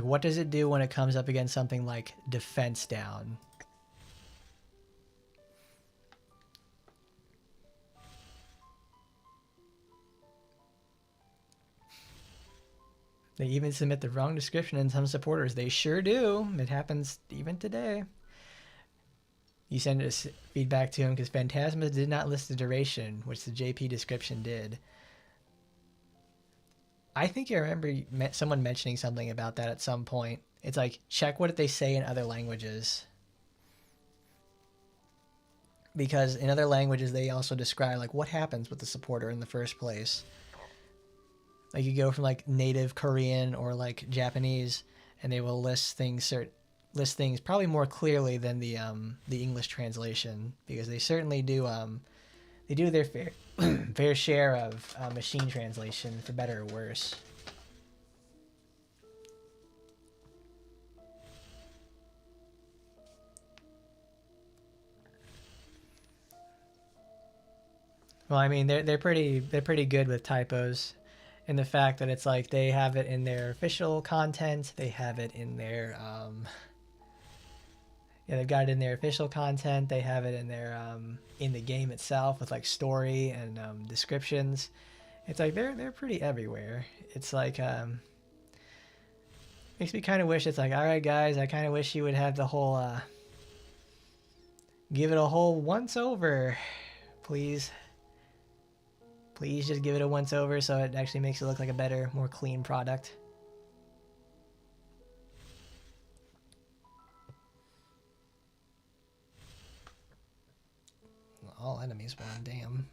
what does it do when it comes up against something like defense down? They even submit the wrong description in some supporters. They sure do. It happens even today. You send it feedback to him because Phantasma did not list the duration, which the JP description did. I think I remember someone mentioning something about that at some point. It's like, check what they say in other languages. Because in other languages, they also describe like what happens with the supporter in the first place. Like you go from like native Korean or like Japanese, and they will list things probably more clearly than the English translation, because they certainly do they do their fair share of machine translation, for better or worse. Well, I mean they're pretty good with typos. And the fact that it's like they have it in their official content, they have it in their Yeah, they've got it in their official content. They have it in their in the game itself with like story and descriptions. It's like they're pretty everywhere. It's like makes me kind of wish it's like, all right, guys, I kind of wish you would have the whole give it a whole once over, please. Please just give it a once over so it actually makes it look like a better, more clean product. All enemies won, damn.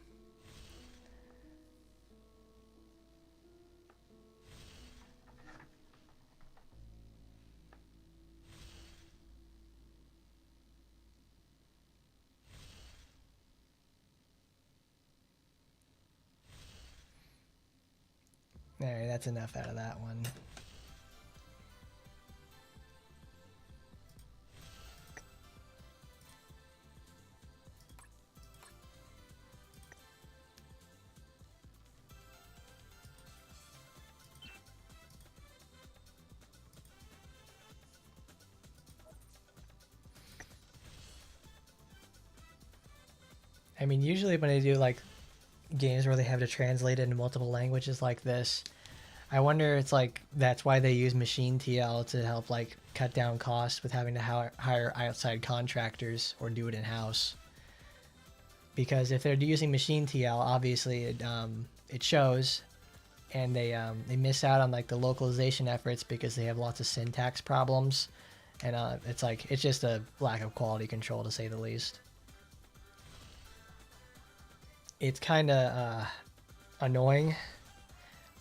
Alright, that's enough out of that one. I mean, usually when they do like games where they have to translate it into multiple languages like this, I wonder it's like that's why they use machine TL to help like cut down costs with having to hire outside contractors or do it in house. Because if they're using machine TL, obviously it shows, and they miss out on like the localization efforts because they have lots of syntax problems, and it's like it's just a lack of quality control to say the least. It's kind of annoying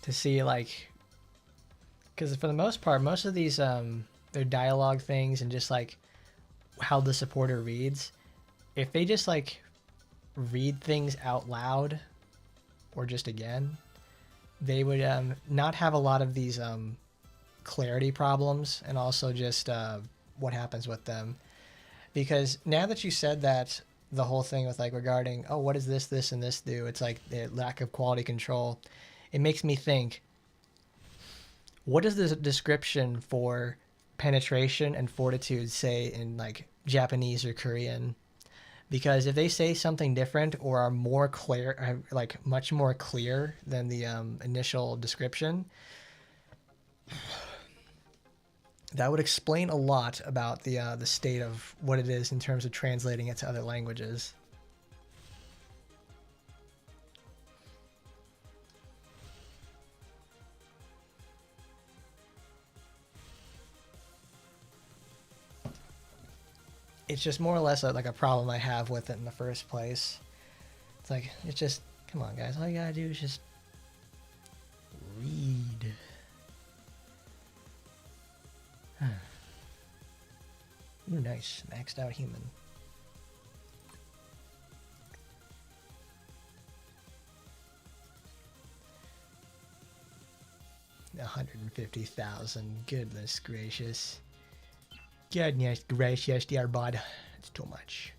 to see like, because for the most part, most of these their dialogue things and just like how the supporter reads, if they just like read things out loud or just again, they would not have a lot of these clarity problems, and also just what happens with them. Because now that you said that, the whole thing with like regarding, oh, what does this and this do, it's like the lack of quality control. It makes me think, what does the description for penetration and fortitude say in like Japanese or Korean? Because if they say something different or are more clear, like much more clear than the initial description, that would explain a lot about the state of what it is in terms of translating it to other languages. It's just more or less like a problem I have with it in the first place. It's like, it's just, come on guys, all you gotta do is just read. Ooh, nice. Maxed out human. $150,000. Goodness gracious. Goodness gracious, dear bud. It's too much.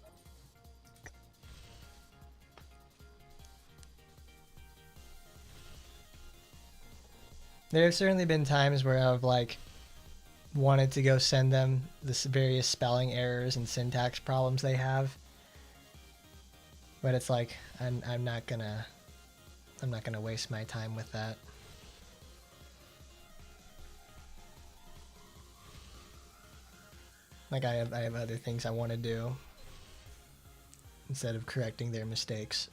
There have certainly been times where I've like wanted to go send them the various spelling errors and syntax problems they have, but it's like I'm not gonna waste my time with that. Like I have other things I want to do instead of correcting their mistakes.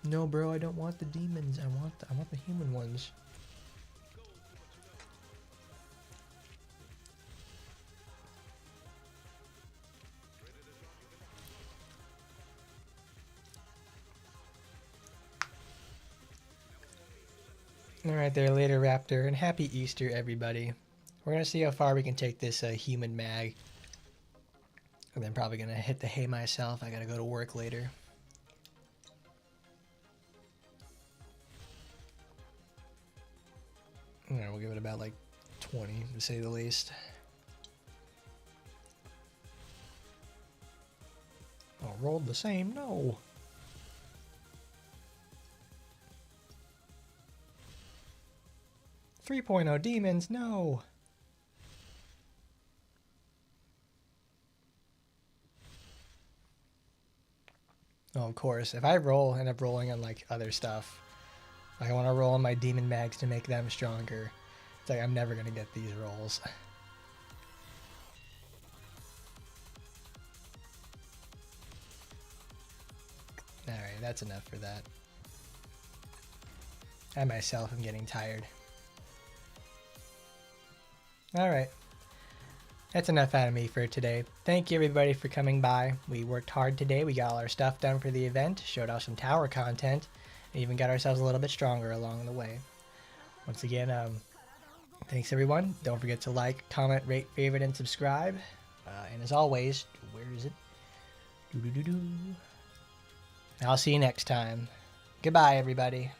No, bro, I don't want the demons. I want the human ones. Alright there, later Raptor, and happy Easter, everybody. We're gonna see how far we can take this human mag. And then probably gonna hit the hay myself. I gotta go to work later. Alright, we'll give it about like 20 to say the least. Oh, rolled the same? No. .3 demons? No. Oh, of course. If I end up rolling on like other stuff, like I want to roll on my demon mags to make them stronger. It's like I'm never gonna get these rolls. Alright, that's enough for that. I myself am getting tired. Alright. That's enough out of me for today. Thank you everybody for coming by. We worked hard today. We got all our stuff done for the event, showed off some tower content, and even got ourselves a little bit stronger along the way. Once again, thanks everyone. Don't forget to like, comment, rate, favorite, and subscribe. And as always, where is it? I'll see you next time. Goodbye, everybody.